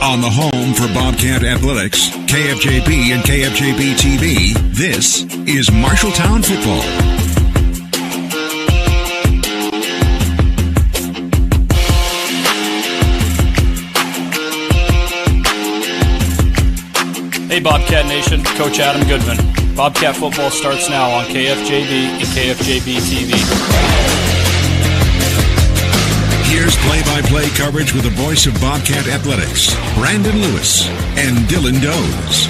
On the home for Bobcat Athletics, KFJB and KFJB-TV, this is Marshalltown Football. Hey Bobcat Nation, Coach Adam Goodman. Bobcat football starts now on KFJB and KFJB-TV. Here's play-by-play coverage with the voice of Bobcat Athletics, Brandon Lewis and Dylan Doze.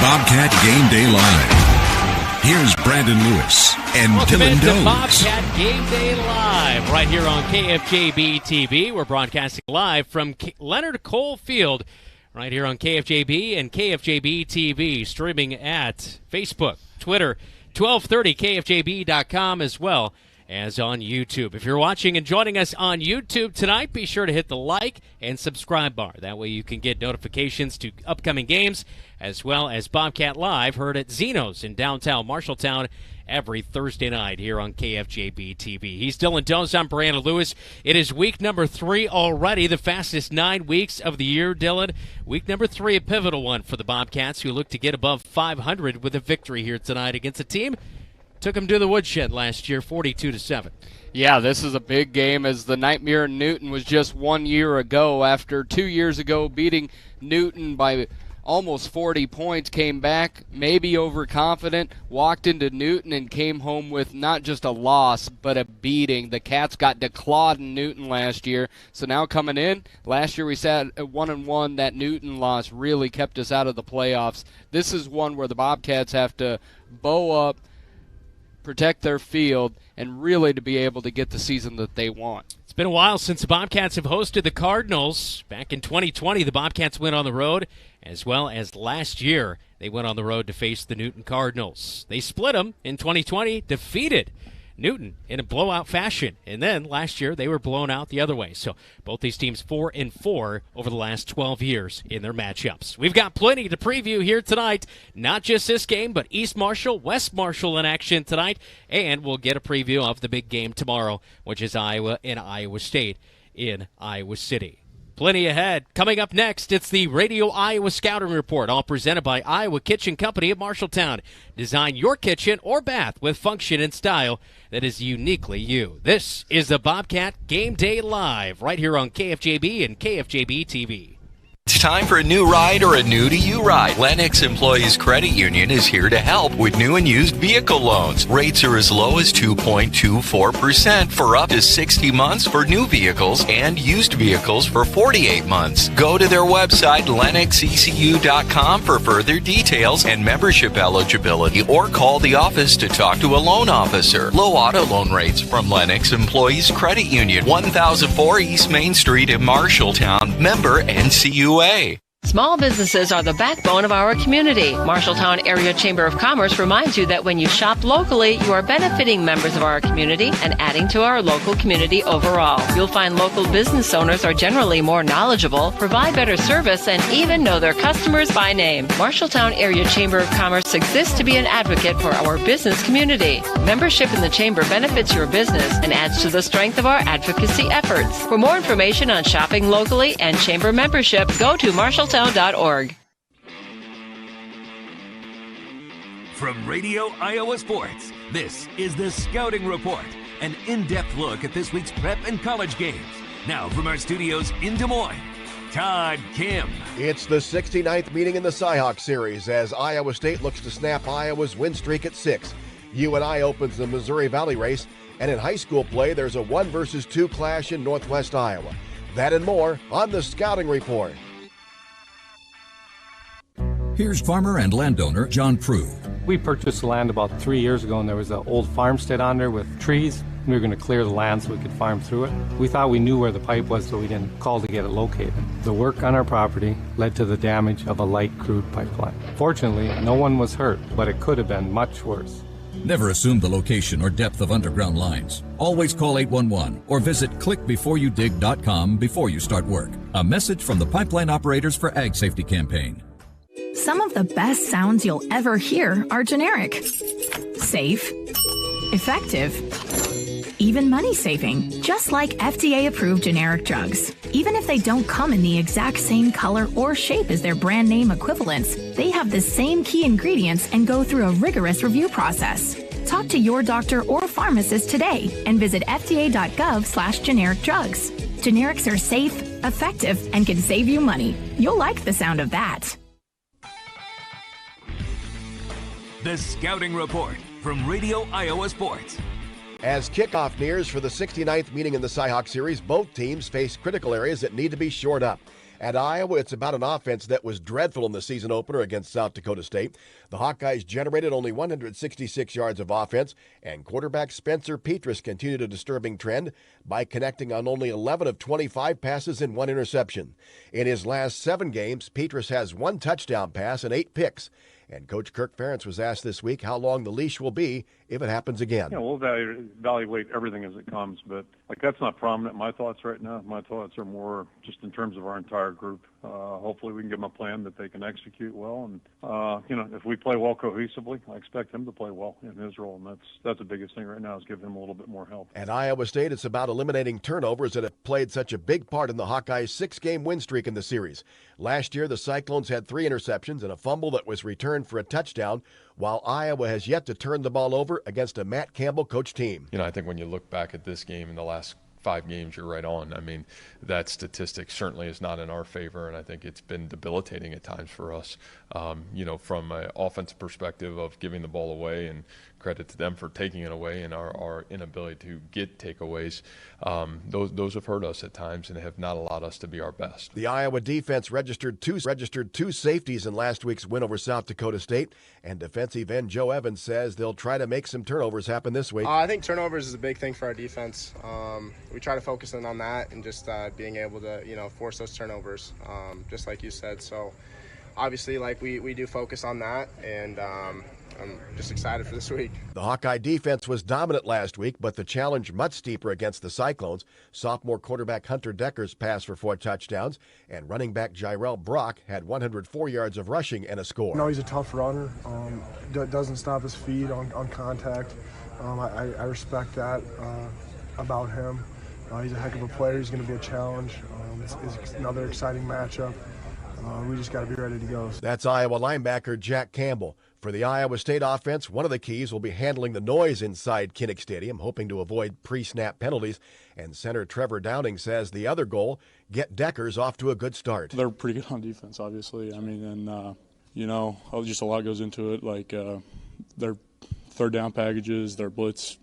Bobcat Game Day Live. Here's Brandon Lewis and Dylan Doze. Bobcat Game Day Live right here on KFJB-TV. We're broadcasting live from Leonard Cole Field right here on KFJB and KFJB-TV. Streaming at Facebook, Twitter, 1230KFJB.com as well as on YouTube. If you're watching and joining us on YouTube tonight, be sure to hit the like and subscribe bar. That way you can get notifications to upcoming games as well as Bobcat Live, heard at Zeno's in downtown Marshalltown every Thursday night here on KFJB-TV. He's Dylan Doze. I'm Brandon Lewis. It is week number 3 already, the fastest 9 weeks of the year, Dylan. Week number 3, a pivotal one for the Bobcats, who look to get above 500 with a victory here tonight against a team took them to the woodshed last year, 42-7. Yeah, this is a big game, as the Nightmare in Newton was just 1 year ago. After 2 years ago beating Newton by almost 40 points, came back maybe overconfident, walked into Newton and came home with not just a loss but a beating. The Cats got declawed in Newton last year, so now coming in, last year we sat at 1-1. That Newton loss really kept us out of the playoffs. This is one where the Bobcats have to bow up, protect their field, and really to be able to get the season that they want. It's been a while since the Bobcats have hosted the Cardinals. Back in 2020, the Bobcats went on the road, as well as last year they went on the road to face the Newton Cardinals. They split them in 2020, defeated Newton in a blowout fashion, and then last year they were blown out the other way. So both these teams 4-4 over the last 12 years in their matchups. We've got plenty to preview here tonight, not just this game, but East Marshall, West Marshall in action tonight, and we'll get a preview of the big game tomorrow, which is Iowa and Iowa State in Iowa City. Plenty ahead. Coming up next, it's the Radio Iowa Scouting Report, all presented by Iowa Kitchen Company of Marshalltown. Design your kitchen or bath with function and style that is uniquely you. This is the Bobcat Game Day Live, right here on KFJB and KFJB-TV. It's time for a new ride or a new-to-you ride. Lennox Employees Credit Union is here to help with new and used vehicle loans. Rates are as low as 2.24% for up to 60 months for new vehicles and used vehicles for 48 months. Go to their website, lennoxecu.com, for further details and membership eligibility, or call the office to talk to a loan officer. Low auto loan rates from Lennox Employees Credit Union, 1004 East Main Street in Marshalltown. Member NCUA. Small businesses are the backbone of our community. Marshalltown Area Chamber of Commerce reminds you that when you shop locally, you are benefiting members of our community and adding to our local community overall. You'll find local business owners are generally more knowledgeable, provide better service, and even know their customers by name. Marshalltown Area Chamber of Commerce exists to be an advocate for our business community. Membership in the Chamber benefits your business and adds to the strength of our advocacy efforts. For more information on shopping locally and Chamber membership, go to Marshalltown.org. From Radio Iowa Sports, this is the Scouting Report, an in-depth look at this week's prep and college games. Now from our studios in Des Moines, Todd Kim. It's the 69th meeting in the Cyhawk series as Iowa State looks to snap Iowa's win streak at 6. UNI opens the Missouri Valley race, and in high school play, there's a 1 versus 2 clash in Northwest Iowa. That and more on the Scouting Report. Here's farmer and landowner John Prue. We purchased the land about 3 years ago, and there was an old farmstead on there with trees. We were going to clear the land so we could farm through it. We thought we knew where the pipe was, so we didn't call to get it located. The work on our property led to the damage of a light crude pipeline. Fortunately, no one was hurt, but it could have been much worse. Never assume the location or depth of underground lines. Always call 811 or visit clickbeforeyoudig.com before you start work. A message from the Pipeline Operators for Ag Safety campaign. Some of the best sounds you'll ever hear are generic. Safe. Effective. Even money-saving, just like FDA-approved generic drugs. Even if they don't come in the exact same color or shape as their brand name equivalents, they have the same key ingredients and go through a rigorous review process. Talk to your doctor or pharmacist today and visit fda.gov/generic drugs. Generics are safe, effective, and can save you money. You'll like the sound of that. The Scouting Report from Radio Iowa Sports. As kickoff nears for the 69th meeting in the Cyhawk series, both teams face critical areas that need to be shored up. At Iowa, it's about an offense that was dreadful in the season opener against South Dakota State. The Hawkeyes generated only 166 yards of offense, and quarterback Spencer Petras continued a disturbing trend by connecting on only 11 of 25 passes and 1 interception. In his last 7 games, Petras has 1 touchdown pass and 8 picks. And Coach Kirk Ferentz was asked this week how long the leash will be if it happens again. Yeah, we'll evaluate everything as it comes, but that's not prominent in my thoughts right now. My thoughts are more just in terms of our entire group. Hopefully we can give them a plan that they can execute well, and if we play well cohesively, I expect him to play well in his role, and that's the biggest thing right now is give him a little bit more help. At Iowa State, it's about eliminating turnovers that have played such a big part in the Hawkeyes' 6-game win streak in the series. Last year, the Cyclones had 3 interceptions and a fumble that was returned for a touchdown, while Iowa has yet to turn the ball over against a Matt Campbell-coached team. I think when you look back at this game in the last 5 games, you're right on. I mean, that statistic certainly is not in our favor, and I think it's been debilitating at times for us. From an offensive perspective of giving the ball away, and credit to them for taking it away, and our inability to get takeaways, those have hurt us at times and have not allowed us to be our best. The Iowa defense registered two safeties in last week's win over South Dakota State, and defensive end Joe Evans says they'll try to make some turnovers happen this week. I think turnovers is a big thing for our defense. We try to focus in on that and just being able to, force those turnovers, just like you said. So obviously, we do focus on that, and I'm just excited for this week. The Hawkeye defense was dominant last week, but the challenge much steeper against the Cyclones. Sophomore quarterback Hunter Deckers passed for 4 touchdowns, and running back Jirel Brock had 104 yards of rushing and a score. He's a tough runner. Doesn't stop his feet on contact. I respect that about him. He's a heck of a player. He's going to be a challenge. It's another exciting matchup. We just got to be ready to go. That's Iowa linebacker Jack Campbell. For the Iowa State offense, one of the keys will be handling the noise inside Kinnick Stadium, hoping to avoid pre-snap penalties. And center Trevor Downing says the other goal, get Deckers off to a good start. They're pretty good on defense, obviously. I mean, and, just a lot goes into it, like their third down packages, their blitz,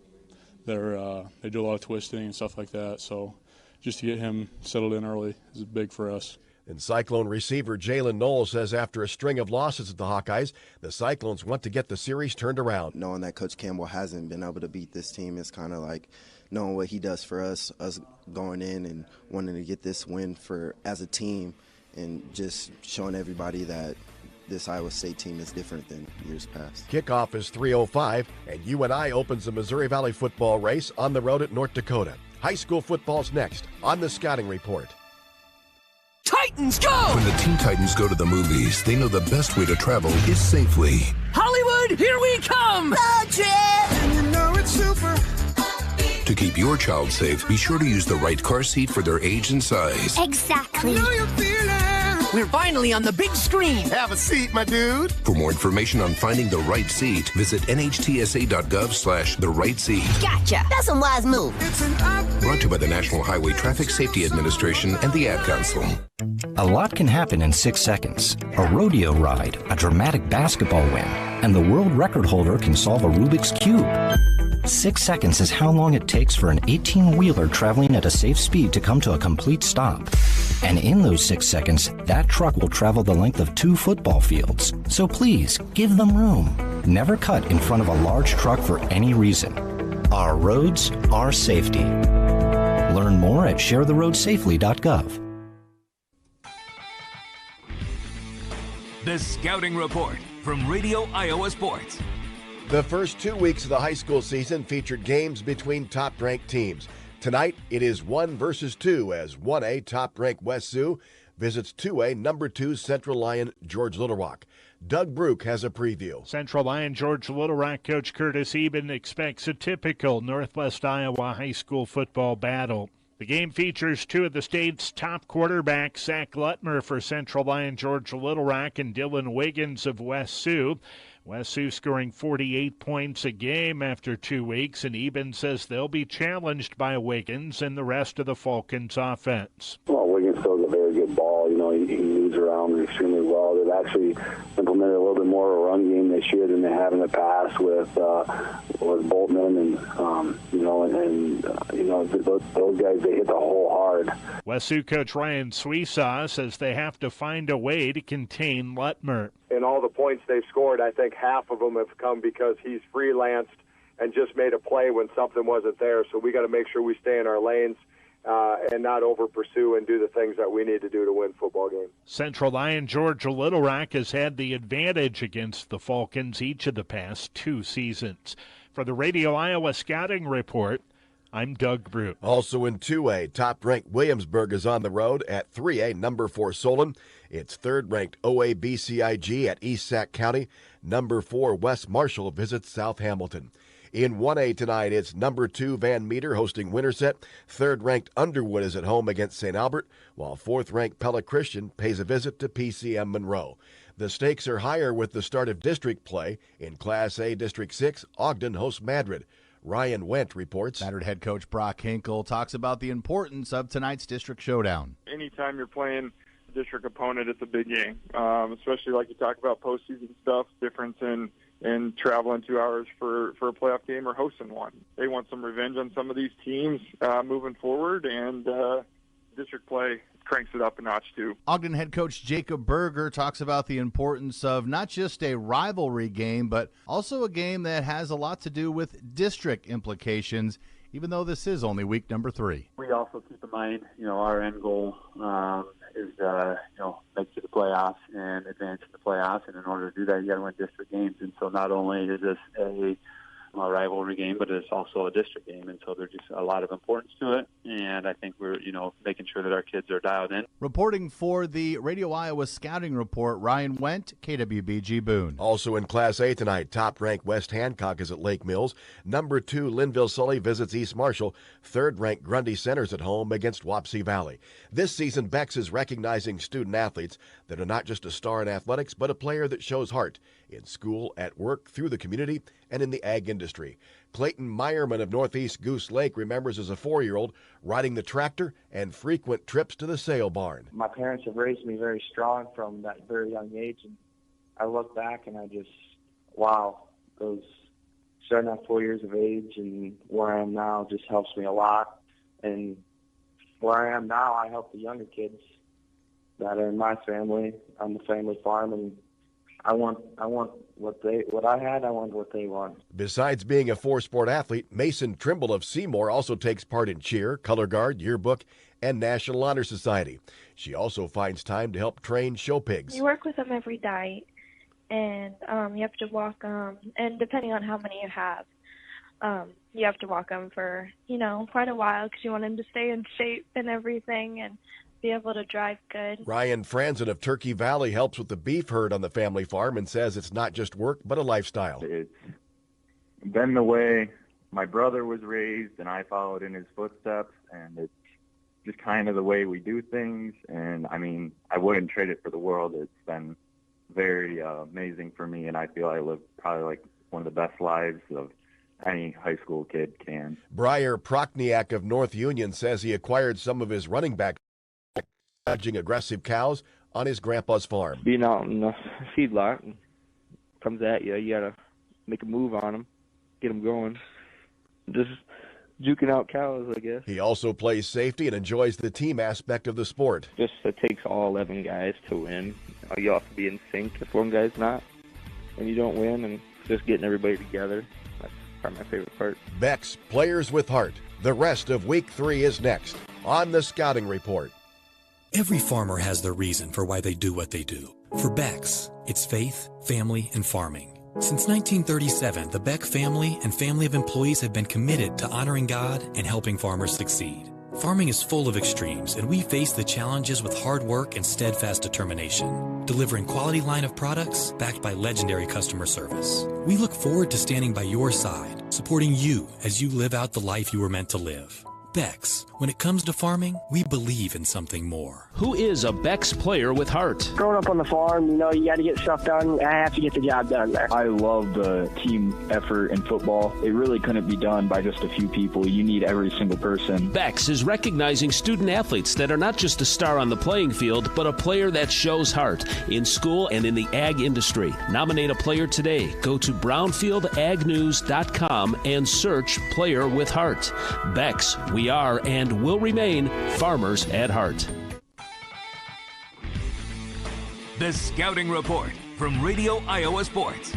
they do a lot of twisting and stuff like that. So just to get him settled in early is big for us. And Cyclone receiver Jalen Knowles says after a string of losses at the Hawkeyes, the Cyclones want to get the series turned around. Knowing that Coach Campbell hasn't been able to beat this team is kind of like knowing what he does for us going in and wanting to get this win as a team, and just showing everybody that this Iowa State team is different than years past. Kickoff is 3:05, and UNI opens the Missouri Valley football race on the road at North Dakota. High school football's next on the Scouting Report. Titans go! When the Teen Titans go to the movies, they know the best way to travel is safely. Hollywood, here we come! Budget! And you know it's super. To keep your child safe, be sure to use the right car seat for their age and size. Exactly. I know you're feeling We're finally on the big screen. Have a seat, my dude. For more information on finding the right seat, visit nhtsa.gov/the-right-seat. Gotcha. That's a wise move. It's an Brought to you by the National Highway Traffic Safety Administration and the Ad Council. A lot can happen in 6 seconds. A rodeo ride, a dramatic basketball win, and the world record holder can solve a Rubik's Cube. 6 seconds is how long it takes for an 18-wheeler traveling at a safe speed to come to a complete stop. And in those 6 seconds, that truck will travel the length of 2 football fields. So please, give them room. Never cut in front of a large truck for any reason. Our roads, our safety. Learn more at sharetheroadsafely.gov. The Scouting Report from Radio Iowa Sports. The first 2 weeks of the high school season featured games between top-ranked teams. Tonight, it is 1 versus 2 as 1A top-ranked West Sioux visits 2A number 2 Central Lyon George Little Rock. Doug Brook has a preview. Central Lyon George Little Rock coach Curtis Eben expects a typical Northwest Iowa high school football battle. The game features 2 of the state's top quarterbacks, Zach Lutmer for Central Lyon George Little Rock and Dylan Wiggins of West Sioux. West Sioux scoring 48 points a game after 2 weeks, and Eben says they'll be challenged by Wiggins and the rest of the Falcons' offense. Well, Wiggins throws a very good ball. You know, he moves around extremely well. They've actually implemented a little bit more of a run game this year than they have in the past with Boltman and those guys, they hit the hole hard. West Sioux coach Ryan Suisaw says they have to find a way to contain Lutmer. In all the points they've scored, I think half of them have come because he's freelanced and just made a play when something wasn't there. So we got to make sure we stay in our lanes and not over-pursue and do the things that we need to do to win football games. Central Lyon Georgia Little Rock has had the advantage against the Falcons each of the past 2 seasons. For the Radio Iowa Scouting Report, I'm Doug Brook. Also in 2A, top-ranked Williamsburg is on the road at 3A number 4 Solon. It's third-ranked OABCIG at East Sac County. Number 4 West Marshall visits South Hamilton. In 1A tonight, it's number 2 Van Meter hosting Winterset. Third-ranked Underwood is at home against St. Albert, while fourth-ranked Pella Christian pays a visit to PCM Monroe. The stakes are higher with the start of district play. In Class A District 6, Ogden hosts Madrid. Ryan Wendt reports. Madrid head coach Brock Hinkle talks about the importance of tonight's district showdown. Anytime you're playing a district opponent, it's a big game, especially like you talk about postseason stuff, difference in traveling 2 hours for a playoff game or hosting one. They want some revenge on some of these teams moving forward, and district play cranks it up a notch too. Ogden head coach Jacob Berger talks about the importance of not just a rivalry game, but also a game that has a lot to do with district implications, even though this is only week number 3. We also keep in mind, our end goal is, make it to the playoffs and advance to the playoffs. And in order to do that, you got to win district games. And so not only is this a rivalry game, but it's also a district game. And so there's just a lot of importance to it. And I think we're, making sure that our kids are dialed in. Reporting for the Radio Iowa Scouting Report, Ryan Wendt, KWBG Boone. Also in Class A tonight, top-ranked West Hancock is at Lake Mills. Number 2 Linville Sully visits East Marshall. Third-ranked Grundy Center's at home against Wapsie Valley. This season, Bex is recognizing student-athletes that are not just a star in athletics, but a player that shows heart in school, at work, through the community, and in the ag industry. Clayton Meyerman of Northeast Goose Lake remembers as a 4-year-old riding the tractor and frequent trips to the sale barn. My parents have raised me very strong from that very young age, and I look back and I just, wow, those starting at 4 years of age and where I am now just helps me a lot. And where I am now, I help the younger kids that are in my family on the family farm, and I want what I had, I want what they want. Besides being a 4-sport athlete, Mason Trimble of Seymour also takes part in cheer, color guard, yearbook, and National Honor Society. She also finds time to help train show pigs. You work with them every night, and you have to walk them, and depending on how many you have, you have to walk them for, quite a while because you want them to stay in shape and everything and be able to drive good. Ryan Franzen of Turkey Valley helps with the beef herd on the family farm and says it's not just work, but a lifestyle. It's been the way my brother was raised, and I followed in his footsteps, and it's just kind of the way we do things. And, I mean, I wouldn't trade it for the world. It's been very amazing for me, and I feel I live probably like one of the best lives of any high school kid can. Briar Prochniak of North Union says he acquired some of his running back judging aggressive cows on his grandpa's farm. Being out in the feedlot and comes at you, you got to make a move on them, get them going. Just juking out cows, I guess. He also plays safety and enjoys the team aspect of the sport. Just it takes all 11 guys to win. You have to be in sync. If one guy's not, and you don't win, and just getting everybody together. That's probably my favorite part. Beck's Players with Heart. The rest of Week 3 is next on the Scouting Report. Every farmer has their reason for why they do what they do. For Beck's, it's faith, family, and farming. Since 1937, the Beck family and family of employees have been committed to honoring God and helping farmers succeed. Farming is full of extremes, and we face the challenges with hard work and steadfast determination, delivering quality line of products backed by legendary customer service. We look forward to standing by your side, supporting you as you live out the life you were meant to live. Beck's, when it comes to farming, we believe in something more. Who is a Beck's player with heart? Growing up on the farm, you know, you got to get stuff done. I have to get the job done there. I love the team effort in football. It really couldn't be done by just a few people. You need every single person. Beck's is recognizing student athletes that are not just a star on the playing field, but a player that shows heart in school and in the ag industry. Nominate a player today. Go to brownfieldagnews.com and search Player with Heart. Beck's, we are and will remain farmers at heart. The Scouting Report from Radio Iowa Sports.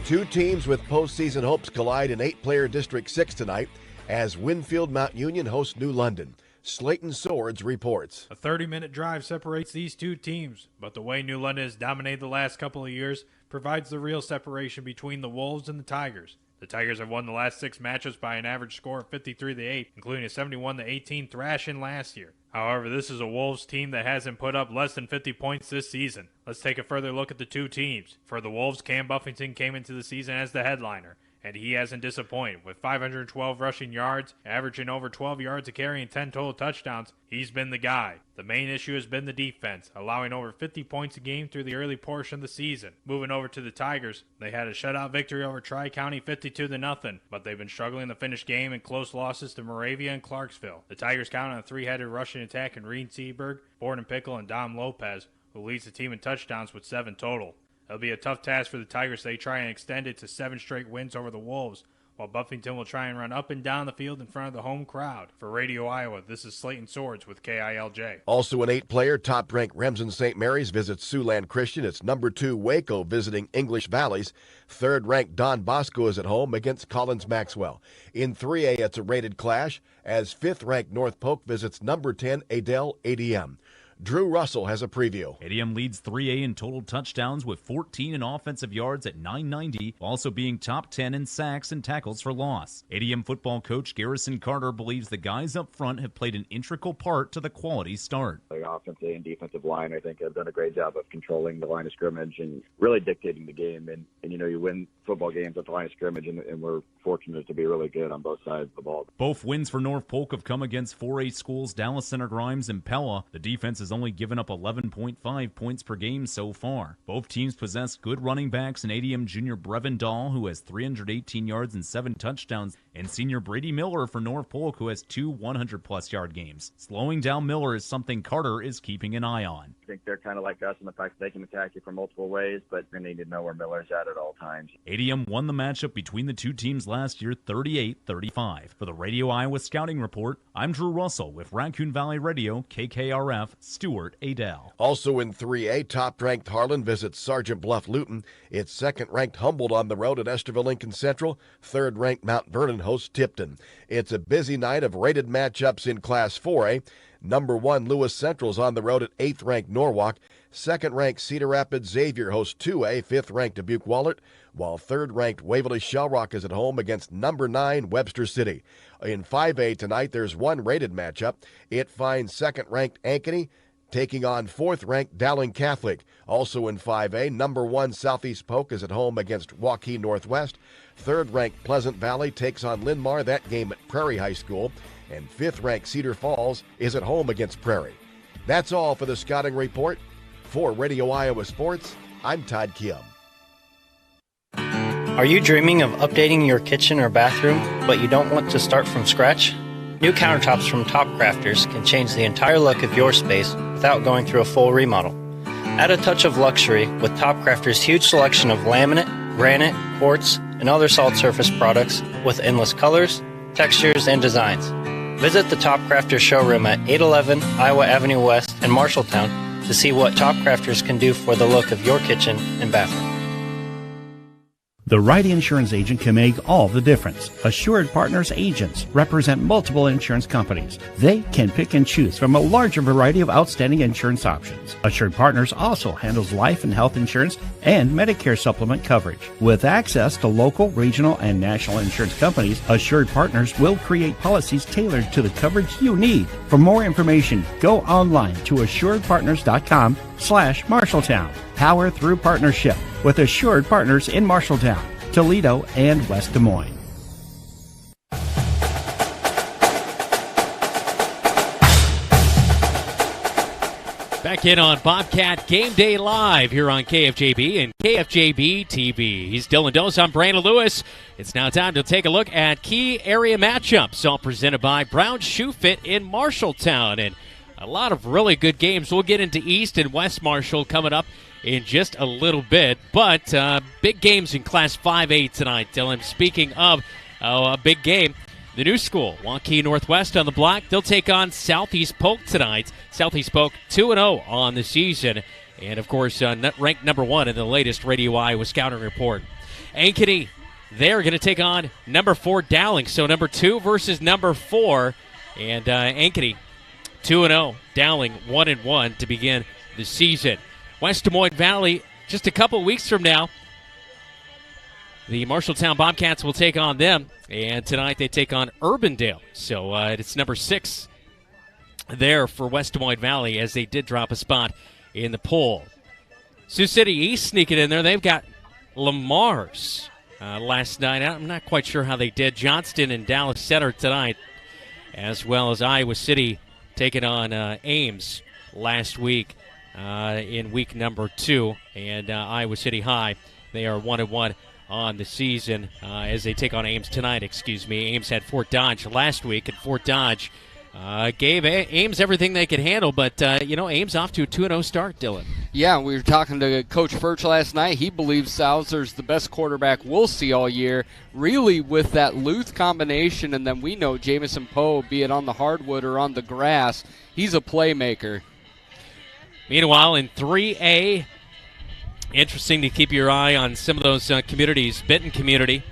Two teams with postseason hopes collide in 8-player District 6 tonight as Winfield Mount Union hosts New London. Slayton Swords reports. A 30-minute drive separates these two teams, but the way New London has dominated the last couple of years provides the real separation between the Wolves and the Tigers. The Tigers have won the last 6 matches by an average score of 53-8, including a 71-18 thrashing last year. However, this is a Wolves team that hasn't put up less than 50 points this season. Let's take a further look at the two teams. For the Wolves, Cam Buffington came into the season as the headliner, and he hasn't disappointed. With 512 rushing yards, averaging over 12 yards a carry and 10 total touchdowns, he's been the guy. The main issue has been the defense, allowing over 50 points a game through the early portion of the season. Moving over to the Tigers, they had a shutout victory over Tri-County 52-0, but they've been struggling to finish game in close losses to Moravia and Clarksville. The Tigers count on a 3-headed rushing attack in Reed Seaberg, Borden Pickle, and Dom Lopez, who leads the team in touchdowns with 7 total. It'll be a tough task for the Tigers. They try and extend it to 7 straight wins over the Wolves, while Buffington will try and run up and down the field in front of the home crowd. For Radio Iowa, this is Slayton Swords with KILJ. Also an 8-player, top-ranked Remsen St. Mary's visits Siouxland Christian. It's number 2 Waco visiting English Valleys. 3rd-ranked Don Bosco is at home against Collins Maxwell. In 3A, it's a rated clash as 5th-ranked North Polk visits number 10 Adel ADM. Drew Russell has a preview. ADM leads 3A in total touchdowns with 14 in offensive yards at 990, also being top 10 in sacks and tackles for loss. ADM football coach Garrison Carter believes the guys up front have played an integral part to the quality start. The offensive and defensive line, I think, have done a great job of controlling the line of scrimmage and really dictating the game. And you know, you win football games at the line of scrimmage, and we're fortunate to be really good on both sides of the ball. Both wins for North Polk have come against 4A schools Dallas Center Grimes and Pella. The defense has only given up 11.5 points per game so far. Both teams possess good running backs in ADM junior Brevin Dahl, who has 318 yards and 7 touchdowns, and senior Brady Miller for North Polk, who has 2 100-plus yard games. Slowing down Miller is something Carter is keeping an eye on. I think they're kind of like us in the fact that they can attack you from multiple ways, but they need to know where Miller's at all times. ADM won the matchup between the two teams last year 38-35. For the Radio Iowa Scouting Report, I'm Drew Russell with Raccoon Valley Radio, KKRF, Stuart, Adel. Also in 3A, top-ranked Harlan visits Sergeant Bluff Luton. It's 2nd-ranked Humboldt on the road at Esterville Lincoln Central. 3rd-ranked Mount Vernon hosts Tipton. It's a busy night of rated matchups in Class 4A. Number 1 Lewis Central's on the road at 8th-ranked Norwalk. 2nd-ranked Cedar Rapids Xavier hosts 2A. 5th-ranked Dubuque Wahlert, while 3rd-ranked Waverly Shellrock is at home against number 9 Webster City. In 5A tonight, there's one rated matchup. It finds 2nd-ranked Ankeny taking on 4th-ranked Dowling Catholic. Also in 5A, number 1 Southeast Polk is at home against Waukee Northwest. 3rd-ranked Pleasant Valley takes on Linn-Mar, that game at Prairie High School. And 5th-ranked Cedar Falls is at home against Prairie. That's all for the Scouting Report. For Radio Iowa Sports, I'm Todd Kim. Are you dreaming of updating your kitchen or bathroom, but you don't want to start from scratch? New countertops from Top Crafters can change the entire look of your space without going through a full remodel. Add a touch of luxury with Top Crafters' huge selection of laminate, granite, quartz, and other solid surface products with endless colors, textures, and designs. Visit the Top Crafters showroom at 811 Iowa Avenue West in Marshalltown to see what Top Crafters can do for the look of your kitchen and bathroom. The right insurance agent can make all the difference. Assured Partners agents represent multiple insurance companies. They can pick and choose from a larger variety of outstanding insurance options. Assured Partners also handles life and health insurance and Medicare supplement coverage. With access to local, regional, and national insurance companies, Assured Partners will create policies tailored to the coverage you need. For more information, go online to assuredpartners.com/Marshalltown. Power through partnership with Assured Partners in Marshalltown, Toledo, and West Des Moines. Back in on Bobcat Game Day Live here on KFJB and KFJB-TV. He's Dylan Dose. I'm Brandon Lewis. It's now time to take a look at key area matchups, all presented by Brown Shoe Fit in Marshalltown. And a lot of really good games. We'll get into East and West Marshall coming up in just a little bit. But big games in Class 5A tonight, Dylan. Speaking of a big game, the new school, Waukee Northwest on the block. They'll take on Southeast Polk tonight. Southeast Polk 2-0 on the season. And, of course, ranked number 1 in the latest Radio Iowa Scouting Report. Ankeny, they're going to take on number 4 Dowling. So number 2 versus number 4. And Ankeny 2-0. Dowling 1-1 to begin the season. West Des Moines Valley, just a couple weeks from now, the Marshalltown Bobcats will take on them. And tonight they take on Urbandale. So it's number 6 there for West Des Moines Valley, as they did drop a spot in the poll. Sioux City East sneaking in there. They've got Lamar's last night. I'm not quite sure how they did. Johnston and Dallas Center tonight, as well as Iowa City taking on Ames last week in week number 2. And Iowa City High, they are 1-1 on the season as they take on Ames tonight. Ames had Fort Dodge last week, and Fort Dodge gave Ames everything they could handle, but Ames off to a 2-0 start, Dylan. Yeah, we were talking to Coach Furch last night. He believes Salzer's the best quarterback we'll see all year, really with that Luth combination, and then we know Jamison Poe, be it on the hardwood or on the grass, he's a playmaker. Meanwhile, in 3A, interesting to keep your eye on some of those communities. Benton community,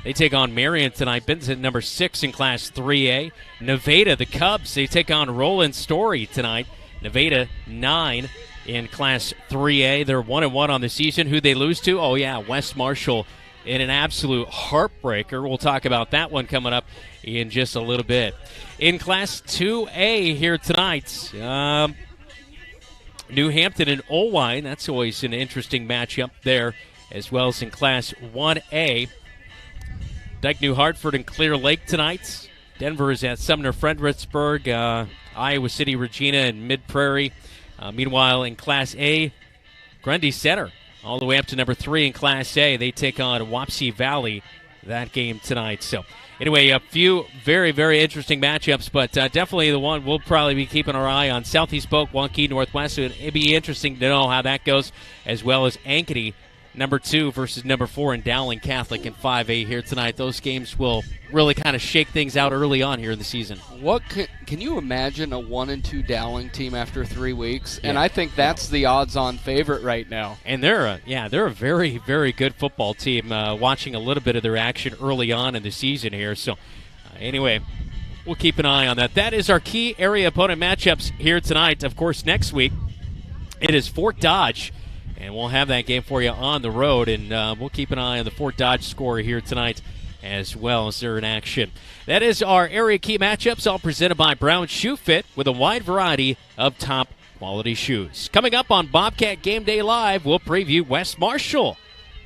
they take on Marion tonight. Benton's at number 6 in Class 3A. Nevada, the Cubs, they take on Roland Story tonight. Nevada 9 in Class 3A. They're 1-1 on the season. Who they lose to? Oh, yeah, West Marshall in an absolute heartbreaker. We'll talk about that one coming up in just a little bit. In Class 2A here tonight, New Hampton and Owine. That's always an interesting matchup there, as well as in Class 1A. Dyke New Hartford and Clear Lake tonight. Denver is at Sumner Fredericksburg. Iowa City, Regina, and Mid Prairie. Meanwhile, in Class A, Grundy Center, all the way up to number 3 in Class A. They take on Wapsie Valley that game tonight. So, anyway, a few very, very interesting matchups, but definitely the one we'll probably be keeping our eye on. Southeast Polk, Waukee Northwest. It'd be interesting to know how that goes, as well as Ankeny, number 2 versus number 4 in Dowling Catholic in 5A here tonight. Those games will really kind of shake things out early on here in the season. What can you imagine a 1-2 Dowling team after 3 weeks? Yeah. And I think that's the odds-on favorite right now. And they're a very, very good football team. Watching a little bit of their action early on in the season here. So anyway, we'll keep an eye on that. That is our key area opponent matchups here tonight. Of course, next week it is Fort Dodge. And we'll have that game for you on the road, and we'll keep an eye on the Fort Dodge score here tonight as well as they're in action. That is our area key matchups, all presented by Brown Shoe Fit with a wide variety of top quality shoes. Coming up on Bobcat Game Day Live, we'll preview West Marshall.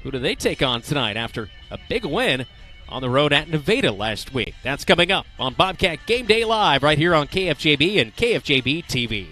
Who do they take on tonight after a big win on the road at Nevada last week? That's coming up on Bobcat Game Day Live right here on KFJB and KFJB-TV.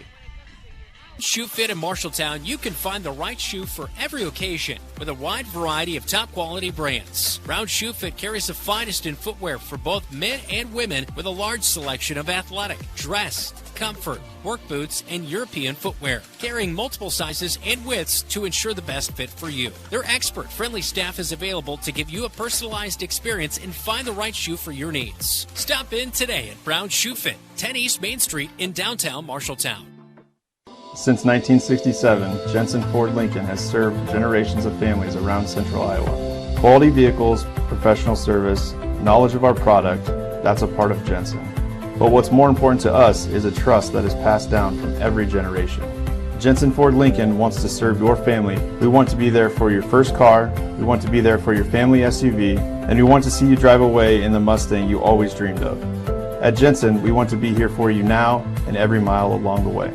Shoe Fit in Marshalltown, you can find the right shoe for every occasion with a wide variety of top quality brands. Brown Shoe Fit carries the finest in footwear for both men and women with a large selection of athletic, dress, comfort, work boots, and European footwear, carrying multiple sizes and widths to ensure the best fit for you. Their expert, friendly staff is available to give you a personalized experience and find the right shoe for your needs. Stop in today at Brown Shoe Fit, 10 East Main Street in downtown Marshalltown. Since 1967, Jensen Ford Lincoln has served generations of families around central Iowa. Quality vehicles, professional service, knowledge of our product, that's a part of Jensen. But what's more important to us is a trust that is passed down from every generation. Jensen Ford Lincoln wants to serve your family. We want to be there for your first car, we want to be there for your family SUV, and we want to see you drive away in the Mustang you always dreamed of. At Jensen, we want to be here for you now and every mile along the way.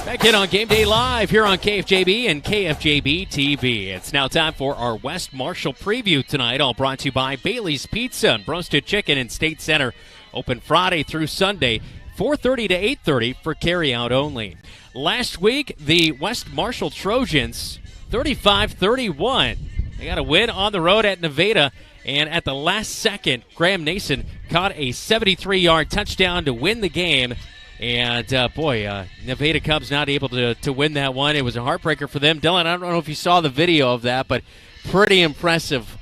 Back in on Game Day Live here on KFJB and KFJB-TV. It's now time for our West Marshall preview tonight, all brought to you by Bailey's Pizza and Roasted Chicken in State Center. Open Friday through Sunday, 4:30 to 8:30 for carry-out only. Last week, the West Marshall Trojans, 35-31. They got a win on the road at Nevada, and at the last second, Graham Nason caught a 73-yard touchdown to win the game. And, Nevada Cubs not able to win that one. It was a heartbreaker for them. Dylan, I don't know if you saw the video of that, but pretty impressive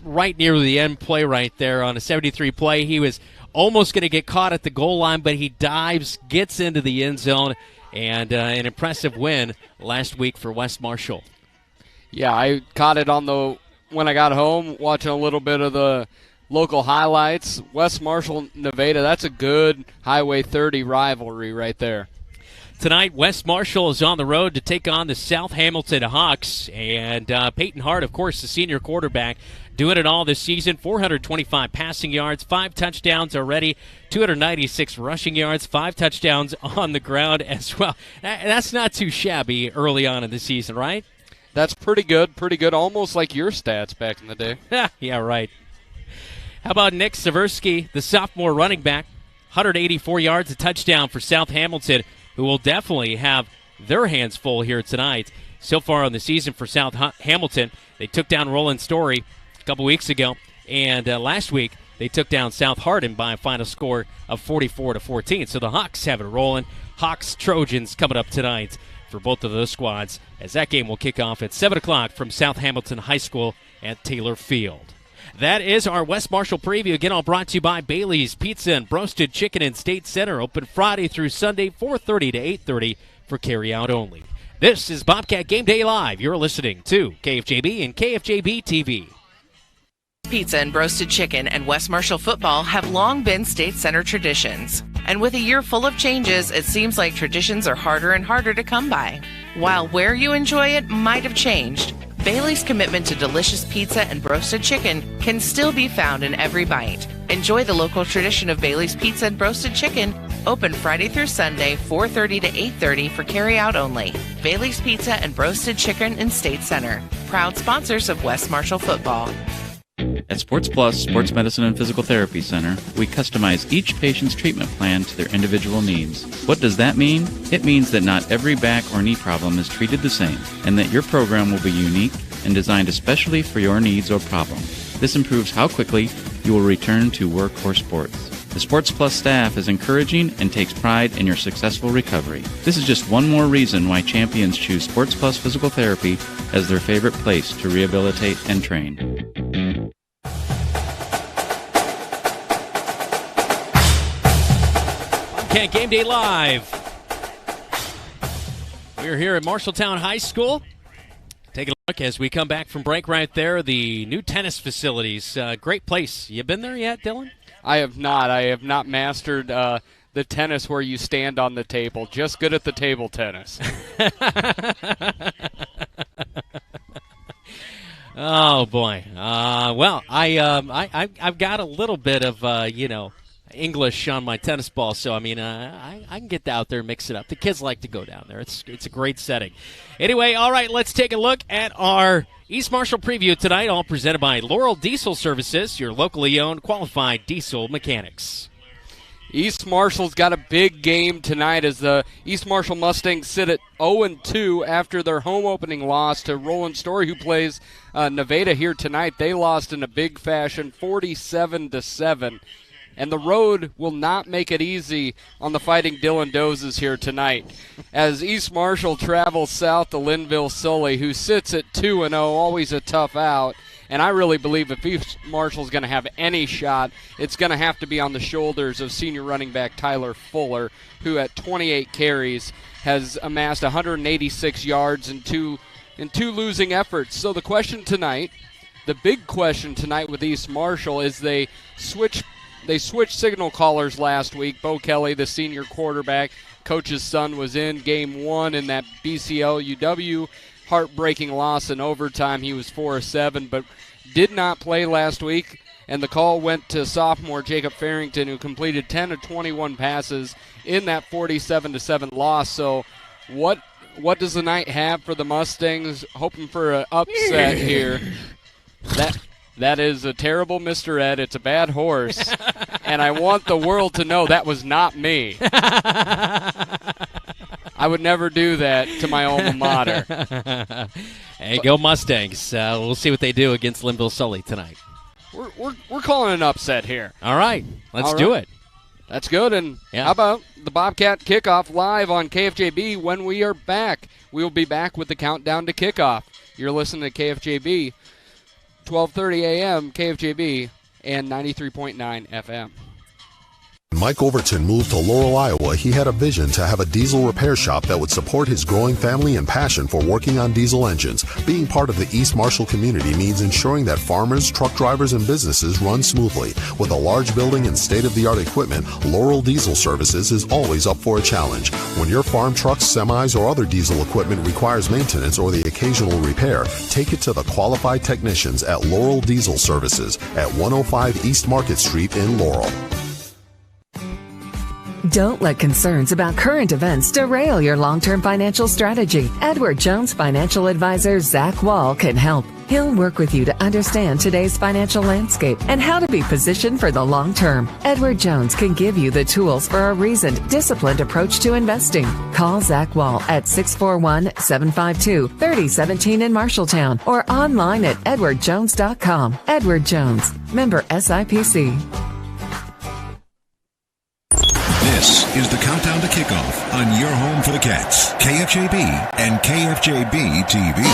right near the end play right there on a 73 play. He was almost going to get caught at the goal line, but he dives, gets into the end zone, and an impressive win last week for West Marshall. Yeah, I caught it when I got home, watching a little bit of the local highlights. West Marshall, Nevada, that's a good Highway 30 rivalry right there. Tonight, West Marshall is on the road to take on the South Hamilton Hawks. And Peyton Hart, of course, the senior quarterback, doing it all this season. 425 passing yards, 5 touchdowns already, 296 rushing yards, 5 touchdowns on the ground as well. That's not too shabby early on in the season, right? That's pretty good, almost like your stats back in the day. Yeah, right. How about Nick Seversky, the sophomore running back, 184 yards, a touchdown for South Hamilton, who will definitely have their hands full here tonight. So far on the season for South Hamilton, they took down Roland Story a couple weeks ago, and last week they took down South Hardin by a final score of 44-14. So the Hawks have it rolling. Hawks Trojans coming up tonight for both of those squads, as that game will kick off at 7 o'clock from South Hamilton High School at Taylor Field. That is our West Marshall preview. Again, all brought to you by Bailey's Pizza and Roasted Chicken in State Center. Open Friday through Sunday, 4:30 to 8:30 for carry-out only. This is Bobcat Game Day Live. You're listening to KFJB and KFJB-TV. Pizza and Roasted Chicken and West Marshall football have long been State Center traditions. And with a year full of changes, it seems like traditions are harder and harder to come by. While where you enjoy it might have changed, Bailey's commitment to delicious pizza and roasted chicken can still be found in every bite. Enjoy the local tradition of Bailey's Pizza and Roasted Chicken, open Friday through Sunday, 4:30 to 8:30 for carry-out only. Bailey's Pizza and Roasted Chicken in State Center, proud sponsors of West Marshall football. At Sports Plus Sports Medicine and Physical Therapy Center, we customize each patient's treatment plan to their individual needs. What does that mean? It means that not every back or knee problem is treated the same, and that your program will be unique and designed especially for your needs or problem. This improves how quickly you will return to work or sports. The Sports Plus staff is encouraging and takes pride in your successful recovery. This is just one more reason why champions choose Sports Plus Physical Therapy as their favorite place to rehabilitate and train. Bobcat Game Day Live. We're here at Marshalltown High School. Take a look as we come back from break right there. The new tennis facilities. Great place. You been there yet, Dylan? I have not. I have not mastered the tennis where you stand on the table. Just good at the table tennis. Oh boy. Well, I've got a little bit of English on my tennis ball, so I mean I can get out there and mix it up. The kids like to go down there. It's a great setting. Anyway, all right, let's take a look at our East Marshall preview tonight, all presented by Laurel Diesel Services, your locally owned qualified diesel mechanics. East Marshall's got a big game tonight as the East Marshall Mustangs sit at 0-2 after their home opening loss to Roland Story, who plays Nevada here tonight. They lost in a big fashion, 47-7. And the road will not make it easy on the Fighting Dylan Dozes here tonight. As East Marshall travels south to Linville-Sully, who sits at 2-0, always a tough out. And I really believe if East Marshall's going to have any shot, it's going to have to be on the shoulders of senior running back Tyler Fuller, who at 28 carries has amassed 186 yards in two losing efforts. So the question tonight, the big question tonight with East Marshall is they switched signal callers last week. Bo Kelly, the senior quarterback, coach's son, was in game one in that BCL-UW heartbreaking loss in overtime. He was 4-7, but did not play last week, and the call went to sophomore Jacob Farrington, who completed 10 of 21 passes in that 47-7 loss. So what does the night have for the Mustangs? Hoping for an upset here. That is a terrible Mr. Ed. It's a bad horse, and I want the world to know that was not me. I would never do that to my alma mater. Hey, go Mustangs. We'll see what they do against Linville-Sully tonight. We're calling an upset here. All right. Let's do it. That's good. And how about the Bobcat kickoff live on KFJB when we are back? We will be back with the countdown to kickoff. You're listening to KFJB, 12:30 a.m., KFJB, and 93.9 FM. Mike Overton moved to Laurel, Iowa. He had a vision to have a diesel repair shop that would support his growing family and passion for working on diesel engines. Being part of the East Marshall community means ensuring that farmers, truck drivers, and businesses run smoothly. With a large building and state-of-the-art equipment, Laurel Diesel Services is always up for a challenge. When your farm trucks, semis, or other diesel equipment requires maintenance or the occasional repair, take it to the qualified technicians at Laurel Diesel Services at 105 East Market Street in Laurel. Don't let concerns about current events derail your long-term financial strategy. Edward Jones financial advisor Zach Wall can help. He'll work with you to understand today's financial landscape and how to be positioned for the long term. Edward Jones can give you the tools for a reasoned, disciplined approach to investing. Call Zach Wall at 641-752-3017 in Marshalltown or online at edwardjones.com. Edward Jones, member SIPC. This is the countdown to kickoff on your home for the Cats, KFJB and KFJB-TV.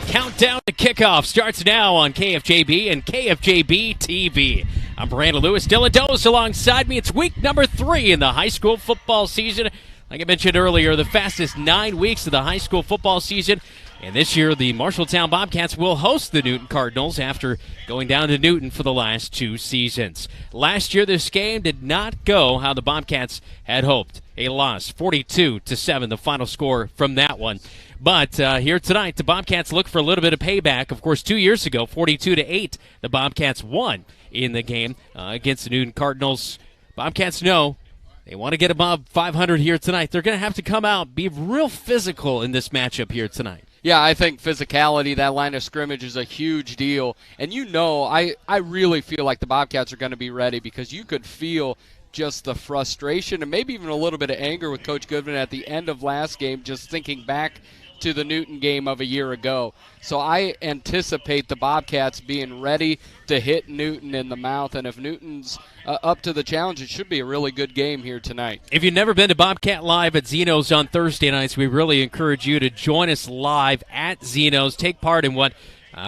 Countdown to kickoff starts now on KFJB and KFJB-TV. I'm Brandon Lewis, Dylan Dose alongside me. It's week number 3 in the high school football season. Like I mentioned earlier, the fastest 9 weeks of the high school football season. And this year, the Marshalltown Bobcats will host the Newton Cardinals after going down to Newton for the last 2 seasons. Last year, this game did not go how the Bobcats had hoped. A loss, 42-7, the final score from that one. But here tonight, the Bobcats look for a little bit of payback. Of course, 2 years ago, 42-8, the Bobcats won in the game against the Newton Cardinals. Bobcats know they want to get above 500 here tonight. They're going to have to come out, be real physical in this matchup here tonight. Yeah, I think physicality, that line of scrimmage is a huge deal. And I really feel like the Bobcats are going to be ready because you could feel just the frustration and maybe even a little bit of anger with Coach Goodman at the end of last game, just thinking back to the Newton game of a year ago. So I anticipate the Bobcats being ready to hit Newton in the mouth, and if Newton's up to the challenge, it should be a really good game here tonight. If you've never been to Bobcat Live at Zeno's on Thursday nights, we really encourage you to join us live at Zeno's. Take part in what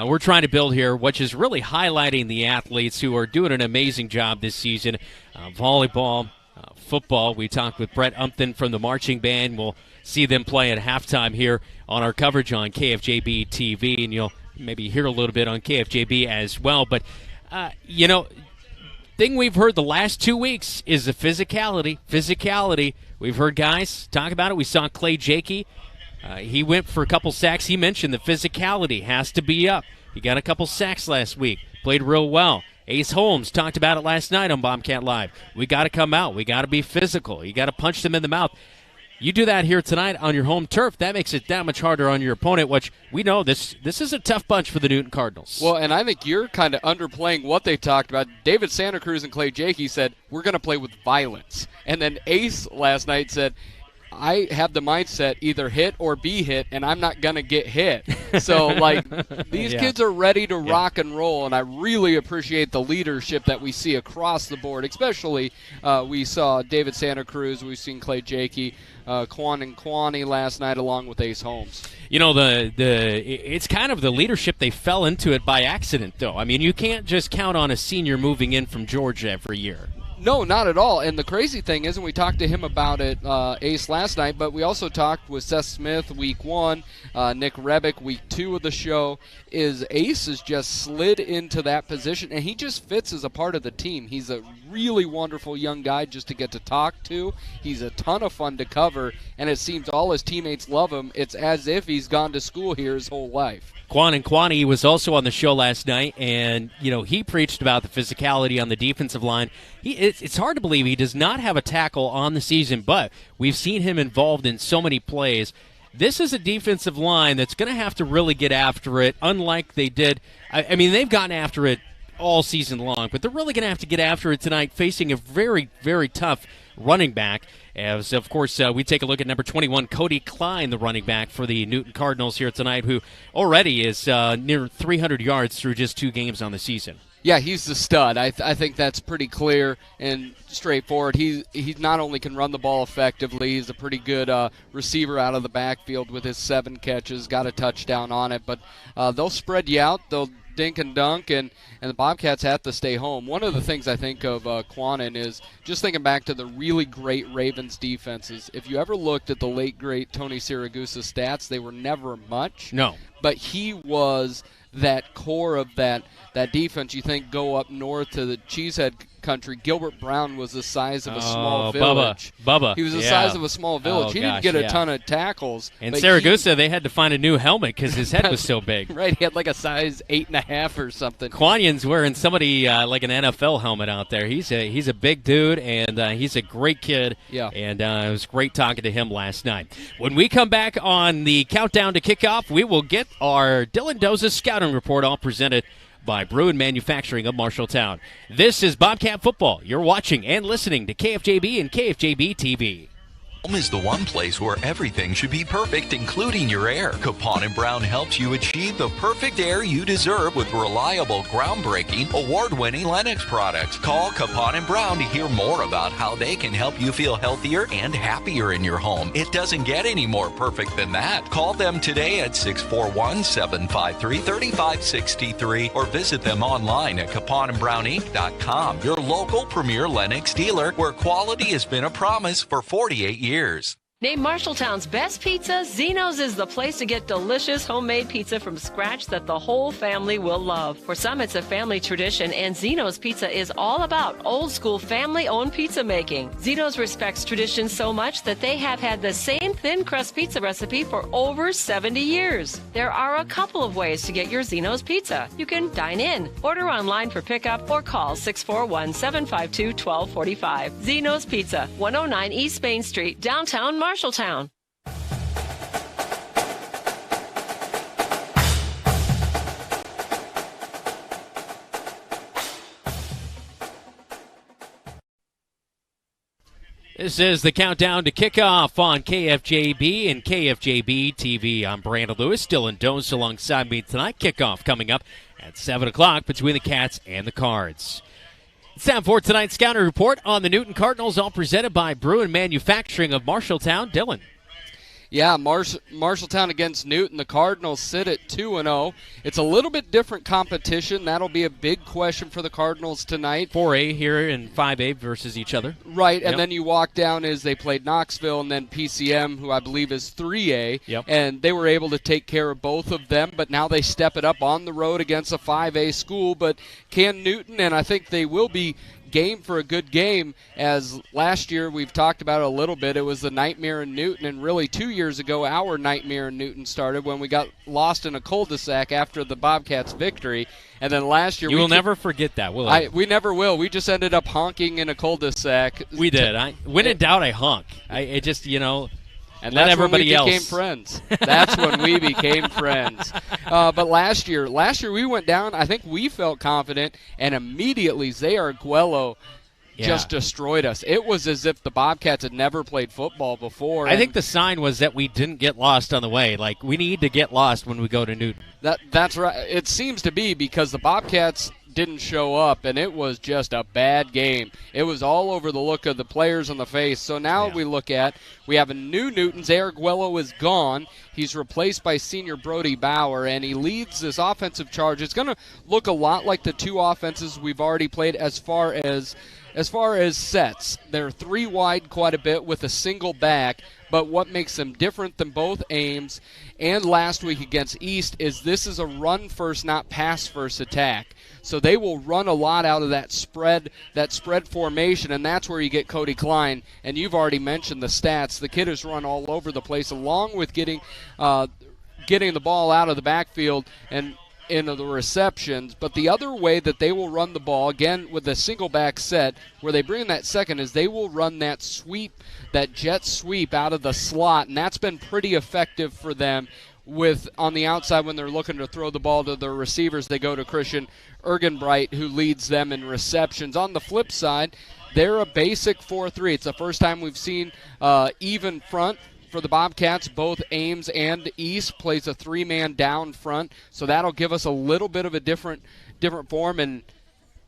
we're trying to build here, which is really highlighting the athletes who are doing an amazing job this season. Volleyball, football. We talked with Brett Umpton from the marching band. We'll see them play at halftime here on our coverage on KFJB-TV, and you'll maybe hear a little bit on KFJB as well. But, thing we've heard the last 2 weeks is the physicality. We've heard guys talk about it. We saw Clay Jakey. He went for a couple sacks. He mentioned the physicality has to be up. He got a couple sacks last week. Played real well. Ace Holmes talked about it last night on Bobcat Live. We got to come out. We got to be physical. You got to punch them in the mouth. You do that here tonight on your home turf, that makes it that much harder on your opponent, which we know this is a tough bunch for the Newton Cardinals. Well, and I think you're kind of underplaying what they talked about. David Santa Cruz and Clay Jakey said, we're going to play with violence. And then Ace last night said, I have the mindset either hit or be hit, and I'm not going to get hit. So, these kids are ready to rock and roll, and I really appreciate the leadership that we see across the board, especially we saw David Santa Cruz, we've seen Clay Jakey, Quan and Kwani last night along with Ace Holmes. It's kind of the leadership. They fell into it by accident, though. I mean, you can't just count on a senior moving in from Georgia every year. No, not at all. And the crazy thing is, and we talked to him about it, Ace, last night, but we also talked with Seth Smith week 1, Nick Rebick week 2 of the show, is Ace has just slid into that position, and he just fits as a part of the team. He's a really wonderful young guy just to get to talk to. He's a ton of fun to cover, and it seems all his teammates love him. It's as if he's gone to school here his whole life. Quan and Kwani was also on the show last night, and he preached about the physicality on the defensive line. It's hard to believe he does not have a tackle on the season, but we've seen him involved in so many plays. This is a defensive line that's going to have to really get after it, unlike they did. I mean, they've gotten after it all season long, but they're really going to have to get after it tonight, facing a very, very tough running back. As, of course, we take a look at number 21, Cody Klein, the running back for the Newton Cardinals here tonight, who already is near 300 yards through just 2 games on the season. Yeah, he's the stud. I think that's pretty clear and straightforward. He not only can run the ball effectively, he's a pretty good receiver out of the backfield with his 7 catches, got a touchdown on it. But they'll spread you out. They'll dink and dunk, and the Bobcats have to stay home. One of the things I think of Quanon is just thinking back to the really great Ravens defenses. If you ever looked at the late, great Tony Siragusa's stats, they were never much. No. But he was that core of that defense. You think go up north to the Cheesehead country, Gilbert Brown was the size of a small village. Bubba. He was the size of a small village. He didn't get a ton of tackles. And Saragusa, they had to find a new helmet because his head was so big. Right, he had like a size 8.5 or something. Quanion's wearing somebody like an NFL helmet out there. He's a big dude, and he's a great kid. Yeah. And it was great talking to him last night. When we come back on the countdown to kickoff, we will get our Dylan Doza scouting report, all presented by Bruin Manufacturing of Marshalltown. This is Bobcat Football. You're watching and listening to KFJB and KFJB-TV. Home is the one place where everything should be perfect, including your air. Capon & Brown helps you achieve the perfect air you deserve with reliable, groundbreaking, award-winning Lennox products. Call Capon & Brown to hear more about how they can help you feel healthier and happier in your home. It doesn't get any more perfect than that. Call them today at 641-753-3563 or visit them online at caponandbrowninc.com. Your local premier Lennox dealer, where quality has been a promise for 48 years. Named Marshalltown's best pizza, Zeno's is the place to get delicious homemade pizza from scratch that the whole family will love. For some, it's a family tradition, and Zeno's Pizza is all about old-school family-owned pizza making. Zeno's respects tradition so much that they have had the same thin crust pizza recipe for over 70 years. There are a couple of ways to get your Zeno's Pizza. You can dine in, order online for pickup, or call 641-752-1245. Zeno's Pizza, 109 East Main Street, downtown Marshalltown. This is the countdown to kickoff on KFJB and KFJB-TV. I'm Brandon Lewis, Dylan Dose alongside me tonight. Kickoff coming up at 7 o'clock between the Cats and the Cards. It's time for tonight's Scouting Report on the Newton Cardinals, all presented by Bruin Manufacturing of Marshalltown. Dylan. Yeah, Marshalltown against Newton. The Cardinals sit at 2-0. It's a little bit different competition. That'll be a big question for the Cardinals tonight. 4A here and 5A versus each other. Right, and then you walk down as they played Knoxville and then PCM, who I believe is 3A. Yep. And they were able to take care of both of them, but now they step it up on the road against a 5A school. But can Newton, and I think they will be game for a good game, as last year we've talked about it a little bit. It was the nightmare in Newton, and really 2 years ago our nightmare in Newton started when we got lost in a cul-de-sac after the Bobcats' victory. And then last year you will never forget that, will I? We never will. We just ended up honking in a cul-de-sac. We did. When in doubt, I honk. It just, and let that's everybody when we became else. friends. That's when we became friends. But last year we went down. I think we felt confident, and immediately Zaire Aguelo just destroyed us. It was as if the Bobcats had never played football before. I think the sign was that we didn't get lost on the way. Like, we need to get lost when we go to Newton. That's right. It seems to be, because the Bobcats didn't show up, and it was just a bad game. It was all over the look of the players on the face. So now we have a new Newton. Zaire Aguelo is gone. He's replaced by senior Brody Bauer, and he leads this offensive charge. It's going to look a lot like the two offenses we've already played as far as sets. They're three wide quite a bit with a single back, but what makes them different than both Ames and last week against East is this is a run-first, not pass-first attack. So they will run a lot out of that spread formation, and that's where you get Cody Klein. And you've already mentioned the stats. The kid has run all over the place, along with getting the ball out of the backfield and into the receptions. But the other way that they will run the ball, again with a single back set, where they bring in that second, is they will run that sweep, that jet sweep out of the slot, and that's been pretty effective for them. With on the outside, when they're looking to throw the ball to their receivers, they go to Christian Ergenbright, who leads them in receptions. On the flip side, they're a basic 4-3. It's the first time we've seen even front for the Bobcats. Both Ames and East plays a three-man down front, so that'll give us a little bit of a different form. And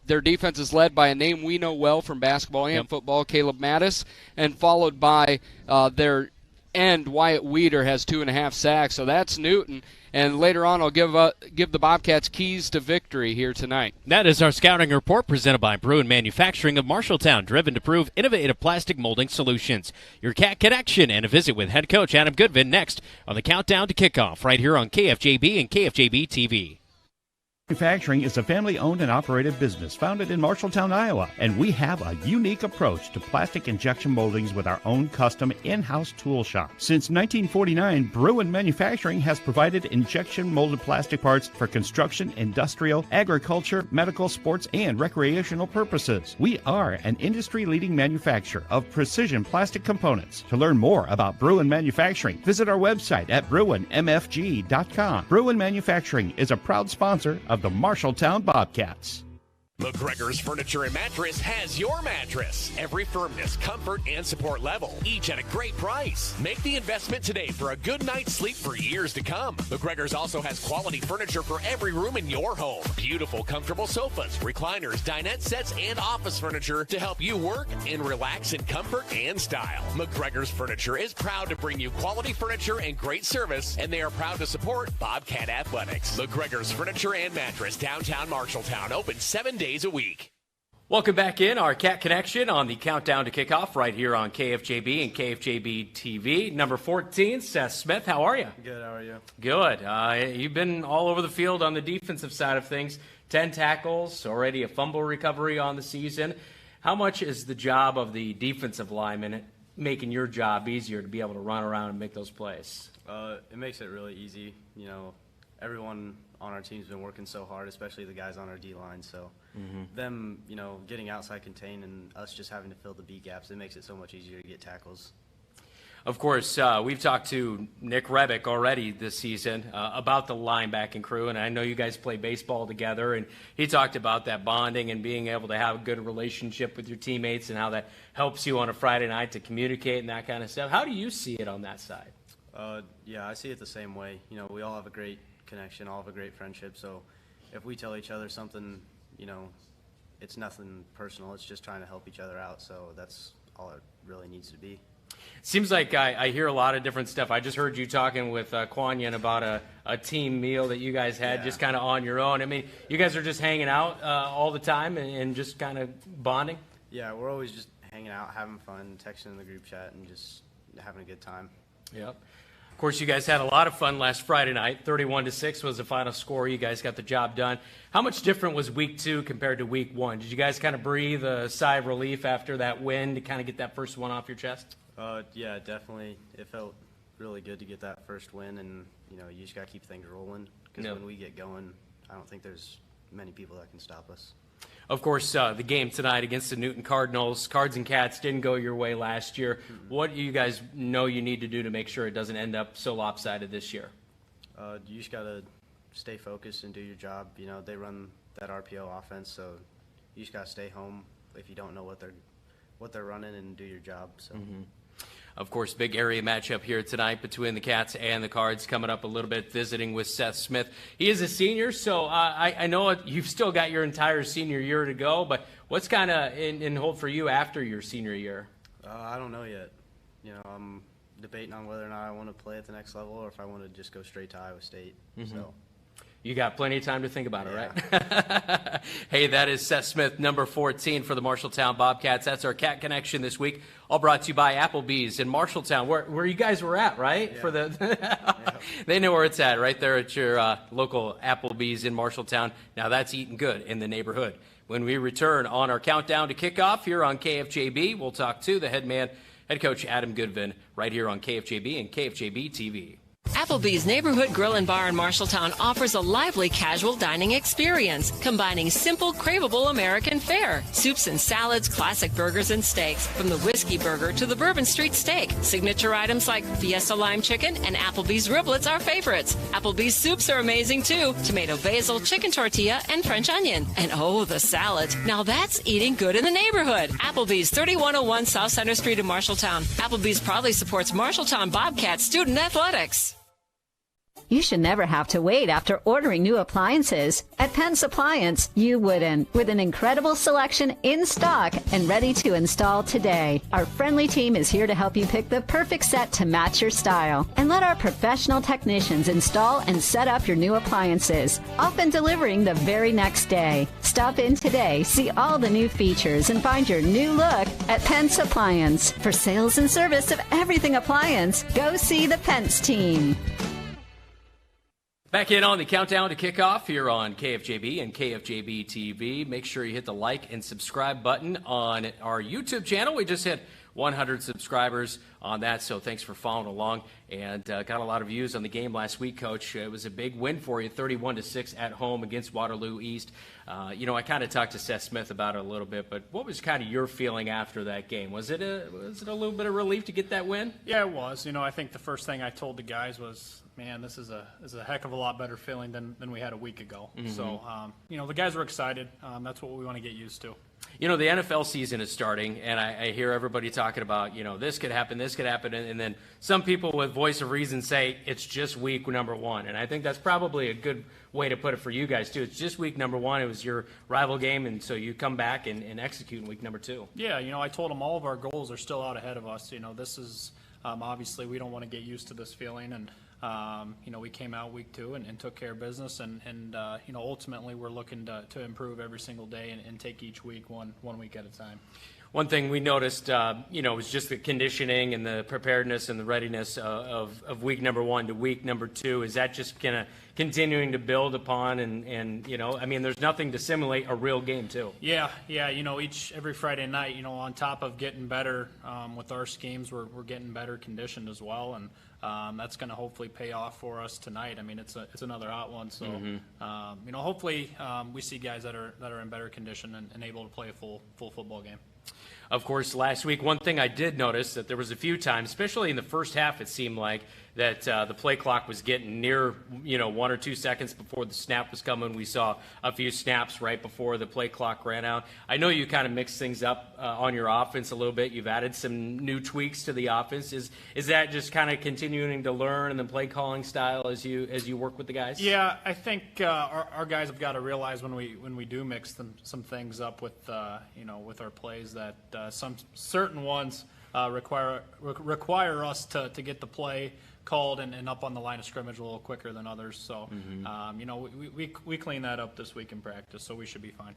their defense is led by a name we know well from basketball and football, Caleb Mattis, and followed by their end, Wyatt Weeder, has 2.5 sacks. So that's Newton. And later on, I'll give the Bobcats keys to victory here tonight. That is our scouting report presented by Bruin Manufacturing of Marshalltown, driven to prove innovative plastic molding solutions. Your Cat Connection and a visit with head coach Adam Goodman next on the countdown to kickoff right here on KFJB and KFJB-TV. Manufacturing is a family-owned and operated business founded in Marshalltown, Iowa, and we have a unique approach to plastic injection moldings with our own custom in-house tool shop. Since 1949, Bruin Manufacturing has provided injection molded plastic parts for construction, industrial, agriculture, medical, sports, and recreational purposes. We are an industry-leading manufacturer of precision plastic components. To learn more about Bruin Manufacturing, visit our website at bruinmfg.com. Bruin Manufacturing is a proud sponsor of the Marshalltown Bobcats. McGregor's Furniture and Mattress has your mattress. Every firmness, comfort, and support level, each at a great price. Make the investment today for a good night's sleep for years to come. McGregor's also has quality furniture for every room in your home. Beautiful, comfortable sofas, recliners, dinette sets, and office furniture to help you work and relax in comfort and style. McGregor's Furniture is proud to bring you quality furniture and great service, and they are proud to support Bobcat Athletics. McGregor's Furniture and Mattress, downtown Marshalltown, open 7 days a week. Welcome back in our Cat Connection on the countdown to kickoff right here on KFJB and KFJB-TV. Number 14, Seth Smith. How are you? Good. How are you? Good. You've been all over the field on the defensive side of things. 10 tackles, already a fumble recovery on the season. How much is the job of the defensive lineman making your job easier to be able to run around and make those plays? It makes it really easy. You know, everyone on our team's been working so hard, especially the guys on our D-line. So them, you know, getting outside contained and us just having to fill the B gaps, it makes it so much easier to get tackles. Of course, we've talked to Nick Rebick already this season about the linebacking crew, and I know you guys play baseball together, and he talked about that bonding and being able to have a good relationship with your teammates and how that helps you on a Friday night to communicate and that kind of stuff. How do you see it on that side? Yeah, I see it the same way. You know, we all have a great connection, all have a great friendship, so if we tell each other something, you know, it's nothing personal. It's just trying to help each other out, so that's all it really needs to be. Seems like I hear a lot of different stuff. I just heard you talking with Kwanyan about a team meal that you guys had just kind of on your own. I mean, you guys are just hanging out all the time and just kind of bonding? Yeah, we're always just hanging out, having fun, texting in the group chat, and just having a good time. Yep. Of course, you guys had a lot of fun last Friday night. 31-6 was the final score. You guys got the job done. How much different was week 2 compared to week 1? Did you guys kind of breathe a sigh of relief after that win to kind of get that first one off your chest? Yeah, definitely. It felt really good to get that first win, and you know, you just got to keep things rolling because when we get going, I don't think there's many people that can stop us. Of course, the game tonight against the Newton Cardinals, Cards and Cats didn't go your way last year. What do you guys know you need to do to make sure it doesn't end up so lopsided this year? You just got to stay focused and do your job. You know, they run that RPO offense, so you just got to stay home if you don't know what they're running and do your job. So. Of course, big area matchup here tonight between the Cats and the Cards coming up a little bit, visiting with Seth Smith. He is a senior, so I know you've still got your entire senior year to go, but what's kind of in hold for you after your senior year? I don't know yet. You know, I'm debating on whether or not I want to play at the next level or if I want to just go straight to Iowa State. So. You got plenty of time to think about it, right? Hey, that is Seth Smith, number 14 for the Marshalltown Bobcats. That's our Cat Connection this week. All brought to you by Applebee's in Marshalltown, where you guys were at, right? For the They know where it's at, right there at your local Applebee's in Marshalltown. Now that's eating good in the neighborhood. When we return on our countdown to kickoff here on KFJB, we'll talk to the head coach Adam Goodman, right here on KFJB and KFJB-TV. Applebee's Neighborhood Grill and Bar in Marshalltown offers a lively casual dining experience, combining simple, craveable American fare. Soups and salads, classic burgers and steaks, from the Whiskey Burger to the Bourbon Street Steak. Signature items like Fiesta Lime Chicken and Applebee's Riblets are favorites. Applebee's soups are amazing too. Tomato basil, chicken tortilla, and French onion. And oh, the salad. Now that's eating good in the neighborhood. Applebee's, 3101 South Center Street in Marshalltown. Applebee's proudly supports Marshalltown Bobcats student athletics. You should never have to wait after ordering new appliances. At Pence Appliance, you wouldn't. With an incredible selection in stock and ready to install today. Our friendly team is here to help you pick the perfect set to match your style. And let our professional technicians install and set up your new appliances, often delivering the very next day. Stop in today, see all the new features, and find your new look at Pence Appliance. For sales and service of everything appliance, go see the Pence team. Back in on the countdown to kickoff here on KFJB and KFJB-TV. Make sure you hit the like and subscribe button on our YouTube channel. We just hit 100 subscribers on that, so thanks for following along. And got a lot of views on the game last week, Coach. It was a big win for you, 31-6 at home against Waterloo East. You know, I kind of talked to Seth Smith about it a little bit, but what was kind of your feeling after that game? Was it a little bit of relief to get that win? Yeah, it was. You know, I think the first thing I told the guys was, man, this is a heck of a lot better feeling than we had a week ago. So, you know, the guys were excited. That's what we want to get used to. You know, the NFL season is starting, and I hear everybody talking about, you know, this could happen, and then some people with voice of reason say it's just week number 1, and I think that's probably a good way to put it for you guys, too. It's just week number 1. It was your rival game, and so you come back and execute in week number 2. Yeah, you know, I told them all of our goals are still out ahead of us. You know, this is obviously we don't want to get used to this feeling, and you know, we came out week 2 and took care of business, and you know, ultimately we're looking to improve every single day and take each week one week at a time. One thing we noticed, you know, was just the conditioning and the preparedness and the readiness of week number 1 to week number 2. Is that just kind of continuing to build upon and you know, I mean, there's nothing to simulate a real game too. Yeah, you know, every Friday night, you know, on top of getting better with our schemes, we're getting better conditioned as well, and that's going to hopefully pay off for us tonight. I mean, it's another hot one, so hopefully we see guys that are in better condition and able to play a full football game. Of course, last week, one thing I did notice that there was a few times, especially in the first half, it seemed like that the play clock was getting near, 1 or 2 seconds before the snap was coming. We saw a few snaps right before the play clock ran out. I know you kind of mixed things up on your offense a little bit. You've added some new tweaks to the offense. Is that just kind of continuing to learn and the play calling style as you work with the guys? Yeah, I think our guys have got to realize when we do mix some things up with with our plays that some certain ones require us to get the play called and up on the line of scrimmage a little quicker than others. So, we clean that up this week in practice, so we should be fine.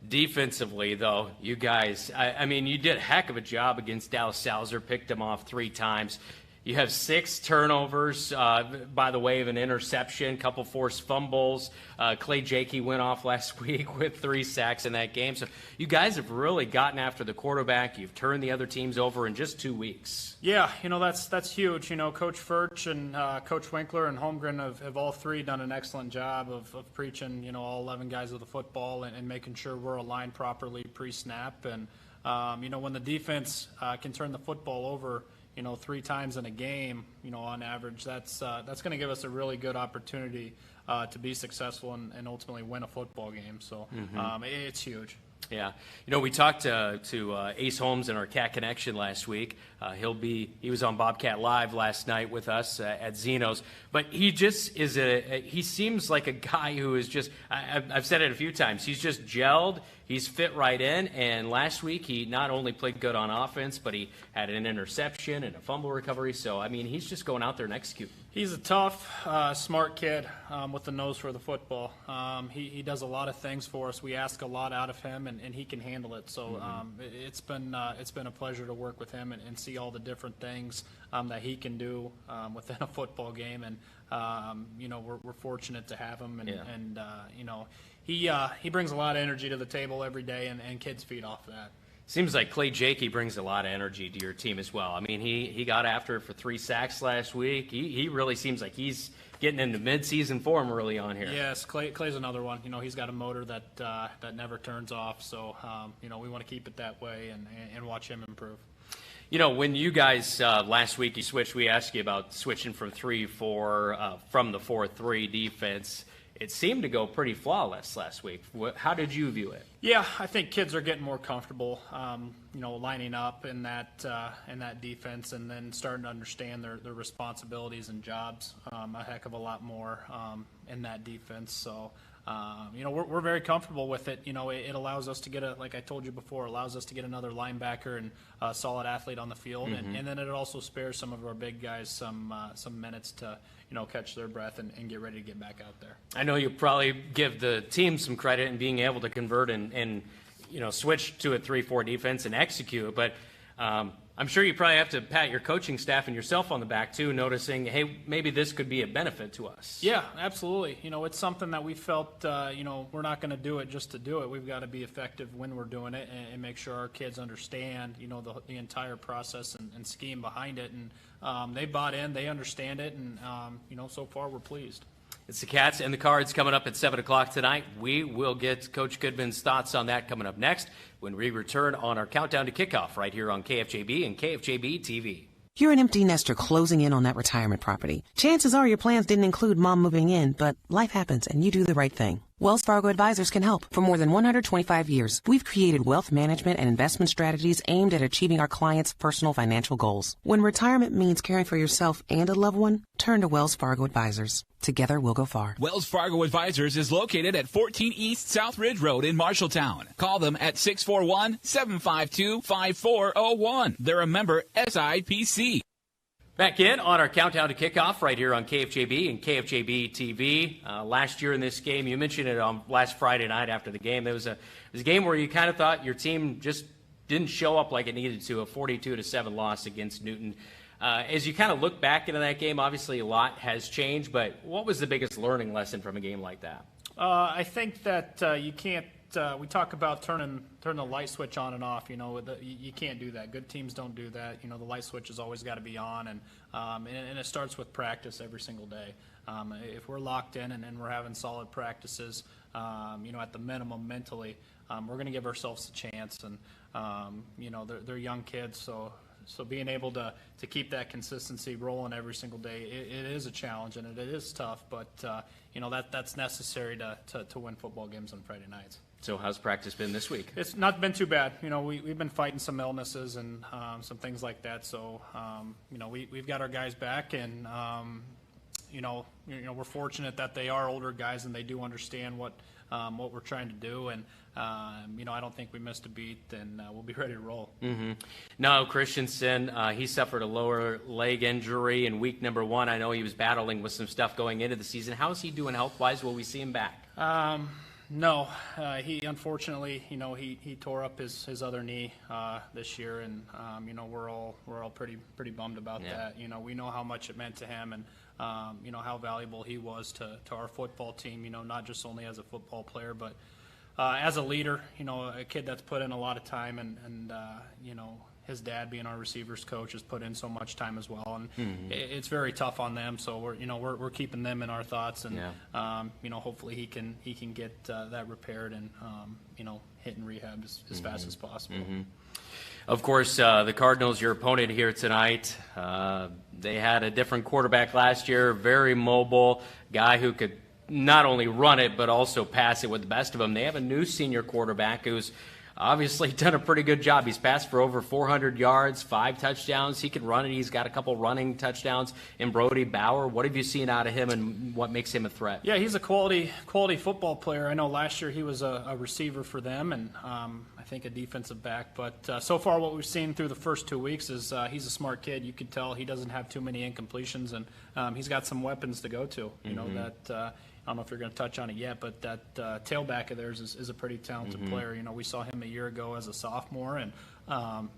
Defensively, though, you guys, I mean, you did a heck of a job against Dallas Salzer, picked him off 3 times. You have 6 turnovers, by the way of an interception, couple forced fumbles. Clay Jakey went off last week with 3 sacks in that game. So you guys have really gotten after the quarterback. You've turned the other teams over in just 2 weeks. Yeah, that's huge. Coach Furch and Coach Winkler and Holmgren have all 3 done an excellent job of preaching, all 11 guys of the football and making sure we're aligned properly pre-snap. And, when the defense can turn the football over, 3 times in a game, on average, that's going to give us a really good opportunity to be successful and ultimately win a football game. So it's huge. Yeah. We talked to Ace Holmes in our Cat Connection last week. He was on Bobcat Live last night with us at Zeno's. But he just is he seems like a guy who is just, I've said it a few times, he's just gelled. He's fit right in, and last week he not only played good on offense, but he had an interception and a fumble recovery. So, I mean, he's just going out there and executing. He's a tough, smart kid with the nose for the football. He does a lot of things for us. We ask a lot out of him, and he can handle it. So it's been a pleasure to work with him and see all the different things that he can do within a football game. And we're fortunate to have him, he brings a lot of energy to the table every day, and kids feed off that. Seems like Clay Jakey brings a lot of energy to your team as well. I mean, he got after it for 3 sacks last week. He really seems like he's getting into midseason form early on here. Yes, Clay's another one. He's got a motor that never turns off. So, we want to keep it that way and watch him improve. When you guys last week you switched, we asked you about switching from 3-4 from the 4-3 defense. It seemed to go pretty flawless last week. How did you view it? Yeah, I think kids are getting more comfortable, lining up in that defense, and then starting to understand their responsibilities and jobs a heck of a lot more in that defense. So, we're very comfortable with it. It allows us to get like I told you before, allows us to get another linebacker and a solid athlete on the field, and then it also spares some of our big guys some minutes to catch their breath and get ready to get back out there. I know you probably give the team some credit in being able to convert and switch to a 3-4 defense and execute, but I'm sure you probably have to pat your coaching staff and yourself on the back too, noticing, hey, maybe this could be a benefit to us. Yeah, absolutely. It's something that we felt, we're not going to do it just to do it. We've got to be effective when we're doing it and make sure our kids understand, the entire process and scheme behind it. And they bought in, they understand it, and, so far we're pleased. It's the Cats and the Cards coming up at 7 o'clock tonight. We will get Coach Goodman's thoughts on that coming up next when we return on our Countdown to Kickoff right here on KFJB and KFJB-TV. You're an empty nester closing in on that retirement property. Chances are your plans didn't include mom moving in, but life happens and you do the right thing. Wells Fargo Advisors can help. For more than 125 years, we've created wealth management and investment strategies aimed at achieving our clients' personal financial goals. When retirement means caring for yourself and a loved one, turn to Wells Fargo Advisors. Together, we'll go far. Wells Fargo Advisors is located at 14 East South Ridge Road in Marshalltown. Call them at 641-752-5401. They're a member SIPC. Back in on our Countdown to Kickoff right here on KFJB and KFJB-TV. Last year in this game, you mentioned it on last Friday night after the game. It was a game where you kind of thought your team just didn't show up like it needed to, a 42-7 loss against Newton. As you kind of look back into that game, obviously a lot has changed, but what was the biggest learning lesson from a game like that? I think that you can't we talk about turn the light switch on and off. You can't do that. Good teams don't do that. The light switch has always got to be on, and it starts with practice every single day. If we're locked in and we're having solid practices, at the minimum mentally, we're going to give ourselves a chance. And they're young kids, so being able to keep that consistency rolling every single day, it is a challenge and it is tough, but that's necessary to win football games on Friday nights. So how's practice been this week? It's not been too bad. We've been fighting some illnesses and some things like that. So we've got our guys back, and we're fortunate that they are older guys and they do understand what we're trying to do. And I don't think we missed a beat, and we'll be ready to roll. Mm-hmm. Now, Christensen, he suffered a lower leg injury in week number 1. I know he was battling with some stuff going into the season. How is he doing health-wise? Will we see him back? No, he unfortunately, he tore up his other knee this year, and we're all pretty bummed about that. We know how much it meant to him, and how valuable he was to our football team. Not just only as a football player, but as a leader. A kid that's put in a lot of time, and his dad being our receivers coach has put in so much time as well, and it's very tough on them. So we're keeping them in our thoughts, and hopefully he can get that repaired and hit and rehab as fast as possible. Mm-hmm. Of course, the Cardinals, your opponent here tonight, they had a different quarterback last year, very mobile guy who could not only run it but also pass it with the best of them. They have a new senior quarterback who's obviously done a pretty good job. He's passed for over 400 yards, 5 touchdowns. He can run it. He's got a couple running touchdowns in Brody Bauer. What have you seen out of him, and what makes him a threat? Yeah, he's a quality football player. I know last year he was a receiver for them, and I think a defensive back. But so far what we've seen through the first 2 weeks is he's a smart kid. You could tell he doesn't have too many incompletions, and he's got some weapons to go to. I don't know if you're going to touch on it yet, but that tailback of theirs is a pretty talented player. We saw him a year ago as a sophomore, and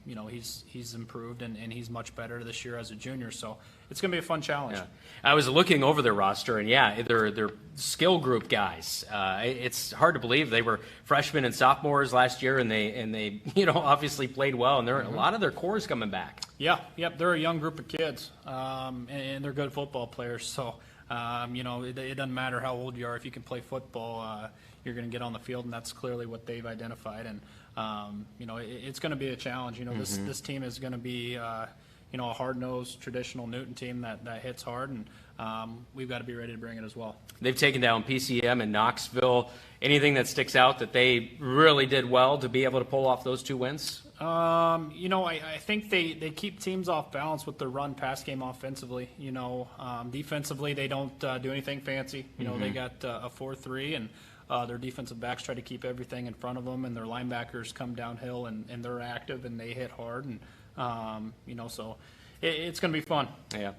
he's improved, and he's much better this year as a junior. So it's going to be a fun challenge. Yeah. I was looking over their roster, and they're skill group guys. It's hard to believe they were freshmen and sophomores last year, and they obviously played well, and a lot of their core is coming back. Yeah, they're a young group of kids, and they're good football players. So. It doesn't matter how old you are. If you can play football, you're going to get on the field, and that's clearly what they've identified. And it's going to be a challenge. This team is going to be a hard-nosed, traditional Newton team that hits hard, and we've got to be ready to bring it as well. They've taken down PCM and Knoxville. Anything that sticks out that they really did well to be able to pull off those 2 wins? I think they keep teams off balance with their run-pass game offensively. Defensively, they don't do anything fancy. They got a 4-3, and their defensive backs try to keep everything in front of them, and their linebackers come downhill, and they're active, and they hit hard. And, so it's going to be fun. Yeah.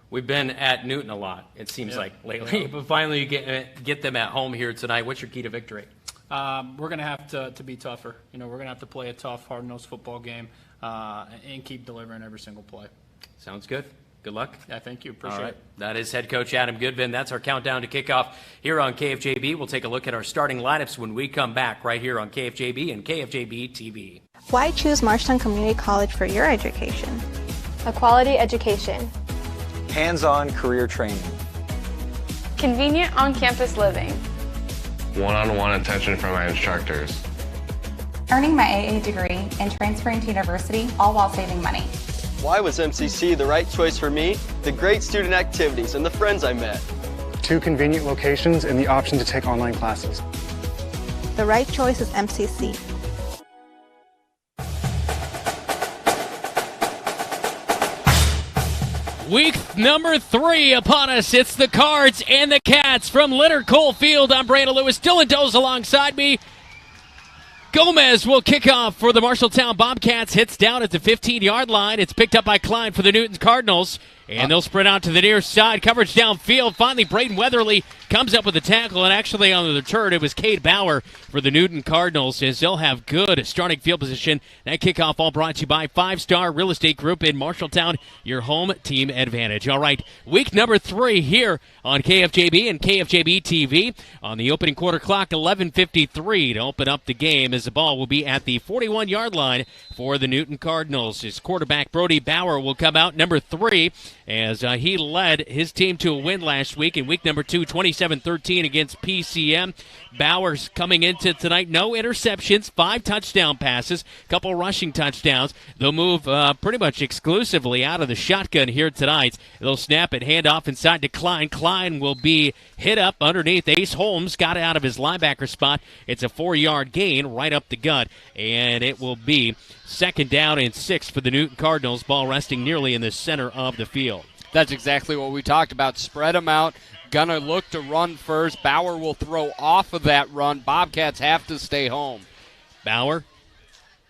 We've been at Newton a lot, it seems like, lately. But finally, you get them at home here tonight. What's your key to victory? We're going to have to be tougher. We're going to have to play a tough, hard-nosed football game and keep delivering every single play. Sounds good. Good luck. Yeah, thank you. Appreciate it. That is head coach Adam Goodman. That's our countdown to kickoff here on KFJB. We'll take a look at our starting lineups when we come back right here on KFJB and KFJB-TV. Why choose Marshalltown Community College for your education? A quality education. Hands-on career training. Convenient on-campus living. One-on-one attention from my instructors. Earning my AA degree and transferring to university, all while saving money. Why was MCC the right choice for me? The great student activities and the friends I met. 2 convenient locations and the option to take online classes. The right choice is MCC. Week number 3 upon us. It's the Cards and the Cats from Leonard Cole Field. I'm Brandon Lewis. Dylan Doe's alongside me. Gomez will kick off for the Marshalltown Bobcats. Hits down at the 15-yard line. It's picked up by Klein for the Newton Cardinals. And they'll sprint out to the near side. Coverage downfield. Finally, Braden Weatherly comes up with a tackle. And actually on the return, it was Cade Bauer for the Newton Cardinals, as they'll have good starting field position. That kickoff all brought to you by 5-Star Real Estate Group in Marshalltown, your home team advantage. All right, week number 3 here on KFJB and KFJB-TV. On the opening quarter clock, 11:53 to open up the game, as the ball will be at the 41-yard line for the Newton Cardinals. His quarterback, Brody Bauer, will come out, number 3, as he led his team to a win last week in week number 2, 27-13 against PCM. Bauer's coming into tonight, no interceptions, 5 touchdown passes, couple rushing touchdowns. They'll move pretty much exclusively out of the shotgun here tonight. They'll snap it, hand off inside to Klein. Klein will be hit up underneath. Ace Holmes got it out of his linebacker spot. It's a 4-yard gain right up the gut, and it will be 2nd down and 6 for the Newton Cardinals. Ball resting nearly in the center of the field. That's exactly what we talked about. Spread them out. Gonna look to run first. Bauer will throw off of that run. Bobcats have to stay home. Bauer.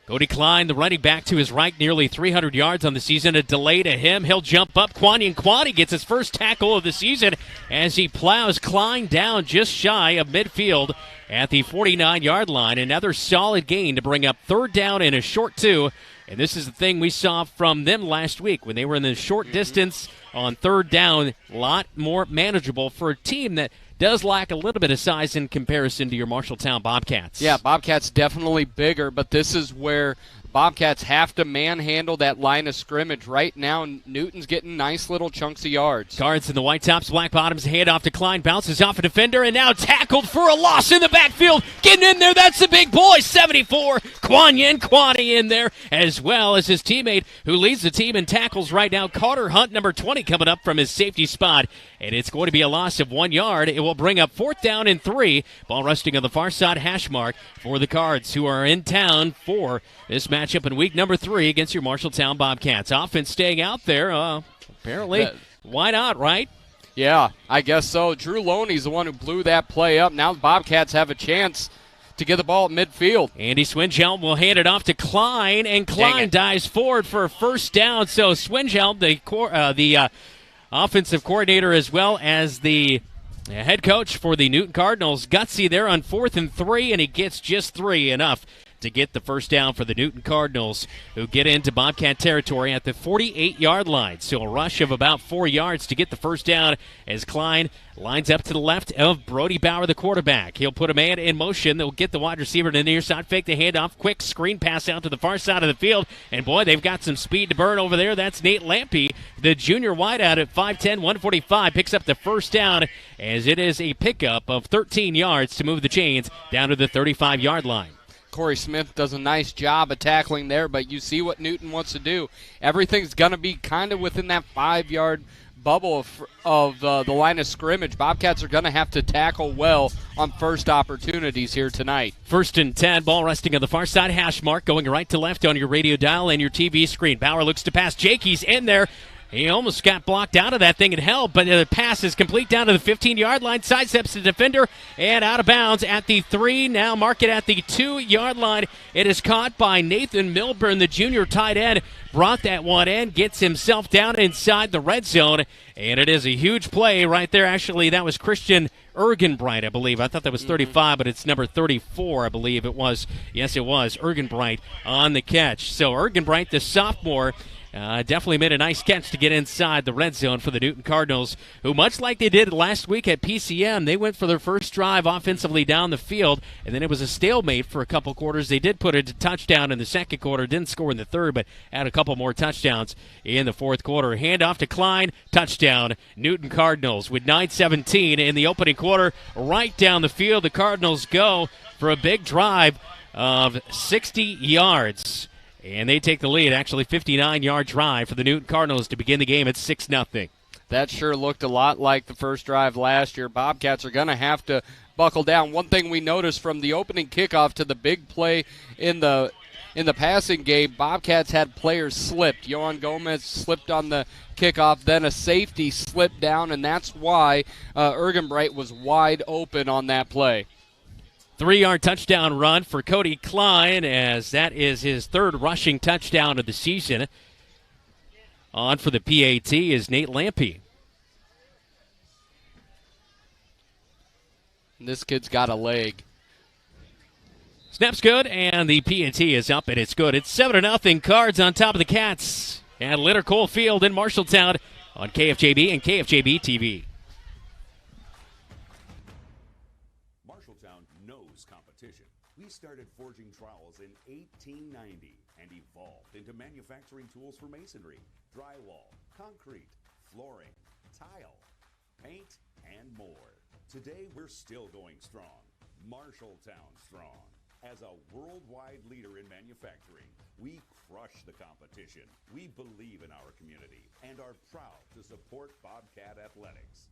Cody Klein, the running back to his right, nearly 300 yards on the season. A delay to him. He'll jump up. Quanian Quani gets his first tackle of the season as he plows Klein down just shy of midfield at the 49-yard line. Another solid gain to bring up 3rd down and a short 2. And this is the thing we saw from them last week when they were in the short distance on 3rd down. A lot more manageable for a team that does lack a little bit of size in comparison to your Marshalltown Bobcats. Yeah, Bobcats definitely bigger, but this is where Bobcats have to manhandle that line of scrimmage. Right now, Newton's getting nice little chunks of yards. Cards in the white tops, black bottoms, hand off to Klein, bounces off a defender, and now tackled for a loss in the backfield. Getting in there, that's the big boy, 74. Quanian Quani in there, as well as his teammate who leads the team in tackles right now, Carter Hunt, number 20, coming up from his safety spot. And it's going to be a loss of 1 yard. It will bring up 4th down and 3. Ball resting on the far side hash mark for the Cards, who are in town for this matchup in week number 3 against your Marshalltown Bobcats. Offense staying out there, apparently. Why not, right? Yeah, I guess so. Drew Loney's the one who blew that play up. Now the Bobcats have a chance to get the ball at midfield. Andy Swinjelm will hand it off to Klein, and Klein dives forward for a 1st down. So Swinjelm, the offensive coordinator as well as the head coach for the Newton Cardinals, gutsy there on 4th and 3, and he gets just 3, enough to get the 1st down for the Newton Cardinals, who get into Bobcat territory at the 48-yard line. So a rush of about 4 yards to get the 1st down as Klein lines up to the left of Brody Bauer, the quarterback. He'll put a man in motion. They'll get the wide receiver to the near side, fake the handoff, quick screen pass out to the far side of the field. And, boy, they've got some speed to burn over there. That's Nate Lampy, the junior wideout at 5'10", 145, picks up the 1st down as it is a pickup of 13 yards to move the chains down to the 35-yard line. Corey Smith does a nice job of tackling there, but you see what Newton wants to do. Everything's going to be kind of within that 5-yard bubble of the line of scrimmage. Bobcats are going to have to tackle well on first opportunities here tonight. 1st and 10, ball resting on the far side hash mark, going right to left on your radio dial and your TV screen. Bauer looks to pass. Jakey's in there. He almost got blocked out of that thing and held, but the pass is complete down to the 15-yard line, sidesteps the defender, and out of bounds at the 3. Now mark it at the 2-yard line. It is caught by Nathan Milburn, the junior tight end. Brought that one in, gets himself down inside the red zone, and it is a huge play right there. Actually, that was Christian Ergenbright, I believe. I thought that was 35, but it's number 34, I believe it was. Yes, it was Ergenbright on the catch. So Ergenbright, the sophomore, definitely made a nice catch to get inside the red zone for the Newton Cardinals, who, much like they did last week at PCM, they went for their first drive offensively down the field, and then it was a stalemate for a couple quarters. They did put a touchdown in the 2nd quarter, didn't score in the 3rd, but had a couple more touchdowns in the 4th quarter. Hand off to Klein, touchdown, Newton Cardinals with 9:17 in the opening quarter. Right down the field, the Cardinals go for a big drive of 60 yards. And they take the lead, actually 59-yard drive for the Newton Cardinals to begin the game at 6-0. That sure looked a lot like the first drive last year. Bobcats are going to have to buckle down. One thing we noticed from the opening kickoff to the big play in the passing game, Bobcats had players slipped. Yohan Gomez slipped on the kickoff, then a safety slipped down, and that's why Ergenbright was wide open on that play. 3-yard touchdown run for Cody Klein, as that is his third rushing touchdown of the season. On for the PAT is Nate Lampy. This kid's got a leg. Snap's good, and the PAT is up, and it's good. It's 7-0. Cards on top of the Cats at Litter Cole Field in Marshalltown on KFJB and KFJB-TV. Marshalltown knows competition. We started forging trowels in 1890 and evolved into manufacturing tools for masonry, drywall, concrete, flooring, tile, paint, and more. Today, we're still going strong. Marshalltown strong. As a worldwide leader in manufacturing, we crush the competition. We believe in our community and are proud to support Bobcat athletics.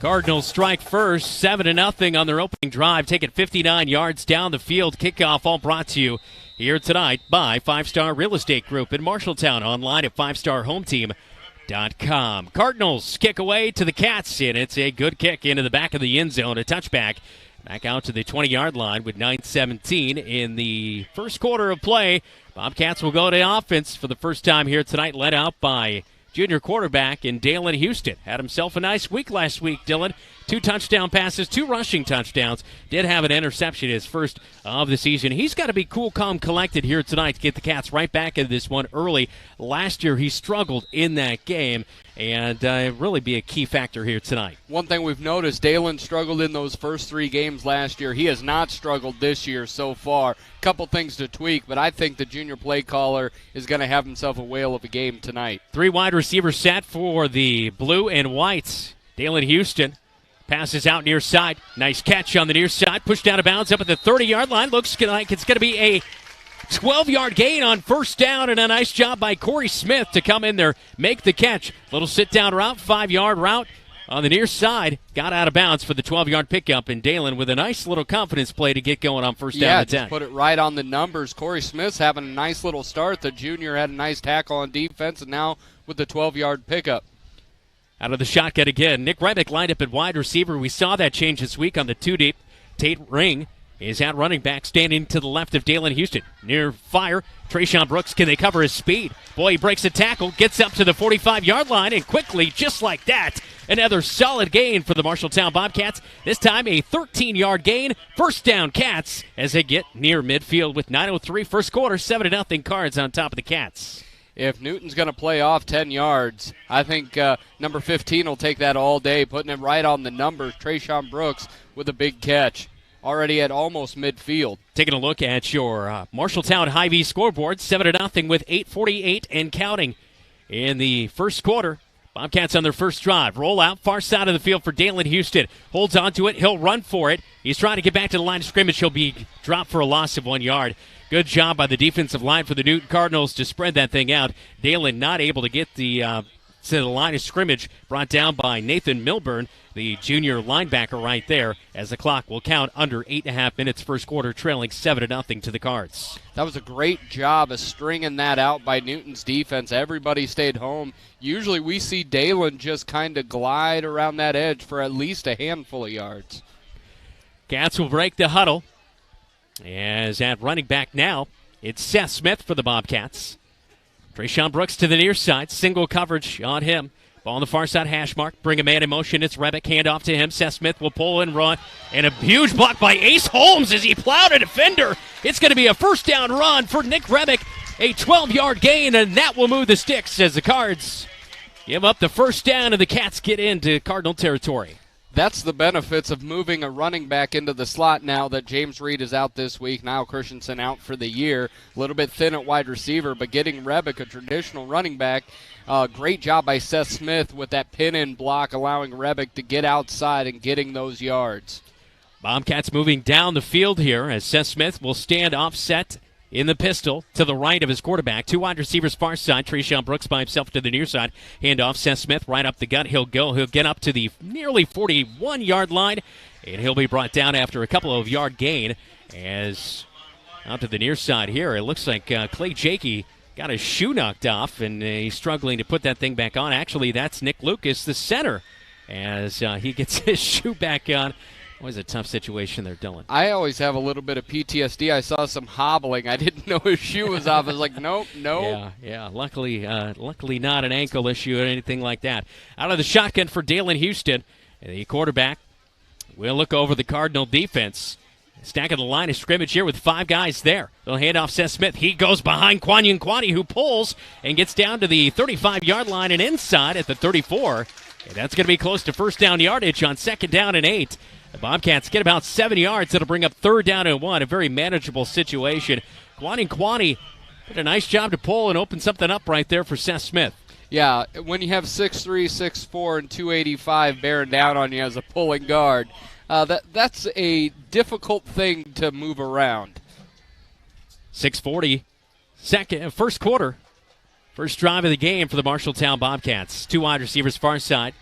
Cardinals strike first, 7-0 on their opening drive. Take it 59 yards down the field. Kickoff all brought to you here tonight by 5-Star Real Estate Group in Marshalltown. Online at 5starhometeam.com. Cardinals kick away to the Cats, and it's a good kick into the back of the end zone. A touchback back out to the 20-yard line with 9:17 in the first quarter of play. Bobcats will go to offense for the first time here tonight, led out by junior quarterback in Dalen Houston. Had himself a nice week last week, Dylan. 2 touchdown passes, 2 rushing touchdowns. Did have an interception, his first of the season. He's got to be cool, calm, collected here tonight to get the Cats right back into this one early. Last year he struggled in that game, and really be a key factor here tonight. One thing we've noticed, Dalen struggled in those first 3 games last year. He has not struggled this year so far. Couple things to tweak, but I think the junior play caller is going to have himself a whale of a game tonight. 3 wide receivers set for the blue and whites. Dalen Houston passes out near side. Nice catch on the near side. Pushed out of bounds up at the 30-yard line. Looks like it's going to be a 12-yard gain on first down, and a nice job by Corey Smith to come in there, make the catch. Little sit-down route, 5-yard route on the near side. Got out of bounds for the 12-yard pickup, and Dalen with a nice little confidence play to get going on first down and 10. Yeah, put it right on the numbers. Corey Smith's having a nice little start. The junior had a nice tackle on defense, and now with the 12-yard pickup. Out of the shotgun again. Nick Rebick lined up at wide receiver. We saw that change this week on the 2-deep. Tate Ring is at running back, standing to the left of Dalen Houston. Near fire, Trayshawn Brooks, can they cover his speed? Boy, he breaks a tackle, gets up to the 45-yard line, and quickly, just like that, another solid gain for the Marshalltown Bobcats. This time a 13-yard gain. First down Cats as they get near midfield with 9:03 first quarter, 7-0 Cards on top of the Cats. If Newton's going to play off 10 yards, I think number 15 will take that all day, putting it right on the numbers. Trayshawn Brooks with a big catch, already at almost midfield. Taking a look at your Marshalltown Hy-Vee scoreboard, 7-0 with 8:48 and counting in the first quarter. Bobcats on their first drive. Roll out, far side of the field for Dalen Houston. Holds onto it. He'll run for it. He's trying to get back to the line of scrimmage. He'll be dropped for a loss of 1 yard. Good job by the defensive line for the Newton Cardinals to spread that thing out. Dalen not able to get to the line of scrimmage, brought down by Nathan Milburn, the junior linebacker right there, as the clock will count under 8.5 minutes first quarter, trailing 7-0 to the Cards. That was a great job of stringing that out by Newton's defense. Everybody stayed home. Usually we see Dalen just kind of glide around that edge for at least a handful of yards. Cats will break the huddle. As at running back now, it's Seth Smith for the Bobcats. Trayshawn Brooks to the near side. Single coverage on him. Ball on the far side, hash mark. Bring a man in motion. It's Rebick. Handoff to him. Seth Smith will pull and run. And a huge block by Ace Holmes as he plowed a defender. It's going to be a first down run for Nick Rebick. A 12-yard gain, and that will move the sticks as the Cards give up the first down and the Cats get into Cardinal territory. That's the benefits of moving a running back into the slot now that James Reed is out this week. Niall Christensen out for the year. A little bit thin at wide receiver, but getting Rebick, a traditional running back, great job by Seth Smith with that pin-in block, allowing Rebick to get outside and getting those yards. Bobcats moving down the field here as Seth Smith will stand offset in the pistol to the right of his quarterback. 2 wide receivers far side. Trayshawn Brooks by himself to the near side. Handoff, Seth Smith right up the gut. He'll get up to the nearly 41-yard line, and he'll be brought down after a couple of yard gain. As out to the near side here, it looks like Clay Jakey got his shoe knocked off, and he's struggling to put that thing back on. Actually, that's Nick Lucas, the center as he gets his shoe back on. Always a tough situation there, Dylan. I always have a little bit of PTSD. I saw some hobbling. I didn't know his shoe was off. I was like, nope. Yeah. Luckily not an ankle issue or anything like that. Out of the shotgun for Dalen Houston, the quarterback will look over the Cardinal defense. Stacking the line of scrimmage here with 5 guys there. They'll hand off Seth Smith. He goes behind Kwanyun Kwani, who pulls and gets down to the 35-yard line and inside at the 34. And that's going to be close to first down yardage on 2nd down and 8. The Bobcats get about 7 yards. That'll bring up 3rd down and 1. A very manageable situation. Kwanyun Kwani did a nice job to pull and open something up right there for Seth Smith. Yeah, when you have 6'3", 6'4", and 285 bearing down on you as a pulling guard, that's a difficult thing to move around. 6:40, first quarter. First drive of the game for the Marshalltown Bobcats. 2 wide receivers far side.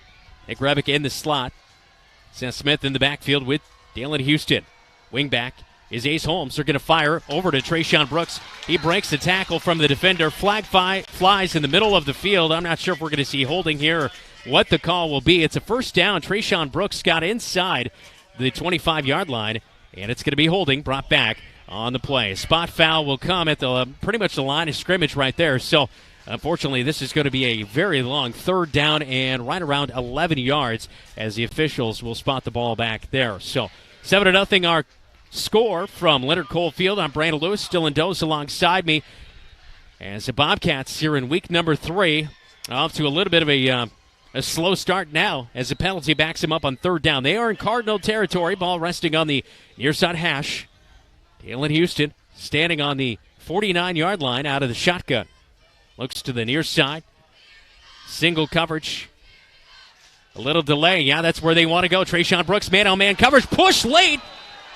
Nick Rebick in the slot. Seth Smith in the backfield with Dalen Houston. Wingback is Ace Holmes. They're going to fire over to Trayshawn Brooks. He breaks the tackle from the defender. Flag flies in the middle of the field. I'm not sure if we're going to see holding here or what the call will be. It's a first down. Trayshawn Brooks got inside the 25-yard line, and it's going to be holding, brought back on the play. Spot foul will come at the pretty much the line of scrimmage right there. So, unfortunately, this is going to be a very long 3rd down and right around 11 yards as the officials will spot the ball back there. So, 7-0 our score from Leonard Coalfield. I'm Brandon Lewis, Dylan Dose alongside me as the Bobcats here in week number 3. Off to a little bit of a slow start now as the penalty backs him up on 3rd down. They are in Cardinal territory. Ball resting on the near side hash. Dalen Houston standing on the 49-yard line out of the shotgun. Looks to the near side. Single coverage. A little delay. Yeah, that's where they want to go. Trayshawn Brooks, man-on-man coverage. Push late.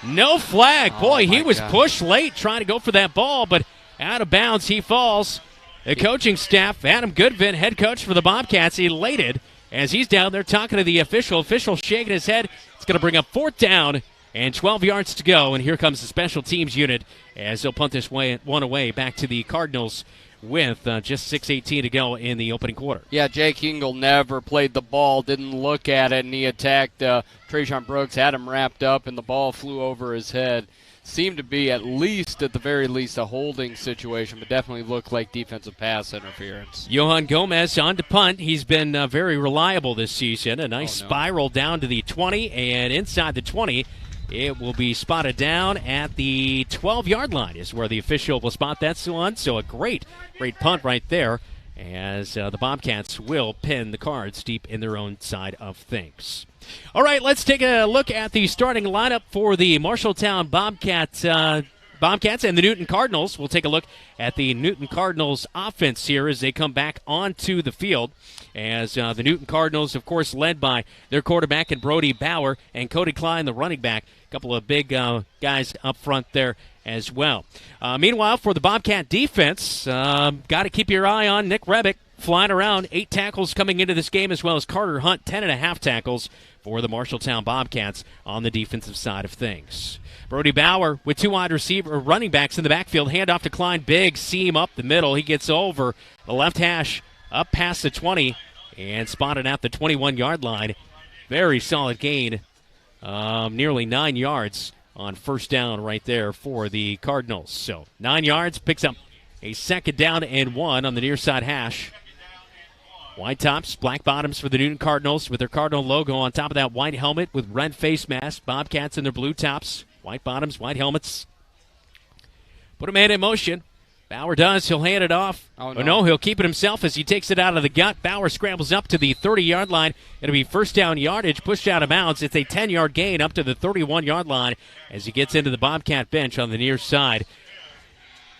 No flag. Boy, he was pushed late trying to go for that ball, but out of bounds he falls. The coaching staff, Adam Goodman, head coach for the Bobcats, elated as he's down there talking to the official. Official shaking his head. It's going to bring up 4th down and 12 yards to go. And here comes the special teams unit as they'll punt this one away back to the Cardinals with just 6:18 to go in the opening quarter. Yeah, Jake Hingle never played the ball, didn't look at it, and he attacked Trayshawn Brooks, had him wrapped up, and the ball flew over his head. Seemed to be at the very least, a holding situation, but definitely looked like defensive pass interference. Johan Gomez on to punt. He's been very reliable this season. A nice spiral down to the 20, and inside the 20, it will be spotted down at the 12-yard line is where the official will spot that one. So a great punt right there as the Bobcats will pin the Cards deep in their own side of things. All right, let's take a look at the starting lineup for the Marshalltown Bobcats and the Newton Cardinals. We'll take a look at the Newton Cardinals offense here as they come back onto the field. As the Newton Cardinals, of course, led by their quarterback and Brody Bauer and Cody Klein, the running back. A couple of big guys up front there as well. Meanwhile, for the Bobcat defense, got to keep your eye on Nick Rebick. Flying around, 8 tackles coming into this game, as well as Carter Hunt, 10.5 tackles for the Marshalltown Bobcats on the defensive side of things. Brody Bauer with 2 wide receiver running backs in the backfield. Handoff to Klein, big seam up the middle. He gets over the left hash, up past the 20, and spotted at the 21-yard line. Very solid gain, nearly 9 yards on first down right there for the Cardinals. So 9 yards, picks up a 2nd down and 1 on the near side hash. White tops, black bottoms for the Newton Cardinals with their Cardinal logo on top of that white helmet with red face mask. Bobcats in their blue tops, white bottoms, white helmets. Put a man in motion. Bauer does. He'll hand it off. Oh, no, he'll keep it himself as he takes it out of the gut. Bauer scrambles up to the 30-yard line. It'll be first down yardage, pushed out of bounds. It's a 10-yard gain up to the 31-yard line as he gets into the Bobcat bench on the near side.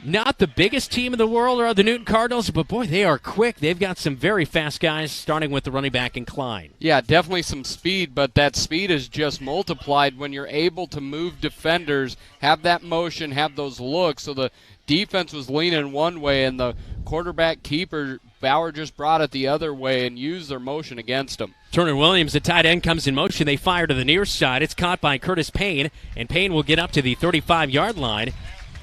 Not the biggest team in the world are the Newton Cardinals, but boy, they are quick. They've got some very fast guys, starting with the running back in Klein. Yeah, definitely some speed, but that speed is just multiplied when you're able to move defenders, have that motion, have those looks. So the defense was leaning one way, and the quarterback keeper, Bauer, just brought it the other way and used their motion against them. Turner Williams, the tight end, comes in motion. They fire to the near side. It's caught by Curtis Payne, and Payne will get up to the 35-yard line.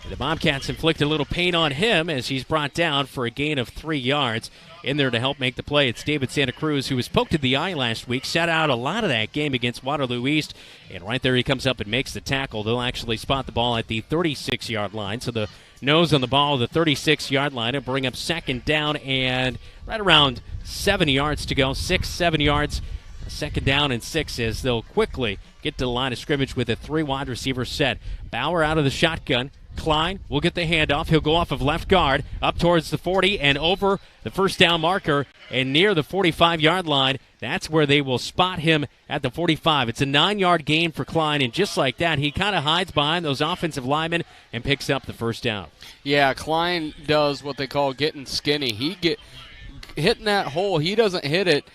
The Bobcats inflict a little pain on him as he's brought down for a gain of 3 yards. in there to help make the play. It's David Santa Cruz, who was poked in the eye last week, sat out a lot of that game against Waterloo East, and right there he comes up and makes the tackle. They'll actually spot the ball at the 36-yard line, so the nose on the ball at the 36-yard line and bring up second down and right around 7 yards to go, 7 yards. Second down and 6 as they'll quickly get to the line of scrimmage with a 3 wide receiver set. Bauer out of the shotgun. Klein will get the handoff. He'll go off of left guard up towards the 40 and over the first down marker and near the 45-yard line. That's where they will spot him at the 45. It's a 9-yard gain for Klein, and just like that, he kind of hides behind those offensive linemen and picks up the first down. Yeah, Klein does what they call getting skinny. Hitting that hole, he doesn't hit it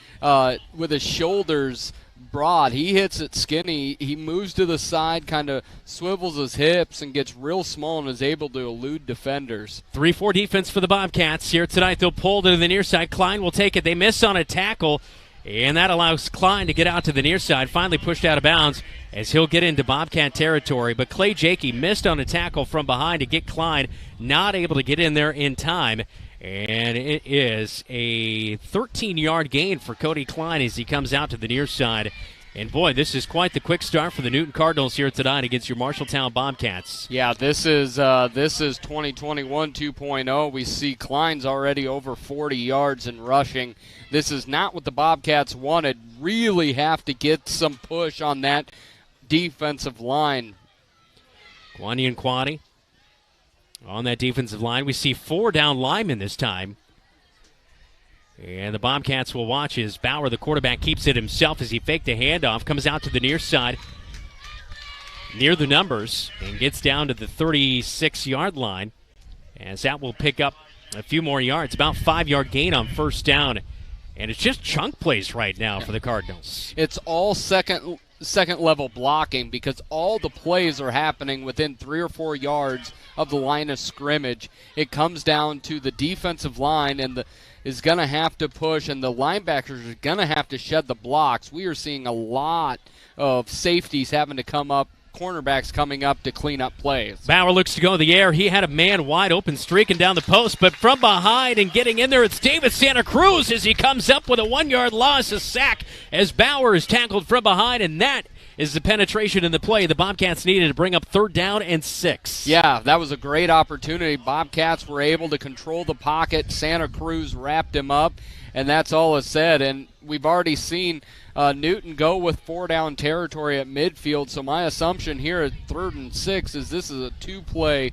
with his shoulders broad. He hits it skinny. He moves to the side, kind of swivels his hips, and gets real small and is able to elude defenders. 3-4 defense for the Bobcats here tonight. They'll pull to the near side. Klein will take it. They miss on a tackle, and that allows Klein to get out to the near side, finally pushed out of bounds as he'll get into Bobcat territory. But Clay Jakey missed on a tackle from behind to get Klein, not able to get in there in time. And it is a 13-yard gain for Cody Klein as he comes out to the near side. And, boy, this is quite the quick start for the Newton Cardinals here tonight against your Marshalltown Bobcats. Yeah, this is 2021 2.0. We see Klein's already over 40 yards in rushing. This is not what the Bobcats wanted. Really have to get some push on that defensive line. Kwani and Kwani on that defensive line. We see 4 down linemen this time. And the Bobcats will watch as Bauer, the quarterback, keeps it himself as he faked a handoff, comes out to the near side, near the numbers, and gets down to the 36-yard line. As that will pick up a few more yards, about 5-yard gain on first down. And it's just chunk plays right now for the Cardinals. It's all second level blocking because all the plays are happening within 3 or 4 yards of the line of scrimmage. It comes down to the defensive line and is going to have to push, and the linebackers are going to have to shed the blocks. We are seeing a lot of safeties having to come up, cornerbacks coming up to clean up plays. Bauer looks to go in the air. He had a man wide open streaking down the post, but from behind and getting in there, it's David Santa Cruz as he comes up with a 1-yard loss, a sack, as Bauer is tackled from behind, and that is the penetration in the play the Bobcats needed to bring up 3rd down and 6. Yeah, that was a great opportunity. Bobcats were able to control the pocket. Santa Cruz wrapped him up, and that's all it said. And we've already seen Newton go with 4-down territory at midfield, so my assumption here at 3rd and 6 is this is a two-play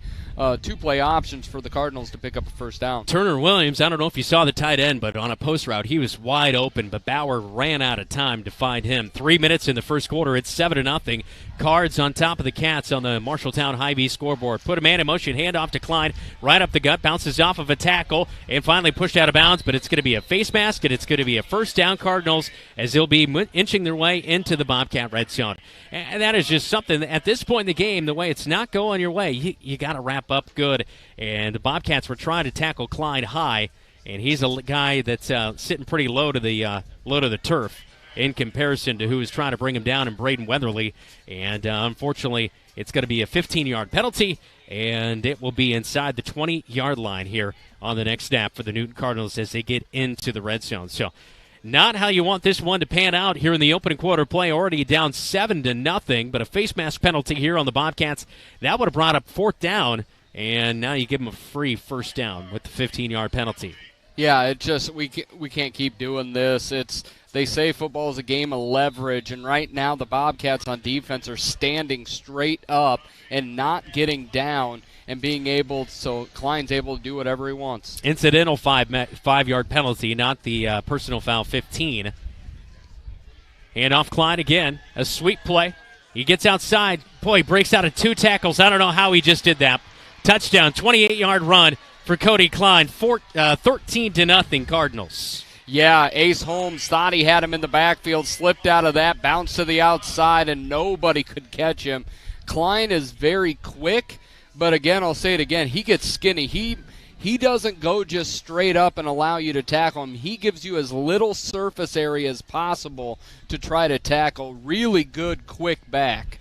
options for the Cardinals to pick up a first down. Turner Williams, I don't know if you saw the tight end, but on a post route, he was wide open, but Bauer ran out of time to find him. 3 minutes in the first quarter, it's 7-0. Cards on top of the Cats on the Marshalltown Hy-Vee scoreboard. Put a man in motion, handoff to Klein, right up the gut, bounces off of a tackle, and finally pushed out of bounds, but it's going to be a face mask, and it's going to be a first down Cardinals as they'll be inching their way into the Bobcat red zone. And that is just something, at this point in the game, the way it's not going your way, you got to wrap up good. And the Bobcats were trying to tackle Klein high, and he's a guy that's sitting pretty low to the turf in comparison to who is trying to bring him down in Braden Weatherly. And unfortunately, it's going to be a 15-yard penalty, and it will be inside the 20-yard line here on the next snap for the Newton Cardinals as they get into the red zone. So not how you want this one to pan out here in the opening quarter play. Already down 7-0, but a face mask penalty here on the Bobcats. That would have brought up 4th down, and now you give them a free first down with the 15-yard penalty. Yeah, it just we can't keep doing this. They say football is a game of leverage, and right now the Bobcats on defense are standing straight up and not getting down and being able, so Klein's able to do whatever he wants. Incidental 5-yard penalty, not the personal foul 15. Hand off Klein again, a sweep play. He gets outside. Boy, he breaks out of 2 tackles. I don't know how he just did that. Touchdown, 28-yard run for Cody Klein, 13-0 Cardinals. Yeah, Ace Holmes thought he had him in the backfield, slipped out of that, bounced to the outside, and nobody could catch him. Klein is very quick, but again, I'll say it again, he gets skinny. He doesn't go just straight up and allow you to tackle him. He gives you as little surface area as possible to try to tackle. Really good, quick back.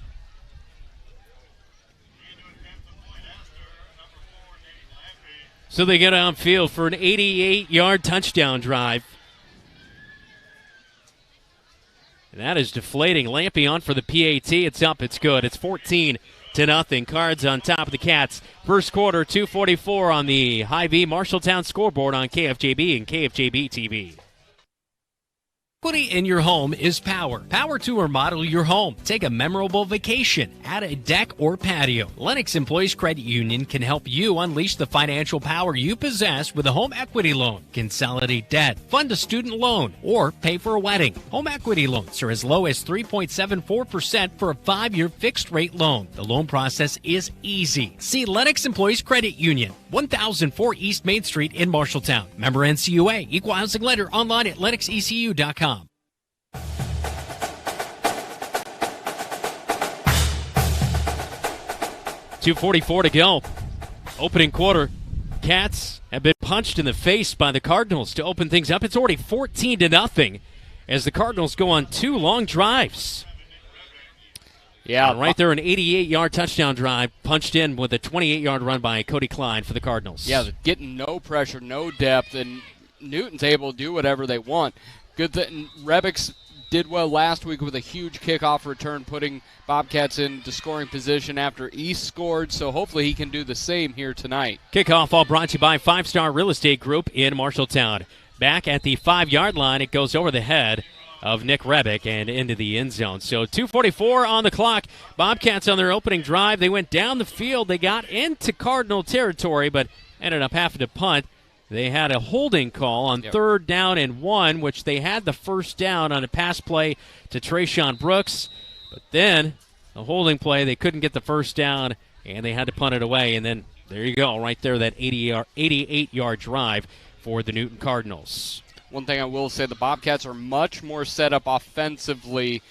So they get downfield for an 88-yard touchdown drive. And that is deflating. Lampion for the PAT. It's up. It's good. It's 14-0. Cards on top of the Cats. First quarter, 2:44 on the Hy-Vee Marshalltown scoreboard on KFJB and KFJB-TV. Equity in your home is power. Power to remodel your home. Take a memorable vacation. Add a deck or patio. Lennox Employees Credit Union can help you unleash the financial power you possess with a home equity loan. Consolidate debt, fund a student loan, or pay for a wedding. Home equity loans are as low as 3.74% for a 5-year fixed-rate loan. The loan process is easy. See Lennox Employees Credit Union, 1004 East Main Street in Marshalltown. Member NCUA, Equal Housing Lender, online at lennoxecu.com. 2:44 to go. Opening quarter. Cats have been punched in the face by the Cardinals to open things up. It's already 14-0 as the Cardinals go on 2 long drives. Yeah, and right there, an 88-yard touchdown drive punched in with a 28-yard run by Cody Klein for the Cardinals. Yeah, they're getting no pressure, no depth, and Newton's able to do whatever they want. Good thing Rebix did well last week with a huge kickoff return, putting Bobcats into scoring position after East scored, so hopefully he can do the same here tonight. Kickoff all brought to you by 5 Star Real Estate Group in Marshalltown. Back at the 5-yard line, it goes over the head of Nick Rebick and into the end zone. So 2:44 on the clock. Bobcats on their opening drive. They went down the field. They got into Cardinal territory, but ended up having to punt. They had a holding call on 3rd down and 1, which they had the first down on a pass play to Trayshawn Brooks. But then a holding play, they couldn't get the first down, and they had to punt it away. And then there you go, right there, that 88-yard drive for the Newton Cardinals. One thing I will say, the Bobcats are much more set up offensively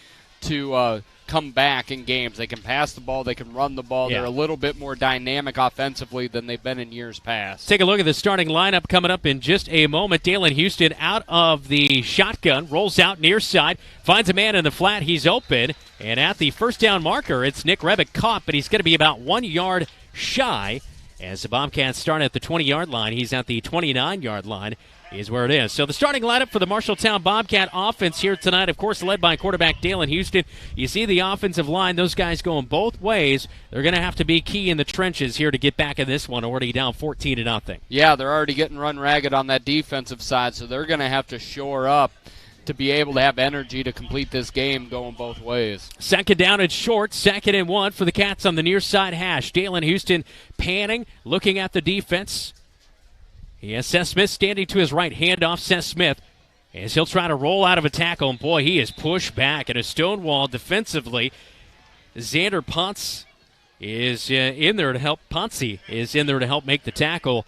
to come back in games. They can pass the ball, they can run the ball. Yeah. They're a little bit more dynamic offensively than they've been in years past. Take a look at the starting lineup coming up in just a moment. Dalen Houston out of the shotgun, rolls out near side, finds a man in the flat. He's open, and at the first down marker, it's Nick Rebick caught, but he's going to be about 1 yard shy as the Bobcats start at the 20-yard line. He's at the 29-yard line is where it is. So the starting lineup for the Marshalltown Bobcat offense here tonight, of course, led by quarterback Dalen Houston. You see the offensive line, those guys going both ways. They're going to have to be key in the trenches here to get back in this one, already down 14-0. Yeah, they're already getting run ragged on that defensive side, so they're going to have to shore up to be able to have energy to complete this game going both ways. Second down and short, 2nd and 1 for the Cats on the near side hash. Dalen Houston panning, looking at the defense. He has Seth Smith standing to his right, hand off Seth Smith as he'll try to roll out of a tackle. And boy, he is pushed back at a stone wall defensively. Xander Ponce is in there to help. Ponce is in there to help make the tackle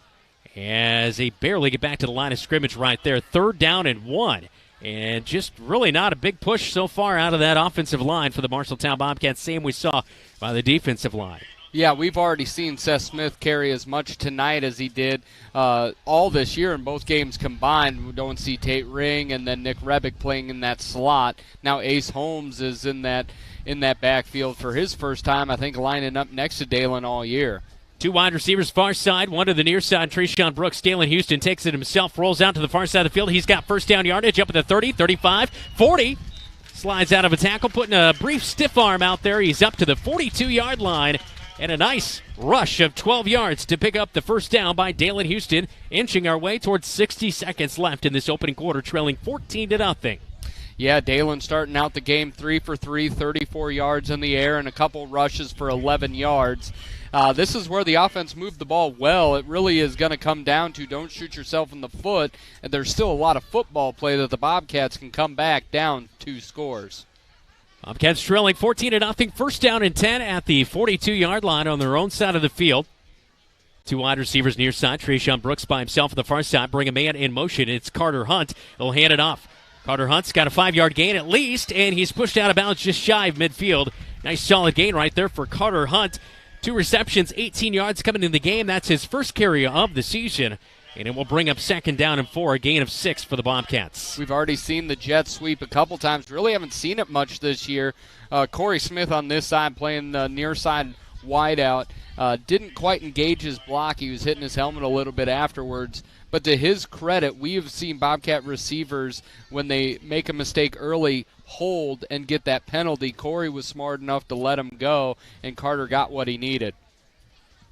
as they barely get back to the line of scrimmage right there. 3rd down and 1. And just really not a big push so far out of that offensive line for the Marshalltown Bobcats. Same we saw by the defensive line. Yeah, we've already seen Seth Smith carry as much tonight as he did all this year in both games combined. We don't see Tate Ring and then Nick Rebick playing in that slot. Now Ace Holmes is in that backfield for his first time, I think, lining up next to Dalen all year. 2 wide receivers far side, 1 to the near side. Trayshawn Brooks. Dalen Houston takes it himself, rolls out to the far side of the field. He's got first down yardage up at the 30, 35, 40. Slides out of a tackle, putting a brief stiff arm out there. He's up to the 42-yard line. And a nice rush of 12 yards to pick up the first down by Dalen Houston, inching our way towards 60 seconds left in this opening quarter, trailing 14-0. Yeah, Dalen starting out the game 3 for 3, 34 yards in the air and a couple rushes for 11 yards. This is where the offense moved the ball well. It really is going to come down to don't shoot yourself in the foot, and there's still a lot of football play that the Bobcats can come back down 2 scores. Bobcats trailing 14-0. First down and 10 at the 42-yard line on their own side of the field. 2 wide receivers near side. Trayshawn Brooks by himself on the far side. Bring a man in motion. It's Carter Hunt. He'll hand it off. Carter Hunt's got a 5-yard gain at least, and he's pushed out of bounds just shy of midfield. Nice solid gain right there for Carter Hunt. 2 receptions, 18 yards coming in the game. That's his first carry of the season. And it will bring up 2nd down and 4, a gain of 6 for the Bobcats. We've already seen the jet sweep a couple times. Really haven't seen it much this year. Corey Smith on this side playing the near side wide out. Didn't quite engage his block. He was hitting his helmet a little bit afterwards. But to his credit, we have seen Bobcat receivers, when they make a mistake early, hold and get that penalty. Corey was smart enough to let him go, and Carter got what he needed.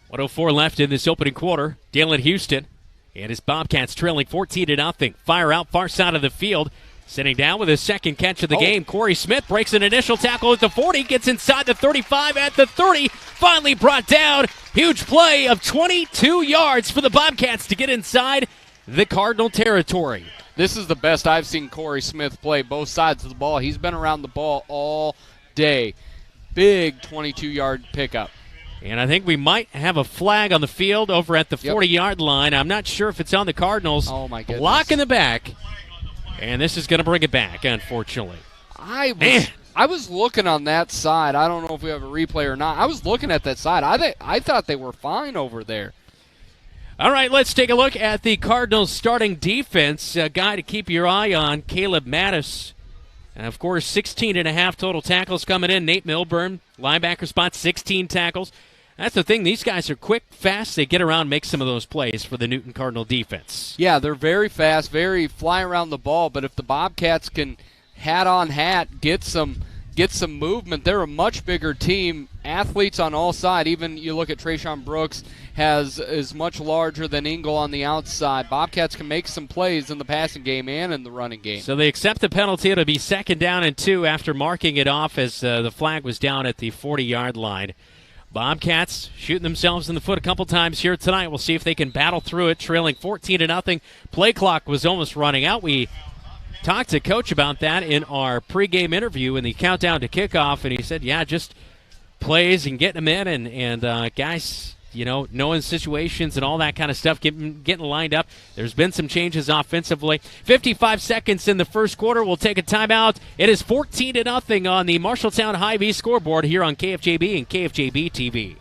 1:04 left in this opening quarter. Dalen Houston and his Bobcats trailing 14-0. Fire out far side of the field. Sitting down with his second catch of the game. Corey Smith breaks an initial tackle at the 40, gets inside the 35 at the 30, finally brought down. Huge play of 22 yards for the Bobcats to get inside the Cardinal territory. This is the best I've seen Corey Smith play both sides of the ball. He's been around the ball all day. Big 22-yard pickup. And I think we might have a flag on the field over at the 40-yard line. I'm not sure if it's on the Cardinals. Oh, my goodness. Block in the back. And this is going to bring it back, unfortunately. I was looking on that side. I don't know if we have a replay or not. I was looking at that side. I thought they were fine over there. All right, let's take a look at the Cardinals' starting defense. A guy to keep your eye on, Caleb Mattis. And of course, 16.5 total tackles coming in. Nate Milburn, linebacker spot, 16 tackles. That's the thing. These guys are quick, fast. They get around, make some of those plays for the Newton Cardinal defense. Yeah, they're very fast, very fly around the ball. But if the Bobcats can hat on hat get some movement, they're a much bigger team. Athletes on all sides. Even you look at Trayshawn Brooks is much larger than Engel on the outside. Bobcats can make some plays in the passing game and in the running game. So they accept the penalty. It'll be 2nd down and 2 after marking it off as the flag was down at the 40-yard line. Bobcats shooting themselves in the foot a couple times here tonight. We'll see if they can battle through it, trailing 14-0. Play clock was almost running out. We talked to Coach about that in our pregame interview in the countdown to kickoff, and he said, yeah, just plays and getting them in, and guys, knowing situations and all that kind of stuff, getting lined up. There's been some changes offensively. 55 seconds in the first quarter. We'll take a timeout. It is 14-0 on the Marshalltown Hy-Vee scoreboard here on KFJB and KFJB-TV.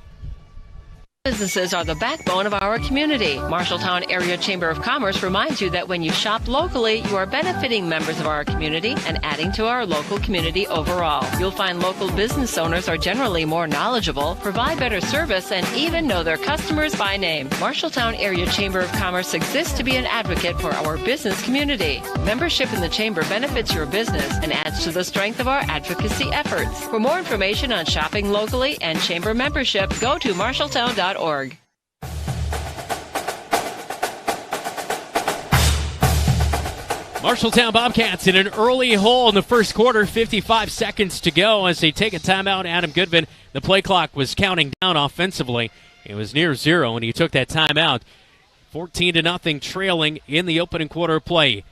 Businesses are the backbone of our community. Marshalltown Area Chamber of Commerce reminds you that when you shop locally, you are benefiting members of our community and adding to our local community overall. You'll find local business owners are generally more knowledgeable, provide better service, and even know their customers by name. Marshalltown Area Chamber of Commerce exists to be an advocate for our business community. Membership in the Chamber benefits your business and adds to the strength of our advocacy efforts. For more information on shopping locally and Chamber membership, go to marshalltown.org. Marshalltown Bobcats in an early hole in the first quarter, 55 seconds to go as they take a timeout. Adam Goodman, the play clock was counting down offensively. It was near 0 when he took that timeout. 14-0 trailing in the opening quarter play.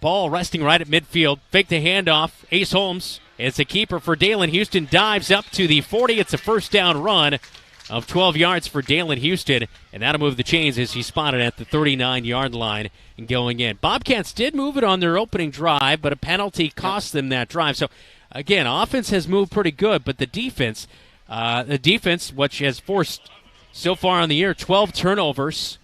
Ball resting right at midfield. Fake the handoff. Ace Holmes, as the keeper for Dalen Houston, dives up to the 40. It's a first down run of 12 yards for Dalen Houston, and that'll move the chains as he's spotted at the 39-yard line and going in. Bobcats did move it on their opening drive, but a penalty cost them that drive. So, again, offense has moved pretty good, but the defense, which has forced so far on the year 12 turnovers,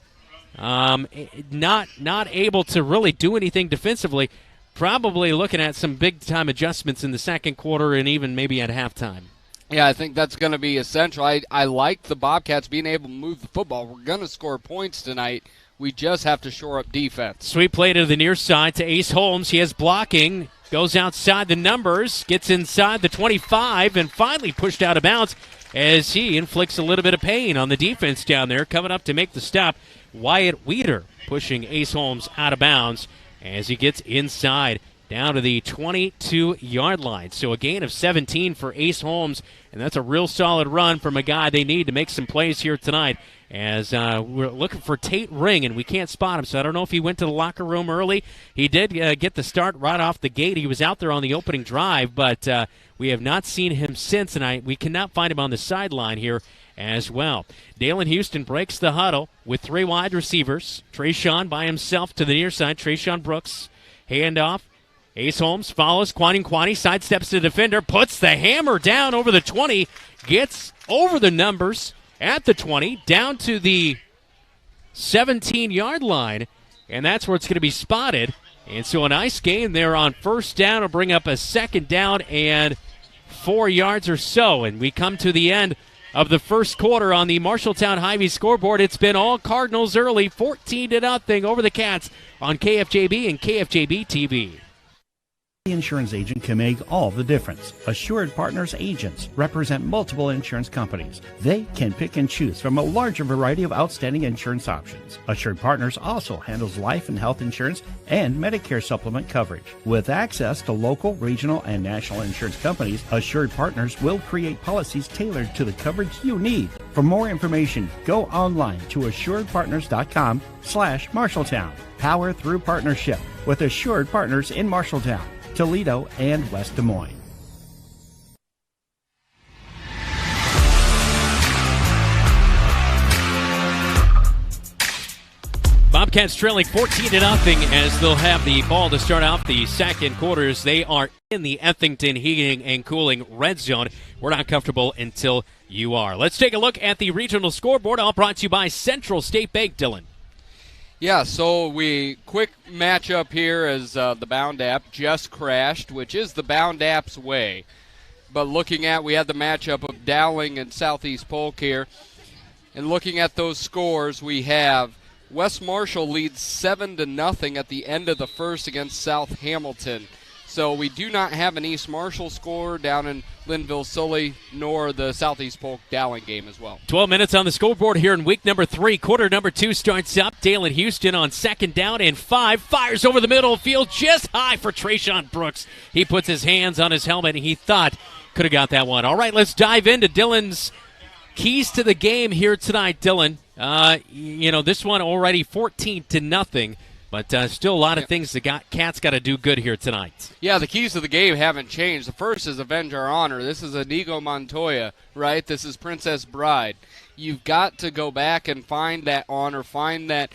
not able to really do anything defensively. Probably looking at some big-time adjustments in the second quarter and even maybe at halftime. Yeah, I think that's going to be essential. I like the Bobcats being able to move the football. We're going to score points tonight. We just have to shore up defense. Sweep play to the near side to Ace Holmes. He has blocking, goes outside the numbers, gets inside the 25, and finally pushed out of bounds as he inflicts a little bit of pain on the defense down there. Coming up to make the stop, Wyatt Weeder pushing Ace Holmes out of bounds as he gets inside down to the 22-yard line. So a gain of 17 for Ace Holmes, and that's a real solid run from a guy they need to make some plays here tonight. As we're looking for Tate Ring, and we can't spot him, so I don't know if he went to the locker room early. He did get the start right off the gate. He was out there on the opening drive, but we have not seen him since, and we cannot find him on the sideline here as well. Dalen Houston breaks the huddle with 3 wide receivers. Trayshawn by himself to the near side. Trayshawn Brooks, handoff. Ace Holmes follows. Kwani sidesteps the defender, puts the hammer down over the 20, gets over the numbers at the 20, down to the 17-yard line, and that's where it's going to be spotted. And so a nice gain there on first down will bring up a second down and 4 yards or so. And we come to the end of the first quarter on the Marshalltown Hy-Vee scoreboard. It's been all Cardinals early, 14-0 over the Cats on KFJB and KFJB-TV. The insurance agent can make all the difference. Assured Partners agents represent multiple insurance companies. They can pick and choose from a larger variety of outstanding insurance options. Assured Partners also handles life and health insurance and Medicare supplement coverage. With access to local, regional, and national insurance companies, Assured Partners will create policies tailored to the coverage you need. For more information, go online to assuredpartners.com/Marshalltown. Power through partnership with Assured Partners in Marshalltown, Toledo, and West Des Moines. Bobcats trailing 14-0 as they'll have the ball to start off the second quarters. They are in the Ethington Heating and Cooling red zone. We're not comfortable until you are. Let's take a look at the regional scoreboard, all brought to you by Central State Bank. Dylan. Yeah, so quick matchup here as the Bound app just crashed, which is the Bound app's way. But we had the matchup of Dowling and Southeast Polk here. And looking at those scores, we have West Marshall leads 7-0 at the end of the first against South Hamilton. So we do not have an East Marshall score down in Linville-Sully, nor the Southeast Polk Dowling game as well. 12 minutes on the scoreboard here in week number 3. Quarter number 2 starts up. Dalen Houston on 2nd down and 5. Fires over the middle of the field just high for Trayshawn Brooks. He puts his hands on his helmet and he thought could have got that one. All right, let's dive into Dylan's keys to the game here tonight, Dylan. This one already 14-0. But still a lot of things the Cats got to do good here tonight. Yeah, the keys to the game haven't changed. The first is Avenge Our Honor. This is Inigo Montoya, right? This is Princess Bride. You've got to go back and find that honor, find that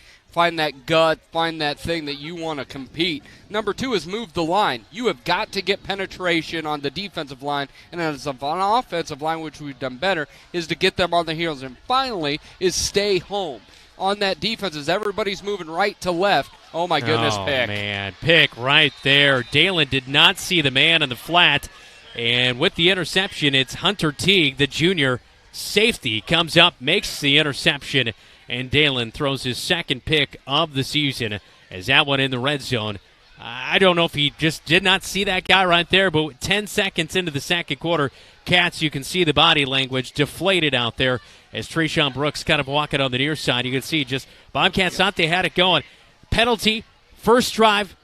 gut, find that thing that you want to compete. Number 2 is move the line. You have got to get penetration on the defensive line, and as an offensive line, which we've done better, is to get them on the heels. And finally is stay home. On that defense, as everybody's moving right to left. Oh, my goodness, pick. Oh, man, pick right there. Dalen did not see the man in the flat. And with the interception, it's Hunter Teague, the junior safety, comes up, makes the interception, and Dalen throws his second pick of the season as that one in the red zone. I don't know if he just did not see that guy right there, but 10 seconds into the second quarter, Cats, you can see the body language deflated out there as Trayshawn Brooks kind of walking on the near side. You can see just Bobcats thought they had it going. Penalty, first drive,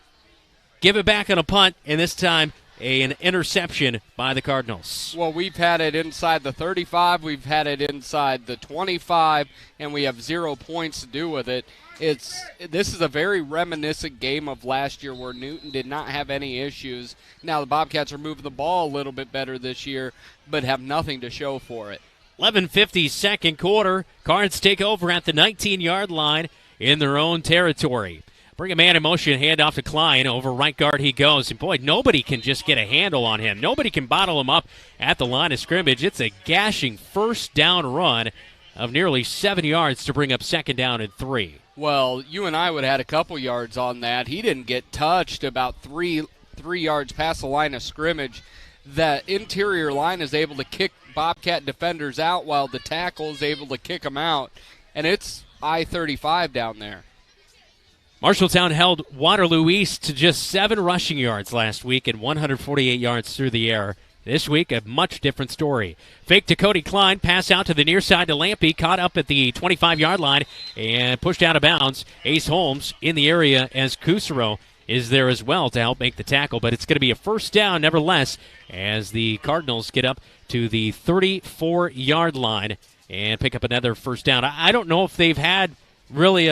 give it back on a punt, and this time an interception by the Cardinals. Well, we've had it inside the 35, we've had it inside the 25, and we have 0 points to do with it. This is a very reminiscent game of last year where Newton did not have any issues. Now the Bobcats are moving the ball a little bit better this year, but have nothing to show for it. 11:50 second quarter. Cards take over at the 19-yard line in their own territory. Bring a man in motion, hand off to Klein. Over right guard he goes. And, boy, nobody can just get a handle on him. Nobody can bottle him up at the line of scrimmage. It's a gashing first down run of nearly 7 yards to bring up 2nd down and 3. Well, you and I would have had a couple yards on that. He didn't get touched about three yards past the line of scrimmage. The interior line is able to kick Bobcat defenders out while the tackle is able to kick them out. And it's I-35 down there. Marshalltown held Waterloo East to just 7 rushing yards last week and 148 yards through the air. This week, a much different story. Fake to Cody Klein, pass out to the near side to Lampy, caught up at the 25-yard line and pushed out of bounds. Ace Holmes in the area as Kusero is there as well to help make the tackle, but it's going to be a first down nevertheless as the Cardinals get up to the 34-yard line and pick up another first down. I don't know if they've had really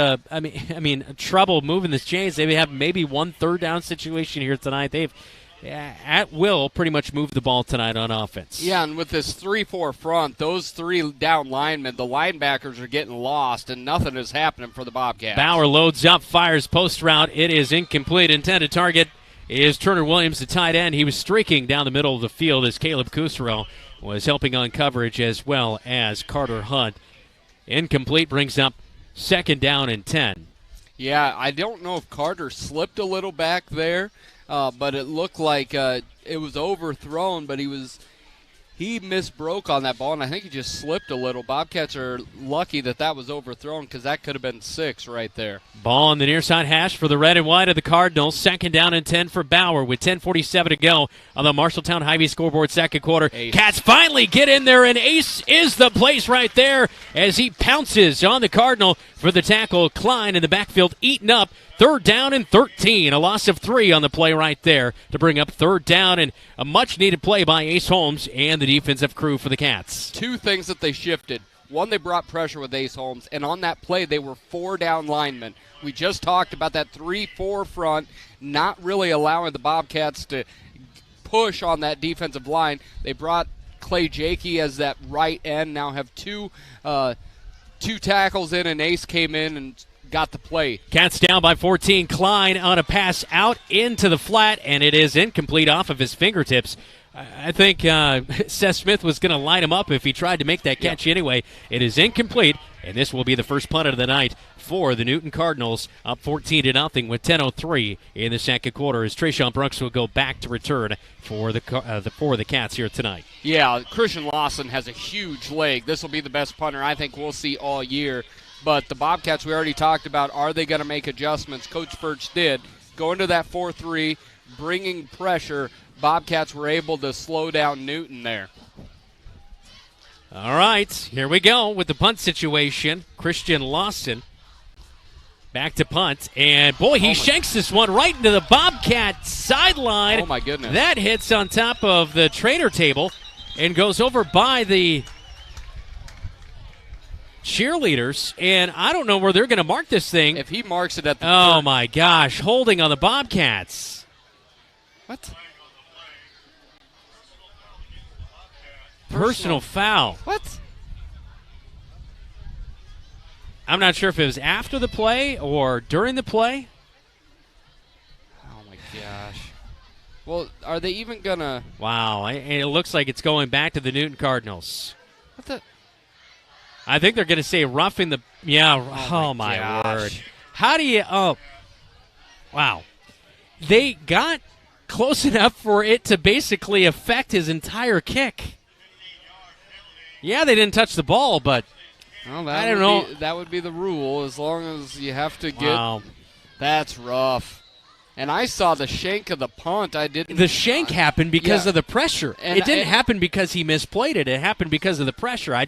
trouble moving the chains. They have maybe one third down situation here tonight. They've at will pretty much move the ball tonight on offense. Yeah, and with this 3-4 front, those 3 down linemen, the linebackers are getting lost, and nothing is happening for the Bobcats. Bauer loads up, fires post route. It is incomplete. Intended target is Turner Williams, the tight end. He was streaking down the middle of the field as Caleb Kusero was helping on coverage as well as Carter Hunt. Incomplete brings up 2nd down and 10. Yeah, I don't know if Carter slipped a little back there. But it looked like it was overthrown, but he was he misbroke on that ball, and I think he just slipped a little. Bobcats are lucky that was overthrown because that could have been 6 right there. Ball on the near side hash for the red and white of the Cardinals. 2nd down and 10 for Bauer with 10:47 to go on the Marshalltown Hy-Vee scoreboard, second quarter. Ace. Cats finally get in there, and Ace is the place right there as he pounces on the Cardinal for the tackle. Klein in the backfield eaten up. 3rd down and 13. A loss of 3 on the play right there to bring up 3rd down, and a much-needed play by Ace Holmes and the defensive crew for the Cats. 2 things that they shifted. One, they brought pressure with Ace Holmes, and on that play, they were 4 down linemen. We just talked about that 3-4 front, not really allowing the Bobcats to push on that defensive line. They brought Clay Jakey as that right end, now have 2 tackles in, and Ace came in and got the play. Cats down by 14. Klein on a pass out into the flat, and it is incomplete off of his fingertips. I think Seth Smith was going to line him up if he tried to make that catch anyway. It is incomplete, and this will be the first punt of the night for the Newton Cardinals, up 14-0 with 10:03 in the second quarter, as Trayshawn Brooks will go back to return for the Cats here tonight. Yeah, Christian Lawson has a huge leg. This will be the best punter I think we'll see all year. But the Bobcats we already talked about, are they going to make adjustments? Coach Furch did. Going to that 4-3, bringing pressure. Bobcats were able to slow down Newton there. All right, here we go with the punt situation. Christian Lawson back to punt. And, boy, he shanks this one right into the Bobcat sideline. Oh, my goodness. That hits on top of the trainer table and goes over by the cheerleaders, and I don't know where they're going to mark this thing. If he marks it at the Oh, my gosh, holding on the Bobcats. What? Personal foul. What? I'm not sure if it was after the play or during the play. Oh, my gosh. Well, are they even going to... Wow, and it looks like it's going back to the Newton Cardinals. What the... I think they're going to say roughing the... Yeah, oh my word. How do you... Oh, wow. They got close enough for it to basically affect his entire kick. Yeah, they didn't touch the ball, but well, I don't know. That would be the rule, as long as you have to get... Wow. That's rough. And I saw the shank of the punt. I didn't... The shank happened because of the pressure. And it didn't happen because he misplayed it. It happened because of the pressure.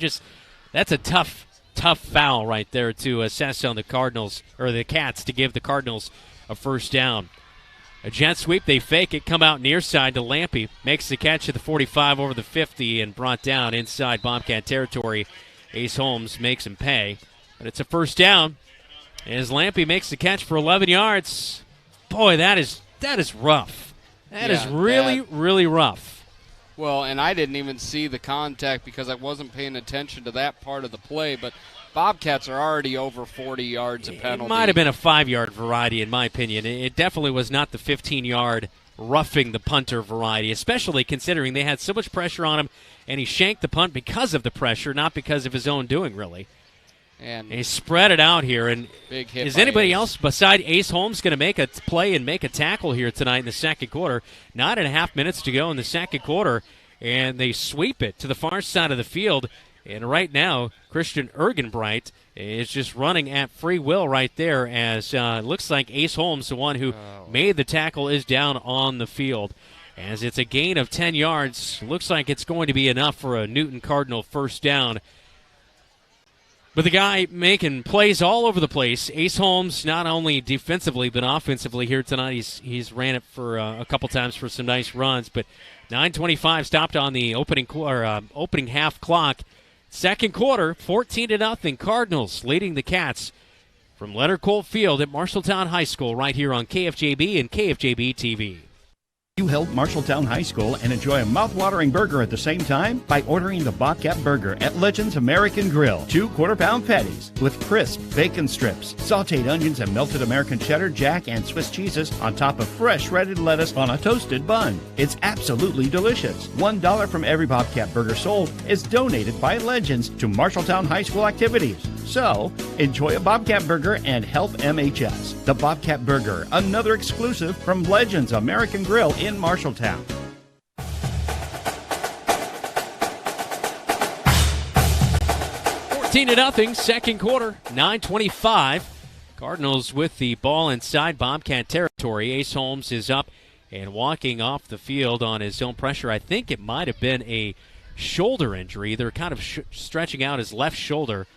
That's a tough foul right there to assess on the Cardinals, or the Cats, to give the Cardinals a first down. A jet sweep, they fake it, come out near side to Lampy. Makes the catch at the 45 over the 50 and brought down inside Bobcat territory. Ace Holmes makes him pay. But it's a first down as Lampy makes the catch for 11 yards. Boy, that is rough. That is really rough. Well, and I didn't even see the contact because I wasn't paying attention to that part of the play, but Bobcats are already over 40 yards of penalty. It might have been a 5-yard variety, in my opinion. It definitely was not the 15-yard roughing the punter variety, especially considering they had so much pressure on him, and he shanked the punt because of the pressure, not because of his own doing, really. And he spread it out here. And big hit is anybody else beside Ace Holmes going to make a play and make a tackle here tonight in the second quarter? 9.5 minutes to go in the second quarter, and they sweep it to the far side of the field. And right now, Christian Ergenbright is just running at free will right there, as it looks like Ace Holmes, the one who made the tackle, is down on the field. As it's a gain of 10 yards, looks like it's going to be enough for a Newton Cardinal first down. But the guy making plays all over the place. Ace Holmes, not only defensively but offensively here tonight. He's ran it for a couple times for some nice runs. But 9:25 stopped on the opening half clock. Second quarter, 14-0. Cardinals leading the Cats from Leonard Colt Field at Marshalltown High School right here on KFJB and KFJB-TV. You help Marshalltown High School and enjoy a mouth-watering burger at the same time by ordering the Bobcat Burger at Legends American Grill. 2 quarter-pound patties with crisp bacon strips, sautéed onions and melted American cheddar, jack, and Swiss cheeses on top of fresh shredded lettuce on a toasted bun. It's absolutely delicious. $1 from every Bobcat Burger sold is donated by Legends to Marshalltown High School activities. So, enjoy a Bobcat Burger and help MHS. The Bobcat Burger, another exclusive from Legends American Grill in Marshalltown. 14-0, second quarter, 9:25. Cardinals with the ball inside Bobcat territory. Ace Holmes is up and walking off the field on his own pressure. I think it might have been a shoulder injury. They're kind of stretching out his left shoulder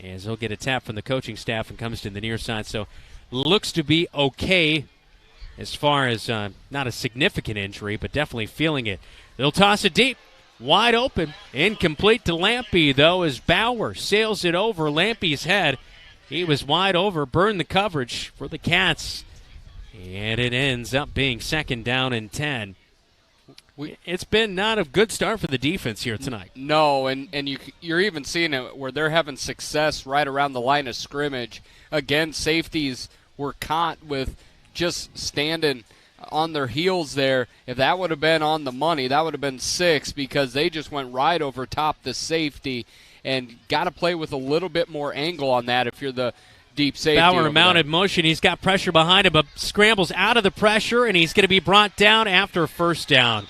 as he'll get a tap from the coaching staff and comes to the near side. So looks to be okay as far as not a significant injury, but definitely feeling it. They'll toss it deep. Wide open. Incomplete to Lampy, though, as Bauer sails it over Lampy's head. He was wide over, burned the coverage for the Cats. And it ends up being second down and 10. It's been not a good start for the defense here tonight. No, and you're even seeing it where they're having success right around the line of scrimmage. Again, safeties were caught with just standing on their heels there. If that would have been on the money, that would have been 6 because they just went right over top the safety and got to play with a little bit more angle on that if you're the deep safety. Bauer mounted motion. He's got pressure behind him, but scrambles out of the pressure, and he's going to be brought down after first down.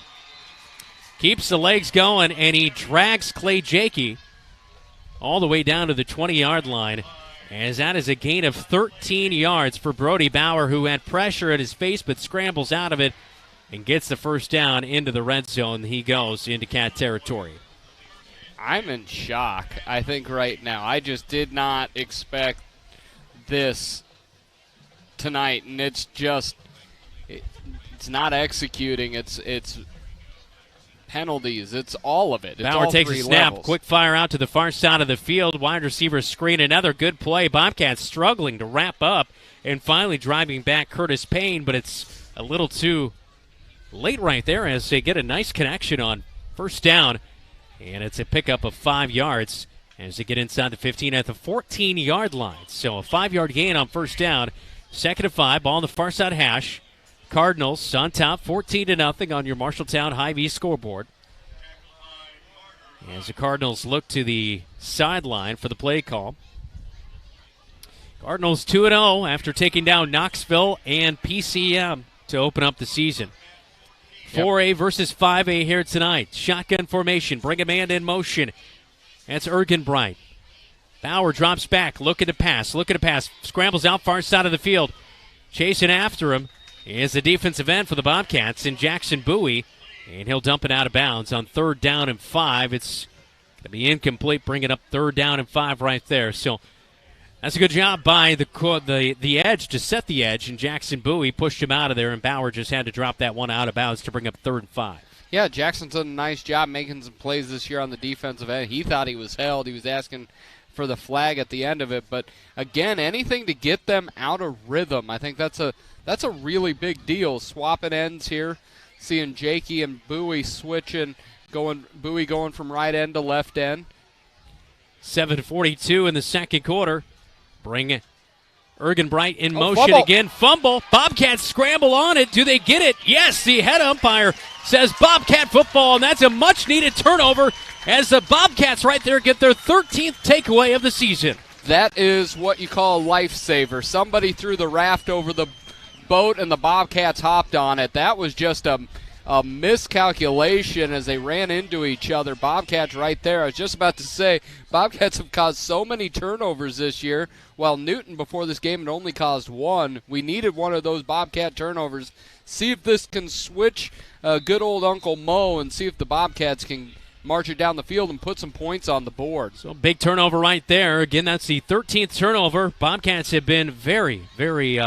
Keeps the legs going, and he drags Clay Jakey all the way down to the 20-yard line, as that is a gain of 13 yards for Brody Bauer, who had pressure at his face but scrambles out of it and gets the first down into the red zone. He goes into Cat territory. I'm in shock, I think, right now. I just did not expect this tonight, and it's just it's not executing. It's penalties. It's all of it. It's Bauer all takes a three snap. levels. Quick fire out to the far side of the field. Wide receiver screen. Another good play. Bobcats struggling to wrap up and finally driving back Curtis Payne, but it's a little too late right there as they get a nice connection on first down. And it's a pickup of 5 yards as they get inside the 15 at the 14-yard line. So a 5-yard gain on first down. Second and 5. Ball on the far side hash. Cardinals on top, 14-0 on your Marshalltown Hy-Vee scoreboard. As the Cardinals look to the sideline for the play call. Cardinals 2-0 after taking down Knoxville and PCM to open up the season. 4A versus 5A here tonight. Shotgun formation. Bring a man in motion. That's Ergenbright. Bauer drops back. Looking to pass. Scrambles out far side of the field. Chasing after him is the defensive end for the Bobcats in Jackson Bowie. And he'll dump it out of bounds on 3rd down and 5. It's going to be incomplete. Bring it up 3rd down and 5 right there. So that's a good job by the edge to set the edge. And Jackson Bowie pushed him out of there. And Bauer just had to drop that one out of bounds to bring up 3rd and 5. Yeah, Jackson's done a nice job making some plays this year on the defensive end. He thought he was held. He was asking for the flag at the end of it. But, again, anything to get them out of rhythm, I think that's a really big deal. Swapping ends here, seeing Jakey and Bowie switching, Bowie going from right end to left end. 7:42 in the second quarter. Bring Ergenbright in motion again. Fumble. Bobcats scramble on it. Do they get it? Yes, the head umpire says Bobcat football, and that's a much-needed turnover as the Bobcats right there get their 13th takeaway of the season. That is what you call a lifesaver. Somebody threw the raft over the boat, and the Bobcats hopped on it. That was just a miscalculation as they ran into each other. Bobcats right there. I was just about to say, Bobcats have caused so many turnovers this year, while Newton before this game had only caused 1. We needed one of those Bobcat turnovers. See if this can switch good old Uncle Mo and see if the Bobcats can march it down the field and put some points on the board. So big turnover right there. Again, that's the 13th turnover. Bobcats have been very, very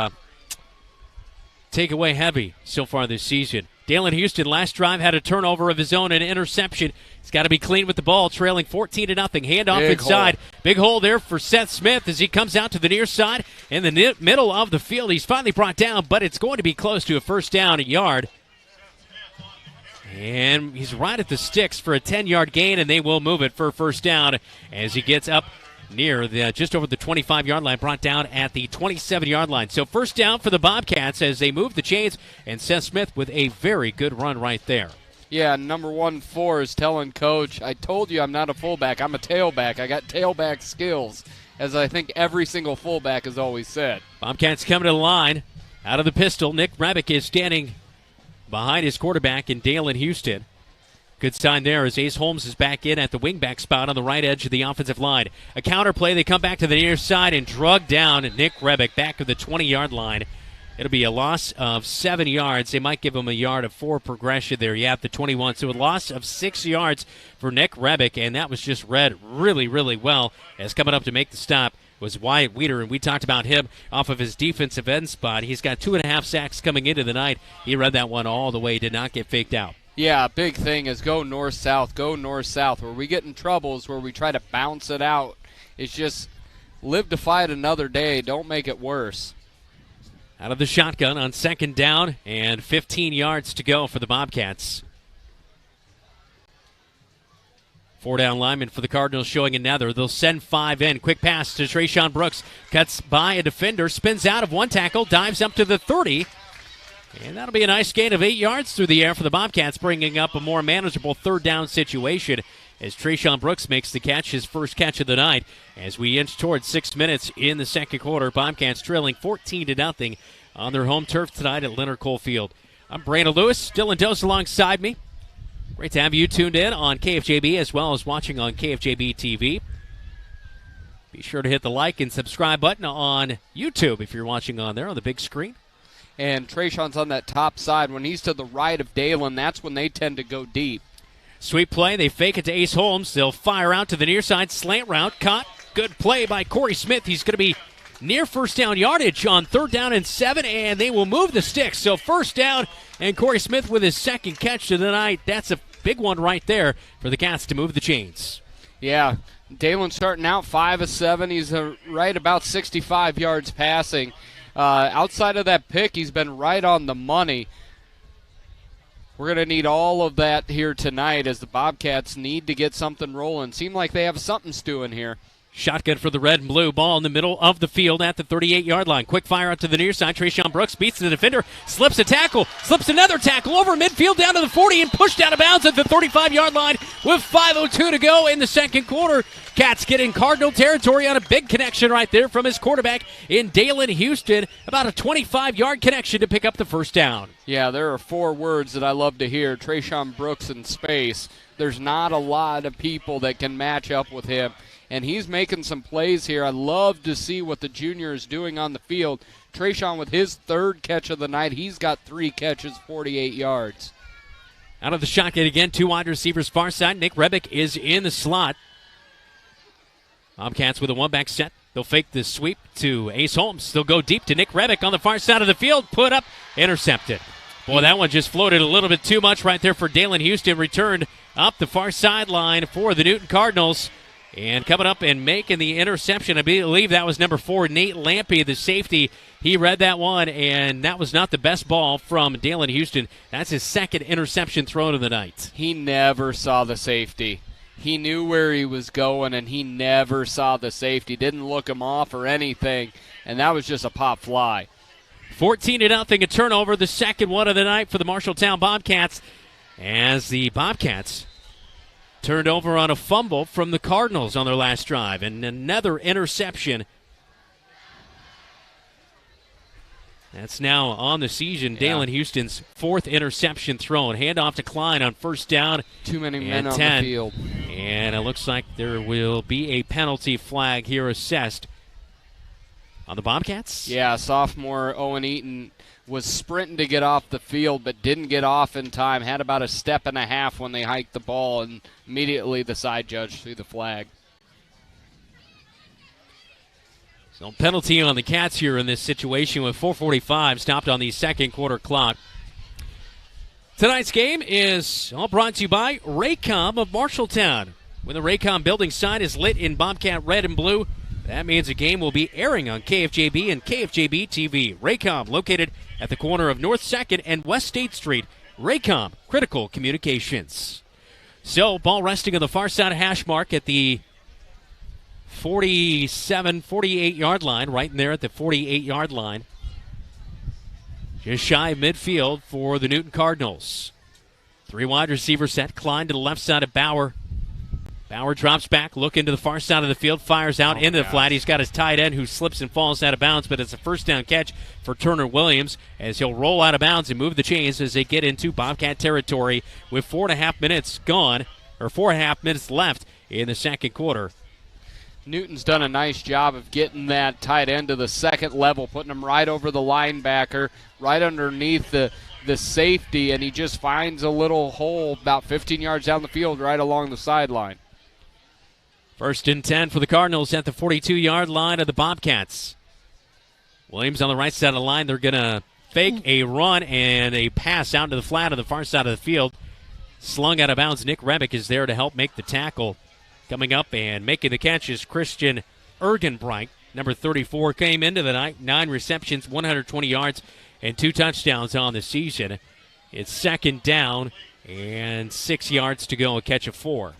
takeaway heavy so far this season. Dalen Houston last drive had a turnover of his own and an interception. He's got to be clean with the ball, trailing 14-0. Handoff inside. Big hole there for Seth Smith as he comes out to the near side in the middle of the field. He's finally brought down, but it's going to be close to a first down, a yard. And he's right at the sticks for a 10-yard gain, and they will move it for a first down as he gets up near just over the 25-yard line, brought down at the 27-yard line. So first down for the Bobcats as they move the chains, and Seth Smith with a very good run right there. Yeah, number 1-4 is telling Coach, I told you I'm not a fullback, I'm a tailback. I got tailback skills, as I think every single fullback has always said. Bobcats coming to the line. Out of the pistol, Nick Rebick is standing behind his quarterback in Dalen Houston. Good sign there as Ace Holmes is back in at the wingback spot on the right edge of the offensive line. A counter play, they come back to the near side and drug down Nick Rebick back to the 20-yard line. It'll be a loss of 7 yards. They might give him a yard of 4 progression there. Yeah, at the 21. So a loss of 6 yards for Nick Rebick, and that was just read really, really well. As coming up to make the stop was Wyatt Weeder, and we talked about him off of his defensive end spot. He's got 2.5 sacks coming into the night. He read that one all the way, did not get faked out. Yeah, big thing is go north-south, go north-south. Where we get in trouble is where we try to bounce it out. It's just live to fight another day. Don't make it worse. Out of the shotgun on second down and 15 yards to go for the Bobcats. 4-down lineman for the Cardinals showing another. They'll send 5 in. Quick pass to Trayshawn Brooks. Cuts by a defender, spins out of one tackle, dives up to the 30. And that'll be a nice gain of 8 yards through the air for the Bobcats, bringing up a more manageable third down situation as Trayshawn Brooks makes the catch, his first catch of the night. As we inch towards 6 minutes in the second quarter, Bobcats trailing 14-0 on their home turf tonight at Leonard Cole Field. I'm Brandon Lewis, Dylan Dose alongside me. Great to have you tuned in on KFJB as well as watching on KFJB-TV. Be sure to hit the like and subscribe button on YouTube if you're watching on there on the big screen. And Trayshawn's on that top side. When he's to the right of Dalen, that's when they tend to go deep. Sweep play. They fake it to Ace Holmes. They'll fire out to the near side. Slant route. Caught. Good play by Corey Smith. He's going to be near first down yardage on 3rd down and 7, and they will move the sticks. So first down, and Corey Smith with his second catch of the night. That's a big one right there for the Cats to move the chains. Yeah, Dalen starting out 5 of 7. He's right about 65 yards passing. Outside of that pick, he's been right on the money. We're going to need all of that here tonight as the Bobcats need to get something rolling. Seem like they have something stewing here. Shotgun for the red and blue. Ball in the middle of the field at the 38-yard line. Quick fire out to the near side. Trayshawn Brooks beats the defender. Slips a tackle. Slips another tackle over midfield down to the 40 and pushed out of bounds at the 35-yard line with 5:02 to go in the second quarter. Cats get in Cardinal territory on a big connection right there from his quarterback in Dalen Houston. About a 25-yard connection to pick up the first down. Yeah, there are 4 words that I love to hear. Trayshawn Brooks in space. There's not a lot of people that can match up with him. And he's making some plays here. I love to see what the junior is doing on the field. Trayshawn with his 3rd catch of the night. He's got 3 catches, 48 yards. Out of the shotgun again, 2 wide receivers far side. Nick Rebick is in the slot. Bobcats with a one-back set. They'll fake the sweep to Ace Holmes. They'll go deep to Nick Rebick on the far side of the field. Put up, intercepted. Boy, that one just floated a little bit too much right there for Dalen Houston. Returned up the far sideline for the Newton Cardinals. And coming up and making the interception, I believe that was number 4, Nate Lampy, the safety. He read that one, and that was not the best ball from Dalen Houston. That's his 2nd interception thrown of the night. He never saw the safety. He knew where he was going, and he never saw the safety. Didn't look him off or anything, and that was just a pop fly. 14-0, a turnover, the second one of the night for the Marshalltown Bobcats, as the Bobcats turned over on a fumble from the Cardinals on their last drive, and another interception. That's now on the season. Yeah. Dalen Houston's 4th interception thrown. Handoff to Klein on first down. Too many men on 10. the field. And it looks like there will be a penalty flag here assessed on the Bobcats. Yeah, sophomore Owen Eaton was sprinting to get off the field but didn't get off in time. Had about a step and a half when they hiked the ball, and immediately the side judge threw the flag. So penalty on the Cats here in this situation with 4:45 stopped on the second quarter clock. Tonight's game is all brought to you by Raycom of Marshalltown. When the Raycom building sign is lit in Bobcat red and blue, that means the game will be airing on KFJB and KFJB-TV. Raycom, located at the corner of North 2nd and West State Street. Raycom, critical communications. So, ball resting on the far side of hash mark at the 48-yard line, right in there at the 48-yard line. Just shy of midfield for the Newton Cardinals. 3 wide receiver set. Klein to the left side of Bauer. Bauer drops back, looking to the far side of the field, fires out into the flat. He's got his tight end who slips and falls out of bounds, but it's a first down catch for Turner Williams as he'll roll out of bounds and move the chains as they get into Bobcat territory with 4.5 minutes gone, or 4.5 minutes left in the second quarter. Newton's done a nice job of getting that tight end to the second level, putting him right over the linebacker, right underneath the safety, and he just finds a little hole about 15 yards down the field right along the sideline. First and 10 for the Cardinals at the 42-yard line of the Bobcats. Williams on the right side of the line. They're going to fake a run and a pass out to the flat on the far side of the field. Slung out of bounds. Nick Rebick is there to help make the tackle. Coming up and making the catch is Christian Ergenbright. Number 34 came into the night. 9 receptions, 120 yards, and 2 touchdowns on the season. It's second down and 6 yards to go, a catch of 4.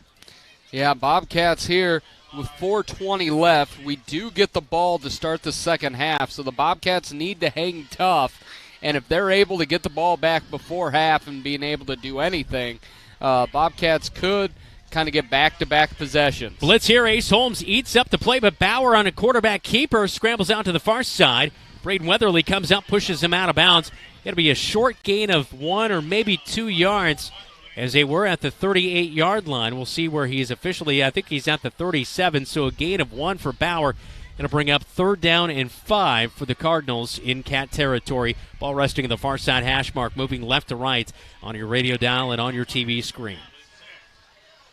Yeah, Bobcats here with 4:20 left. We do get the ball to start the second half, so the Bobcats need to hang tough. And if they're able to get the ball back before half and being able to do anything, Bobcats could kind of get back-to-back possessions. Blitz here. Ace Holmes eats up the play, but Bauer on a quarterback keeper scrambles out to the far side. Braden Weatherly comes out, pushes him out of bounds. It'll be a short gain of 1 or maybe 2 yards as they were at the 38-yard line. We'll see where he is officially. I think he's at the 37, so a gain of 1 for Bauer. Going to bring up 3rd down and 5 for the Cardinals in Cat territory. Ball resting in the far side hash mark, moving left to right on your radio dial and on your TV screen.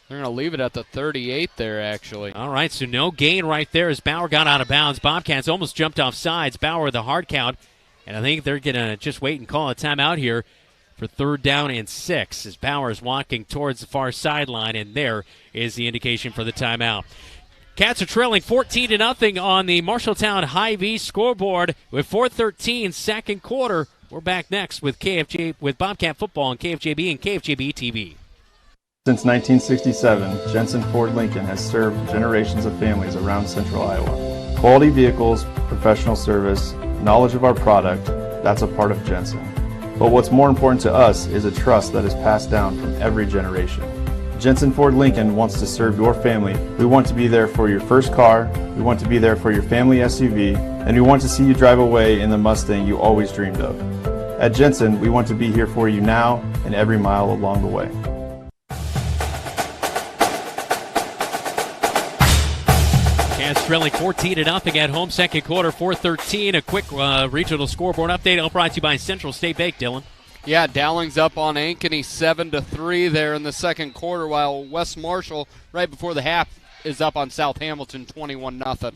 They're going to leave it at the 38 there, actually. All right, so no gain right there as Bauer got out of bounds. Bobcats almost jumped off sides. Bauer with a hard count, and I think they're going to just wait and call a timeout here for 3rd down and 6 as Bauer is walking towards the far sideline, and there is the indication for the timeout. Cats are trailing 14-0 on the Marshalltown Hy-Vee scoreboard with 4:13 second quarter. We're back next with with Bobcat football on KFJB and KFJB-TV. Since 1967, Jensen Ford Lincoln has served generations of families around central Iowa. Quality vehicles, professional service, knowledge of our product, that's a part of Jensen. But what's more important to us is a trust that is passed down from every generation. Jensen Ford Lincoln wants to serve your family. We want to be there for your first car, we want to be there for your family SUV, and we want to see you drive away in the Mustang you always dreamed of. At Jensen, we want to be here for you now and every mile along the way. Cats trailing 14-0 at home, second quarter, 4:13. A quick regional scoreboard update, all brought to you by Central State Bank, Dylan. Yeah, Dowling's up on Ankeny 7-3 there in the second quarter, while West Marshall, right before the half, is up on South Hamilton 21-0.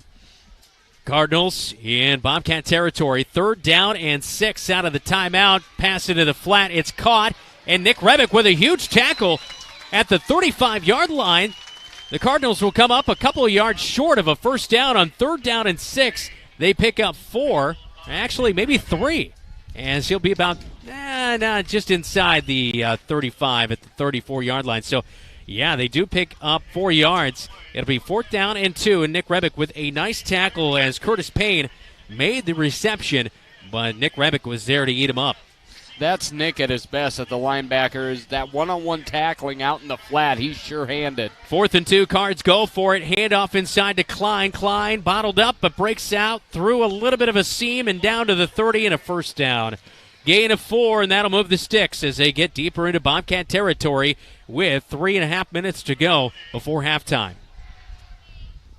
Cardinals in Bobcat territory, 3rd down and 6 out of the timeout. Pass into the flat, it's caught, and Nick Rebick with a huge tackle at the 35-yard line. The Cardinals will come up a couple of yards short of a first down on 3rd down and 6. They pick up 4, actually maybe 3, as he'll be about just inside the 35 at the 34-yard line. So, yeah, they do pick up 4 yards. It'll be 4th down and 2, and Nick Rebick with a nice tackle as Curtis Payne made the reception, but Nick Rebick was there to eat him up. That's Nick at his best at the linebacker, is that one-on-one tackling out in the flat. He's sure-handed. 4th and 2, Cards go for it. Handoff inside to Klein. Klein bottled up but breaks out through a little bit of a seam and down to the 30 and a first down. Gain of 4, and that'll move the sticks as they get deeper into Bobcat territory with 3.5 minutes to go before halftime.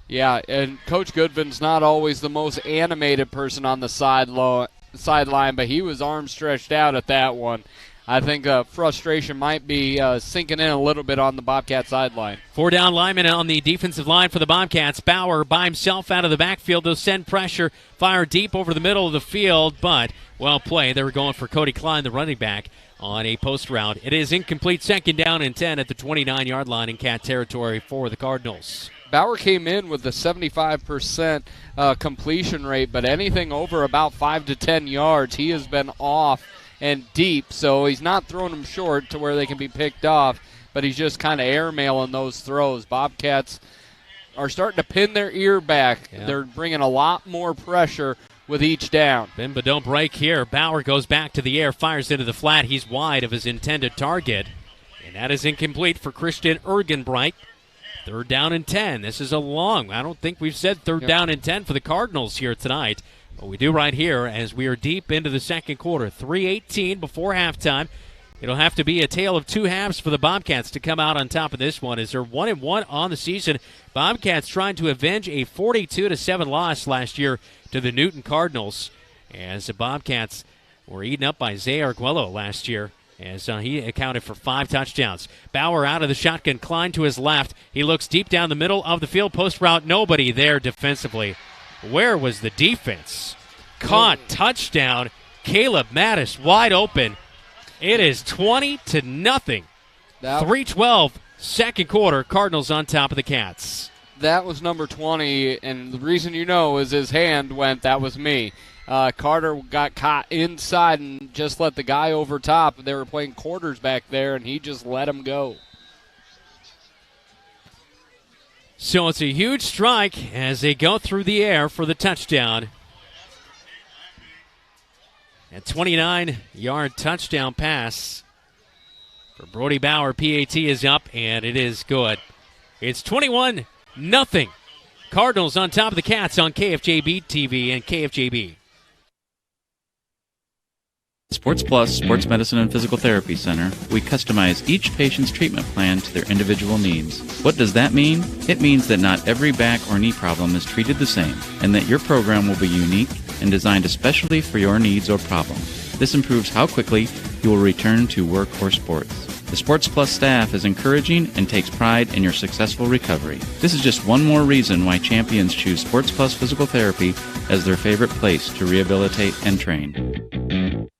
Yeah, and Coach Goodman's not always the most animated person on the sideline, but he was arms stretched out at that one. I think frustration might be sinking in a little bit on the Bobcat sideline. 4 down linemen on the defensive line for the Bobcats. Bauer by himself out of the backfield. They'll send pressure, fire deep over the middle of the field, but well played. They were going for Cody Klein, the running back, on a post route. It is incomplete, 2nd down and 10 at the 29-yard line in Cat territory for the Cardinals. Bauer came in with a 75% completion rate, but anything over about 5 to 10 yards, he has been off and deep, so he's not throwing them short to where they can be picked off, but he's just kind of airmailing those throws. Bobcats are starting to pin their ear back. Yeah. They're bringing a lot more pressure with each down. Bend but don't break here. Bauer goes back to the air, fires into the flat. He's wide of his intended target, and that is incomplete for Christian Ergenbright. 3rd down and 10. This is a long. I don't think we've said 3rd down and 10 for the Cardinals here tonight. But we do right here as we are deep into the second quarter. 3:18 before halftime. It'll have to be a tale of two halves for the Bobcats to come out on top of this one as they're 1-1 on the season. Bobcats trying to avenge a 42-7 loss last year to the Newton Cardinals as the Bobcats were eaten up by Zay Arguello last year as he accounted for 5 touchdowns. Bauer out of the shotgun, Klein to his left. He looks deep down the middle of the field, post route, nobody there defensively. Where was the defense? Caught, touchdown. Caleb Mattis wide open. It is 20-0. 3:12, second quarter. Cardinals on top of the Cats. That was number 20, and the reason you know is his hand went, that was me. Carter got caught inside and just let the guy over top. They were playing quarters back there, and he just let him go. So it's a huge strike as they go through the air for the touchdown. A 29-yard touchdown pass for Brody Bauer. PAT is up, and it is good. It's 21-0. Cardinals on top of the Cats on KFJB-TV and KFJB. Sports Plus Sports Medicine and Physical Therapy Center, we customize each patient's treatment plan to their individual needs. What does that mean? It means that not every back or knee problem is treated the same, and that your program will be unique and designed especially for your needs or problem. This improves how quickly you will return to work or sports. The Sports Plus staff is encouraging and takes pride in your successful recovery. This is just one more reason why champions choose Sports Plus Physical Therapy as their favorite place to rehabilitate and train.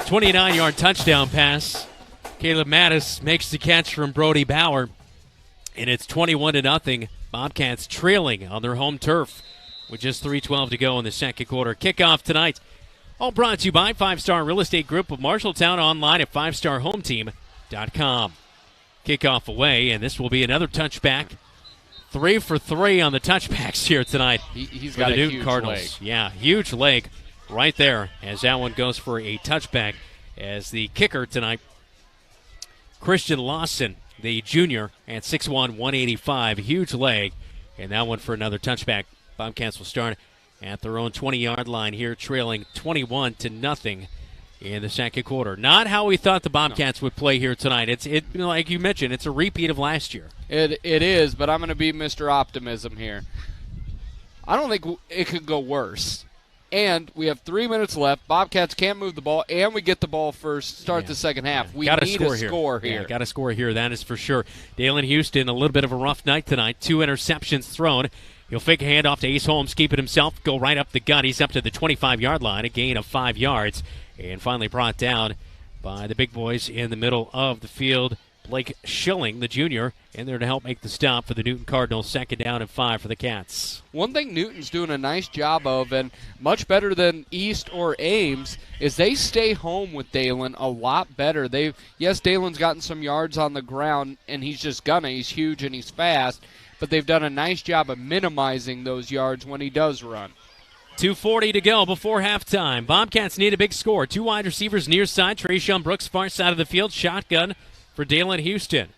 29-yard touchdown pass. Caleb Mattis makes the catch from Brody Bauer, and it's 21-0. Bobcats trailing on their home turf with just 3:12 to go in the second quarter. Kickoff tonight, all brought to you by 5-Star Real Estate Group of Marshalltown, online at 5starhometeam.com. Kickoff away, and this will be another touchback. 3 for 3 on the touchbacks here tonight. He's got a huge Cardinals. leg. Yeah, huge leg right there as that one goes for a touchback. As the kicker tonight, Christian Lawson, the junior, at 6'1", 185, huge leg, and that one for another touchback. Bobcats will start at their own 20-yard line here, trailing 21-0 in the second quarter. Not how we thought the Bobcats would play here tonight. It's like you mentioned, it's a repeat of last year. It is, but I'm going to be Mr. Optimism here. I don't think it could go worse. And we have 3 minutes left. Bobcats can't move the ball, and we get the ball first. Start the second half. We need a score here. Got to score here. That is for sure. Dalen Houston, a little bit of a rough night tonight. 2 interceptions thrown. He'll fake a handoff to Ace Holmes, keep it himself, go right up the gut. He's up to the 25-yard line, a gain of 5 yards, and finally brought down by the big boys in the middle of the field. Blake Schilling, the junior, in there to help make the stop for the Newton Cardinals. 2nd down and 5 for the Cats. One thing Newton's doing a nice job of, and much better than East or Ames, is they stay home with Dalen a lot better. Yes, Dalen's gotten some yards on the ground, and he's just gonna. He's huge and he's fast, but they've done a nice job of minimizing those yards when he does run. 2:40 to go before halftime. Bobcats need a big score. 2 wide receivers near side. Trayshawn Brooks, far side of the field. Shotgun for Dalen Houston.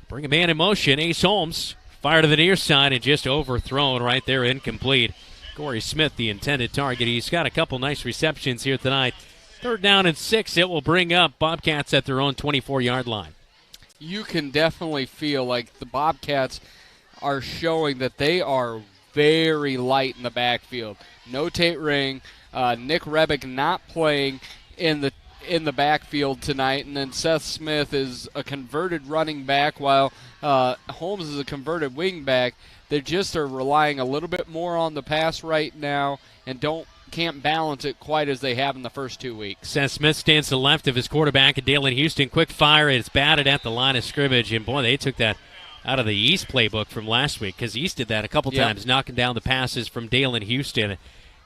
Bring a man in motion. Ace Holmes, fire to the near side and just overthrown right there, incomplete. Corey Smith, the intended target. He's got a couple nice receptions here tonight. 3rd down and 6. It will bring up Bobcats at their own 24-yard line. You can definitely feel like the Bobcats are showing that they are very light in the backfield. No Tate Ring. Nick Rebick not playing in the backfield tonight, and then Seth Smith is a converted running back while Holmes is a converted wing back. They just are relying a little bit more on the pass right now and can't balance it quite as they have in the first 2 weeks. Seth Smith stands to the left of his quarterback, and Dalen Houston, quick fire. It's batted at the line of scrimmage, and boy, they took that out of the East playbook from last week, because East did that a couple times, knocking down the passes from Dalen Houston.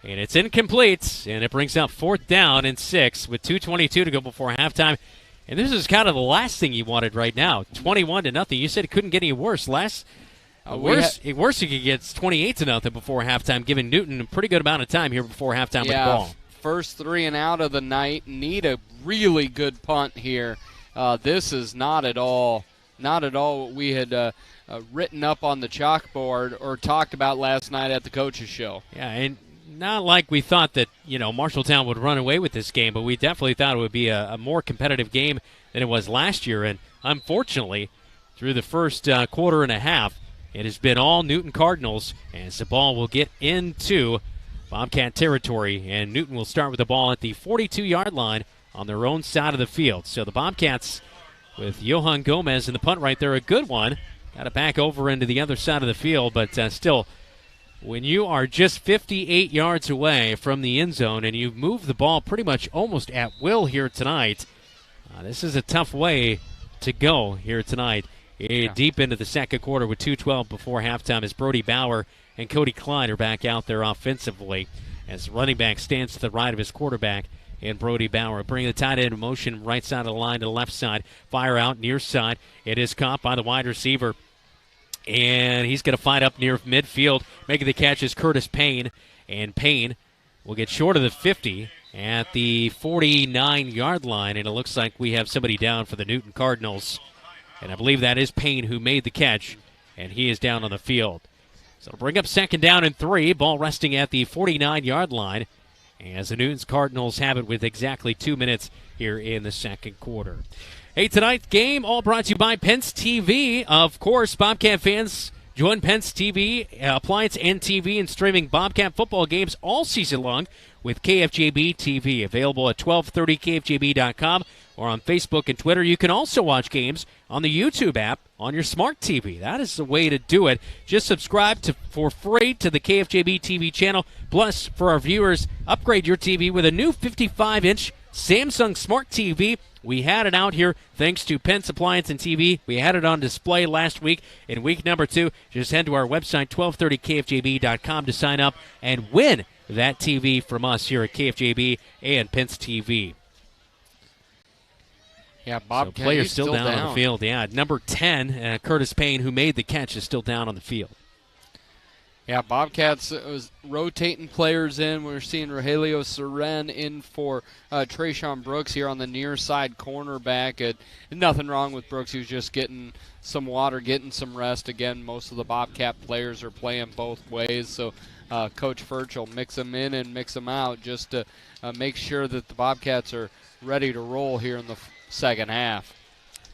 And it's incomplete, and it brings up 4th down and 6 with 2:22 to go before halftime. And this is kind of the last thing you wanted right now. 21-0. You said it couldn't get any worse. Last Worse you could get 28-0 before halftime, giving Newton a pretty good amount of time here before halftime with the ball. First 3 and out of the night. Need a really good punt here. This is not at all what we had written up on the chalkboard or talked about last night at the coaches show. Yeah, and not like we thought that, Marshalltown would run away with this game, but we definitely thought it would be a more competitive game than it was last year. And unfortunately, through the first quarter and a half, it has been all Newton Cardinals as the ball will get into Bobcat territory. And Newton will start with the ball at the 42-yard line on their own side of the field. So the Bobcats, with Johan Gomez in the punt right there, a good one. Got it back over into the other side of the field, but still, when you are just 58 yards away from the end zone and you've moved the ball pretty much almost at will here tonight, this is a tough way to go here tonight. Deep into the second quarter with 2:12 before halftime as Brody Bauer and Cody Klein are back out there offensively as the running back stands to the right of his quarterback. And Brody Bauer bring the tight end in motion, right side of the line to the left side. Fire out near side. It is caught by the wide receiver. And he's going to find up near midfield. Making the catch is Curtis Payne. And Payne will get short of the 50 at the 49-yard line. And it looks like we have somebody down for the Newton Cardinals. And I believe that is Payne who made the catch. And he is down on the field. So it'll bring up 2nd down and 3. Ball resting at the 49-yard line. As the Newton's Cardinals have it with exactly 2 minutes here in the second quarter. Hey, tonight's game all brought to you by Pence TV. Of course, Bobcat fans, join Pence TV, appliance and TV, and streaming Bobcat football games all season long with KFJB-TV. Available at 1230kfjb.com or on Facebook and Twitter. You can also watch games on the YouTube app on your smart TV. That is the way to do it. Just subscribe for free to the KFJB-TV channel. Plus, for our viewers, upgrade your TV with a new 55-inch Samsung Smart TV. We had it out here thanks to Pence Appliance and TV. We had it on display last week. In week number 2, just head to our website, 1230kfjb.com, to sign up and win that TV from us here at KFJB and Pence TV. Yeah, Bobcat, so player's still down on the field. Yeah, number 10, Curtis Payne, who made the catch, is still down on the field. Yeah, Bobcats was rotating players in. We're seeing Rogelio Seren in for Trayshawn Brooks here on the near side cornerback. Nothing wrong with Brooks. He was just getting some water, getting some rest. Again, most of the Bobcat players are playing both ways, so Coach Furch will mix them in and mix them out just to make sure that the Bobcats are ready to roll here in the second half.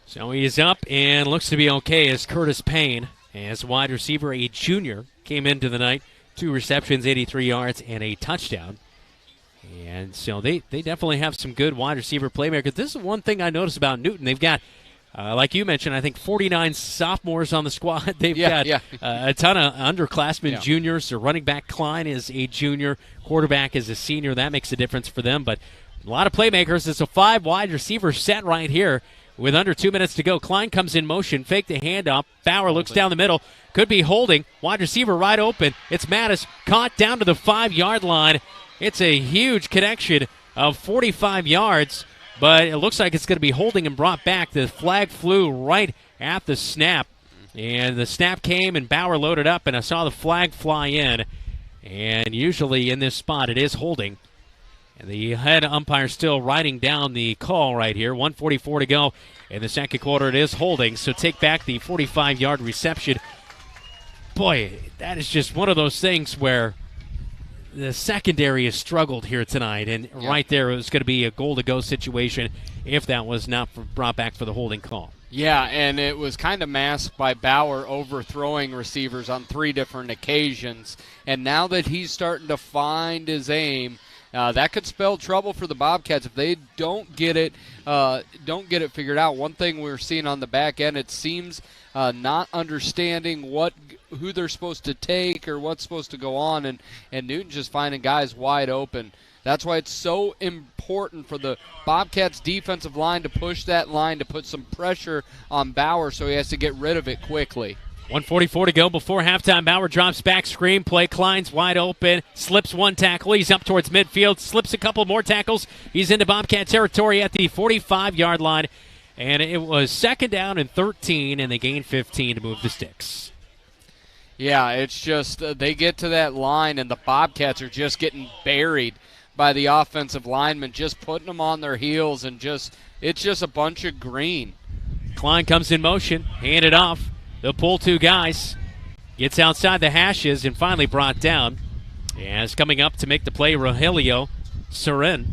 So he's up and looks to be okay as Curtis Payne, as wide receiver, a junior, came into the night. 2 receptions, 83 yards, and a touchdown. And so they definitely have some good wide receiver playmakers. This is one thing I noticed about Newton. They've got, like you mentioned, I think 49 sophomores on the squad. They've got a ton of underclassmen, juniors. Their running back Klein is a junior. Quarterback is a senior. That makes a difference for them. But a lot of playmakers. It's a 5 wide receiver set right here with under 2 minutes to go. Klein comes in motion, fake the handoff. Bauer looks down the middle. Could be holding. Wide receiver right open. It's Mattis caught down to the 5-yard line. It's a huge connection of 45 yards, but it looks like it's going to be holding and brought back. The flag flew right at the snap, and the snap came and Bauer loaded up, and I saw the flag fly in. And usually in this spot it is holding. And the head umpire still writing down the call right here. 1:44 to go in the second quarter. It is holding, so take back the 45-yard reception. Boy, that is just one of those things where the secondary has struggled here tonight. And right there, it was going to be a goal-to-go situation if that was not brought back for the holding call. Yeah, and it was kind of masked by Bauer overthrowing receivers on 3 different occasions. And now that he's starting to find his aim, that could spell trouble for the Bobcats if they don't get it figured out. One thing we're seeing on the back end, it seems not understanding who they're supposed to take or what's supposed to go on, and Newton just finding guys wide open. That's why it's so important for the Bobcats defensive line to push that line to put some pressure on Bauer so he has to get rid of it quickly. 1:44 to go before halftime. Bauer drops back, screen play. Klein's wide open, slips 1 tackle. He's up towards midfield, slips a couple more tackles. He's into Bobcat territory at the 45-yard line. And it was 2nd down and 13, and they gained 15 to move the sticks. Yeah, it's just they get to that line, and the Bobcats are just getting buried by the offensive linemen, just putting them on their heels, and it's just a bunch of green. Klein comes in motion, handed off. They'll pull two guys. Gets outside the hashes and finally brought down. As coming up to make the play, Rogelio Seren.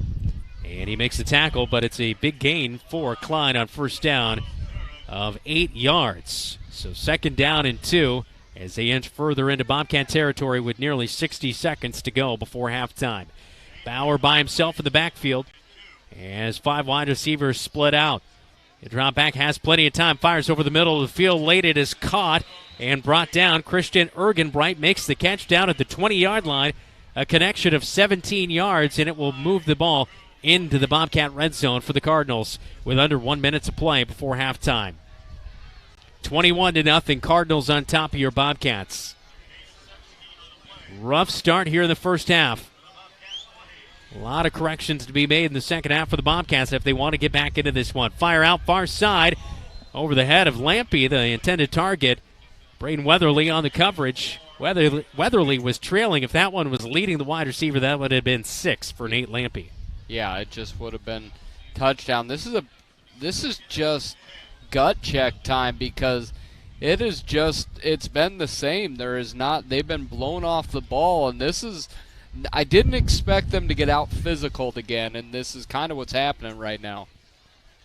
And he makes the tackle, but it's a big gain for Klein on first down of 8 yards. So 2nd down and 2 as they inch further into Bobcat territory with nearly 60 seconds to go before halftime. Bauer by himself in the backfield as 5 wide receivers split out. The drop back has plenty of time, fires over the middle of the field. Late it is caught and brought down. Christian Ergenbright makes the catch down at the 20-yard line. A connection of 17 yards, and it will move the ball into the Bobcat red zone for the Cardinals with under 1 minute to play before halftime. 21-0, Cardinals on top of your Bobcats. Rough start here in the first half. A lot of corrections to be made in the second half for the Bobcats if they want to get back into this one. Fire out far side over the head of Lampy, the intended target. Braden Weatherly on the coverage. Weatherly was trailing. If that one was leading the wide receiver, that would have been 6 for Nate Lampy. Yeah, it just would have been touchdown. This is just gut check time because it's been the same. They've been blown off the ball, and I didn't expect them to get out physical again, and this is kind of what's happening right now.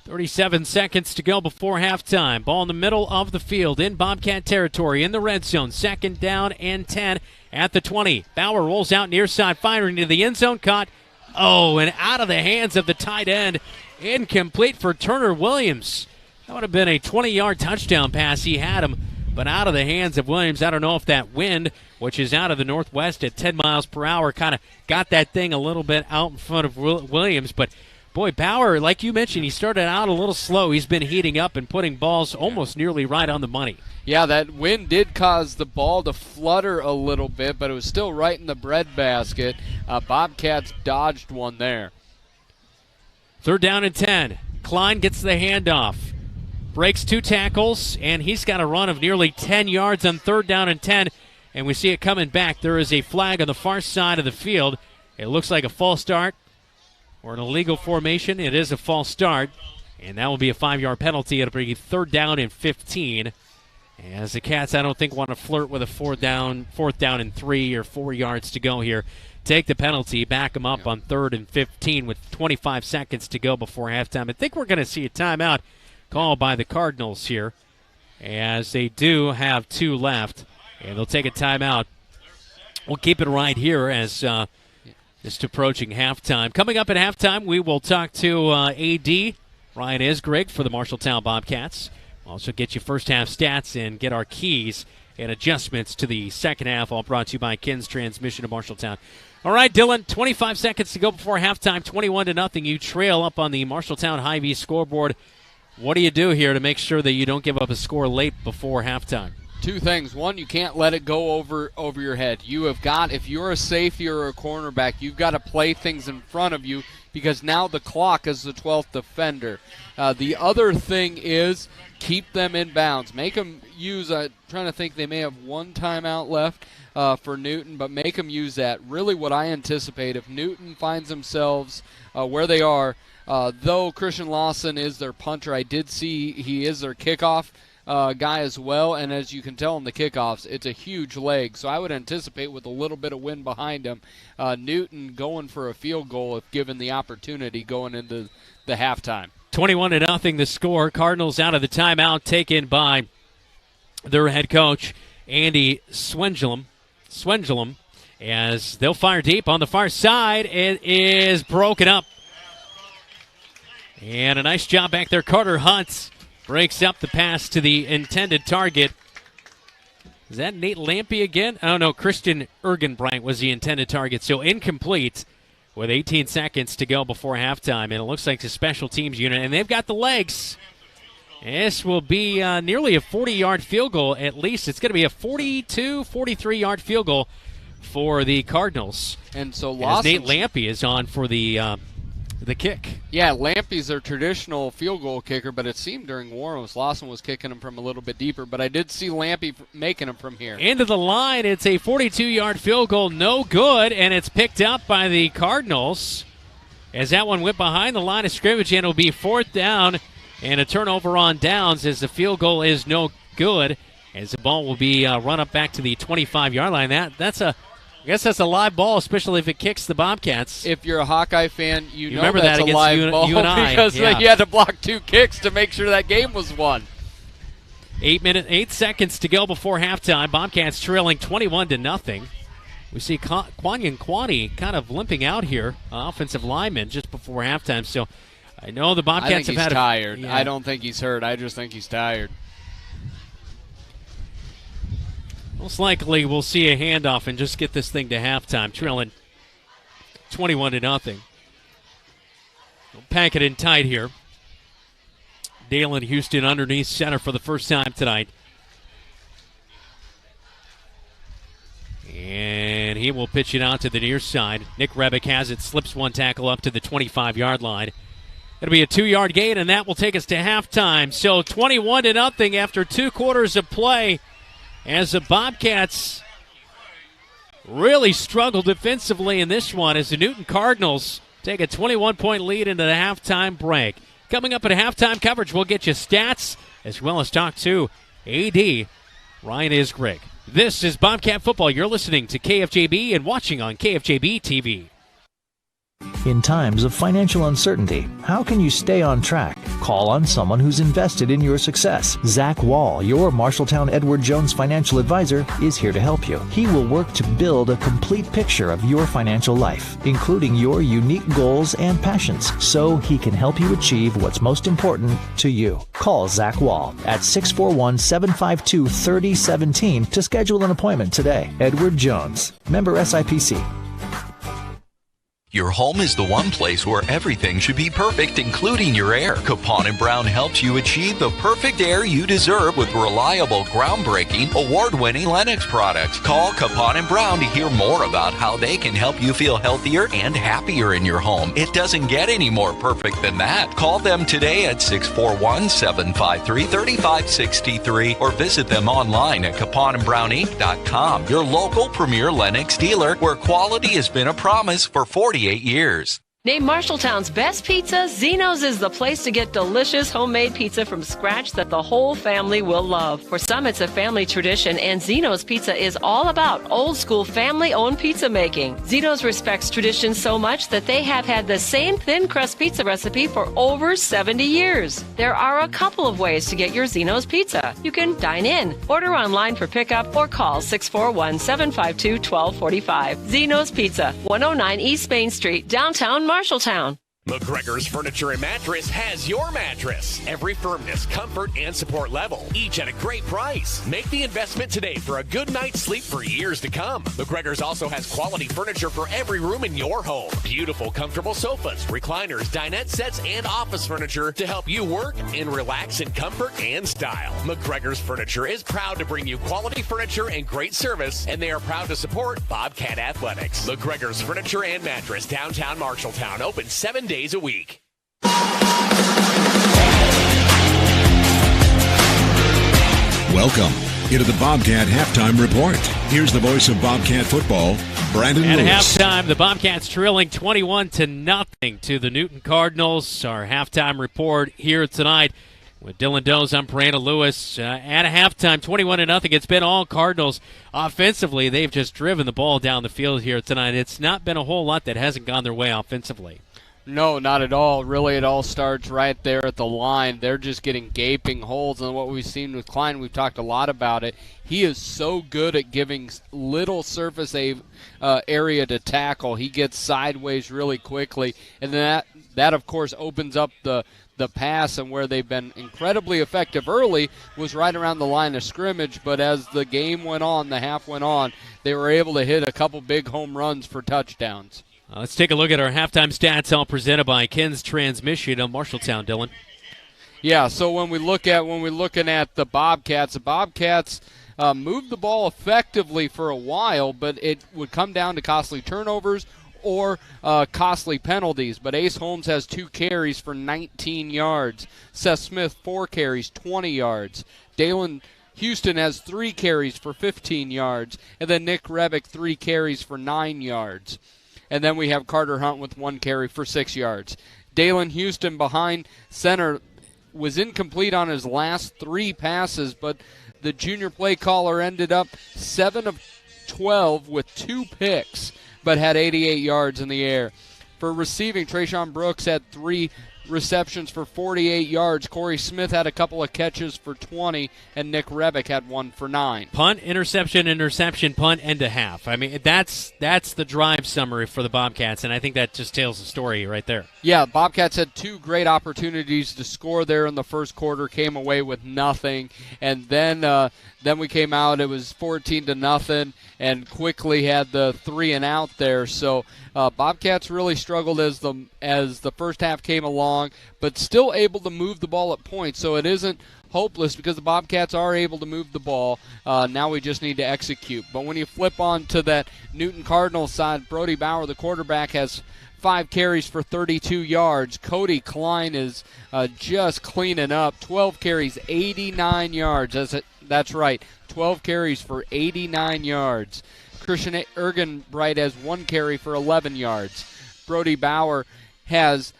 37 seconds to go before halftime. Ball in the middle of the field in Bobcat territory in the red zone. 2nd down and 10 at the 20. Bauer rolls out near side, firing into the end zone. Caught. Oh, and out of the hands of the tight end. Incomplete for Turner Williams. That would have been a 20-yard touchdown pass. He had him, but out of the hands of Williams. I don't know if that wind, which is out of the northwest at 10 miles per hour, kind of got that thing a little bit out in front of Williams. But, boy, Bauer, like you mentioned, he started out a little slow. He's been heating up and putting balls almost nearly right on the money. Yeah, that wind did cause the ball to flutter a little bit, but it was still right in the breadbasket. Bobcats dodged one there. 3rd down and 10. Klein gets the handoff. Breaks 2 tackles, and he's got a run of nearly 10 yards on 3rd down and 10. And we see it coming back. There is a flag on the far side of the field. It looks like a false start or an illegal formation. It is a false start, and that will be a 5-yard penalty. It'll bring 3rd down and 15. As the Cats, I don't think, want to flirt with a 4th down and 3 or 4 yards to go here. Take the penalty, back them up on 3rd and 15 with 25 seconds to go before halftime. I think we're going to see a timeout called by the Cardinals here, as they do have 2 left, and they'll take a timeout. We'll keep it right here as just approaching halftime. Coming up at halftime, we will talk to AD Ryan Isgrigg for the Marshalltown Bobcats. Also get you first half stats and get our keys and adjustments to the second half, all brought to you by Ken's Transmission of Marshalltown. All right, Dylan, 25 seconds to go before halftime, 21-0. You trail up on the Marshalltown Hy-Vee scoreboard. What do you do here to make sure that you don't give up a score late before halftime? 2 things. One, you can't let it go over your head. You have got, if you're a safety or a cornerback, you've got to play things in front of you because now the clock is the 12th defender. The other thing is keep them in bounds. Make them use, trying to think, they may have 1 timeout left for Newton, but make them use that. Really what I anticipate, if Newton finds themselves where they are, though Christian Lawson is their punter, I did see he is their kickoff guy as well, and as you can tell in the kickoffs, it's a huge leg, so I would anticipate with a little bit of wind behind him, Newton going for a field goal if given the opportunity going into the halftime. 21-0 the score. Cardinals out of the timeout taken by their head coach, Andy Swendlum, as they'll fire deep on the far side. It is broken up. And a nice job back there. Carter Hunt breaks up the pass to the intended target. Is that Nate Lampy again? Oh, no, Christian Ergenbright was the intended target. So incomplete with 18 seconds to go before halftime. And it looks like the special teams unit, and they've got the legs. This will be nearly a 40-yard field goal at least. It's going to be a 42, 43-yard field goal for the Cardinals. And so Nate Lampy is on for the the kick. Yeah, Lampy's their traditional field goal kicker, but it seemed during warm-ups Lawson was kicking him from a little bit deeper, but I did see Lampy making him from here. Into the line, it's a 42-yard field goal, no good, and it's picked up by the Cardinals as that one went behind the line of scrimmage, and it'll be 4th down and a turnover on downs as the field goal is no good, as the ball will be run up back to the 25-yard line. I guess that's a live ball, especially if it kicks the Bobcats. If you're a Hawkeye fan, you know remember that's that a live against ball you and I. because Yeah. you had to block 2 kicks to make sure that game was won. 8 seconds to go before halftime. Bobcats trailing 21-0. We see Kwanyan Kwani kind of limping out here, offensive lineman, just before halftime. So I know the Bobcats I think have he's had tired. Yeah. I don't think he's hurt. I just think he's tired. Most likely we'll see a handoff and just get this thing to halftime, trailing 21-0. We'll pack it in tight here. Dalen Houston underneath center for the first time tonight. And he will pitch it out to the near side. Nick Rebick has it, slips one tackle up to the 25-yard line. It'll be a 2-yard gain, and that will take us to halftime. So 21-0 after 2 quarters of play, as the Bobcats really struggled defensively in this one, as the Newton Cardinals take a 21-point lead into the halftime break. Coming up at halftime coverage, we'll get you stats as well as talk to AD Ryan Isgrigg. This is Bobcat Football. You're listening to KFJB and watching on KFJB-TV. In times of financial uncertainty, how can you stay on track? Call on someone who's invested in your success. Zach Wall, your Marshalltown Edward Jones financial advisor, is here to help you. He will work to build a complete picture of your financial life, including your unique goals and passions, so he can help you achieve what's most important to you. Call Zach Wall at 641-752-3017 to schedule an appointment today. Edward Jones, member SIPC. Your home is the one place where everything should be perfect, including your air. Capon & Brown helps you achieve the perfect air you deserve with reliable, groundbreaking, award-winning Lennox products. Call Capon & Brown to hear more about how they can help you feel healthier and happier in your home. It doesn't get any more perfect than that. Call them today at 641-753-3563 or visit them online at caponandbrowninc.com. Your local premier Lennox dealer, where quality has been a promise for 48 years. Named Marshalltown's best pizza, Zeno's is the place to get delicious homemade pizza from scratch that the whole family will love. For some, it's a family tradition, and Zeno's Pizza is all about old-school family-owned pizza making. Zeno's respects tradition so much that they have had the same thin crust pizza recipe for over 70 years. There are a couple of ways to get your Zeno's Pizza. You can dine in, order online for pickup, or call 641-752-1245. Zeno's Pizza, 109 East Main Street, downtown Marshalltown. McGregor's Furniture and Mattress has your mattress. Every firmness, comfort, and support level, each at a great price. Make the investment today for a good night's sleep for years to come. McGregor's also has quality furniture for every room in your home. Beautiful, comfortable sofas, recliners, dinette sets, and office furniture to help you work and relax in comfort and style. McGregor's Furniture is proud to bring you quality furniture and great service, and they are proud to support Bobcat Athletics. McGregor's Furniture and Mattress, downtown Marshalltown, open 7 days a week. Welcome into the Bobcat Halftime Report. Here's the voice of Bobcat football, Brandon At Lewis. halftime, the Bobcats trailing 21-0 to the Newton Cardinals. Our halftime report here tonight with Dylan Doze. I'm Brandon Lewis. At a halftime, 21-0. It's been all Cardinals. Offensively, they've just driven the ball down the field here tonight. It's not been a whole lot that hasn't gone their way offensively. No, not at all. Really, it all starts right there at the line. They're just getting gaping holes. And what we've seen with Klein, we've talked a lot about it. He is so good at giving little surface area to tackle. He gets sideways really quickly. And that of course, opens up the pass, and where they've been incredibly effective early was right around the line of scrimmage. But as the game went on, the half went on, they were able to hit a couple big home runs for touchdowns. Let's take a look at our halftime stats, all presented by Ken's Transmission of Marshalltown, Dylan. Yeah, so when we're looking at the Bobcats moved the ball effectively for a while, but it would come down to costly turnovers or costly penalties. But Ace Holmes has 2 carries for 19 yards. Seth Smith, 4 carries, 20 yards. Dalen Houston has 3 carries for 15 yards. And then Nick Rebick, 3 carries for 9 yards. And then we have Carter Hunt with 1 carry for 6 yards. Dalen Houston behind center was incomplete on his last 3 passes, but the junior play caller ended up 7 of 12 with 2 picks, but had 88 yards in the air. For receiving, Trayshawn Brooks had 3 receptions for 48 yards. Corey Smith had a couple of catches for 20, and Nick Rebick had 1 for 9. Punt, interception, punt, end of half. I mean, that's the drive summary for the Bobcats, and I think that just tells the story right there. Yeah, Bobcats had 2 great opportunities to score there in the first quarter, came away with nothing, and then we came out. It was 14-0, and quickly had the 3 and out there. So Bobcats really struggled as the first half came along, but still able to move the ball at points. So it isn't hopeless because the Bobcats are able to move the ball. Now we just need to execute. But when you flip on to that Newton Cardinals side, Brody Bauer, the quarterback, has 5 carries for 32 yards. Cody Klein is just cleaning up. 12 carries, 89 yards. That's right, 12 carries for 89 yards. Christian Ergenbright has 1 carry for 11 yards. Brody Bauer has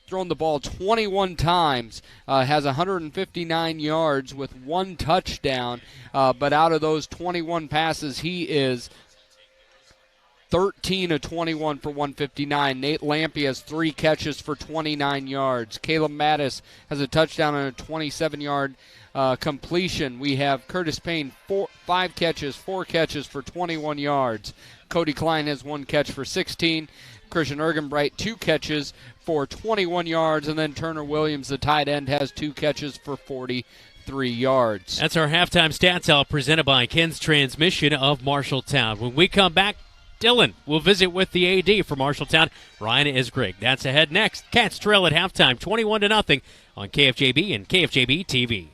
thrown the ball 21 times, has 159 yards with 1 touchdown, but out of those 21 passes, he is 13 of 21 for 159. Nate Lampy has 3 catches for 29 yards. Caleb Mattis has a touchdown and a 27-yard completion. We have Curtis Payne, 5 catches, 4 catches for 21 yards. Cody Klein has 1 catch for 16. Christian Ergenbright, 2 catches for 21 yards. And then Turner Williams, the tight end, has 2 catches for 43 yards. That's our halftime stats out presented by Ken's Transmission of Marshalltown. When we come back, Dylan will visit with the AD for Marshalltown, Ryan Isgrig. That's ahead next. Cats trail at halftime, 21-0 on KFJB and KFJB-TV.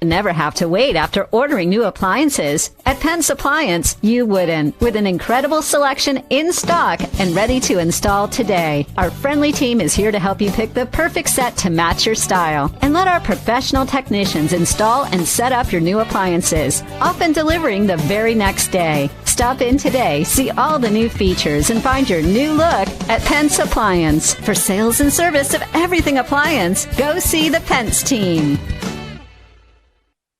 Never have to wait after ordering new appliances. At Penn's Appliance, you wouldn't. With an incredible selection in stock and ready to install today. Our friendly team is here to help you pick the perfect set to match your style. And let our professional technicians install and set up your new appliances, often delivering the very next day. Stop in today, see all the new features, and find your new look at Penn's Appliance. For sales and service of everything appliance, go see the Pence team.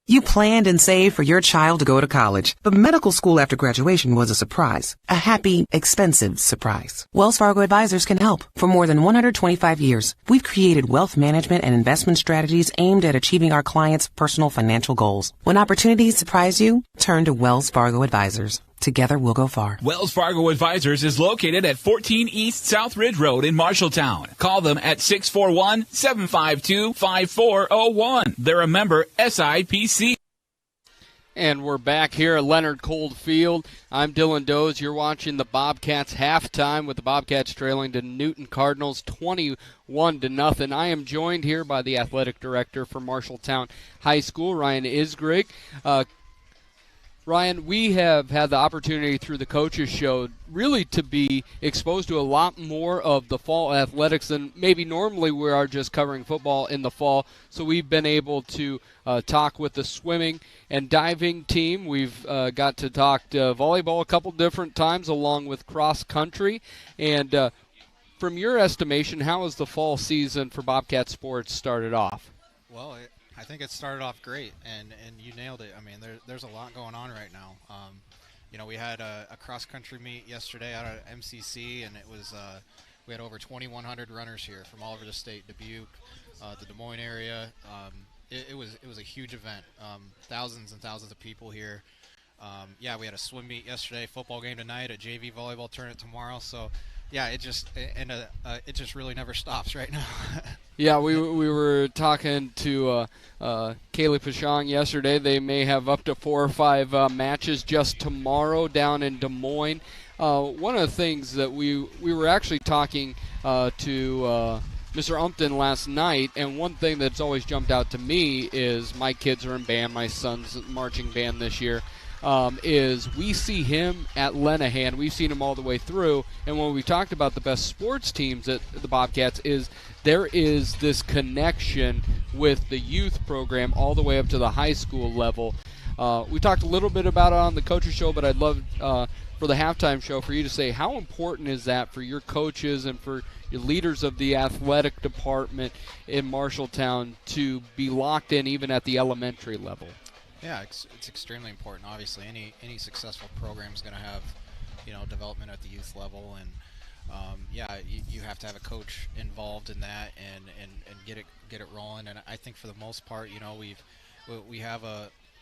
You planned and saved for your child to go to college, but medical school after graduation was a surprise. A happy, expensive surprise. Wells Fargo Advisors can help. For more than 125 years, we've created wealth management and investment strategies aimed at achieving our clients' personal financial goals. When opportunities surprise you, turn to Wells Fargo Advisors. Together we'll go far. Wells Fargo Advisors is located at 14 East South Ridge Road in Marshalltown. Call them at 641-752-5401. They're a member SIPC. And we're back here at Leonard Cold Field. I'm Dylan Doze. You're watching the Bobcats halftime with the Bobcats trailing to Newton Cardinals 21-0. I am joined here by the athletic director for Marshalltown High School, Ryan Isgrig. Ryan, we have had the opportunity through the Coaches Show really to be exposed to a lot more of the fall athletics than maybe normally we are just covering football in the fall. So we've been able to talk with the swimming and diving team. We've got to talk to volleyball a couple different times along with cross country. And from your estimation, how has the fall season for Bobcat sports started off? Well, I think it started off great, and you nailed it. I mean, there's a lot going on right now. We had a cross-country meet yesterday out at MCC, and it was we had over 2,100 runners here from all over the state, Dubuque, the Des Moines area. It was a huge event. Thousands and thousands of people here. We had a swim meet yesterday, football game tonight, a JV volleyball tournament tomorrow. So, yeah, it just really never stops right now. Yeah, we were talking to Kaylee Pashong yesterday. They may have up to 4 or 5 matches just tomorrow down in Des Moines. One of the things that we were actually talking to Mr. Umpton last night, and one thing that's always jumped out to me is my kids are in band. My son's marching band this year. is we see him at Lenahan. We've seen him all the way through. And when we talked about the best sports teams at the Bobcats, is there is this connection with the youth program all the way up to the high school level. We talked a little bit about it on the coaches show, but I'd love for the halftime show for you to say how important is that for your coaches and for your leaders of the athletic department in Marshalltown to be locked in even at the elementary level? Yeah, it's extremely important. Obviously, any successful program is going to have, development at the youth level, and you have to have a coach involved in that and get it rolling. And I think for the most part, we have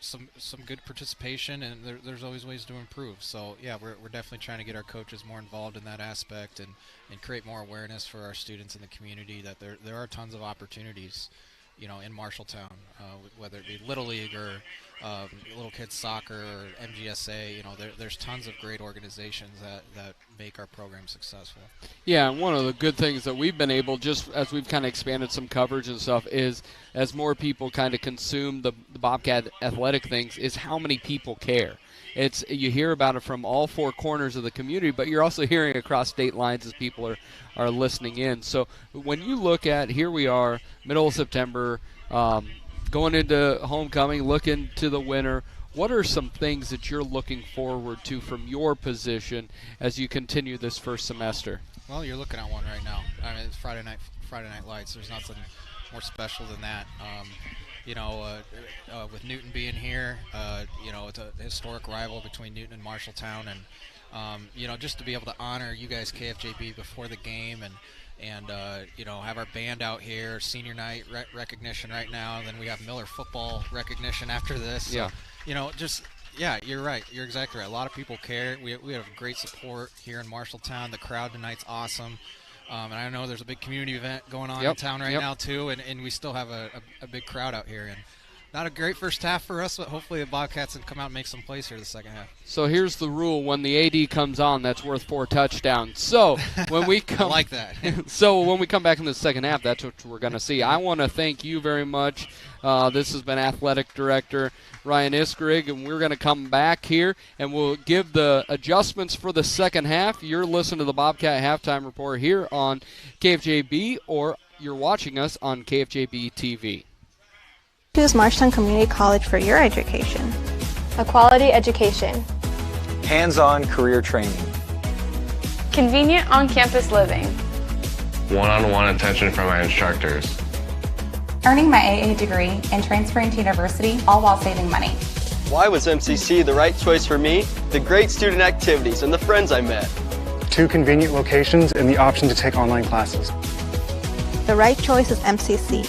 some good participation, and there's always ways to improve. So yeah, we're definitely trying to get our coaches more involved in that aspect and create more awareness for our students in the community that there are tons of opportunities, in Marshalltown, whether it be Little League or little kids soccer or MGSA. There's tons of great organizations that make our program successful. Yeah, and one of the good things that we've been able, just as we've kind of expanded some coverage and stuff, is as more people kind of consume the Bobcat athletic things, is how many people care. You hear about it from all four corners of the community, but you're also hearing across state lines as people are listening in. So when you look at, here we are, middle of September, going into homecoming, looking to the winter, what are some things that you're looking forward to from your position as you continue this first semester? Well, you're looking at one right now. I mean, it's Friday night lights. There's nothing more special than that. With Newton being here, it's a historic rival between Newton and Marshalltown, and just to be able to honor you guys, KFJB, before the game, and have our band out here, senior night recognition right now, and then we have Miller football recognition after this. So, yeah. You're right. You're exactly right. A lot of people care. We have great support here in Marshalltown. The crowd tonight's awesome. And I know there's a big community event going on in town right now, too, and we still have a big crowd out here. And not a great first half for us, but hopefully the Bobcats can come out and make some plays here the second half. So here's the rule. When the AD comes on, that's worth 4 touchdowns. So when we come I like that. So when we come back in the second half, that's what we're going to see. I want to thank you very much. This has been Athletic Director Ryan Iskrig, and we're going to come back here, and we'll give the adjustments for the second half. You're listening to the Bobcat Halftime Report here on KFJB, or you're watching us on KFJB-TV. Choose Marshalltown Community College for your education. A quality education. Hands-on career training. Convenient on-campus living. One-on-one attention from my instructors. Earning my AA degree and transferring to university, all while saving money. Why was MCC the right choice for me? The great student activities and the friends I met. 2 convenient locations and the option to take online classes. The right choice is MCC.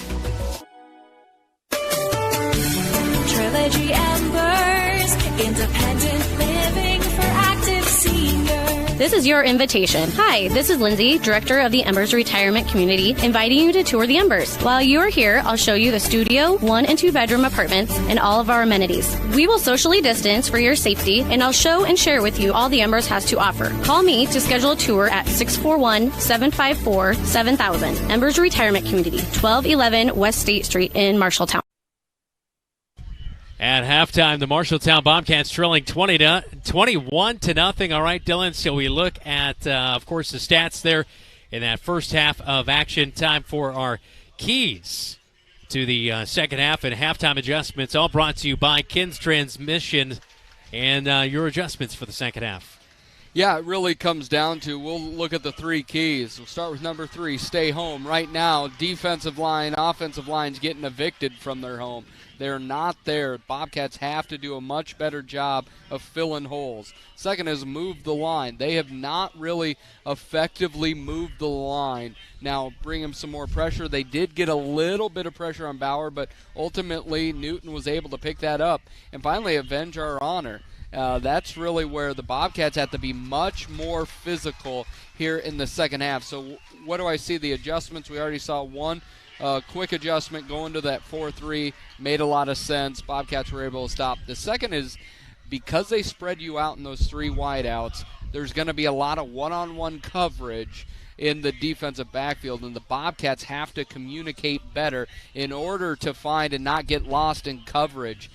Trilogy Embers, independent living for active seniors. This is your invitation. Hi, this is Lindsay, Director of the Embers Retirement Community, inviting you to tour the Embers. While you are here, I'll show you the studio, 1 and 2 bedroom apartments, and all of our amenities. We will socially distance for your safety, and I'll show and share with you all the Embers has to offer. Call me to schedule a tour at 641-754-7000. Embers Retirement Community, 1211 West State Street in Marshalltown. At halftime, the Marshalltown Bobcats trailing 21-0. All right, Dylan, so we look at, of course, the stats there in that first half of action. Time for our keys to the second half and halftime adjustments, all brought to you by Kins Transmission and your adjustments for the second half. Yeah, it really comes down to, we'll look at the 3 keys. We'll start with number 3, stay home. Right now, defensive line, offensive line's getting evicted from their home. They're not there. Bobcats have to do a much better job of filling holes. Second is move the line. They have not really effectively moved the line. Now, bring them some more pressure. They did get a little bit of pressure on Bauer, but ultimately Newton was able to pick that up. And finally, avenge our honor. That's really where the Bobcats have to be much more physical here in the second half. So what do I see? The adjustments, we already saw one quick adjustment going to that 4-3, made a lot of sense. Bobcats were able to stop. The second is, because they spread you out in those 3 wideouts, there's going to be a lot of one-on-one coverage in the defensive backfield, and the Bobcats have to communicate better in order to find and not get lost in coverage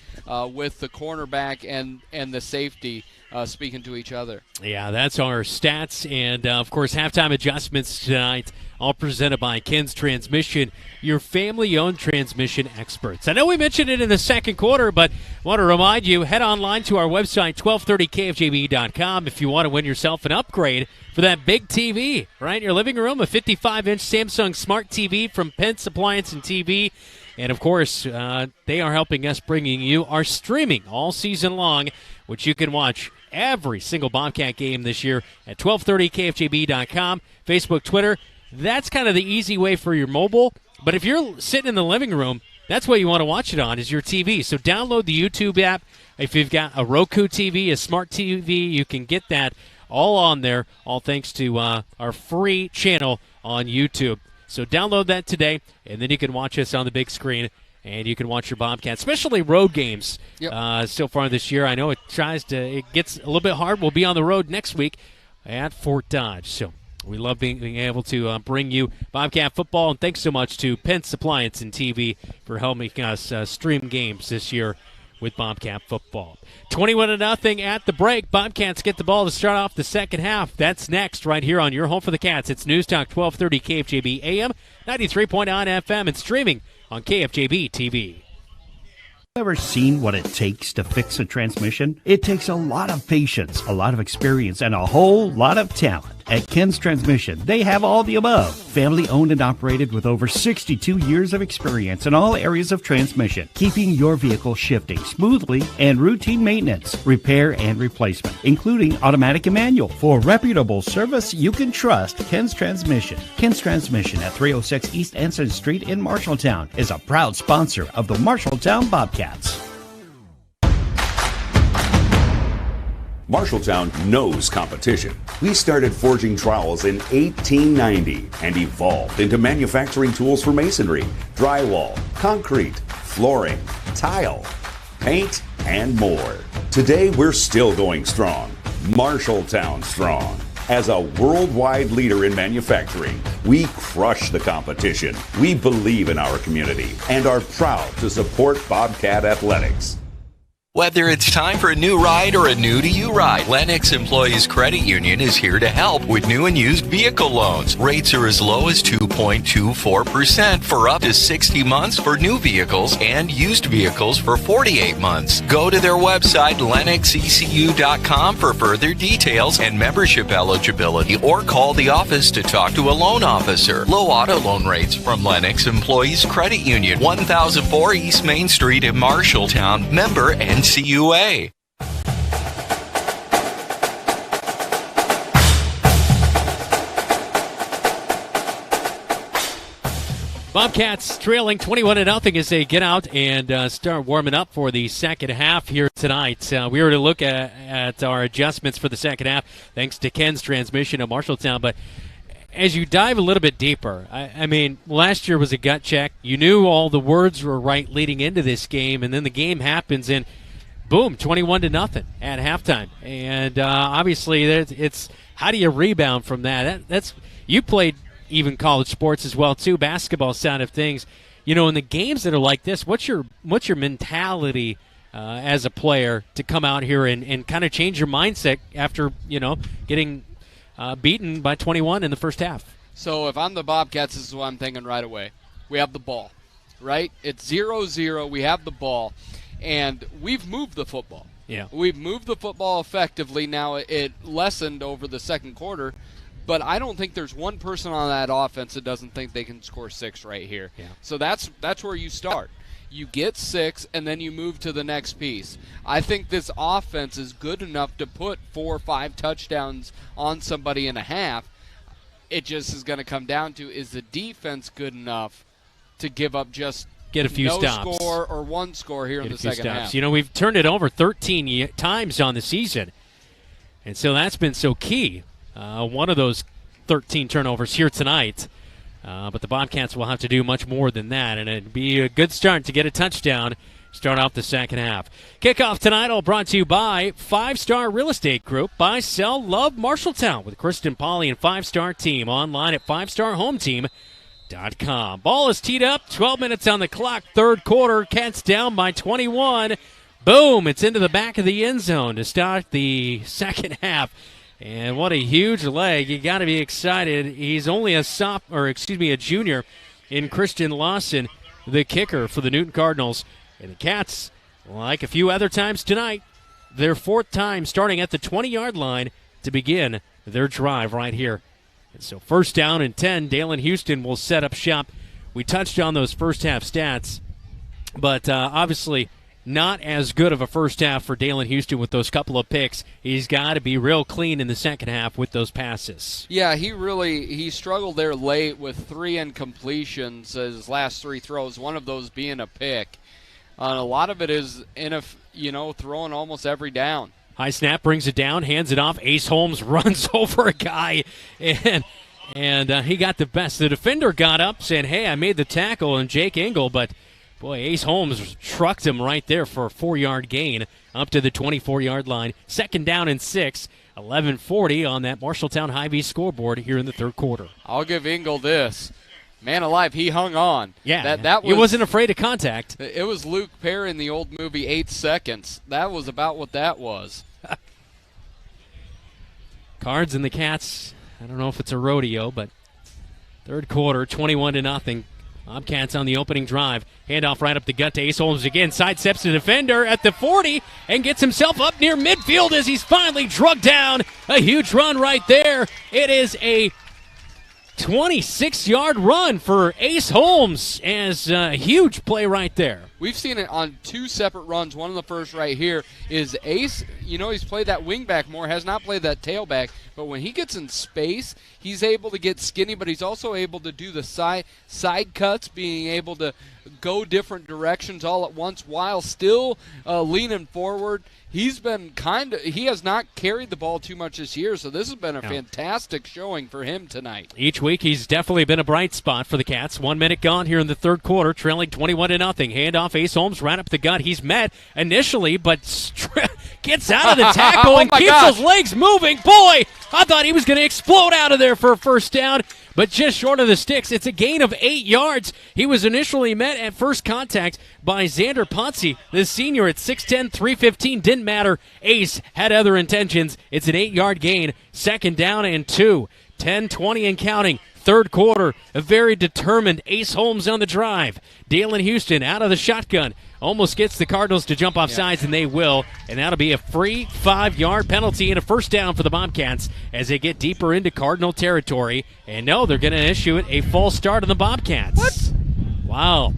with the cornerback and the safety speaking to each other. Yeah, that's our stats, and of course, halftime adjustments tonight, all presented by Ken's Transmission, your family-owned transmission experts. I know we mentioned it in the second quarter, but I want to remind you, head online to our website, 1230kfjb.com, if you want to win yourself an upgrade for that big TV, right in your living room, a 55-inch Samsung Smart TV from Pence Appliance and TV. And, of course, they are helping us bringing you our streaming all season long, which you can watch every single Bobcat game this year at 1230kfjb.com, Facebook, Twitter. That's kind of the easy way for your mobile. But if you're sitting in the living room, that's what you want to watch it on is your TV. So download the YouTube app. If you've got a Roku TV, a smart TV, you can get that all on there, all thanks to our free channel on YouTube. So download that today, and then you can watch us on the big screen, and you can watch your Bobcats, especially road games. So far this year. I know it gets a little bit hard. We'll be on the road next week at Fort Dodge. So we love being able to bring you Bobcat football, and thanks so much to Pence Appliance and TV for helping us stream games this year with Bobcat football. 21-0 at the break. Bobcats get the ball to start off the second half. That's next right here on your home for the Cats. It's News Talk 1230 KFJB AM, 93.9 FM, and streaming on KFJB-TV. Ever seen what it takes to fix a transmission? It takes a lot of patience, a lot of experience, and a whole lot of talent. At Ken's Transmission, they have all the above. Family owned and operated with over 62 years of experience in all areas of transmission, keeping your vehicle shifting smoothly and routine maintenance, repair and replacement, including automatic and manual. For reputable service you can trust, Ken's Transmission. Ken's Transmission at 306 East Anson Street in Marshalltown is a proud sponsor of the Marshalltown Bobcats. Marshalltown knows competition. We started forging trowels in 1890 and evolved into manufacturing tools for masonry, drywall, concrete, flooring, tile, paint, and more. Today, we're still going strong. Marshalltown strong. As a worldwide leader in manufacturing, we crush the competition. We believe in our community and are proud to support Bobcat Athletics. Whether it's time for a new ride or a new-to-you ride, Lennox Employees Credit Union is here to help with new and used vehicle loans. Rates are as low as 2.24% for up to 60 months for new vehicles and used vehicles for 48 months. Go to their website, lennoxecu.com, for further details and membership eligibility, or call the office to talk to a loan officer. Low auto loan rates from Lennox Employees Credit Union, 1004 East Main Street in Marshalltown. Member NCUA. Bobcats trailing 21-0 as they get out and start warming up for the second half here tonight. We were to look at our adjustments for the second half thanks to Ken's Transmission of Marshalltown, but as you dive a little bit deeper, I mean, last year was a gut check. You knew all the words were right leading into this game, and then the game happens, and boom, 21-0 at halftime. And obviously, it's how do you rebound from that? That's you played even college sports as well too, basketball side of things. You know, in the games that are like this, what's your mentality as a player to come out here and kind of change your mindset after getting beaten by 21 in the first half? So if I'm the Bobcats, this is what I'm thinking right away. We have the ball, right? It's 0-0. We have the ball. And we've moved the football. Yeah. We've moved the football effectively. Now it lessened over the second quarter, but I don't think there's one person on that offense that doesn't think they can score 6 right here. Yeah. So that's where you start. You get 6, and then you move to the next piece. I think this offense is good enough to put 4 or 5 touchdowns on somebody in a half. It just is going to come down to, is the defense good enough to give up just get a few no stops, score or one score here in the second half? You know, we've turned it over 13 times on the season, and so that's been so key. One of those 13 turnovers here tonight, but the Bobcats will have to do much more than that, and it'd be a good start to get a touchdown start off the second half. Kickoff tonight all brought to you by 5-Star Real Estate Group. Buy, sell, love Marshalltown with Kristen Pauly and 5-Star Team. Online at 5starhometeam.com. Ball is teed up, 12 minutes on the clock, third quarter. Cats down by 21. Boom, it's into the back of the end zone to start the second half. And what a huge leg. You got to be excited. He's only a junior in Christian Lawson, the kicker for the Newton Cardinals. And the Cats, like a few other times tonight, their fourth time starting at the 20-yard line to begin their drive right here. And so first down and 10, Dalen Houston will set up shop. We touched on those first half stats, but obviously not as good of a first half for Dalen Houston with those couple of picks. He's got to be real clean in the second half with those passes. Yeah, he struggled there late with 3 incompletions his last 3 throws, one of those being a pick. A lot of it is throwing almost every down. High snap, brings it down, hands it off. Ace Holmes runs over a guy, and he got the best. The defender got up saying, hey, I made the tackle, and Jake Engel, but boy, Ace Holmes trucked him right there for a 4-yard gain up to the 24-yard line. Second down and 6, 11:40 on that Marshalltown Hy-Vee scoreboard here in the third quarter. I'll give Engel this. Man alive, he hung on. Yeah, he wasn't afraid of contact. It was Luke Perry in the old movie 8 Seconds. That was about what that was. Cards and the Cats, I don't know if it's a rodeo, but third quarter, 21-0. Bobcats on the opening drive. Handoff right up the gut to Ace Holmes again. Sidesteps the defender at the 40 and gets himself up near midfield as he's finally drugged down. A huge run right there. It is a 26-yard run for Ace Holmes, as a huge play right there. We've seen it on 2 separate runs. One of the first right here is Ace. He's played that wingback more, has not played that tailback. But when he gets in space, he's able to get skinny, but he's also able to do the side cuts, being able to go different directions all at once while still leaning forward. He has not carried the ball too much this year, so this has been a fantastic showing for him tonight. Each week he's definitely been a bright spot for the Cats. 1 minute gone here in the third quarter, trailing 21-0. Handoff, Ace Holmes right up the gut. He's met initially, but gets out of the tackle and keeps those legs moving. Boy, I thought he was going to explode out of there for a first down, but just short of the sticks. It's a gain of 8 yards. He was initially met at first contact by Xander Ponce, the senior at 6'10", 315. Didn't matter. Ace had other intentions. It's an 8-yard gain. Second down and 2. 10-20 and counting. Third quarter, a very determined Ace Holmes on the drive. Dalen Houston out of the shotgun. Almost gets the Cardinals to jump off sides, and they will. And that'll be a free 5-yard penalty and a first down for the Bobcats as they get deeper into Cardinal territory. And no, they're going to issue it a false start on the Bobcats. What? Wow.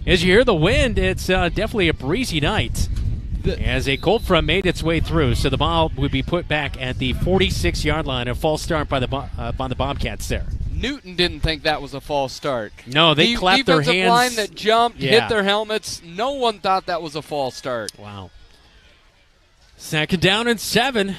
As you hear the wind, it's definitely a breezy night as a cold front made its way through. So the ball would be put back at the 46-yard line. A false start by the Bobcats there. Newton didn't think that was a false start. No, they clapped their hands. Defensive line that jumped, hit their helmets. No one thought that was a false start. Wow. Second down and 7.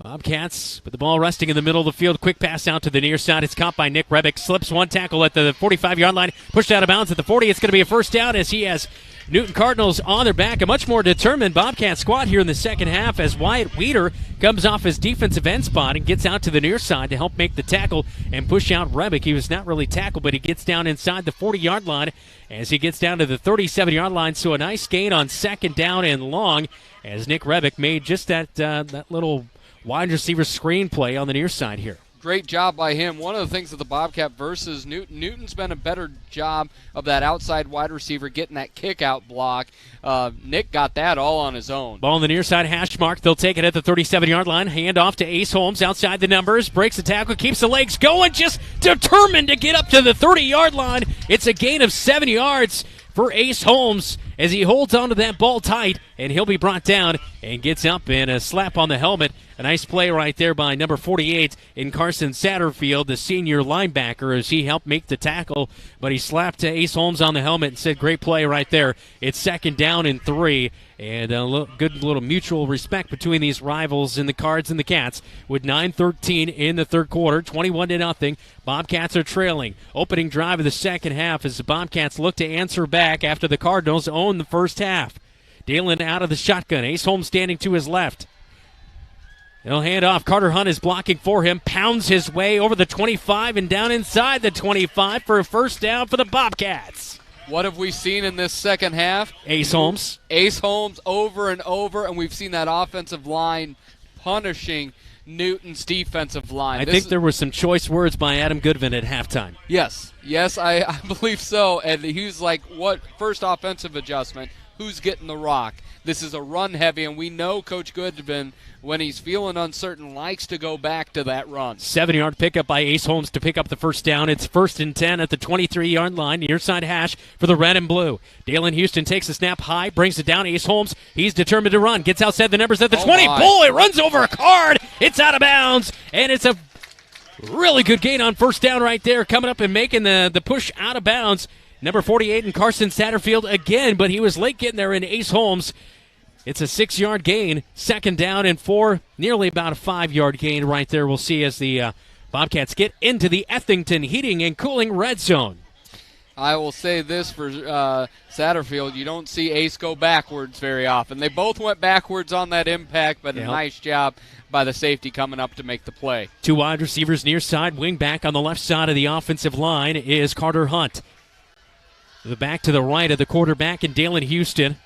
Bobcats with the ball resting in the middle of the field. Quick pass out to the near side. It's caught by Nick Rebick. Slips one tackle at the 45-yard line. Pushed out of bounds at the 40. It's going to be a first down as he has Newton Cardinals on their back. A much more determined Bobcat squad here in the second half as Wyatt Weeder comes off his defensive end spot and gets out to the near side to help make the tackle and push out Rebick. He was not really tackled, but he gets down inside the 40-yard line as he gets down to the 37-yard line. So a nice gain on second down and long as Nick Rebick made just that little wide receiver screen play on the near side here. Great job by him. One of the things that the Bobcat versus Newton's been a better job of that outside wide receiver getting that kick-out block. Nick got that all on his own. Ball on the near side, hash mark. They'll take it at the 37-yard line. Hand off to Ace Holmes outside the numbers. Breaks the tackle, keeps the legs going, just determined to get up to the 30-yard line. It's a gain of 7 yards for Ace Holmes as he holds onto that ball tight, and he'll be brought down and gets up and a slap on the helmet. A nice play right there by number 48 in Carson Satterfield, the senior linebacker, as he helped make the tackle, but he slapped Ace Holmes on the helmet and said, great play right there. It's 2nd down and 3, and a good little mutual respect between these rivals in the Cards and the Cats with 9:13 in the third quarter, 21-0. Bobcats are trailing. Opening drive of the second half as the Bobcats look to answer back after the Cardinals own the first half. Dalen out of the shotgun. Ace Holmes standing to his left. He'll hand off. Carter Hunt is blocking for him. Pounds his way over the 25 and down inside the 25 for a first down for the Bobcats. What have we seen in this second half? Ace Holmes. Ace Holmes over and over, and we've seen that offensive line punishing Newton's defensive line. I think there were some choice words by Adam Goodman at halftime. Yes, I believe so. And he was like, what first offensive adjustment? Who's getting the rock? This is a run heavy, and we know Coach Goodman, when he's feeling uncertain, likes to go back to that run. 7-yard pickup by Ace Holmes to pick up the first down. It's 1st and 10 at the 23-yard line, near side hash for the red and blue. Dalen Houston takes a snap high, brings it down. Ace Holmes, he's determined to run. Gets outside the numbers at the 20. Boy, runs over a card. It's out of bounds, and it's a really good gain on first down right there, coming up and making the push out of bounds. Number 48 in Carson Satterfield again, but he was late getting there in Ace Holmes. It's a 6-yard gain, 2nd down and 4, nearly about a 5-yard gain right there. We'll see as the Bobcats get into the Ethington Heating and Cooling red zone. I will say this for Satterfield, you don't see Ace go backwards very often. They both went backwards on that impact, but a nice job by the safety coming up to make the play. 2 wide receivers near side, wing back on the left side of the offensive line is Carter Hunt. The back to the right of the quarterback in Dalen Houston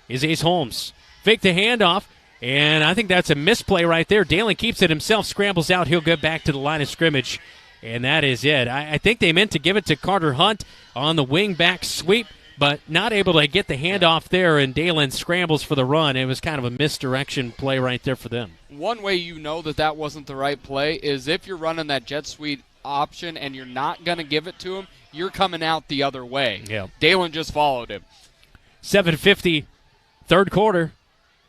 is Ace Holmes. Fake the handoff, and I think that's a misplay right there. Dalen keeps it himself, scrambles out. He'll go back to the line of scrimmage, and that is it. I think they meant to give it to Carter Hunt on the wing back sweep, but not able to get the handoff there, and Dalen scrambles for the run. It was kind of a misdirection play right there for them. One way you know that wasn't the right play is if you're running that jet sweep option and you're not going to give it to him, you're coming out the other way. Yeah. Dalen just followed him. 7:50, third quarter.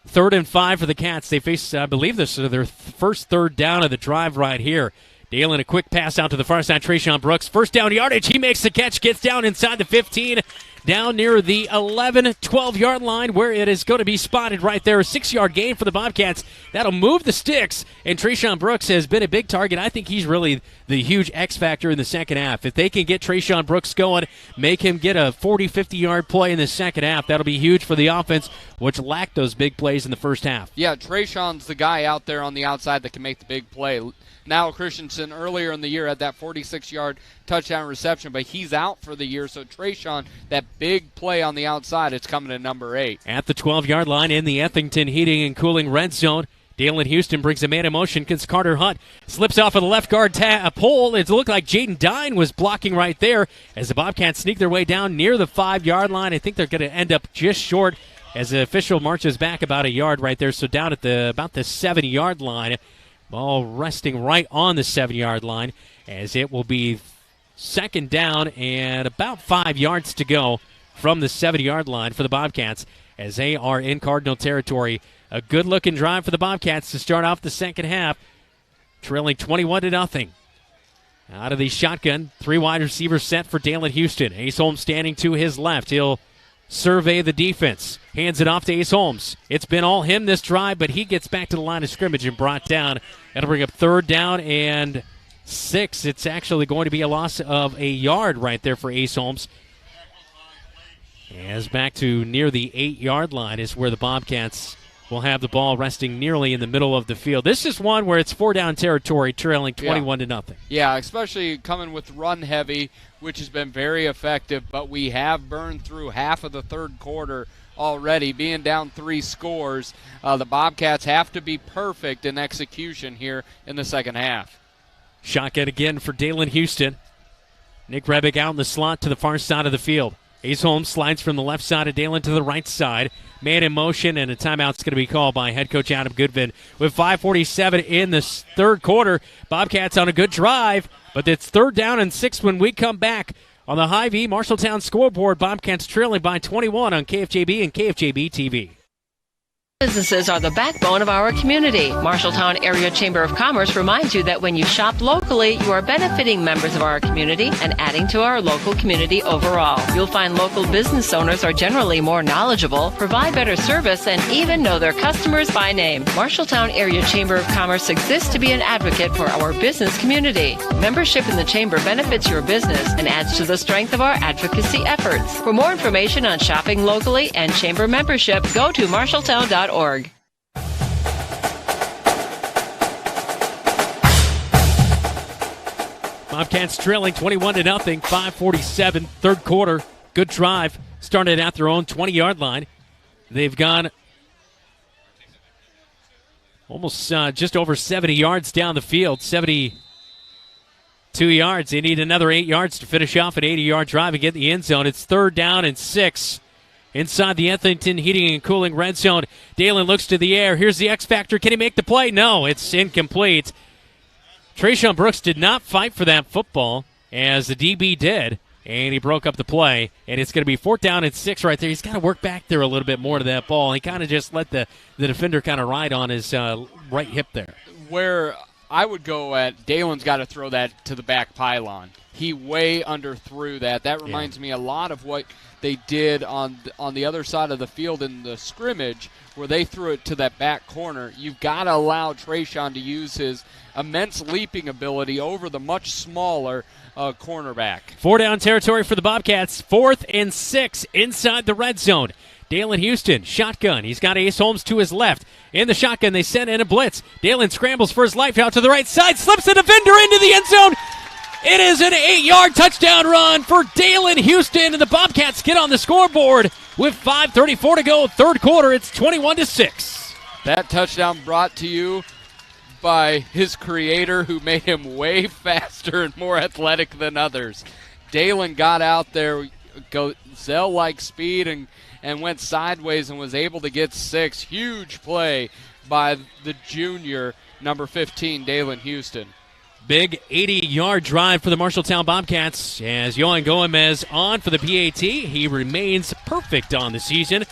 3rd and 5 for the Cats. They face, I believe, this is their first third down of the drive right here. Dalen, a quick pass out to the far side. Trayshawn Brooks, first down yardage. He makes the catch, gets down inside the 15, down near the 11, 12-yard line where it is going to be spotted right there. A 6-yard gain for the Bobcats. That'll move the sticks, and Trayshawn Brooks has been a big target. I think he's really the huge X factor in the second half. If they can get Trayshawn Brooks going, make him get a 40, 50-yard play in the second half, that'll be huge for the offense, which lacked those big plays in the first half. Yeah, Trayshawn's the guy out there on the outside that can make the big play. Now Christensen earlier in the year had that 46-yard touchdown reception, but he's out for the year. So Trayshawn, that big play on the outside, it's coming to number 8. At the 12-yard line in the Ethington Heating and Cooling red zone, Dalen Houston brings a man in motion against Carter Hunt. Slips off of the left guard pole. It looked like Jaden Dine was blocking right there as the Bobcats sneak their way down near the 5-yard line. I think they're going to end up just short as the official marches back about a yard right there. So down at about the 7-yard line. Ball resting right on the 7-yard line as it will be 2nd down and about 5 yards to go from the 7-yard line for the Bobcats as they are in Cardinal territory. A good-looking drive for the Bobcats to start off the second half, trailing 21-0. Out of the shotgun, 3 wide receivers set for Dalen Houston. Ace Holmes standing to his left. He'll survey the defense. Hands it off to Ace Holmes. It's been all him this drive, but he gets back to the line of scrimmage and brought down. That'll bring up 3rd down and 6. It's actually going to be a loss of a yard right there for Ace Holmes. As back to near the 8-yard line is where the Bobcats will have the ball resting nearly in the middle of the field. This is one where it's 4-down territory, trailing 21-0. Yeah, especially coming with run heavy, which has been very effective, but we have burned through half of the third quarter already, being down 3 scores. The Bobcats have to be perfect in execution here in the second half. Shotgun again for Dalen Houston. Nick Rebick out in the slot to the far side of the field. Ace Holmes slides from the left side of Dalen to the right side. Man in motion, and a timeout's going to be called by head coach Adam Goodman. With 5:47 in the third quarter, Bobcats on a good drive, but it's 3rd down and 6 when we come back On the Hy-Vee Marshalltown scoreboard, Bobcats trailing by 21 on KFJB and KFJB-TV. Businesses are the backbone of our community. Marshalltown Area Chamber of Commerce reminds you that when you shop locally, you are benefiting members of our community and adding to our local community overall. You'll find local business owners are generally more knowledgeable, provide better service, and even know their customers by name. Marshalltown Area Chamber of Commerce exists to be an advocate for our business community. Membership in the Chamber benefits your business and adds to the strength of our advocacy efforts. For more information on shopping locally and Chamber membership, go to marshalltown.org. Bobcats trailing 21-0, 5:47, third quarter. Good drive. Started at their own 20-yard line. They've gone almost just over 70 yards down the field, 72 yards. They need another 8 yards to finish off an 80-yard drive and get in the end zone. It's 3rd down and 6. Inside the Ethington Heating and Cooling red zone, Dalen looks to the air. Here's the X Factor. Can he make the play? No, it's incomplete. Trayshawn Brooks did not fight for that football, as the DB did, and he broke up the play. And it's going to be 4th down and 6 right there. He's got to work back there a little bit more to that ball. He kind of just let the defender kind of ride on his right hip there. Where I would go at, Dalen's got to throw that to the back pylon. He way underthrew that. That reminds me a lot of what they did on the other side of the field in the scrimmage, where they threw it to that back corner. You've got to allow Trayshawn to use his immense leaping ability over the much smaller cornerback. 4-down territory for the Bobcats. 4th and 6 inside the red zone. Dalen Houston, shotgun. He's got Ace Holmes to his left. In the shotgun, they send in a blitz. Dalen scrambles for his life out to the right side, slips the defender into the end zone. It is an 8-yard touchdown run for Dalen Houston, and the Bobcats get on the scoreboard with 5:34 to go, third quarter. It's 21-6. That touchdown brought to you by his creator, who made him way faster and more athletic than others. Dalen got out there, gazelle-like speed, and went sideways and was able to get 6. Huge play by the junior, number 15, Dalen Houston. Big 80-yard drive for the Marshalltown Bobcats as Yohan Gomez on for the PAT. He remains perfect on the season.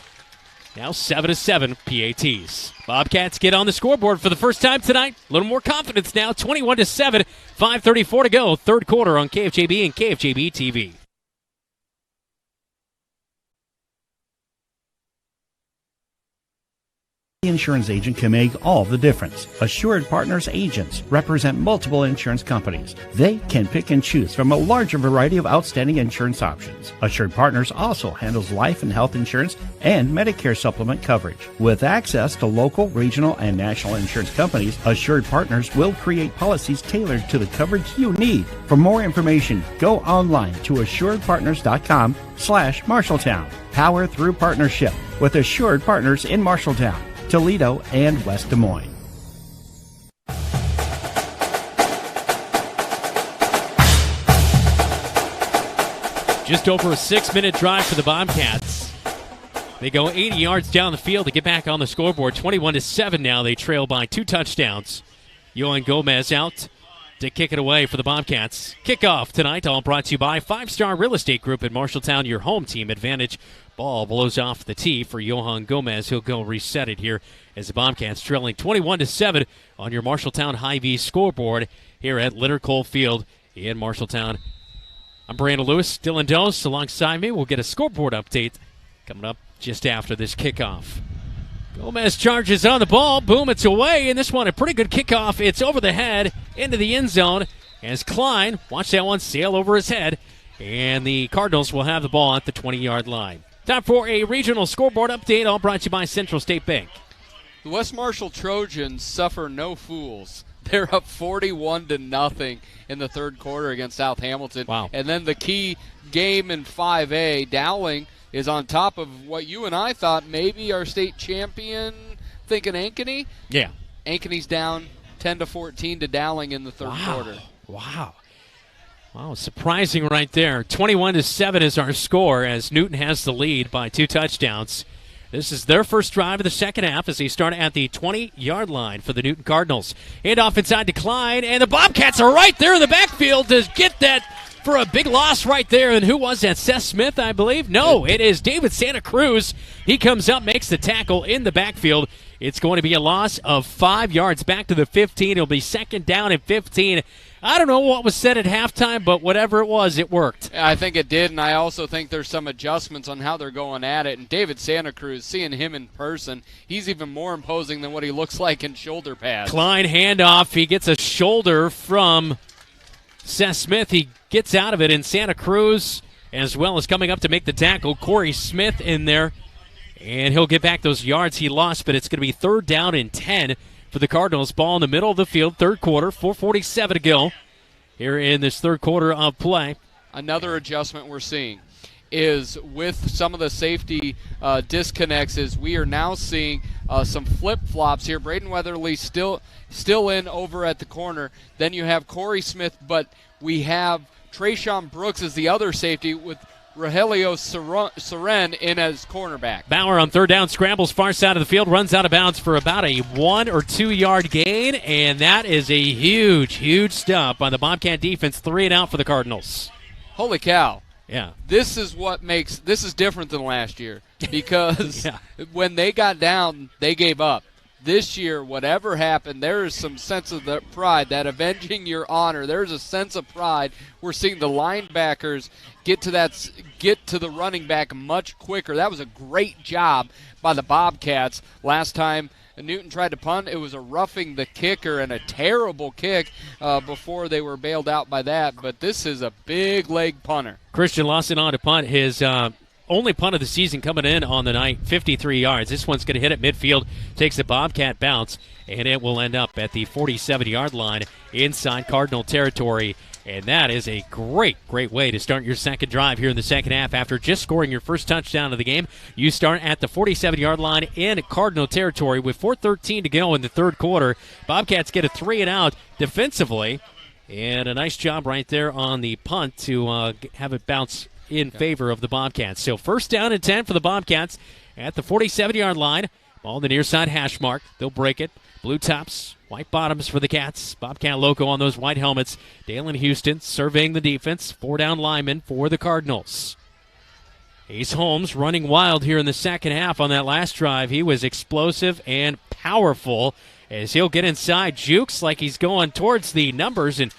Now 7-7 PATs. Bobcats get on the scoreboard for the first time tonight. A little more confidence now, 21-7, 5:34 to go, third quarter on KFJB and KFJB-TV. The insurance agent can make all the difference. Assured Partners agents represent multiple insurance companies. They can pick and choose from a larger variety of outstanding insurance options. Assured Partners also handles life and health insurance and Medicare supplement coverage. With access to local, regional, and national insurance companies, Assured Partners will create policies tailored to the coverage you need. For more information, go online to assuredpartners.com/Marshalltown. Power through partnership with Assured Partners in Marshalltown, Toledo, and West Des Moines. Just over a 6-minute drive for the Bobcats. They go 80 yards down the field to get back on the scoreboard. 21-7 now. They trail by 2 touchdowns. Yohan Gomez out to kick it away for the Bobcats. Kickoff tonight, all brought to you by 5-Star Real Estate Group in Marshalltown, your home team advantage. Ball blows off the tee for Yohan Gomez. He'll go reset it here as the Bobcats trailing 21-7 on your Marshalltown Hy-Vee scoreboard here at Litter Cole Field in Marshalltown. I'm Brandon Lewis, Dylan Dose alongside me. We'll get a scoreboard update coming up just after this kickoff. Gomez charges on the ball. Boom, it's away. And this one, a pretty good kickoff. It's over the head into the end zone as Klein, watch that one sail over his head. And the Cardinals will have the ball at the 20-yard line. Time for a regional scoreboard update, all brought to you by Central State Bank. The West Marshall Trojans suffer no fools. They're up 41-0 in the third quarter against South Hamilton. Wow. And then the key game in 5A, Dowling is on top of what you and I thought maybe our state champion, thinking Ankeny. Yeah. Ankeny's down 10-14 to Dowling in the third quarter. Wow, surprising right there. 21-7 is our score as Newton has the lead by 2 touchdowns. This is their first drive of the second half as they start at the 20-yard line for the Newton Cardinals. Hand off inside to Klein, and the Bobcats are right there in the backfield to get that for a big loss right there. And who was that? Seth Smith, I believe? No, it is David Santa Cruz. He comes up, makes the tackle in the backfield. It's going to be a loss of 5 yards back to the 15. It'll be second down and 15. I don't know what was said at halftime, but whatever it was, it worked. I think it did, and I also think there's some adjustments on how they're going at it. And David Santa Cruz, seeing him in person, he's even more imposing than what he looks like in shoulder pads. Klein handoff. He gets a shoulder from Seth Smith. He gets out of it, and Santa Cruz, as well as coming up to make the tackle, Corey Smith in there. And he'll get back those yards he lost, but it's going to be third down and 10 for the Cardinals. Ball in the middle of the field, third quarter, 4:47 to go here in this third quarter of play. Another adjustment we're seeing is with some of the safety disconnects is we are now seeing some flip-flops here. Braden Weatherly still in over at the corner. Then you have Corey Smith, but we have Trayshawn Brooks as the other safety with Rogelio Seren in as cornerback. Bauer on third down, scrambles far side of the field, runs out of bounds for about a 1 or 2 yard gain, and that is a huge stop by the Bobcat defense. 3 and out for the Cardinals. Holy cow. Yeah. This is different than last year because when they got down, they gave up. This year, whatever happened, there is some sense of the pride, that avenging your honor. There's a sense of pride. We're seeing the linebackers get to the running back much quicker. That was a great job by the Bobcats. Last time Newton tried to punt, it was a roughing the kicker and a terrible kick before they were bailed out by that. But this is a big leg punter. Christian Lawson on to punt. His only punt of the season coming in on the night, 53 yards. This one's going to hit at midfield, takes a Bobcat bounce, and it will end up at the 47-yard line inside Cardinal territory. And that is a great way to start your second drive here in the second half. After just scoring your first touchdown of the game, you start at the 47-yard line in Cardinal territory with 4:13 to go in the third quarter. Bobcats get a 3 and out defensively, and a nice job right there on the punt to have it bounce in favor of the Bobcats. So first down and 10 for the Bobcats at the 47-yard line. Ball on the near side hash mark. They'll break it. Blue tops, white bottoms for the Cats. Bobcat logo on those white helmets. Dalen Houston surveying the defense. 4 down linemen for the Cardinals. Ace Holmes running wild here in the second half on that last drive. He was explosive and powerful as he'll get inside. Jukes like he's going towards the numbers and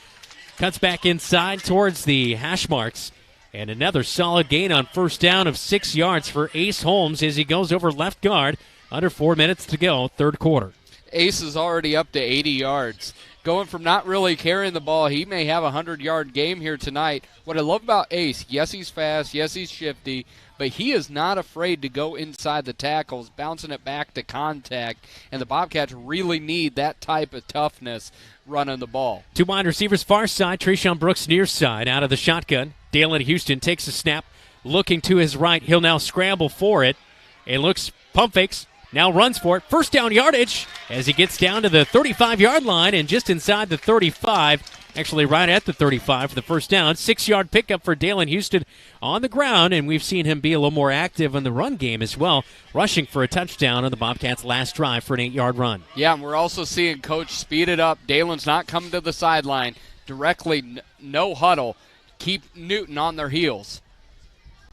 cuts back inside towards the hash marks. And another solid gain on first down of 6 yards for Ace Holmes as he goes over left guard. Under 4 minutes to go, third quarter. Ace is already up to 80 yards. Going from not really carrying the ball, he may have a 100-yard game here tonight. What I love about Ace, yes, he's fast, yes, he's shifty, but he is not afraid to go inside the tackles, bouncing it back to contact, and the Bobcats really need that type of toughness running the ball. 2 wide receivers far side, Trayshawn Brooks near side out of the shotgun. Dalen Houston takes a snap, looking to his right. He'll now scramble for it. It looks, pump fakes, now runs for it. First down yardage as he gets down to the 35-yard line and just inside the 35, actually right at the 35 for the first down. 6-yard pickup for Dalen Houston on the ground, and we've seen him be a little more active in the run game as well, rushing for a touchdown on the Bobcats' last drive for an 8-yard run. Yeah, and we're also seeing Coach speed it up. Dalen's not coming to the sideline. Directly, no huddle. Keep Newton on their heels.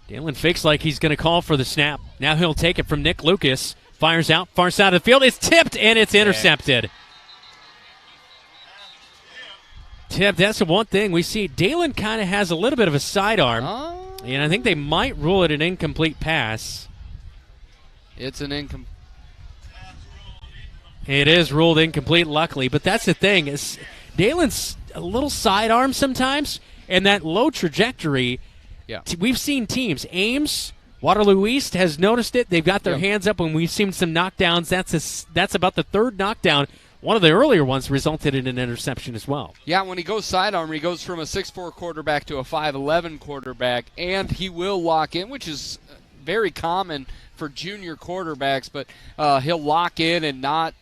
Dalen fakes like he's going to call for the snap. Now he'll take it from Nick Lucas. Fires out, far side of the field. It's tipped, and it's intercepted. Tipped, that's the one thing we see. Dalen kind of has a little bit of a sidearm, and I think they might rule it an incomplete pass. It's an incomplete. It is ruled incomplete, luckily, but that's the thing. Is Dalen's a little sidearm sometimes, and that low trajectory, we've seen teams, Ames, Waterloo East has noticed it. They've got their hands up when we've seen some knockdowns. That's about the third knockdown. One of the earlier ones resulted in an interception as well. Yeah, when he goes sidearm, he goes from a 6'4 quarterback to a 5'11 quarterback, and he will lock in, which is very common for junior quarterbacks, but he'll lock in and not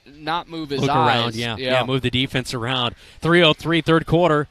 move his eyes. Around, yeah, move the defense around. 3:03, third quarter.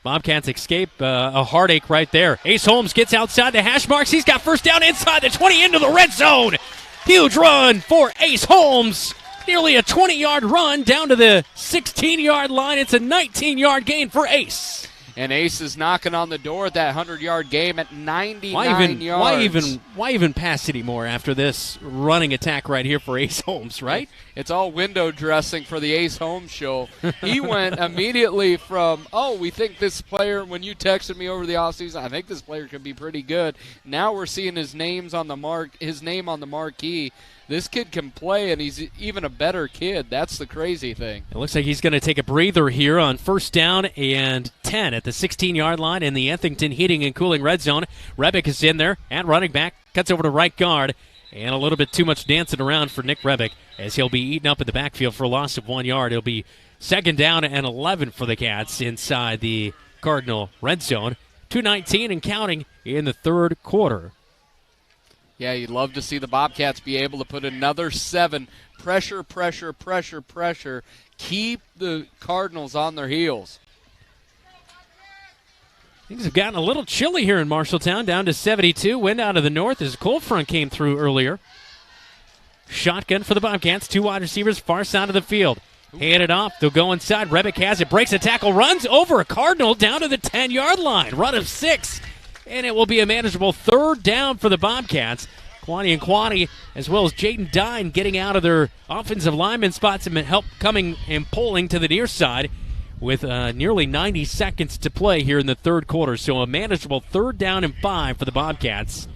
Bobcats escape a heartache right there. Ace Holmes gets outside the hash marks. He's got first down inside the 20 into the red zone. Huge run for Ace Holmes. Nearly a 20-yard run down to the 16-yard line. It's a 19-yard gain for Ace. And Ace is knocking on the door at that 100-yard game at 99 yards. Why even pass anymore after this running attack right here for Ace Holmes, right? It's all window dressing for the Ace Holmes show. He went immediately from, we think this player, when you texted me over the offseason, I think this player could be pretty good. Now we're seeing his name on the marquee. This kid can play, and he's even a better kid. That's the crazy thing. It looks like he's going to take a breather here on 1st down and 10 at the 16-yard line in the Ethington Heating and Cooling red zone. Rebick is in there at running back, cuts over to right guard, and a little bit too much dancing around for Nick Rebick as he'll be eaten up in the backfield for a loss of 1 yard. It'll be 2nd down and 11 for the Cats inside the Cardinal red zone. 2:19 and counting in the 3rd quarter. Yeah, you'd love to see the Bobcats be able to put another 7. Pressure. Keep the Cardinals on their heels. Things have gotten a little chilly here in Marshalltown, down to 72. Wind out of the north as a cold front came through earlier. Shotgun for the Bobcats. 2 wide receivers, far side of the field. Hand it off. They'll go inside. Rebick has it. Breaks a tackle. Runs over a Cardinal down to the 10-yard line. Run of 6. And it will be a manageable 3rd down for the Bobcats. Kwani, as well as Jaden Dine, getting out of their offensive lineman spots and help coming and pulling to the near side with nearly 90 seconds to play here in the 3rd quarter. So a manageable 3rd down and 5 for the Bobcats.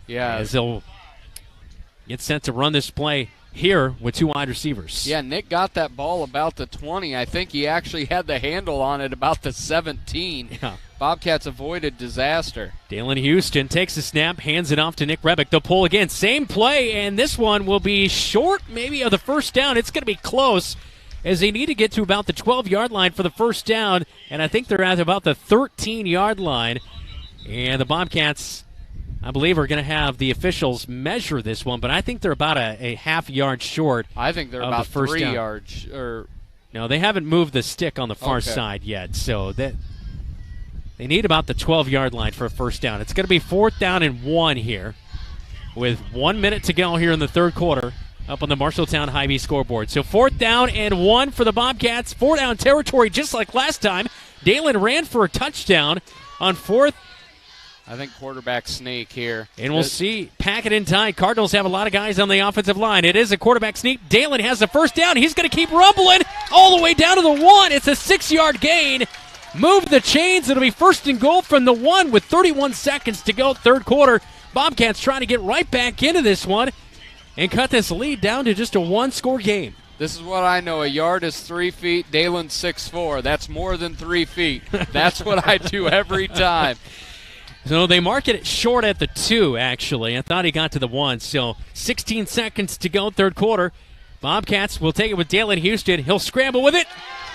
Yeah. As they'll get set to run this play here with 2 wide receivers. Yeah, Nick got that ball about the 20. I think he actually had the handle on it about the 17. Yeah. Bobcats avoided disaster. Dalen Houston takes the snap, hands it off to Nick Rebick. They'll pull again. Same play, and this one will be short maybe of the 1st down. It's going to be close as they need to get to about the 12-yard line for the 1st down, and I think they're at about the 13-yard line. And the Bobcats, I believe, are going to have the officials measure this one, but I think they're about a half yard short. I think they're about 3 yards. No, they haven't moved the stick on the far side yet, so that they need about the 12-yard line for a 1st down. It's going to be 4th down and 1 here with 1 minute to go here in the 3rd quarter up on the Marshalltown Hy-Vee scoreboard. So 4th down and 1 for the Bobcats. 4-down territory just like last time. Dalen ran for a touchdown on 4th. I think quarterback sneak here. And we'll see. Pack it in tight. Cardinals have a lot of guys on the offensive line. It is a quarterback sneak. Dalen has the 1st down. He's going to keep rumbling all the way down to the 1. It's a 6-yard gain. Move the chains. It'll be 1st and goal from the 1 with 31 seconds to go, 3rd quarter. Bobcats trying to get right back into this one and cut this lead down to just a 1-score game. This is what I know. A yard is 3 feet. Dalen's 6'4". That's more than 3 feet. That's what I do every time. So they mark it short at the 2, actually. I thought he got to the 1. So 16 seconds to go, 3rd quarter. Bobcats will take it with Dalen Houston. He'll scramble with it.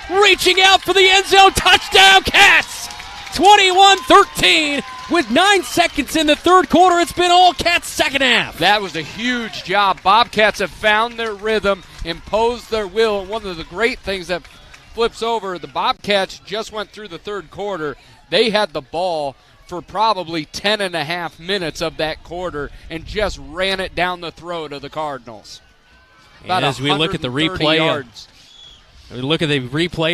Reaching out for the end zone. Touchdown, Cats! 21-13 with 9 seconds in the 3rd quarter. It's been all Cats 2nd half. That was a huge job. Bobcats have found their rhythm, imposed their will. And one of the great things that flips over, the Bobcats just went through the 3rd quarter. They had the ball for probably 10 and a half minutes of that quarter and just ran it down the throat of the Cardinals. About as we look at the replay,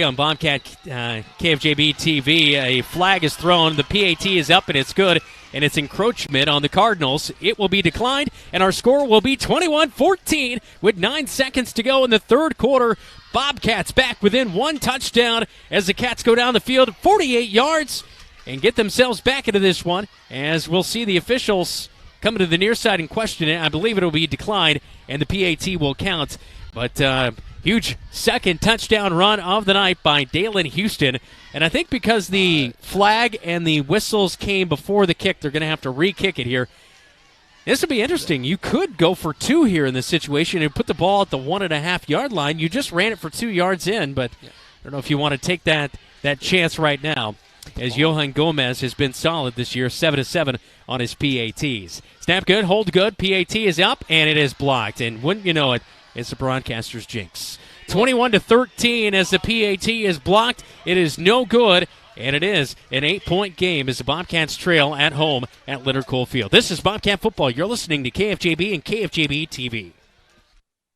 on Bobcat KFJB-TV, a flag is thrown, the PAT is up, and it's good, and it's encroachment on the Cardinals. It will be declined, and our score will be 21-14 with 9 seconds to go in the 3rd quarter. Bobcats back within 1 touchdown as the Cats go down the field 48 yards and get themselves back into this one, as we'll see the officials coming to the near side and question it. I believe it will be declined, and the PAT will count. But huge 2nd touchdown run of the night by Dalen Houston. And I think because the flag and the whistles came before the kick, they're going to have to re-kick it here. This will be interesting. You could go for 2 here in this situation and put the ball at the 1.5-yard line. You just ran it for 2 yards in, but I don't know if you want to take that chance right now, as Johan Gomez has been solid this year, 7-7 on his PATs. Snap good, hold good, PAT is up, and it is blocked. And wouldn't you know it, it's the broadcaster's jinx. 21-13 as the PAT is blocked. It is no good, and it is an 8-point game as the Bobcats trail at home at Leonard Cole Field. This is Bobcat Football. You're listening to KFJB and KFJB-TV.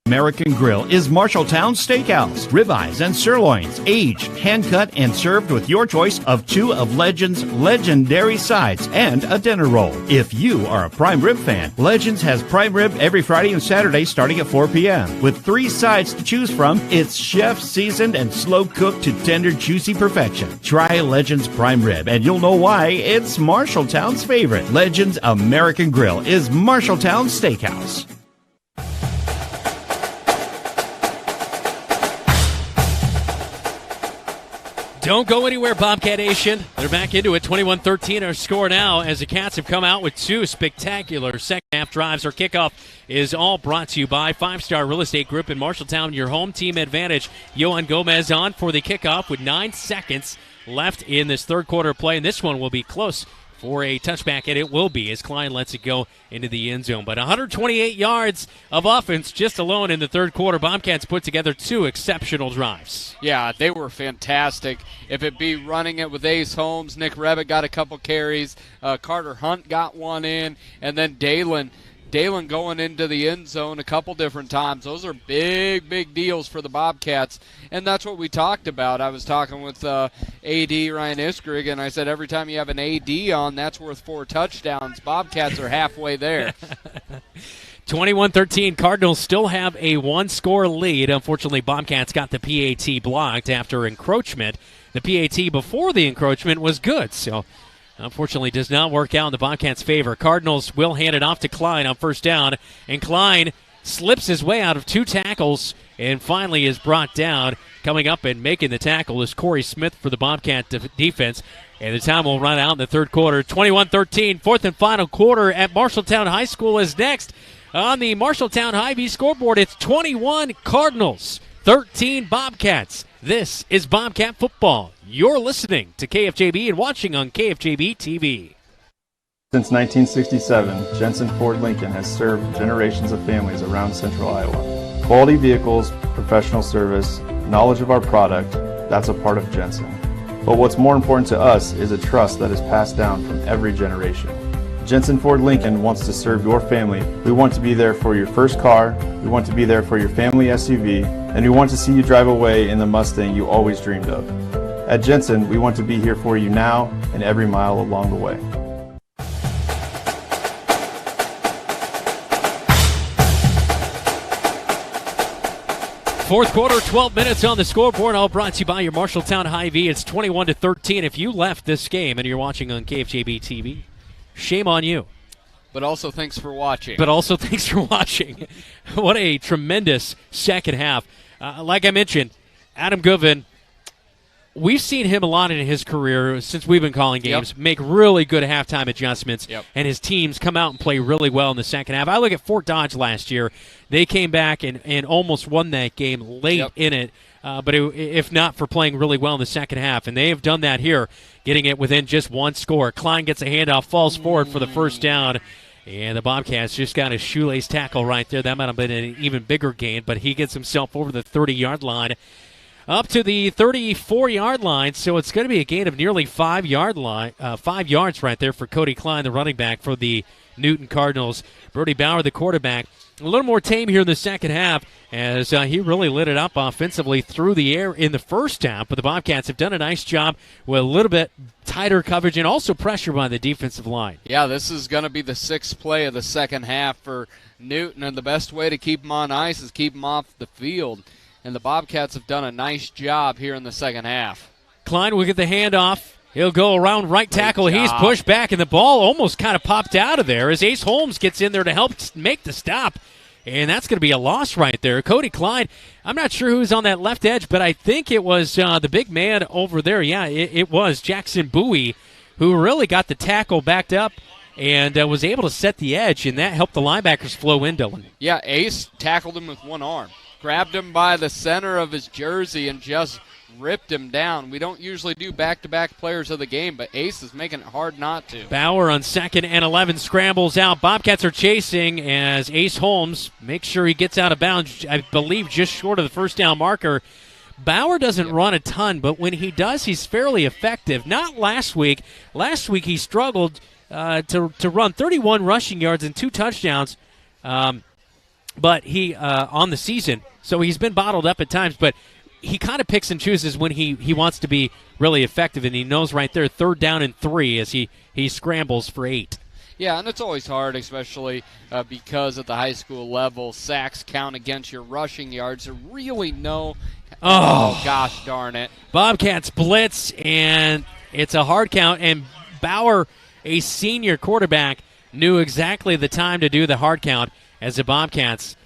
American Grill is Marshalltown Steakhouse. Ribeyes and sirloins, aged, hand-cut, and served with your choice of 2 of Legends' legendary sides and a dinner roll. If you are a prime rib fan, Legends has prime rib every Friday and Saturday starting at 4 p.m. With 3 sides to choose from, it's chef-seasoned and slow-cooked to tender, juicy perfection. Try Legends prime rib, and you'll know why it's Marshalltown's favorite. Legends American Grill is Marshalltown Steakhouse. Don't go anywhere, Bobcat Nation. They're back into it. 21-13 our score now as the Cats have come out with 2 spectacular second-half drives. Our kickoff is all brought to you by 5-Star Real Estate Group in Marshalltown. Your home team advantage. Yohan Gomez on for the kickoff with 9 seconds left in this third quarter play, and this one will be close for a touchback, and it will be as Klein lets it go into the end zone. But 128 yards of offense just alone in the third quarter. Bobcats put together 2 exceptional drives. Yeah, they were fantastic. If it be running it with Ace Holmes, Nick Revitt got a couple carries, Carter Hunt got one in, and then Dalen going into the end zone a couple different times. Those are big, big deals for the Bobcats, and that's what we talked about. I was talking with AD Ryan Iskrig, and I said every time you have an AD on, that's worth 4 touchdowns. Bobcats are halfway there. 21-13, Cardinals still have a 1-score lead. Unfortunately, Bobcats got the PAT blocked after encroachment. The PAT before the encroachment was good, so unfortunately does not work out in the Bobcats' favor. Cardinals will hand it off to Klein on first down, and Klein slips his way out of 2 tackles and finally is brought down. Coming up and making the tackle is Corey Smith for the Bobcat defense. And the time will run out in the third quarter. 21-13, fourth and final quarter at Marshalltown High School is next. On the Marshalltown Hy-Vee scoreboard, it's 21 Cardinals, 13 Bobcats. This is Bobcat football. You're listening to KFJB and watching on KFJB-TV. Since 1967, Jensen Ford Lincoln has served generations of families around central Iowa. Quality vehicles, professional service, knowledge of our product, that's a part of Jensen. But what's more important to us is a trust that is passed down from every generation. Jensen Ford Lincoln wants to serve your family. We want to be there for your first car, we want to be there for your family SUV, and we want to see you drive away in the Mustang you always dreamed of. At Jensen, we want to be here for you now and every mile along the way. Fourth quarter, 12 minutes on the scoreboard, all brought to you by your Marshalltown Hy-Vee. It's 21-13. If you left this game and you're watching on KFJB-TV, shame on you. But also thanks for watching. What a tremendous second half. Like I mentioned, Adam Goodman, we've seen him a lot in his career since we've been calling games, make really good halftime adjustments, and his teams come out and play really well in the second half. I look at Fort Dodge last year. They came back and almost won that game late in it, but if not for playing really well in the second half. And they have done that here, getting it within just 1 score. Klein gets a handoff, falls forward for the first down, and the Bobcats just got a shoelace tackle right there. That might have been an even bigger gain, but he gets himself over the 30-yard line. Up to the 34-yard line, so it's going to be a gain of nearly 5 yards right there for Cody Klein, the running back for the Newton Cardinals. Brody Bauer, the quarterback, a little more tame here in the second half as he really lit it up offensively through the air in the first half, but the Bobcats have done a nice job with a little bit tighter coverage and also pressure by the defensive line. Yeah, this is going to be the 6th play of the second half for Newton, and the best way to keep him on ice is keep him off the field. And the Bobcats have done a nice job here in the second half. Klein will get the handoff. He'll go around right tackle. He's pushed back, and the ball almost kind of popped out of there as Ace Holmes gets in there to help make the stop. And that's going to be a loss right there. Cody Klein, I'm not sure who's on that left edge, but I think it was the big man over there. Yeah, it was Jackson Bowie who really got the tackle backed up and was able to set the edge, and that helped the linebackers flow in, Dylan. Yeah, Ace tackled him with one arm. Grabbed him by the center of his jersey and just ripped him down. We don't usually do back-to-back players of the game, but Ace is making it hard not to. Bauer on 2nd and 11 scrambles out. Bobcats are chasing as Ace Holmes makes sure he gets out of bounds, I believe just short of the first down marker. Bauer doesn't run a ton, but when he does, he's fairly effective. Not last week. Last week he struggled to run 31 rushing yards and 2 touchdowns. but he on the season, so he's been bottled up at times, but he kind of picks and chooses when he wants to be really effective, and he knows right there 3rd down and 3 as he scrambles for 8. Yeah, and it's always hard, especially because at the high school level, sacks count against your rushing yards. There really oh, gosh darn it. Bobcats blitz, and it's a hard count, and Bauer, a senior quarterback, knew exactly the time to do the hard count as the Bobcats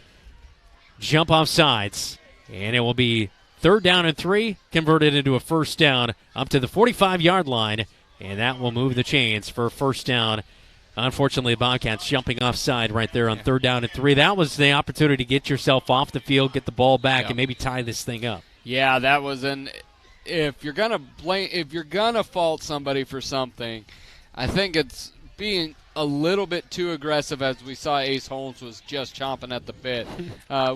jump off sides, and it will be 3rd down and 3, converted into a 1st down up to the 45-yard line, and that will move the chains for a 1st down. Unfortunately, the Bobcats jumping offside right there on 3rd down and 3. That was the opportunity to get yourself off the field, get the ball back, and maybe tie this thing up. Yeah, that was if you're gonna fault somebody for something, I think it's being a little bit too aggressive, as we saw Ace Holmes was just chomping at the bit.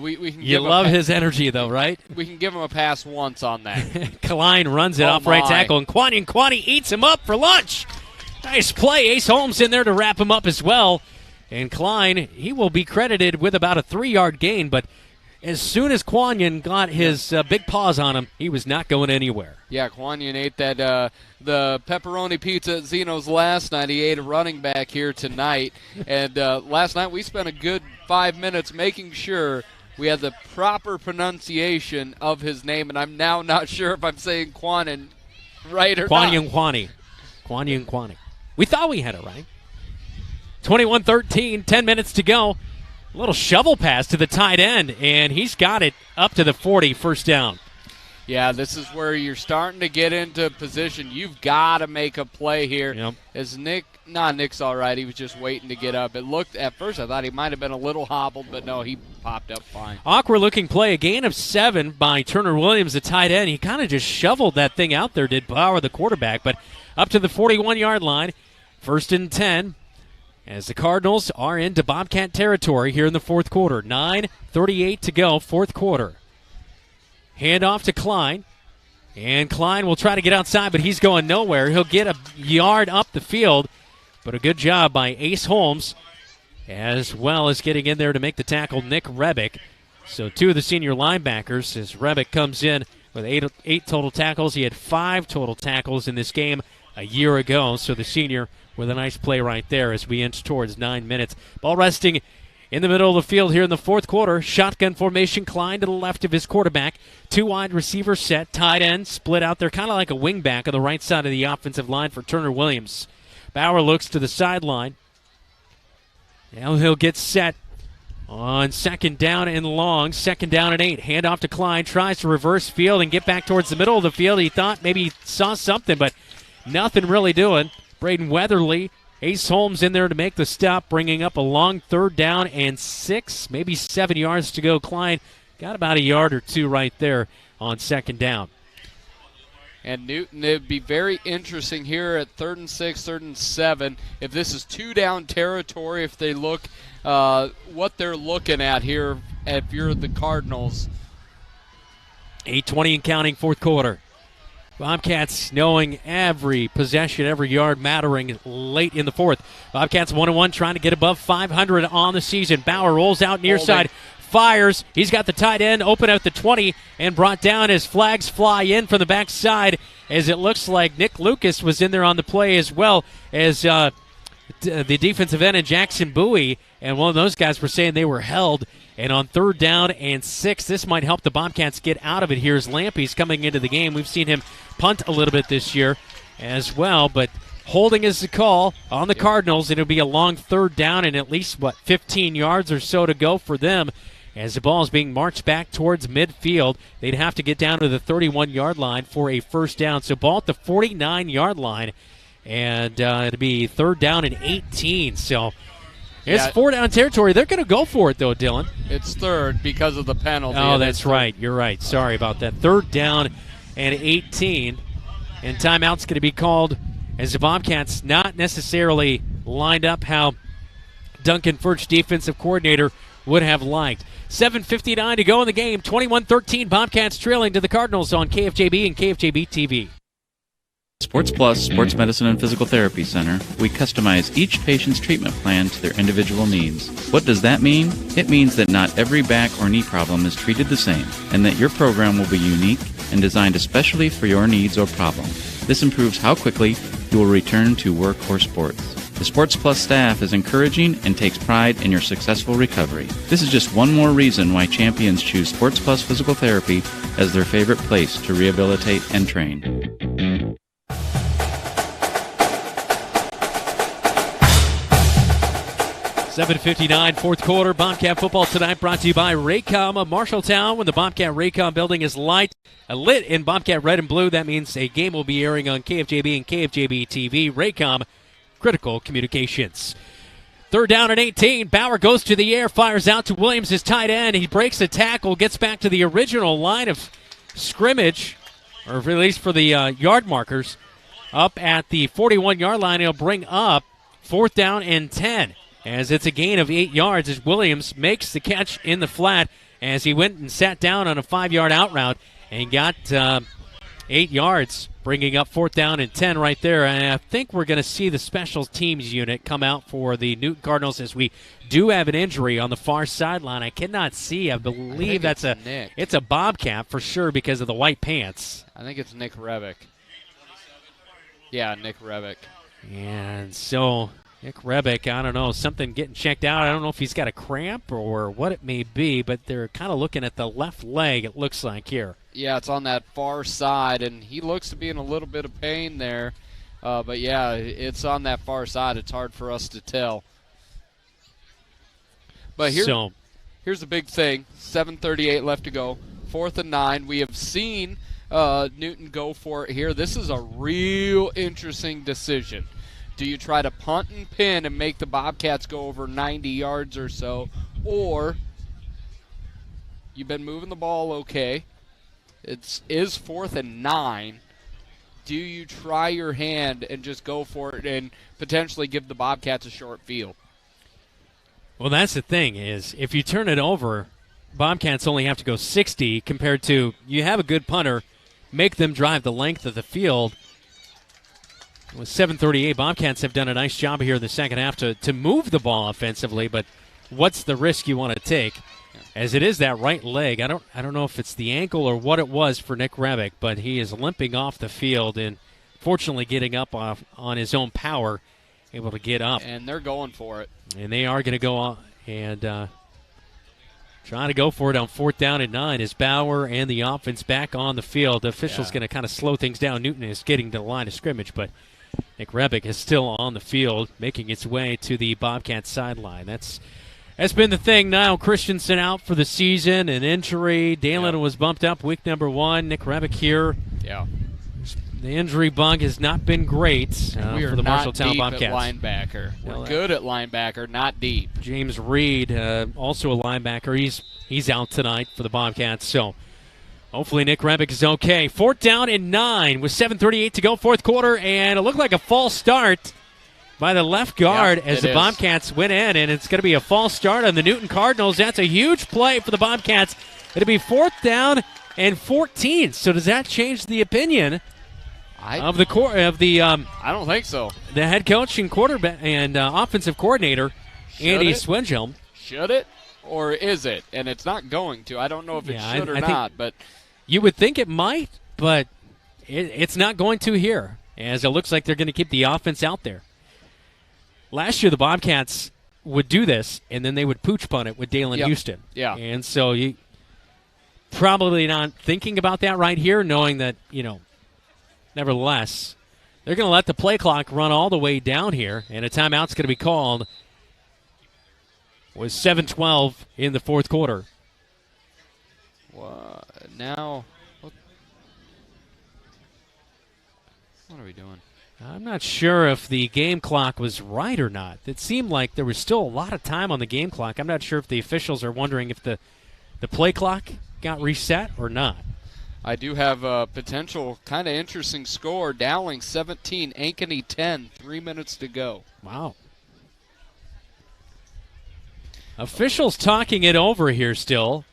We can you love his energy, though, right? We can give him a pass once on that. Klein runs it off right tackle, and Kwani eats him up for lunch. Nice play. Ace Holmes in there to wrap him up as well. And Klein, he will be credited with about a 3-yard gain, but as soon as Quanian got his big paws on him, he was not going anywhere. Yeah, Quanian ate that the pepperoni pizza at Zeno's last night. He ate a running back here tonight. And last night we spent a good 5 minutes making sure we had the proper pronunciation of his name, and I'm now not sure if I'm saying Quanian right or not. Quanian. We thought we had it right. 21-13, 10 minutes to go. A little shovel pass to the tight end, and he's got it up to the 40, 1st down. Yeah, this is where you're starting to get into position. You've got to make a play here. Yep. As Nick's all right. He was just waiting to get up. It looked, at first I thought he might have been a little hobbled, but no, he popped up fine. Awkward-looking play, a gain of 7 by Turner Williams, the tight end. He kind of just shoveled that thing out there, did Bauer, the quarterback, but up to the 41-yard line, 1st and 10, as the Cardinals are into Bobcat territory here in the 4th quarter. 9:38 to go, 4th quarter. Handoff to Klein, and Klein will try to get outside, but he's going nowhere. He'll get a yard up the field, but a good job by Ace Holmes, as well as getting in there to make the tackle, Nick Rebick. So 2 of the senior linebackers as Rebick comes in with 8 total tackles. He had 5 total tackles in this game a year ago, so the senior with a nice play right there as we inch towards 9 minutes. Ball resting in the middle of the field here in the 4th quarter. Shotgun formation, Klein to the left of his quarterback. 2 wide receiver set, tight end split out there, kind of like a wingback on the right side of the offensive line for Turner Williams. Bauer looks to the sideline. Now he'll get set on 2nd down and long, 2nd down and 8. Handoff to Klein, tries to reverse field and get back towards the middle of the field. He thought maybe he saw something, but nothing really doing. Braden Weatherly, Ace Holmes in there to make the stop, bringing up a long 3rd down and 6, maybe 7 yards to go. Klein got about a yard or 2 right there on 2nd down. And Newton, it would be very interesting here at 3rd and 6, 3rd and 7, if this is 2-down territory, if they look what they're looking at here if you're the Cardinals. 8:20 and counting, 4th quarter. Bobcats knowing every possession, every yard mattering late in the 4th. Bobcats 1-1, trying to get above 500 on the season. Bauer rolls out near side, fires. He's got the tight end open at the 20 and brought down as flags fly in from the backside, as it looks like Nick Lucas was in there on the play, as well as the defensive end and Jackson Bowie, and one of those guys were saying they were held. And on 3rd down and 6, this might help the Bobcats get out of it here as Lampy's coming into the game. We've seen him punt a little bit this year as well, but holding is the call on the Cardinals. It'll be a long 3rd down and at least, 15 yards or so to go for them as the ball is being marched back towards midfield. They'd have to get down to the 31-yard line for a 1st down. So ball at the 49-yard line, and it'll be 3rd down and 18. So it's 4-down territory. They're going to go for it, though, Dylan. It's 3rd because of the penalty. Oh, that's right. You're right. Sorry about that. 3rd down and 18. And timeout's going to be called as the Bobcats not necessarily lined up how Duncan Furch, defensive coordinator, would have liked. 7:59 to go in the game. 21-13, Bobcats trailing to the Cardinals on KFJB and KFJB-TV. Sports Plus Sports Medicine and Physical Therapy Center, we customize each patient's treatment plan to their individual needs. What does that mean? It means that not every back or knee problem is treated the same, and that your program will be unique and designed especially for your needs or problem. This improves how quickly you will return to work or sports. The Sports Plus staff is encouraging and takes pride in your successful recovery. This is just one more reason why champions choose Sports Plus Physical Therapy as their favorite place to rehabilitate and train. 7:59, fourth quarter. Bobcat football tonight brought to you by Raycom of Marshalltown. When the Bobcat Raycom building is lit in Bobcat red and blue, that means a game will be airing on KFJB and KFJB-TV. Raycom, critical communications. Third down and 18. Bauer goes to the air, fires out to Williams, his tight end. He breaks the tackle, gets back to the original line of scrimmage, or at least for the yard markers, up at the 41-yard line. He'll bring up fourth down and 10. As it's a gain of 8 yards as Williams makes the catch in the flat as he went and sat down on a 5-yard out route and got 8 yards, bringing up fourth down and 10 right there. And I think we're going to see the special teams unit come out for the Newton Cardinals as we do have an injury on the far sideline. I cannot see. I believe it's a Bobcat for sure because of the white pants. I think it's Nick Revick. Yeah, Nick Revick. And so Nick Rebick, I don't know, something getting checked out. I don't know if he's got a cramp or what it may be, but they're kind of looking at the left leg, it looks like here. Yeah, it's on that far side, and he looks to be in a little bit of pain there. But, yeah, it's on that far side. It's hard for us to tell. But here's the big thing. 7:38 left to go. 4th and 9. We have seen Newton go for it here. This is a real interesting decision. Do you try to punt and pin and make the Bobcats go over 90 yards or so, or you've been moving the ball okay? It is 4th and 9. Do you try your hand and just go for it and potentially give the Bobcats a short field? Well, that's the thing is if you turn it over, Bobcats only have to go 60 compared to you have a good punter, make them drive the length of the field. With 7:38, Bobcats have done a nice job here in the second half to move the ball offensively, but what's the risk you want to take? As it is that right leg, I don't know if it's the ankle or what it was for Nick Rebick, but he is limping off the field and fortunately getting up on his own power, able to get up. And they're going for it. And they are going to go on and trying to go for it on 4th down and 9 as Bauer and the offense back on the field. The official's going to kind of slow things down. Newton is getting to the line of scrimmage, but Nick Rebick is still on the field, making its way to the Bobcat sideline. That's been the thing. Niall Christensen out for the season, an injury. Dalen was bumped up week number 1. Nick Rebick here. Yeah. The injury bug has not been great for the Marshalltown Bobcats. At linebacker. We're good at linebacker, not deep. James Reed, also a linebacker. He's out tonight for the Bobcats, so hopefully Nick Rebick is okay. 4th down and 9 with 7:38 to go, fourth quarter, and it looked like a false start by the left guard as the Bobcats went in, and it's going to be a false start on the Newton Cardinals. That's a huge play for the Bobcats. It'll be 4th down and 14. So does that change the opinion of the I don't think so. The head coach and quarterback and offensive coordinator Andy Swinjelm. Should it, or is it? And it's not going to. I don't know if it should or not, but you would think it might, but it's not going to here, as it looks like they're going to keep the offense out there. Last year, the Bobcats would do this, and then they would pooch punt it with Dalen Houston. Yeah. And so you probably not thinking about that right here, knowing that, nevertheless, they're going to let the play clock run all the way down here, and a timeout's going to be called with 7:12 in the fourth quarter. Now, what are we doing? I'm not sure if the game clock was right or not. It seemed like there was still a lot of time on the game clock. I'm not sure if the officials are wondering if the play clock got reset or not. I do have a potential kind of interesting score. Dowling 17, Ankeny 10, 3 minutes to go. Wow. Officials talking it over here still.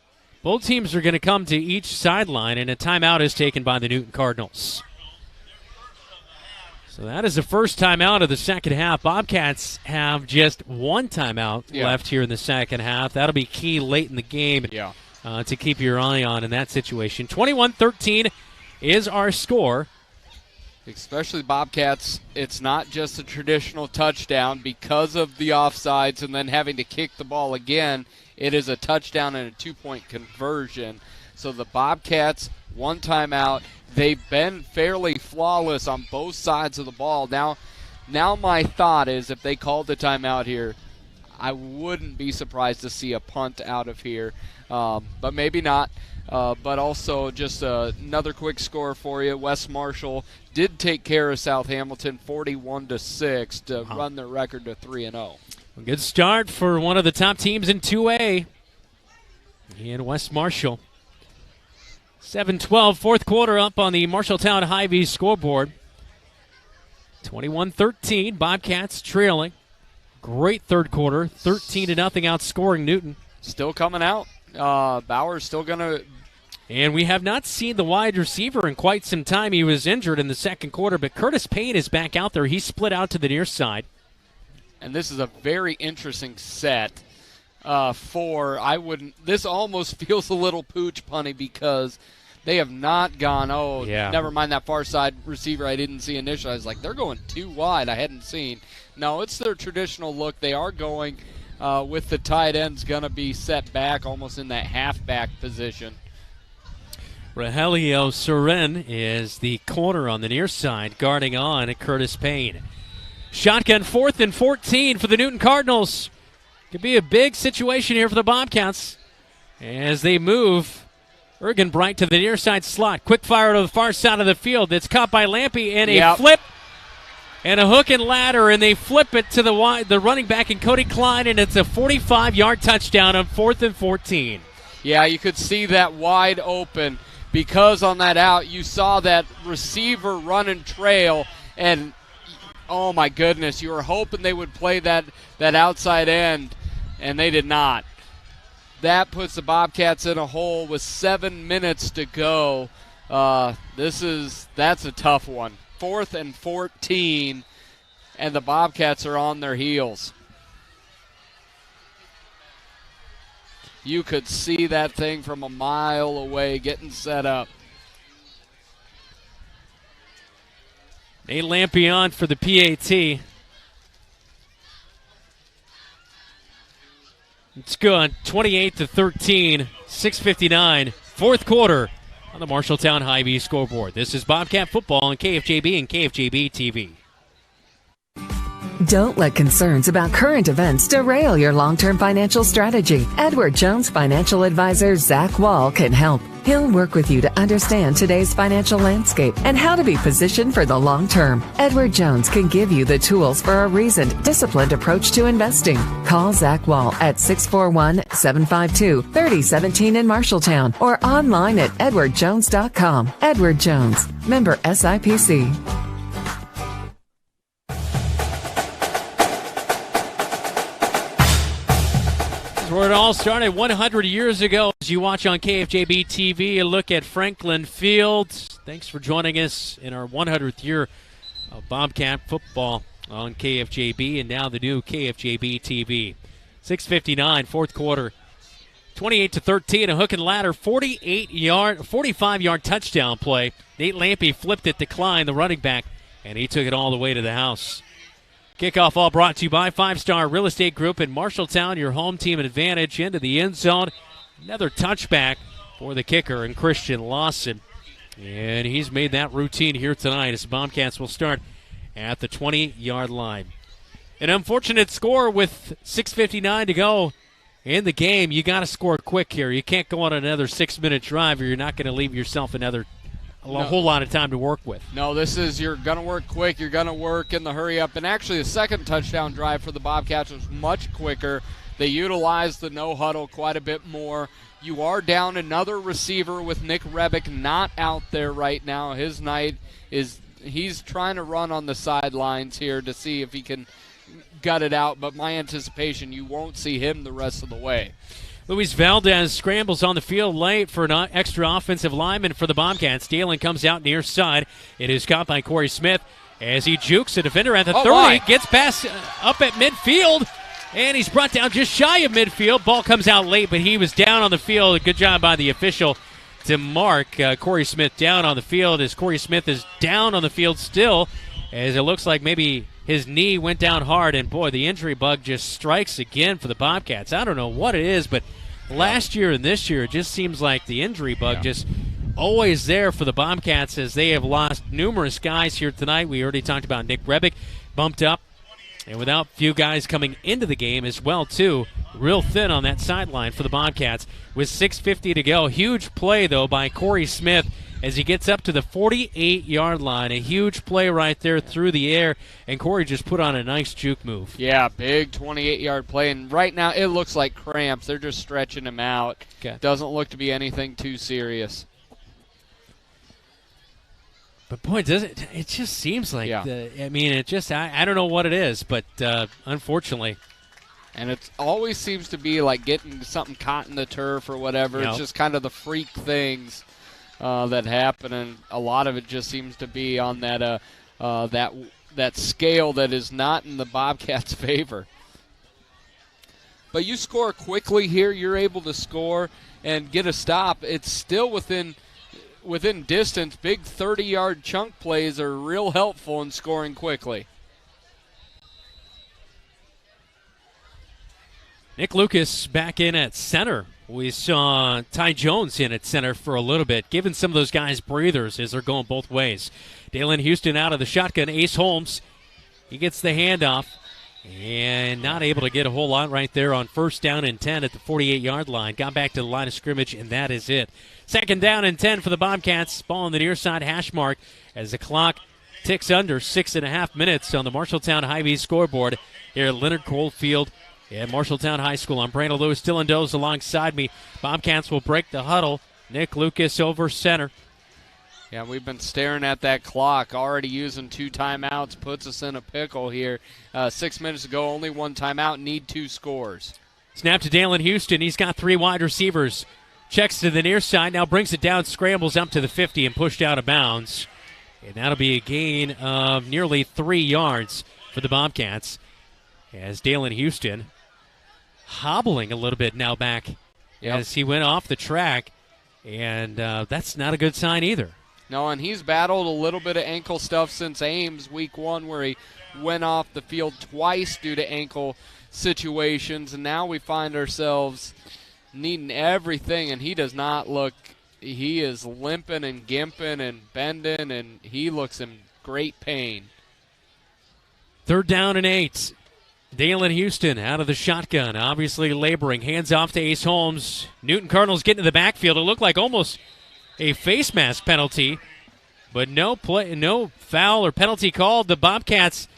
Both teams are going to come to each sideline, and a timeout is taken by the Newton Cardinals. So that is the first timeout of the second half. Bobcats have just one timeout left here in the second half. That'll be key late in the game to keep your eye on in that situation. 21-13 is our score. Especially Bobcats, it's not just a traditional touchdown because of the offsides and then having to kick the ball again. It is a touchdown and a 2-point conversion. So the Bobcats, one timeout. They've been fairly flawless on both sides of the ball. Now my thought is if they called the timeout here, I wouldn't be surprised to see a punt out of here, but maybe not. But also just another quick score for you. West Marshall did take care of South Hamilton 41-6 to run their record to 3-0. A good start for one of the top teams in 2A in West Marshall. 7-12, fourth quarter up on the Marshalltown Hy-Vee scoreboard. 21-13, Bobcats trailing. Great third quarter, 13-0 outscoring Newton. Still coming out. Bauer's still going to... And we have not seen the wide receiver in quite some time. He was injured in the second quarter, but Curtis Payne is back out there. He split out to the near side. And this is a very interesting set this almost feels a little pooch punny because they have not gone, never mind that far side receiver I didn't see initially. I was like, they're going too wide. I hadn't seen. No, it's their traditional look. They are going with the tight ends going to be set back almost in that halfback position. Rogelio Soren is the corner on the near side, guarding on at Curtis Payne. Shotgun 4th and 14 for the Newton Cardinals. Could be a big situation here for the Bobcats as they move Ergenbright to the near side slot. Quick fire to the far side of the field. It's caught by Lampy and a flip and a hook and ladder, and they flip it to the running back in Cody Klein, and it's a 45-yard touchdown on 4th and 14. Yeah, you could see that wide open because on that out you saw that receiver run and trail, and oh my goodness, you were hoping they would play that outside end, and they did not. That puts the Bobcats in a hole with 7 minutes to go. That's a tough one. 4th and 14, and the Bobcats are on their heels. You could see that thing from a mile away getting set up. Nate Lampion for the PAT. It's good. 28-13, 6:59, fourth quarter on the Marshalltown Hy-Vee scoreboard. This is Bobcat football on KFJB and KFJB-TV. Don't let concerns about current events derail your long-term financial strategy. Edward Jones financial advisor Zach Wall can help. He'll work with you to understand today's financial landscape and how to be positioned for the long term. Edward Jones can give you the tools for a reasoned, disciplined approach to investing. Call Zach Wall at 641-752-3017 in Marshalltown or online at edwardjones.com. Edward Jones, member SIPC. Where it all started 100 years ago. As you watch on KFJB-TV, a look at Franklin Field. Thanks for joining us in our 100th year of Bobcat football on KFJB and now the new KFJB-TV. 6:59, fourth quarter, 28-13, a hook and ladder, 45-yard touchdown play. Nate Lampy flipped it to Klein, the running back, and he took it all the way to the house. Kickoff all brought to you by 5-Star Real Estate Group in Marshalltown, your home team advantage into the end zone. Another touchback for the kicker and Christian Lawson. And he's made that routine here tonight as the Bobcats will start at the 20-yard line. An unfortunate score with 6:59 to go in the game. You got to score quick here. You can't go on another 6-minute drive or you're not going to leave yourself a whole lot of time to work with. No, you're going to work quick. You're going to work in the hurry up. And actually, the second touchdown drive for the Bobcats was much quicker. They utilized the no huddle quite a bit more. You are down another receiver with Nick Rebick not out there right now. His night he's trying to run on the sidelines here to see if he can gut it out. But my anticipation, you won't see him the rest of the way. Luis Valdez scrambles on the field late for an extra offensive lineman for the Bobcats. Dalen comes out near side. It is caught by Corey Smith, as he jukes a defender at the 30, my. gets past up at midfield, and he's brought down just shy of midfield. Ball comes out late, but he was down on the field. Good job by the official to mark Corey Smith down on the field, as Corey Smith is down on the field still, as it looks like maybe his knee went down hard, and boy, the injury bug just strikes again for the Bobcats. I don't know what it is, but last year and this year, it just seems like the injury bug just always there for the Bobcats, as they have lost numerous guys here tonight. We already talked about Nick Rebick, bumped up, and without few guys coming into the game as well, too. Real thin on that sideline for the Bobcats with 6:50 to go. Huge play, though, by Corey Smith as he gets up to the 48-yard line. A huge play right there through the air, and Corey just put on a nice juke move. Yeah, big 28-yard play, and right now it looks like cramps. They're just stretching him out. Okay. Doesn't look to be anything too serious. But, boy, it just seems like, I don't know what it is, but unfortunately. And it always seems to be like getting something caught in the turf or whatever. Yep. It's just kind of the freak things that happen, and a lot of it just seems to be on that that scale that is not in the Bobcats' favor. But you score quickly here. You're able to score and get a stop. It's still within distance. Big 30-yard chunk plays are real helpful in scoring quickly. Nick Lucas back in at center. We saw Ty Jones in at center for a little bit, giving some of those guys breathers as they're going both ways. Dalen Houston out of the shotgun. Ace Holmes, he gets the handoff and not able to get a whole lot right there on 1st down and 10 at the 48-yard line. Got back to the line of scrimmage, and that is it. 2nd down and 10 for the Bobcats. Ball on the near side hash mark as the clock ticks under 6.5 minutes on the Marshalltown Hy-Vee scoreboard here at Leonard Coldfield at Marshalltown High School. I'm Brandon Lewis. Dylan Doe's alongside me. Bobcats will break the huddle. Nick Lucas over center. Yeah, we've been staring at that clock, already using 2 timeouts, puts us in a pickle here. 6 minutes ago, only 1 timeout, need 2 scores. Snap to Dalen Houston. He's got 3 wide receivers. Checks to the near side, now brings it down, scrambles up to the 50 and pushed out of bounds. And that'll be a gain of nearly 3 yards for the Bobcats, as Dalen Houston hobbling a little bit now back as he went off the track, and that's not a good sign either. No, and he's battled a little bit of ankle stuff since Ames week 1, where he went off the field twice due to ankle situations, and now we find ourselves needing everything, and he does not look – he is limping and gimping and bending, and he looks in great pain. 3rd down and 8. Dalen Houston out of the shotgun, obviously laboring. Hands off to Ace Holmes. Newton Cardinals get into the backfield. It looked like almost a face mask penalty, but no foul or penalty called. The Bobcats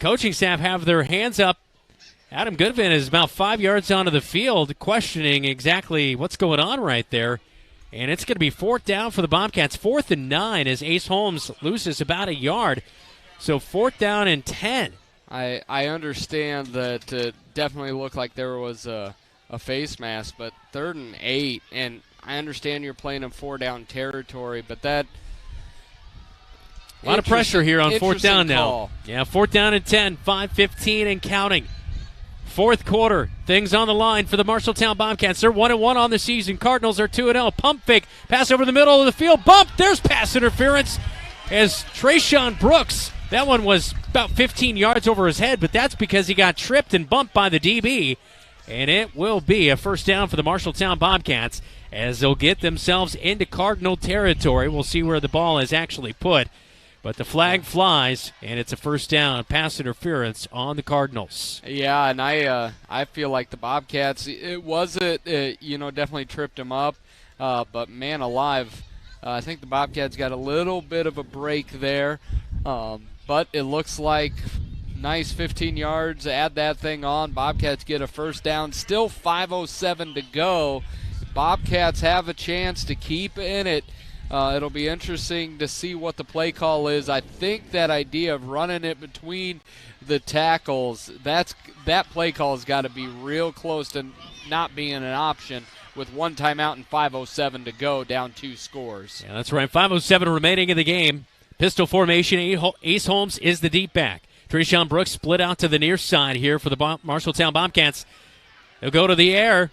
coaching staff have their hands up. Adam Goodman is about 5 yards onto the field, questioning exactly what's going on right there. And it's going to be 4th down for the Bobcats. 4th and 9 as Ace Holmes loses about a yard. So 4th down and 10. I understand that it definitely looked like there was a face mask, but 3rd and 8, and I understand you're playing in 4-down territory, but that a lot of pressure here on 4th down call. now. Yeah, 4th down and 10, 5:15 and counting. 4th quarter, things on the line for the Marshalltown Bobcats. They're 1-1 on the season. Cardinals are 2-0. Pump fake, pass over the middle of the field, bump. There's pass interference as Trayshawn Brooks. That one was about 15 yards over his head, but that's because he got tripped and bumped by the DB. And it will be a 1st down for the Marshalltown Bobcats as they'll get themselves into Cardinal territory. We'll see where the ball is actually put. But the flag flies, and it's a 1st down, pass interference on the Cardinals. Yeah, and I feel like the Bobcats, definitely tripped him up. But, man alive, I think the Bobcats got a little bit of a break there. But it looks like nice 15 yards, add that thing on. Bobcats get a 1st down. Still 5:07 to go. Bobcats have a chance to keep in it. It'll be interesting to see what the play call is. I think that idea of running it between the tackles, that play call has got to be real close to not being an option with 1 timeout and 5:07 to go, down 2 scores. Yeah, that's right. 5:07 remaining in the game. Pistol formation. Ace Holmes is the deep back. Trayshawn Brooks split out to the near side here for the Marshalltown Bobcats. They'll go to the air.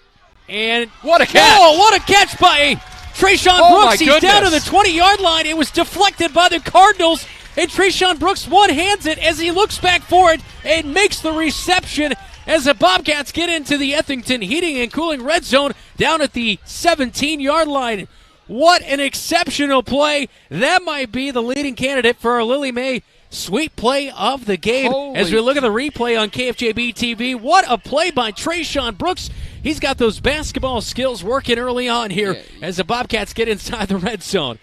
And what a catch! Oh, what a catch by Trayshawn Brooks. He's down to the 20-yard line. It was deflected by the Cardinals. And Trayshawn Brooks one-hands it as he looks back for it and makes the reception as the Bobcats get into the Ethington Heating and Cooling red zone down at the 17-yard line. What an exceptional play. That might be the leading candidate for our Lily May sweet play of the game. As we look at the replay on KFJB-TV, what a play by Trayshawn Brooks. He's got those basketball skills working early on here as the Bobcats get inside the red zone.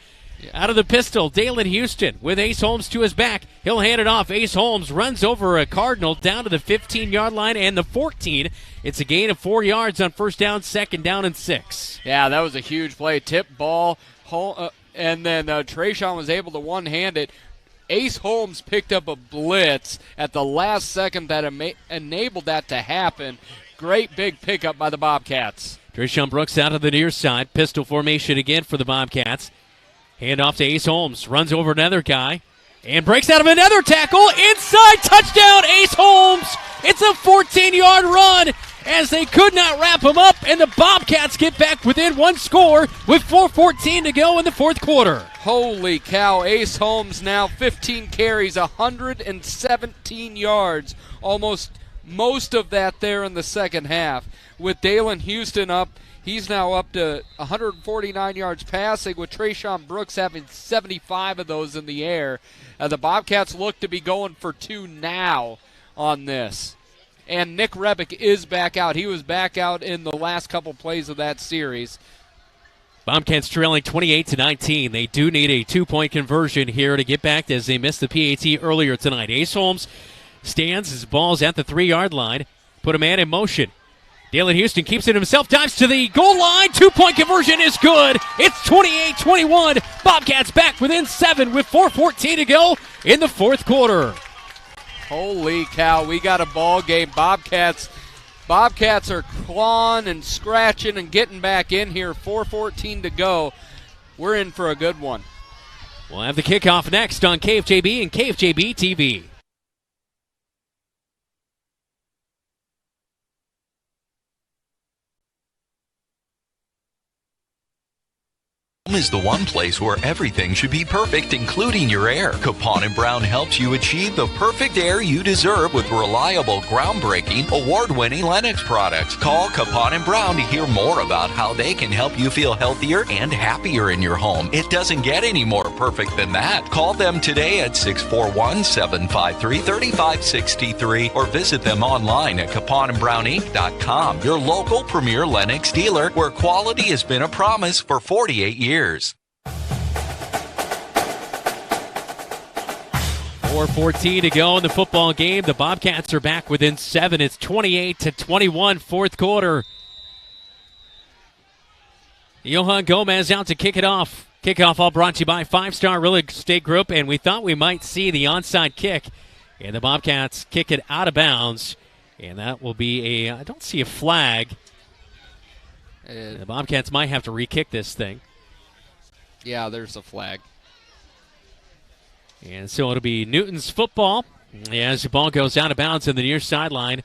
Out of the pistol, Dalen Houston with Ace Holmes to his back. He'll hand it off. Ace Holmes runs over a Cardinal down to the 15-yard line and the 14. It's a gain of 4 yards on first down, second down and 6. Yeah, that was a huge play. Tip ball, and then Trayshawn was able to one-hand it. Ace Holmes picked up a blitz at the last second that enabled that to happen. Great big pickup by the Bobcats. Trayshawn Brooks out of the near side. Pistol formation again for the Bobcats. Hand off to Ace Holmes. Runs over another guy. And breaks out of another tackle. Inside touchdown, Ace Holmes. It's a 14-yard run as they could not wrap him up. And the Bobcats get back within one score with 4:14 to go in the fourth quarter. Holy cow. Ace Holmes now 15 carries, 117 yards. Almost most of that there in the second half. With Dalen Houston up, he's now up to 149 yards passing, with Trayshawn Brooks having 75 of those in the air. The Bobcats look to be going for 2 now on this. And Nick Rebick is back out. He was back out in the last couple plays of that series. Bobcats trailing 28-19. They do need a 2-point conversion here to get back as they missed the PAT earlier tonight. Ace Holmes stands, his ball's at the 3-yard line. Put a man in motion. Dalen Houston keeps it himself, dives to the goal line. 2-point conversion is good. It's 28-21. Bobcats back within 7 with 4:14 to go in the fourth quarter. Holy cow, we got a ball game. Bobcats are clawing and scratching and getting back in here. 4:14 to go. We're in for a good one. We'll have the kickoff next on KFJB and KFJB-TV. Home is the one place where everything should be perfect, including your air. Capon & Brown helps you achieve the perfect air you deserve with reliable, groundbreaking, award-winning Lennox products. Call Capon & Brown to hear more about how they can help you feel healthier and happier in your home. It doesn't get any more perfect than that. Call them today at 641-753-3563 or visit them online at caponandbrowninc.com. Your local premier Lennox dealer, where quality has been a promise for 48 years. 4:14 to go in the football game. The Bobcats are back within 7. It's 28-21, fourth quarter. Johan Gomez out to kick it off. Kickoff all brought to you by 5-Star Real Estate Group, and we thought we might see the onside kick. And the Bobcats kick it out of bounds, and that will be I don't see a flag. The Bobcats might have to re-kick this thing. Yeah, there's a flag. And so it'll be Newton's football as the ball goes out of bounds on the near sideline.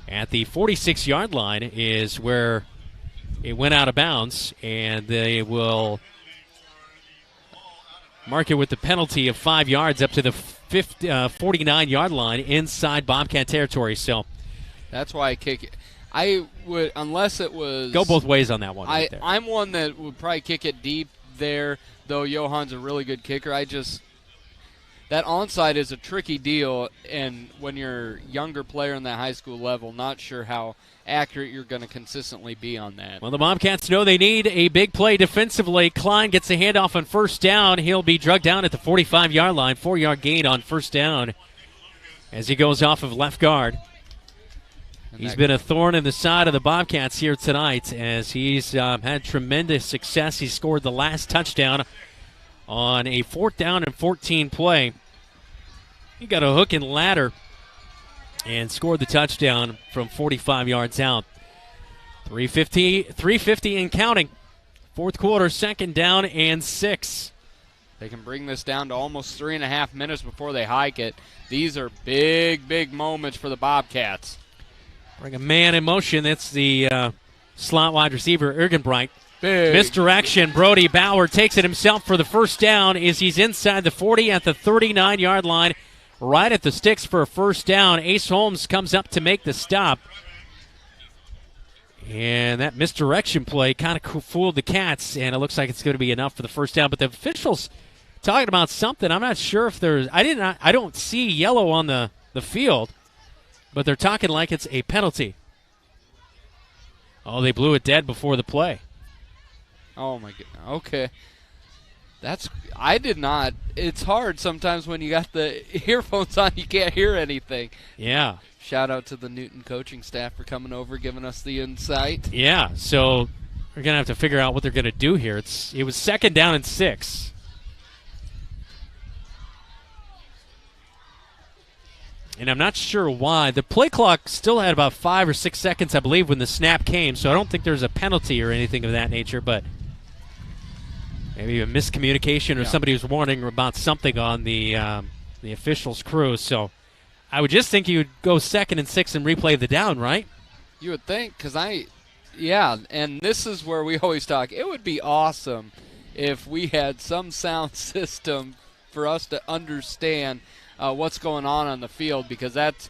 At the 46-yard line is where it went out of bounds, and they will mark it with the penalty of 5 yards up to the 49-yard line inside Bobcat territory. So that's why I kick it. I would, unless it was... Go both ways on that one right there. I'm one that would probably kick it deep there, though Johan's a really good kicker. That onside is a tricky deal, and when you're a younger player in that high school level, not sure how accurate you're going to consistently be on that. Well, the Bobcats know they need a big play defensively. Klein gets the handoff on first down. He'll be drugged down at the 45-yard line. 4-yard gain on first down as he goes off of left guard. He's been a thorn in the side of the Bobcats here tonight as he's had tremendous success. He scored the last touchdown on a 4th down and 14 play. He got a hook and ladder and scored the touchdown from 45 yards out. 350 and counting. Fourth quarter, 2nd down and 6. They can bring this down to almost 3.5 minutes before they hike it. These are big, big moments for the Bobcats. Bring a man in motion. That's the slot wide receiver, Ergenbright. Big. Misdirection. Brody Bauer takes it himself for the first down as he's inside the 40 at the 39-yard line, right at the sticks for a first down. Ace Holmes comes up to make the stop. And that misdirection play kind of fooled the Cats, and it looks like it's going to be enough for the first down. But the officials talking about something. I'm not sure if there's. I don't see yellow on the field, but they're talking like it's a penalty. Oh, they blew it dead before the play. Oh my God. Okay. I did not. It's hard sometimes when you got the earphones on, you can't hear anything. Yeah. Shout out to the Newton coaching staff for coming over, giving us the insight. Yeah, so we're going to have to figure out what they're going to do here. It was 2nd down and 6. And I'm not sure why. The play clock still had about 5 or 6 seconds, I believe, when the snap came, so I don't think there's a penalty or anything of that nature, but maybe a miscommunication or somebody was warning about something on the officials' crew. So I would just think you would go 2nd and 6 and replay the down, right? You would think, because and this is where we always talk. It would be awesome if we had some sound system for us to understand what's going on the field, because that's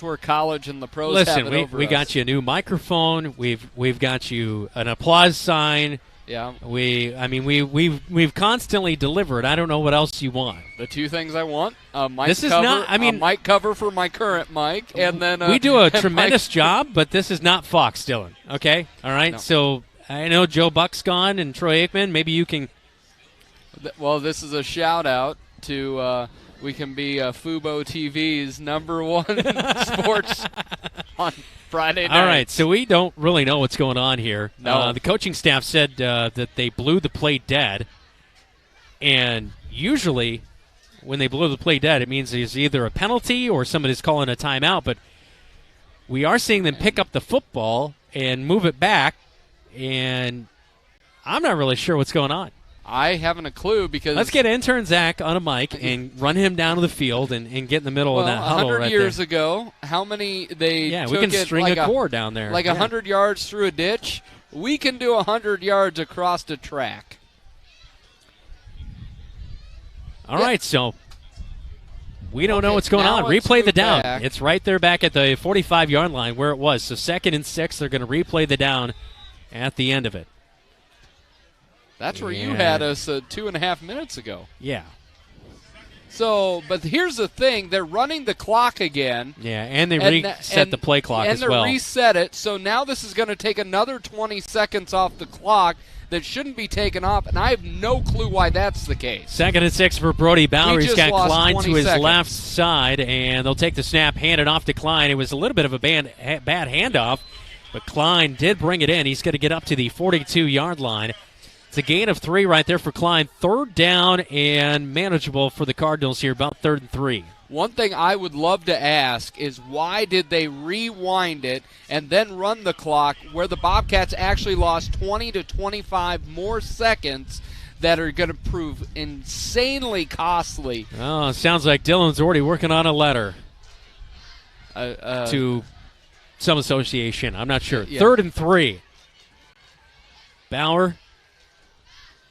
where college and the pros have it over we us. got you a new microphone. We've got you an applause sign. Yeah. We've constantly delivered. I don't know what else you want. The two things I want: a mic this cover, is not. I mean, a mic cover for my current mic, and then we do a tremendous job, but this is not Fox, Dylan. Okay, all right. No. So I know Joe Buck's gone and Troy Aikman. Maybe you can. Well, this is a shout out to. We can be Fubo TV's #1 sports on Friday night. All right, so we don't really know what's going on here. No. The coaching staff said that they blew the play dead, and usually when they blow the play dead, it means there's either a penalty or somebody's calling a timeout, but we are seeing them pick up the football and move it back, and I'm not really sure what's going on. I haven't a clue, because let's get intern Zach on a mic and run him down to the field and get in the middle of that huddle 100 right years there. ago, how many they took we can string like a core down there. Like 100 yards through a ditch. We can do 100 yards across the track. All right, so we don't know what's going on. Replay the down. Back. It's right there back at the 45-yard line where it was. So 2nd and 6, they're going to replay the down at the end of it. That's where you had us 2.5 minutes ago. Yeah. So, but here's the thing. They're running the clock again. Yeah, and they reset the play clock as well. And they reset it, so now this is going to take another 20 seconds off the clock that shouldn't be taken off, and I have no clue why that's the case. 2nd and 6 for Brody Bauer. He's got Klein to his seconds. left side, and they'll take the snap, hand it off to Klein. It was a little bit of a bad handoff, but Klein did bring it in. He's going to get up to the 42-yard line. It's a gain of 3 right there for Klein. 3rd down and manageable for the Cardinals here, about 3rd and 3. One thing I would love to ask is why did they rewind it and then run the clock where the Bobcats actually lost 20 to 25 more seconds that are going to prove insanely costly? Oh, it sounds like Dylan's already working on a letter to some association. I'm not sure. Yeah. 3rd and 3. Bauer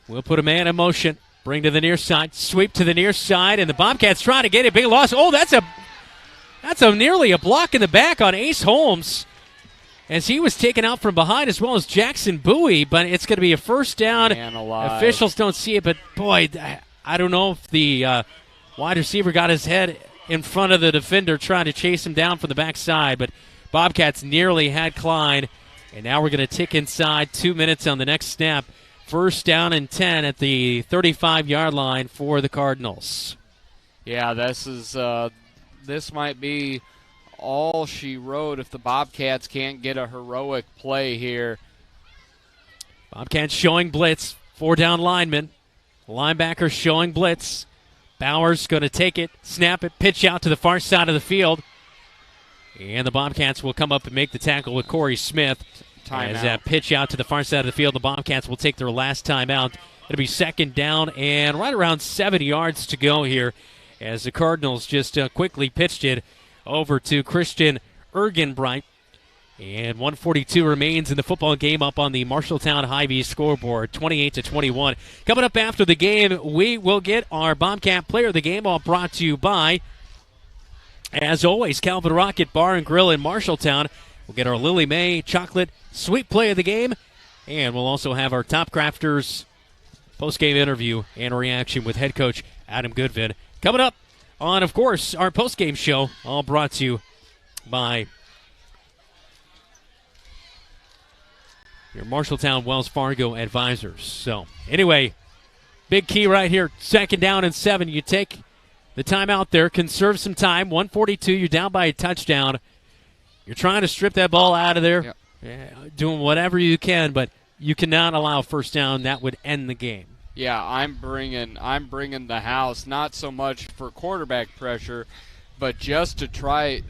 will put a man in motion. Bring to the near side. Sweep to the near side, and the Bobcats trying to get a big loss. Oh, that's a nearly a block in the back on Ace Holmes as he was taken out from behind, as well as Jackson Bowie, but it's going to be a first down. Officials don't see it, but boy, I don't know if the wide receiver got his head in front of the defender trying to chase him down from the backside, but Bobcats nearly had Klein, and now we're going to tick inside. 2 minutes on the next snap. First down and 10 at the 35-yard line for the Cardinals. Yeah, this might be all she wrote if the Bobcats can't get a heroic play here. Bobcats showing blitz. 4 down linemen. Linebacker showing blitz. Bauer's going to take it, snap it, pitch out to the far side of the field. And the Bobcats will come up and make the tackle with Corey Smith. As that pitch out to the far side of the field, the Bobcats will take their last time out. It'll be second down and right around 7 yards to go here as the Cardinals just quickly pitched it over to Christian Ergenbright. And 1:42 remains in the football game up on the Marshalltown Hy-Vee scoreboard, 28-21. Coming up after the game, we will get our Bobcat Player of the Game, all brought to you by, as always, Calvin Rocket Bar and Grill in Marshalltown. We'll get our Lily May Chocolate Sweet Play of the Game, and we'll also have our Top Crafters post-game interview and reaction with head coach Adam Goodman. Coming up on, of course, our post-game show, all brought to you by your Marshalltown Wells Fargo advisors. So, anyway, big key right here. Second down and 7. You take the timeout there, conserve some time. 1:42, you're down by a touchdown. You're trying to strip that ball out of there, doing whatever you can, but you cannot allow a first down. That would end the game. Yeah, I'm bringing the house, not so much for quarterback pressure, but just to try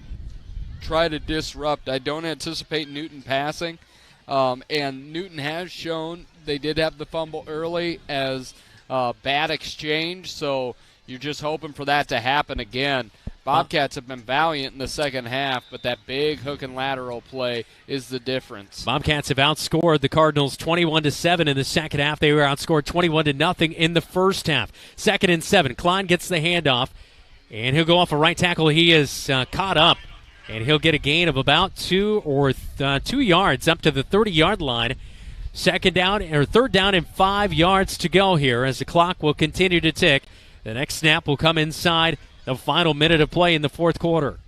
to disrupt. I don't anticipate Newton passing. And Newton has shown they did have the fumble early as bad exchange, so you're just hoping for that to happen again. Bobcats have been valiant in the second half, but that big hook and lateral play is the difference. Bobcats have outscored the Cardinals 21-7 in the second half. They were outscored 21-0 in the first half. 2nd and 7. Klein gets the handoff, and he'll go off a right tackle. He is caught up. And he'll get a gain of about 2 yards up to the 30-yard line. Third down and 5 yards to go here as the clock will continue to tick. The next snap will come inside the final minute of play in the fourth quarter.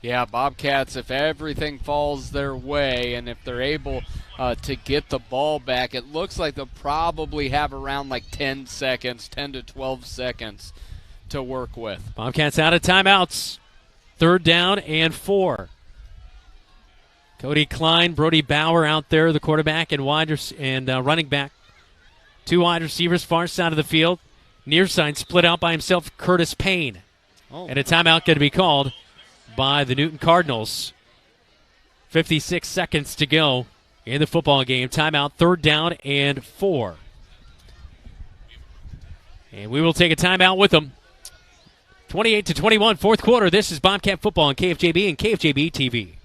Yeah, Bobcats, if everything falls their way and if they're able to get the ball back, it looks like they'll probably have around like 10 to 12 seconds to work with. Bobcats out of timeouts. 3rd down and 4. Cody Klein, Brody Bauer out there, the quarterback and running back. 2 wide receivers, far side of the field. Near side split out by himself, Curtis Payne. And a timeout going to be called by the Newton Cardinals. 56 seconds to go in the football game. Timeout, 3rd down and 4. And we will take a timeout with them. 28-21, fourth quarter. This is Bobcat football on KFJB and KFJB-TV.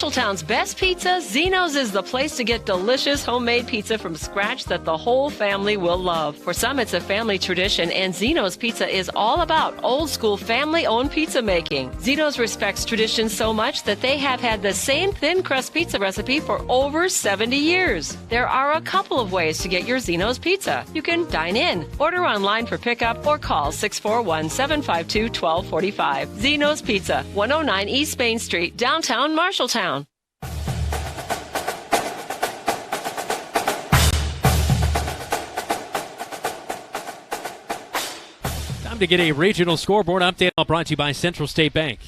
Marshalltown's best pizza, Zeno's is the place to get delicious homemade pizza from scratch that the whole family will love. For some, it's a family tradition, and Zeno's Pizza is all about old-school family-owned pizza making. Zeno's respects tradition so much that they have had the same thin crust pizza recipe for over 70 years. There are a couple of ways to get your Zeno's Pizza. You can dine in, order online for pickup, or call 641-752-1245. Zeno's Pizza, 109 East Main Street, downtown Marshalltown. Time to get a regional scoreboard update, brought to you by Central State Bank.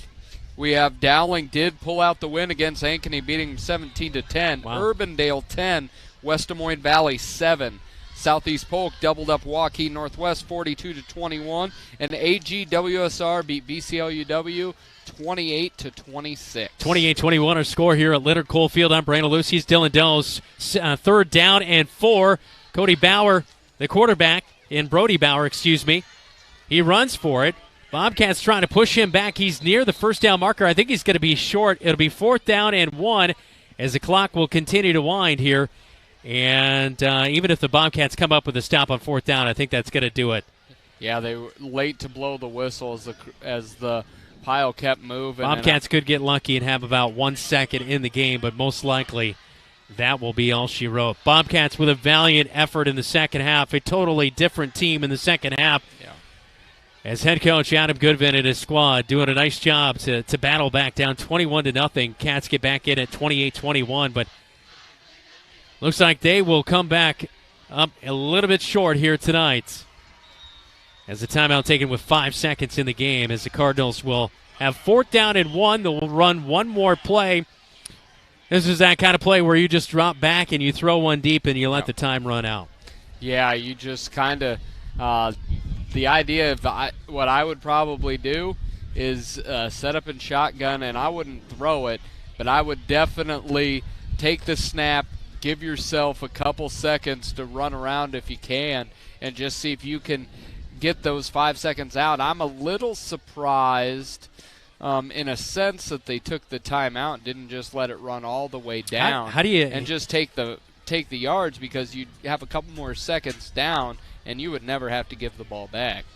We have Dowling did pull out the win against Ankeny, beating 17-10. Wow. Urbandale 10, West Des Moines Valley 7. Southeast Polk doubled up Waukee Northwest 42-21, and AGWSR beat BCLUW 28-26. 28-21 our score here at Leonard Cole Field. I'm Brandon Luce. He's Dylan Doe's. 3rd down and 4. Cody Bauer, the quarterback, and Brody Bauer, he runs for it. Bobcats trying to push him back. He's near the first down marker. I think he's going to be short. It'll be 4th down and 1 as the clock will continue to wind here. And even if the Bobcats come up with a stop on 4th down, I think that's going to do it. Yeah, they were late to blow the whistle as the pile kept moving. Bobcats could get lucky and have about 1 second in the game, but most likely that will be all she wrote. Bobcats with a valiant effort in the second half, a totally different team in the second half. Yeah. As head coach Adam Goodman and his squad doing a nice job to battle back down 21-0. Cats get back in at 28-21, but looks like they will come back up a little bit short here tonight. As the timeout taken with 5 seconds in the game, as the Cardinals will have 4th down and 1. They'll run one more play. This is that kind of play where you just drop back and you throw one deep and you let the time run out. Yeah, you just kind of the idea of what I would probably do is set up in shotgun, and I wouldn't throw it, but I would definitely take the snap, give yourself a couple seconds to run around if you can and just see if you can get those 5 seconds out. I'm a little surprised in a sense that they took the timeout and didn't just let it run all the way down. How do you and just take the yards, because you'd have a couple more seconds down and you would never have to give the ball back.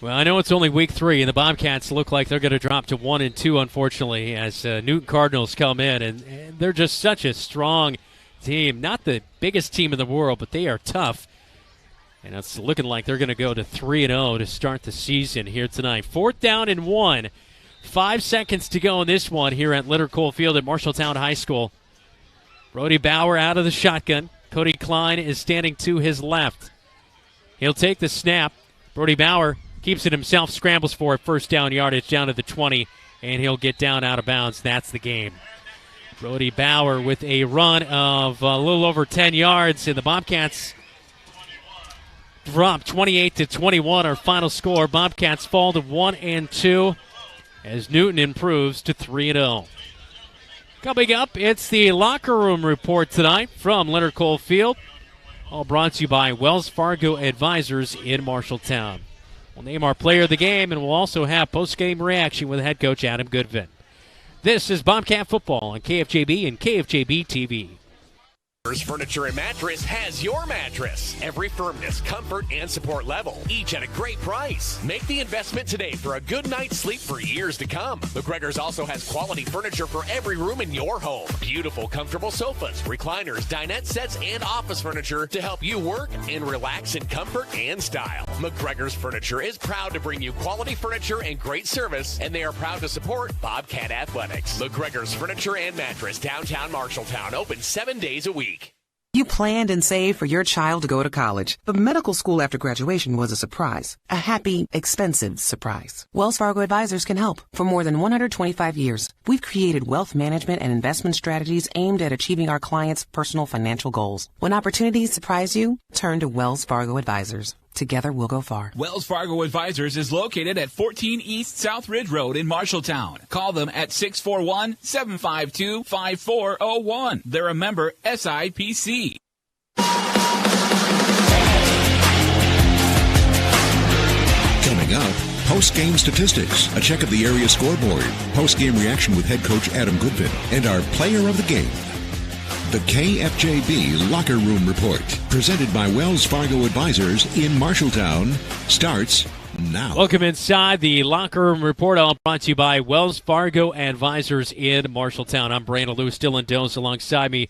Well, I know it's only week 3, and the Bobcats look like they're going to drop to 1-2, unfortunately, as Newton Cardinals come in, and they're just such a strong team. Not the biggest team in the world, but they are tough. And it's looking like they're going to go to 3-0 to start the season here tonight. 4th down and 1. 5 seconds to go in this one here at Litter Cole Field at Marshalltown High School. Brody Bauer out of the shotgun. Cody Klein is standing to his left. He'll take the snap. Brody Bauer keeps it himself, scrambles for it, first down yardage down to the 20, and he'll get down out of bounds. That's the game. Brody Bauer with a run of a little over 10 yards, and the Bobcats drop 28-21, our final score. Bobcats fall to 1-2 as Newton improves to 3-0. Coming up, it's the locker room report tonight from Litter Cole Field. All brought to you by Wells Fargo Advisors in Marshalltown. We'll name our player of the game, and we'll also have post-game reaction with head coach Adam Goodman. This is Bobcat Football on KFJB and KFJB-TV. Furniture and Mattress has your mattress. Every firmness, comfort, and support level, each at a great price. Make the investment today for a good night's sleep for years to come. McGregor's also has quality furniture for every room in your home. Beautiful, comfortable sofas, recliners, dinette sets, and office furniture to help you work and relax in comfort and style. McGregor's Furniture is proud to bring you quality furniture and great service, and they are proud to support Bobcat Athletics. McGregor's Furniture and Mattress, downtown Marshalltown, open 7 days a week. You planned and saved for your child to go to college, but medical school after graduation was a surprise. A happy, expensive surprise. Wells Fargo Advisors can help. For more than 125 years, we've created wealth management and investment strategies aimed at achieving our clients' personal financial goals. When opportunities surprise you, turn to Wells Fargo Advisors. Together we'll go far. Wells Fargo Advisors is located at 14 East South Ridge Road in Marshalltown. Call them at 641-752-5401. They're a member SIPC. Coming up, post-game statistics, a check of the area scoreboard, post-game reaction with head coach Adam Goodman, and our player of the game. The KFJB Locker Room Report, presented by Wells Fargo Advisors in Marshalltown, starts now. Welcome inside the Locker Room Report, all brought to you by Wells Fargo Advisors in Marshalltown. I'm Brandon Lewis, Dylan Dose alongside me.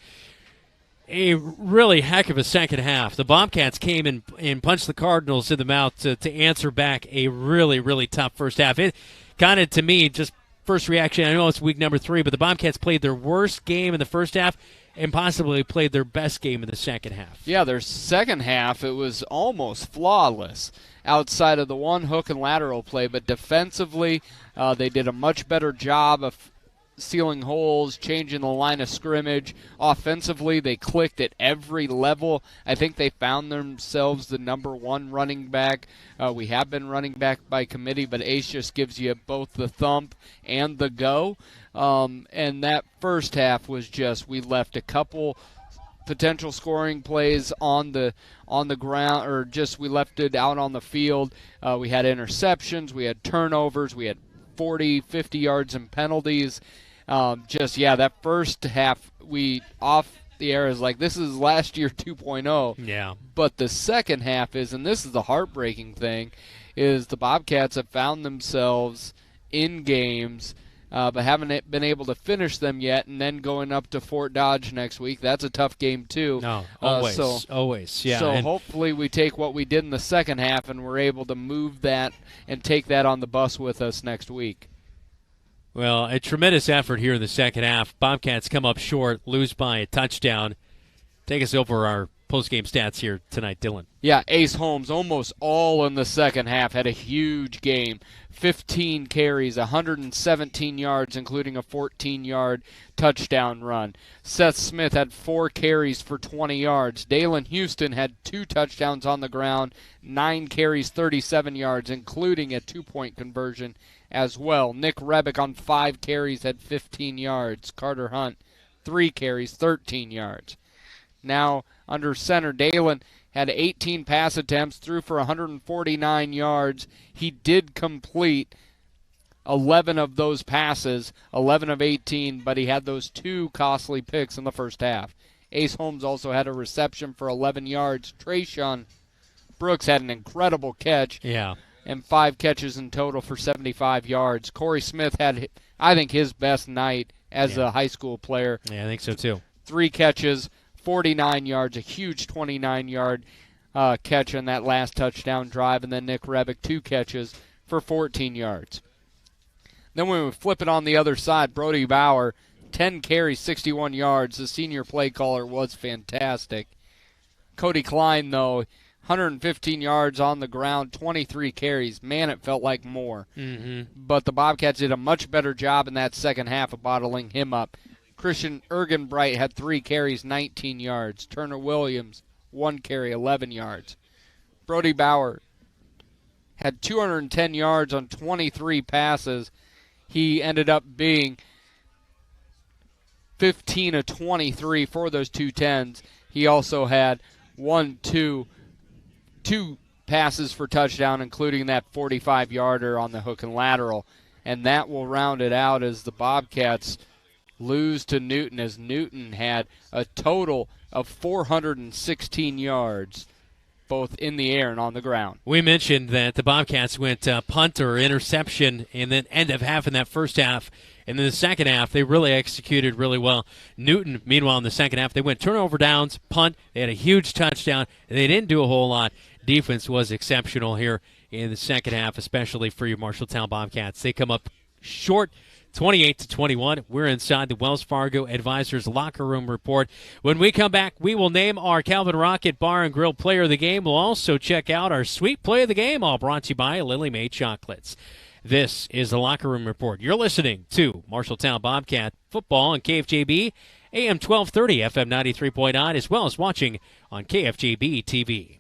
A really heck of a second half. The Bobcats came and punched the Cardinals in the mouth to answer back a really, really tough first half. It kind of, to me, just first reaction, I know it's week number 3, but the Bobcats played their worst game in the first half and possibly played their best game in the second half. Yeah, their second half, it was almost flawless outside of the one hook and lateral play, but defensively they did a much better job of sealing holes, changing the line of scrimmage. Offensively, they clicked at every level. I think they found themselves the number 1 running back. We have been running back by committee, but Ace just gives you both the thump and the go. And that first half was just, we left a couple potential scoring plays on the ground, or just we left it out on the field. We had interceptions, we had turnovers, we had 40, 50 yards in penalties. That first half, we off the air is like, this is last year 2.0. Yeah. But the second half is, and this is the heartbreaking thing, is the Bobcats have found themselves in games, but haven't been able to finish them yet, and then going up to Fort Dodge next week. That's a tough game, too. No, always, yeah. So hopefully we take what we did in the second half, and we're able to move that and take that on the bus with us next week. Well, a tremendous effort here in the second half. Bobcats come up short, lose by a touchdown. Take us over our post-game stats here tonight, Dylan. Yeah, Ace Holmes almost all in the second half, had a huge game. 15 carries, 117 yards, including a 14-yard touchdown run. Seth Smith had 4 carries for 20 yards. Dalen Houston had 2 touchdowns on the ground, 9 carries, 37 yards, including a 2-point conversion as well. Nick Rebick on 5 carries had 15 yards. Carter Hunt, 3 carries, 13 yards. Now, under center, Dalen had 18 pass attempts, threw for 149 yards. He did complete 11 of those passes, 11 of 18, but he had those 2 costly picks in the first half. Ace Holmes also had a reception for 11 yards. Trayshawn Brooks had an incredible catch. Yeah. And 5 catches in total for 75 yards. Corey Smith had, I think, his best night as a high school player. Yeah, I think so too. 3 catches, 49 yards, a huge 29-yard catch on that last touchdown drive. And then Nick Rebick, 2 catches for 14 yards. Then when we flip it on the other side, Brody Bauer, 10 carries, 61 yards. The senior play caller was fantastic. Cody Klein, though, 115 yards on the ground, 23 carries. Man, it felt like more. Mm-hmm. But the Bobcats did a much better job in that second half of bottling him up. Christian Ergenbright had 3 carries, 19 yards. Turner Williams, 1 carry, 11 yards. Brody Bauer had 210 yards on 23 passes. He ended up being 15 of 23 for those 210s. He also had 2 passes for touchdown, including that 45-yarder on the hook and lateral. And that will round it out as the Bobcats lose to Newton, as Newton had a total of 416 yards, both in the air and on the ground. We mentioned that the Bobcats went punt or interception in the end of half in that first half. And in the second half, they really executed really well. Newton, meanwhile, in the second half, they went turnover downs, punt. They had a huge touchdown, and they didn't do a whole lot. Defense was exceptional here in the second half, especially for your Marshalltown Bobcats. They come up short, 28-21. We're inside the Wells Fargo Advisors Locker Room Report. When we come back, we will name our Calvin Rocket Bar and Grill Player of the Game. We'll also check out our Sweet Play of the Game, all brought to you by Lily Mae Chocolates. This is the Locker Room Report. You're listening to Marshalltown Bobcat football on KFJB, AM 1230, FM 93.9, as well as watching on KFJB-TV.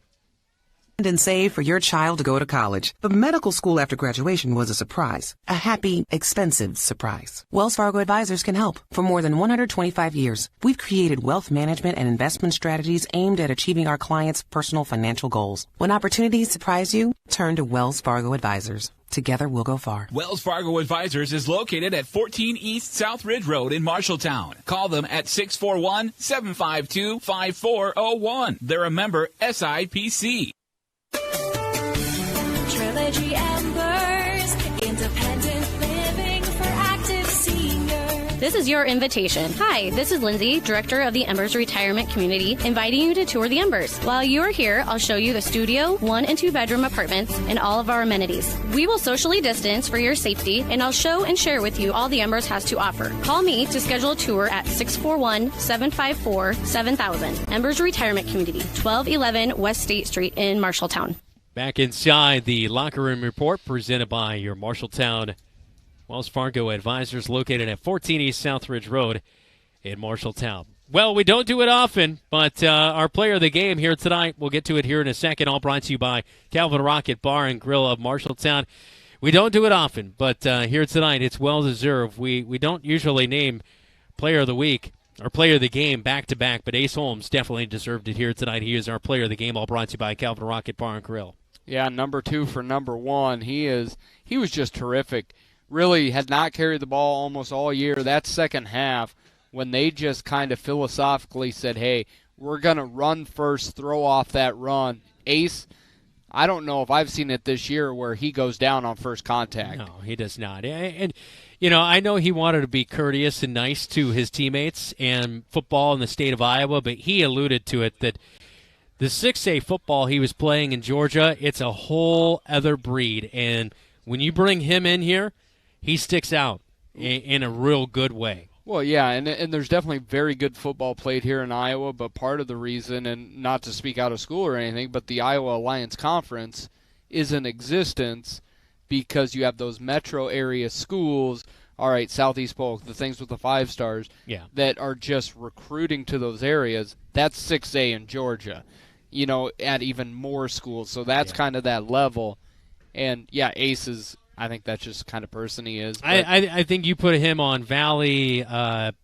And save for your child to go to college. But medical school after graduation was a surprise. A happy, expensive surprise. Wells Fargo Advisors can help. For more than 125 years, we've created wealth management and investment strategies aimed at achieving our clients' personal financial goals. When opportunities surprise you, turn to Wells Fargo Advisors. Together we'll go far. Wells Fargo Advisors is located at 14 East South Ridge Road in Marshalltown. Call them at 641-752-5401. They're a member SIPC. Trilogy Embers, independent living for active seniors. This is your invitation. Hi, this is Lindsay, Director of the Embers Retirement Community, inviting you to tour the Embers. While you are here, I'll show you the studio, 1- and 2-bedroom apartments, and all of our amenities. We will socially distance for your safety, and I'll show and share with you all the Embers has to offer. Call me to schedule a tour at 641-754-7000. Embers Retirement Community, 1211 West State Street in Marshalltown. Back inside the Locker Room Report, presented by your Marshalltown Wells Fargo Advisors, located at 14 East South Ridge Road in Marshalltown. Well, we don't do it often, but our player of the game here tonight, we'll get to it here in a second, all brought to you by Calvin Rocket Bar and Grill of Marshalltown. We don't do it often, but here tonight, it's well-deserved. We don't usually name player of the week or player of the game back-to-back, but Ace Holmes definitely deserved it here tonight. He is our player of the game, all brought to you by Calvin Rocket Bar and Grill. Yeah, number 2 for number 1. He was just terrific. Really had not carried the ball almost all year. That second half, when they just kind of philosophically said, hey, we're going to run first, throw off that run. Ace, I don't know if I've seen it this year where he goes down on first contact. No, he does not. And, you know, I know he wanted to be courteous and nice to his teammates and football in the state of Iowa, but he alluded to it that the 6A football he was playing in Georgia, it's a whole other breed. And when you bring him in here, he sticks out in a real good way. Well, yeah, and there's definitely very good football played here in Iowa, but part of the reason, and not to speak out of school or anything, but the Iowa Alliance Conference is in existence because you have those metro area schools, all right, Southeast Polk, the things with the 5 stars, that are just recruiting to those areas. That's 6A in Georgia, you know, at even more schools. So that's kind of that level. And, yeah, Ace is I think that's just the kind of person he is. I think you put him on Valley,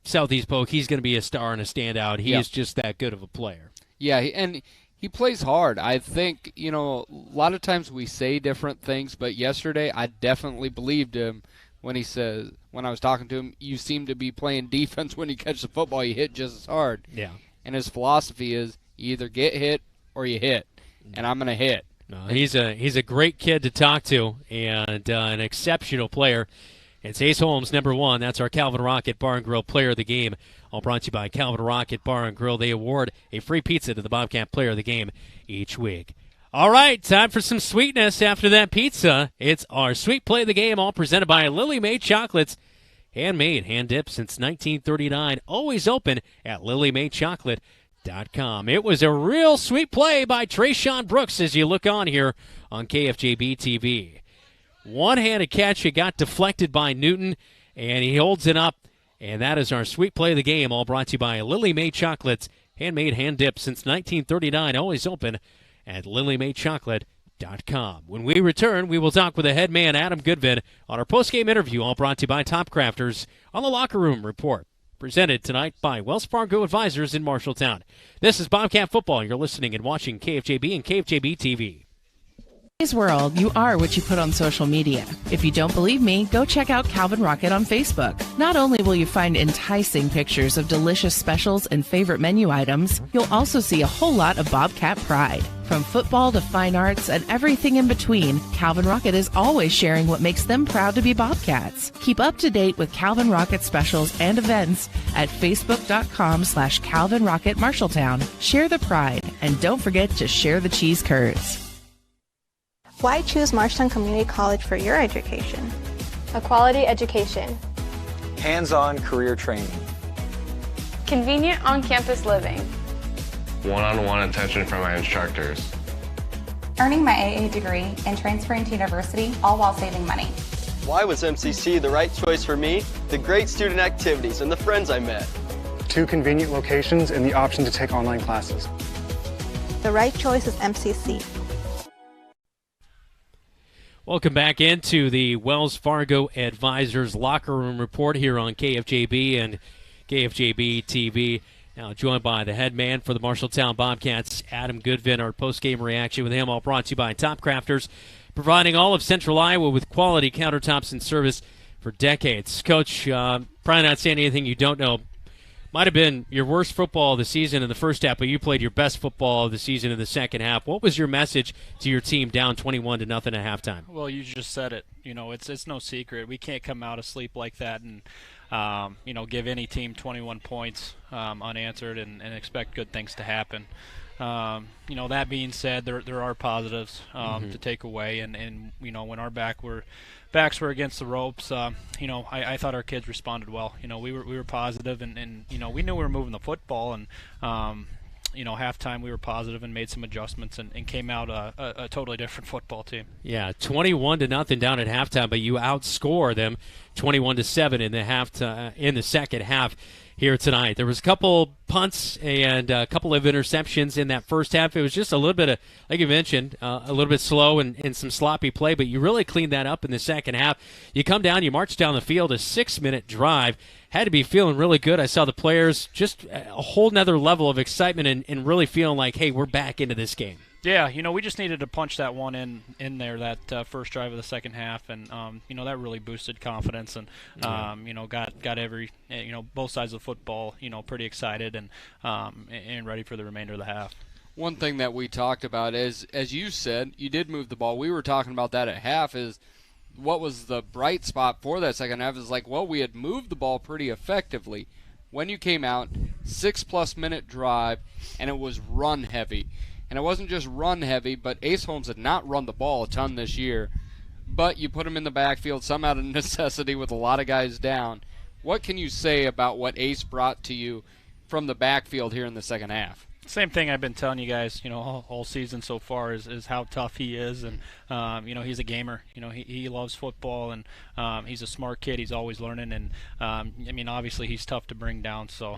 Southeast Polk, he's going to be a star and a standout. He is just that good of a player. Yeah, and he plays hard. I think, a lot of times we say different things, but yesterday I definitely believed him when he says, when I was talking to him, you seem to be playing defense when you catch the football, you hit just as hard. Yeah. And his philosophy is you either get hit or you hit, and I'm going to hit. No, he's a great kid to talk to and an exceptional player. It's Ace Holmes, number 1. That's our Calvin Rocket Bar and Grill Player of the Game. All brought to you by Calvin Rocket Bar and Grill. They award a free pizza to the Bobcat Player of the Game each week. All right, time for some sweetness after that pizza. It's our Sweet Play of the Game, all presented by Lily Mae Chocolates. Handmade, hand-dipped since 1939. Always open at LilyMaeChocolate.com. It was a real sweet play by Trayshawn Brooks as you look on here on KFJB-TV. One-handed catch. It got deflected by Newton, and he holds it up. And that is our Sweet Play of the Game, all brought to you by Lily Mae Chocolates. Handmade, hand-dipped since 1939. Always open at LilyMaeChocolate.com. When we return, we will talk with the head man, Adam Goodman, on our post-game interview, all brought to you by Top Crafters on the Locker Room Report. Presented tonight by Wells Fargo Advisors in Marshalltown. This is Bobcat Football. You're listening and watching KFJB and KFJB-TV. In today's world, you are what you put on social media. If you don't believe me, go check out Calvin Rocket on Facebook. Not only will you find enticing pictures of delicious specials and favorite menu items, you'll also see a whole lot of Bobcat pride. From football to fine arts and everything in between, Calvin Rocket is always sharing what makes them proud to be Bobcats. Keep up to date with Calvin Rocket specials and events at facebook.com/Calvin Rocket Marshalltown. Share the pride, and don't forget to share the cheese curds. Why choose Marshalltown Community College for your education? A quality education. Hands-on career training. Convenient on-campus living. One-on-one attention from my instructors. Earning my AA degree and transferring to university, all while saving money. Why was MCC the right choice for me? The great student activities and the friends I met. 2 convenient locations and the option to take online classes. The right choice is MCC. Welcome back into the Wells Fargo Advisors Locker Room Report here on KFJB and KFJB-TV. Now joined by the head man for the Marshalltown Bobcats, Adam Goodman. Our post-game reaction with him, all brought to you by Top Crafters, providing all of Central Iowa with quality countertops and service for decades. Coach, probably not saying anything you don't know. Might have been your worst football of the season in the first half, but you played your best football of the season in the second half. What was your message to your team down 21-0 at halftime? Well, you just said it. It's no secret. We can't come out asleep like that and give any team 21 points unanswered and expect good things to happen. That being said, there are positives to take away, and when our backs were against the ropes, I thought our kids responded well. We were positive, and we knew we were moving the football, and halftime we were positive and made some adjustments and came out a totally different football team. Yeah, 21-0 down at halftime, but you outscore them 21-7 in the second half here tonight. There was a couple punts and a couple of interceptions in that first half. It was just a little bit of, like you mentioned, a little bit slow and some sloppy play, but you really cleaned that up in the second half. You come down, you march down the field, a 6-minute drive. Had to be feeling really good. I saw the players just a whole nother level of excitement and really feeling like, hey, we're back into this game. Yeah, we just needed to punch that one in there, that first drive of the second half, and that really boosted confidence and got every both sides of the football pretty excited and ready for the remainder of the half. One thing that we talked about is, as you said, you did move the ball. We were talking about that at half. Is what was the bright spot for that second half? Is we had moved the ball pretty effectively. When you came out, 6+ minute drive, and it was run heavy. And it wasn't just run heavy, but Ace Holmes had not run the ball a ton this year. But you put him in the backfield, some out of necessity with a lot of guys down. What can you say about what Ace brought to you from the backfield here in the second half? Same thing I've been telling you guys, all season so far is how tough he is, and he's a gamer. He loves football, and he's a smart kid. He's always learning, and obviously he's tough to bring down. So,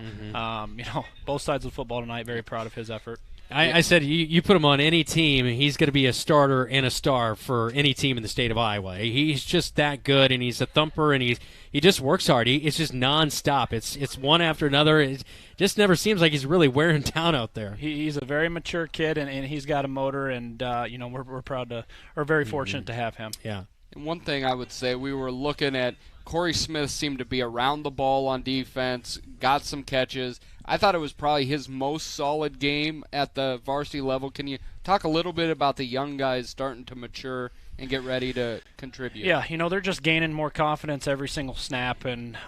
both sides of the football tonight, very proud of his effort. I said you put him on any team, he's going to be a starter and a star for any team in the state of Iowa. He's just that good, and he's a thumper, and he just works hard. It's just nonstop. It's one after another. It just never seems like he's really wearing down out there. He's a very mature kid, and he's got a motor, and we're proud to, or very fortunate to have him. Yeah. And one thing I would say, we were looking at Corey Smith seemed to be around the ball on defense, got some catches. I thought it was probably his most solid game at the varsity level. Can you talk a little bit about the young guys starting to mature and get ready to contribute? Yeah, they're just gaining more confidence every single snap, and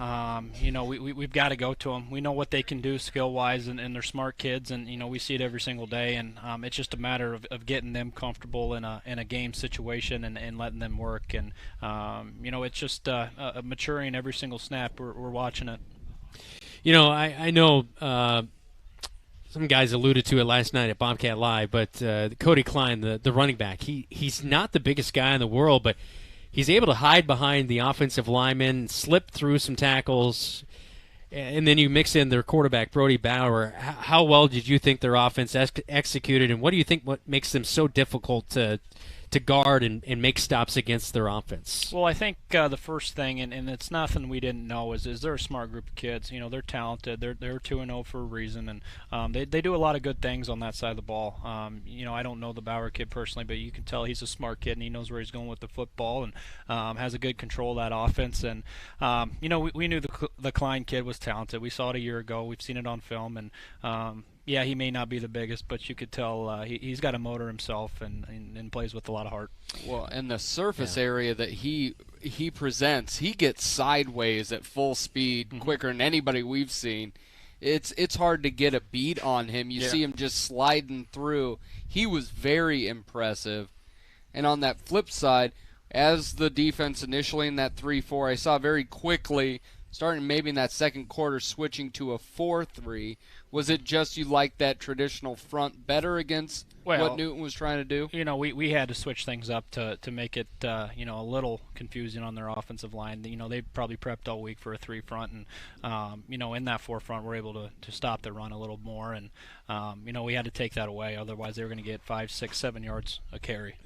we've got to go to them. We know what they can do skill-wise, and they're smart kids, and we see it every single day, and it's just a matter of getting them comfortable in a game situation and letting them work, and it's just maturing every single snap. We're watching it. I know some guys alluded to it last night at Bobcat Live, but Cody Klein, the running back, he's not the biggest guy in the world, but he's able to hide behind the offensive lineman, slip through some tackles, and then you mix in their quarterback, Brody Bauer. How well did you think their offense executed, and what do you think what makes them so difficult to guard and make stops against their offense? Well, I think the first thing, and it's nothing we didn't know, is they're a smart group of kids. They're talented. They're 2-0 for a reason, and they do a lot of good things on that side of the ball. I don't know the Bauer kid personally, but you can tell he's a smart kid, and he knows where he's going with the football, and has a good control of that offense. And we knew the Klein kid was talented. We saw it a year ago. We've seen it on film, and yeah, he may not be the biggest, but you could tell he's got a motor himself and plays with a lot of heart. Well, and the surface area that he presents, he gets sideways at full speed quicker than anybody we've seen. It's hard to get a beat on him. You see him just sliding through. He was very impressive. And on that flip side, as the defense initially in that 3-4, I saw very quickly, starting maybe in that second quarter, switching to a 4-3. Was it just you like that traditional front better against what Newton was trying to do? We had to switch things up to make it a little confusing on their offensive line. They probably prepped all week for a 3 front, and in that 4 front we're able to stop the run a little more, and we had to take that away. Otherwise they were going to get 5, 6, 7 yards a carry.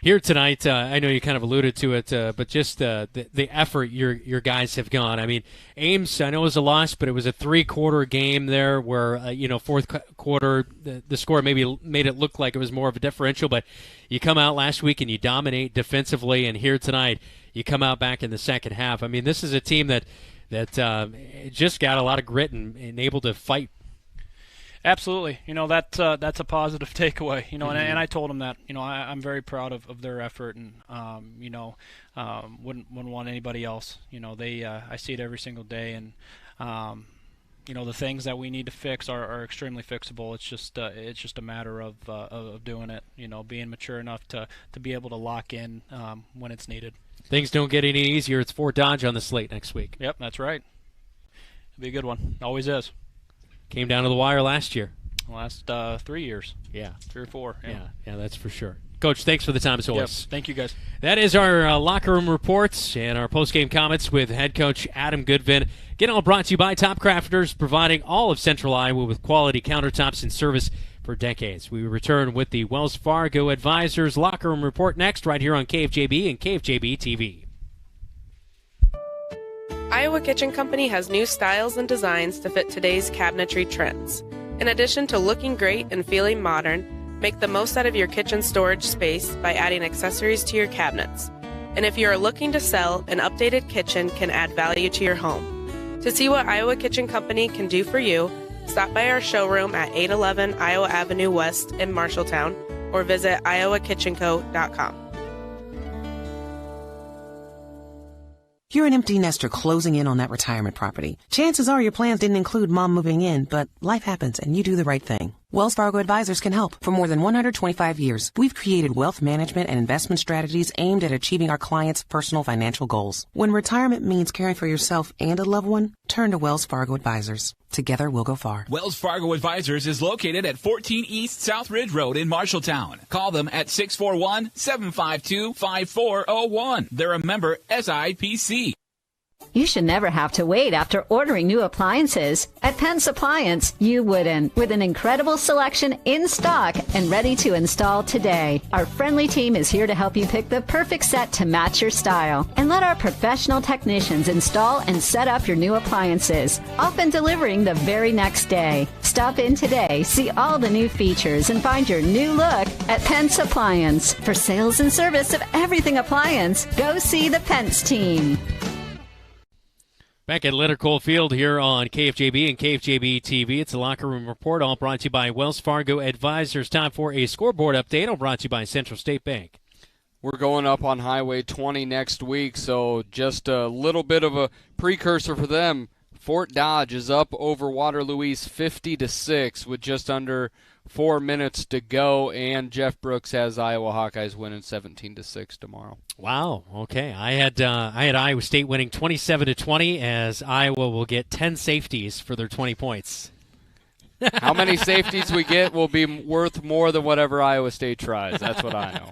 Here tonight, I know you kind of alluded to it, but just the effort your guys have gone. I mean, Ames, I know it was a loss, but it was a 3-quarter game there where fourth quarter the score maybe made it look like it was more of a differential, but you come out last week and you dominate defensively, and here tonight you come out back in the second half. I mean, this is a team that just got a lot of grit and able to fight. Absolutely. That's a positive takeaway. And I told them that. I'm very proud of their effort, and wouldn't want anybody else. I see it every single day, and the things that we need to fix are extremely fixable. It's just a matter of doing it. Being mature enough to be able to lock in when it's needed. Things don't get any easier. It's Fort Dodge on the slate next week. Yep, that's right. It'll be a good one. Always is. Came down to the wire last year. Last 3 years. Yeah. 3 or 4. Yeah, that's for sure. Coach, thanks for the time as always. Yep. Thank you, guys. That is our locker room reports and our post-game comments with head coach Adam Goodman. Again, all brought to you by Top Crafters, providing all of Central Iowa with quality countertops and service for decades. We return with the Wells Fargo Advisors locker room report next, right here on KFJB and KFJB-TV. Iowa Kitchen Company has new styles and designs to fit today's cabinetry trends. In addition to looking great and feeling modern, make the most out of your kitchen storage space by adding accessories to your cabinets. And if you are looking to sell, an updated kitchen can add value to your home. To see what Iowa Kitchen Company can do for you, stop by our showroom at 811 Iowa Avenue West in Marshalltown or visit iowakitchenco.com. You're an empty nester closing in on that retirement property. Chances are your plans didn't include mom moving in, but life happens and you do the right thing. Wells Fargo Advisors can help. For more than 125 years, we've created wealth management and investment strategies aimed at achieving our clients' personal financial goals. When retirement means caring for yourself and a loved one, turn to Wells Fargo Advisors. Together, we'll go far. Wells Fargo Advisors is located at 14 East South Ridge Road in Marshalltown. Call them at 641-752-5401. They're a member SIPC. You should never have to wait after ordering new appliances. At Pence Appliance, you wouldn't. With an incredible selection in stock and ready to install today. Our friendly team is here to help you pick the perfect set to match your style. And let our professional technicians install and set up your new appliances, often delivering the very next day. Stop in today, see all the new features, and find your new look at Pence Appliance. For sales and service of everything appliance, go see the Pence team. Back at Leonard Cole Field here on KFJB and KFJB-TV. It's a Locker Room Report, all brought to you by Wells Fargo Advisors. Time for a scoreboard update, all brought to you by Central State Bank. We're going up on Highway 20 next week, so just a little bit of a precursor for them. Fort Dodge is up over Waterloo East 50-6 with just under 4 minutes to go, and Jeff Brooks has Iowa Hawkeyes winning 17-6 tomorrow. Wow. Okay. I had Iowa State winning 27-20, as Iowa will get 10 safeties for their 20 points. How many safeties we get will be worth more than whatever Iowa State tries. That's what I know.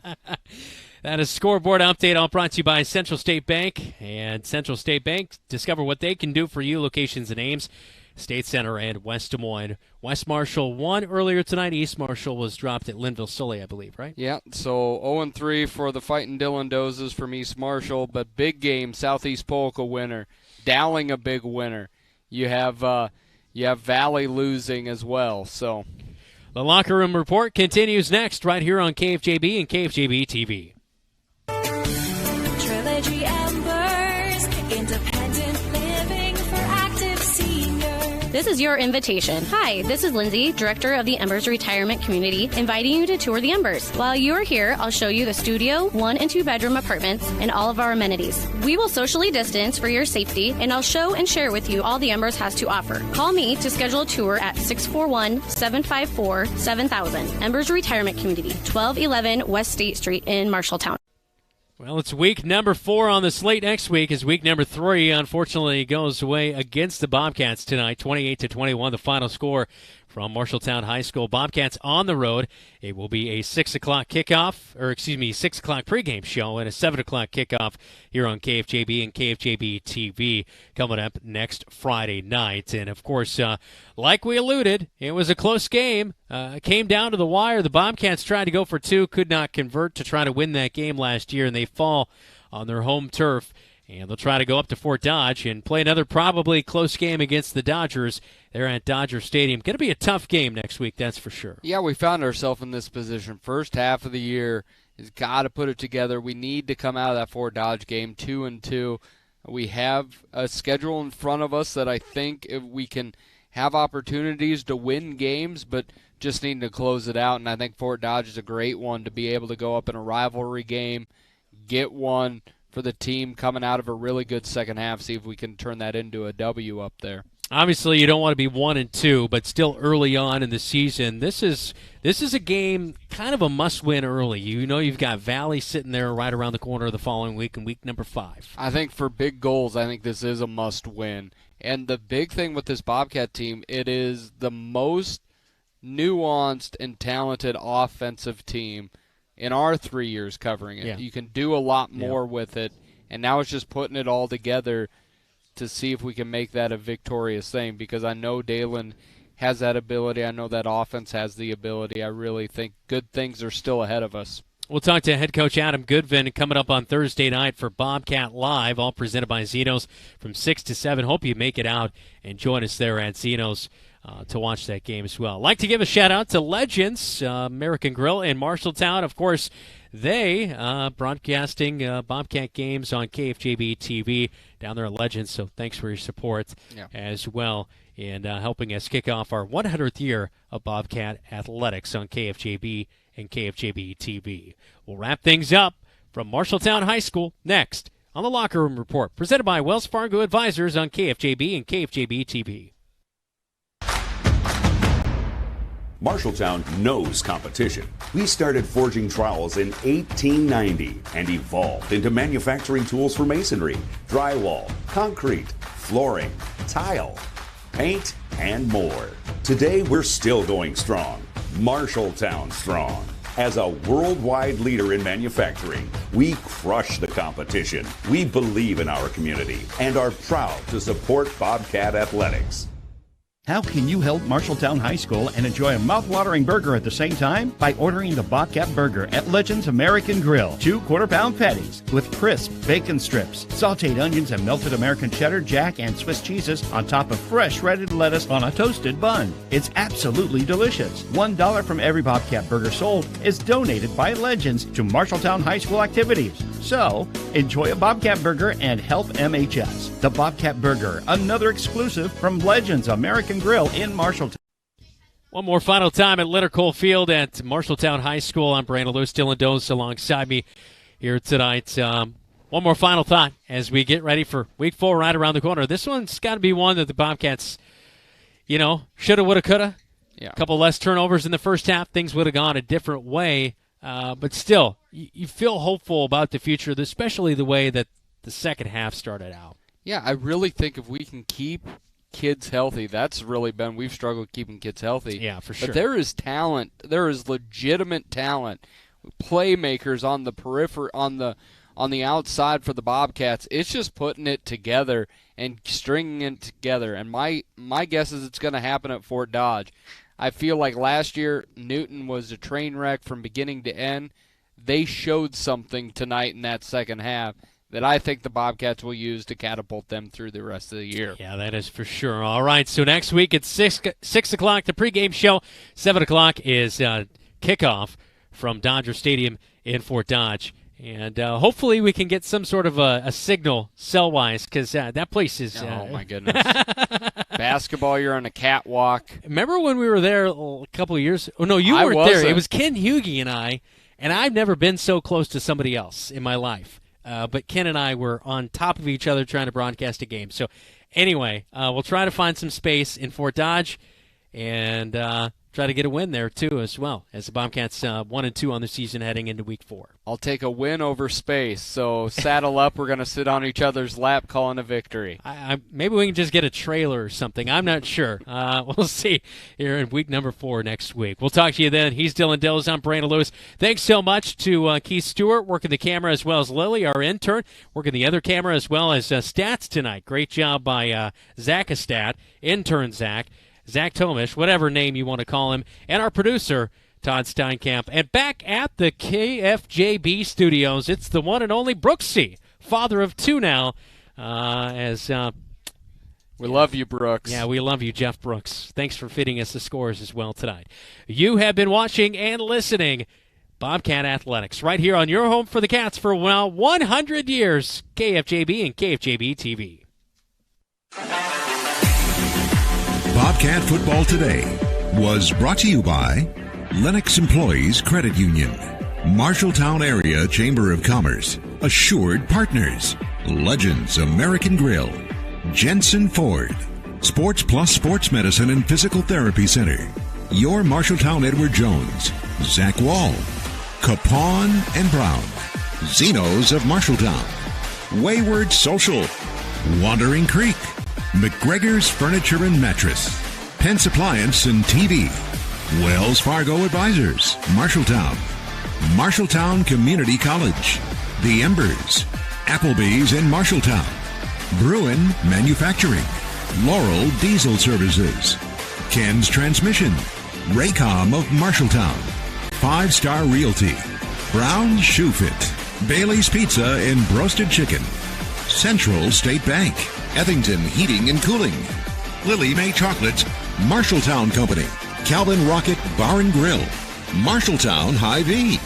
That is Scoreboard Update, all brought to you by Central State Bank. And Central State Bank, discover what they can do for you. Locations and names, State Center and West Des Moines. West Marshall won earlier tonight. East Marshall was dropped at Linville-Sully, I believe, right? Yeah, so 0-3 for the Fightin' Dylan Dozes from East Marshall, but big game, Southeast Polka winner, Dowling a big winner. You have Valley losing as well. So the Locker Room Report continues next right here on KFJB and KFJB-TV. Trilogy Embers, independent living for active seniors. This is your invitation. Hi, this is Lindsay, Director of the Embers Retirement Community, inviting you to tour the Embers. While you are here, I'll show you the studio, 1- and 2-bedroom apartments, and all of our amenities. We will socially distance for your safety, and I'll show and share with you all the Embers has to offer. Call me to schedule a tour at 641-754-7000. Embers Retirement Community, 1211 West State Street in Marshalltown. Well, it's week number 4 on the slate. Next week is week number 3. Unfortunately, goes away against the Bobcats tonight, 28-21, the final score from Marshalltown High School. Bobcats on the road. It will be a 6 o'clock kickoff, 6 o'clock pregame show and a 7 o'clock kickoff here on KFJB and KFJB-TV coming up next Friday night. And, of course, like we alluded, it was a close game. Came down to the wire. The Bobcats tried to go for 2, could not convert to try to win that game last year, and they fall on their home turf. And they'll try to go up to Fort Dodge and play another probably close game against the Dodgers. They're at Dodger Stadium. Going to be a tough game next week, that's for sure. Yeah, we found ourselves in this position. First half of the year has got to put it together. We need to come out of that Fort Dodge game 2-2. We have a schedule in front of us that I think if we can have opportunities to win games, but just need to close it out. And I think Fort Dodge is a great one to be able to go up in a rivalry game, get one for the team coming out of a really good second half, see if we can turn that into a W up there. Obviously, you don't want to be 1-2, but still early on in the season. This is a game, kind of a must-win early. You know you've got Valley sitting there right around the corner the following week in week number 5. I think for big goals, I think this is a must-win. And the big thing with this Bobcat team, it is the most nuanced and talented offensive team in our 3 years covering it. Yeah. You can do a lot more with it, and now it's just putting it all together to see if we can make that a victorious thing, because I know Dalen has that ability. I know that offense has the ability. I really think good things are still ahead of us. We'll talk to head coach Adam Goodman coming up on Thursday night for Bobcat Live, all presented by Zeno's from 6 to 7. Hope you make it out and join us there at Zeno's to watch that game as well. I'd like to give a shout-out to Legends, American Grill in Marshalltown. Of course, they broadcasting Bobcat games on KFJB-TV down there at Legends, so thanks for your support as well in helping us kick off our 100th year of Bobcat Athletics on KFJB and KFJB-TV. We'll wrap things up from Marshalltown High School next on the Locker Room Report, presented by Wells Fargo Advisors on KFJB and KFJB-TV. Marshalltown knows competition. We started forging trowels in 1890 and evolved into manufacturing tools for masonry, drywall, concrete, flooring, tile, paint, and more. Today, we're still going strong. Marshalltown strong. As a worldwide leader in manufacturing, we crush the competition. We believe in our community and are proud to support Bobcat Athletics. How can you help Marshalltown High School and enjoy a mouth-watering burger at the same time? By ordering the Bobcat Burger at Legends American Grill. 2 quarter-pound patties with crisp bacon strips, sauteed onions, and melted American cheddar, jack, and Swiss cheeses on top of fresh shredded lettuce on a toasted bun. It's absolutely delicious. $1 from every Bobcat Burger sold is donated by Legends to Marshalltown High School activities. So, enjoy a Bobcat Burger and help MHS. The Bobcat Burger, another exclusive from Legends American Grill in Marshalltown. One more final time at Leonard Cole Field at Marshalltown High School. I'm Brandon Lewis, Dylan Dose alongside me here tonight. One more final thought as we get ready for Week 4 right around the corner. This one's got to be one that the Bobcats, shoulda, woulda, coulda. Yeah. A couple less turnovers in the first half. Things would have gone a different way. But still, you feel hopeful about the future, especially the way that the second half started out. Yeah, I really think if we can keep kids healthy, that's really been, we've struggled keeping kids healthy. Yeah, for sure. But there is talent. There is legitimate talent. Playmakers on the periphery, on the outside for the Bobcats. It's just putting it together and stringing it together. And my guess is it's going to happen at Fort Dodge. I feel like last year Newton was a train wreck from beginning to end. They showed something tonight in that second half that I think the Bobcats will use to catapult them through the rest of the year. Yeah, that is for sure. All right, so next week at 6 o'clock, the pregame show. 7 o'clock is kickoff from Dodger Stadium in Fort Dodge. And hopefully we can get some sort of a signal cell-wise because that place is... oh, my goodness. Basketball, you're on a catwalk. Remember when we were there a couple of years... Oh, no, you weren't there. It was Ken Hughey and I've never been so close to somebody else in my life. But Ken and I were on top of each other trying to broadcast a game. So anyway, we'll try to find some space in Fort Dodge and try to get a win there, too, as well, as the Bobcats 1-2 on the season heading into Week 4. I'll take a win over space. So saddle up. We're going to sit on each other's lap calling a victory. Maybe we can just get a trailer or something. I'm not sure. We'll see here in week number 4 next week. We'll talk to you then. He's Dylan Dills. I'm Brandon Lewis. Thanks so much to Keith Stewart working the camera as well as Lily, our intern, working the other camera as well as Stats tonight. Great job by Zach Estat, intern Zach Tomish, whatever name you want to call him, and our producer, Todd Steinkamp. And back at the KFJB studios, it's the one and only Brooksy, father of 2 now. We love you, Brooks. Yeah, we love you, Jeff Brooks. Thanks for fitting us the scores as well tonight. You have been watching and listening Bobcat Athletics right here on your home for the Cats for 100 years, KFJB and KFJB-TV. Bobcat Football Today was brought to you by Lennox Employees Credit Union, Marshalltown Area Chamber of Commerce, Assured Partners, Legends American Grill, Jensen Ford, Sports Plus Sports Medicine and Physical Therapy Center, Your Marshalltown Edward Jones, Zach Wall, Capon and Brown, Zeno's of Marshalltown, Wayward Social, Wandering Creek, McGregor's Furniture and Mattress, Pence Appliance and TV, Wells Fargo Advisors, Marshalltown, Marshalltown Community College, The Embers, Applebee's in Marshalltown, Bruin Manufacturing, Laurel Diesel Services, Ken's Transmission, Raycom of Marshalltown, 5 Star Realty, Brown Shoe Fit, Bailey's Pizza and Broasted Chicken, Central State Bank, Etherington Heating and Cooling, Lily May Chocolates, Marshalltown Company, Calvin Rocket Bar and Grill, Marshalltown Hy-Vee.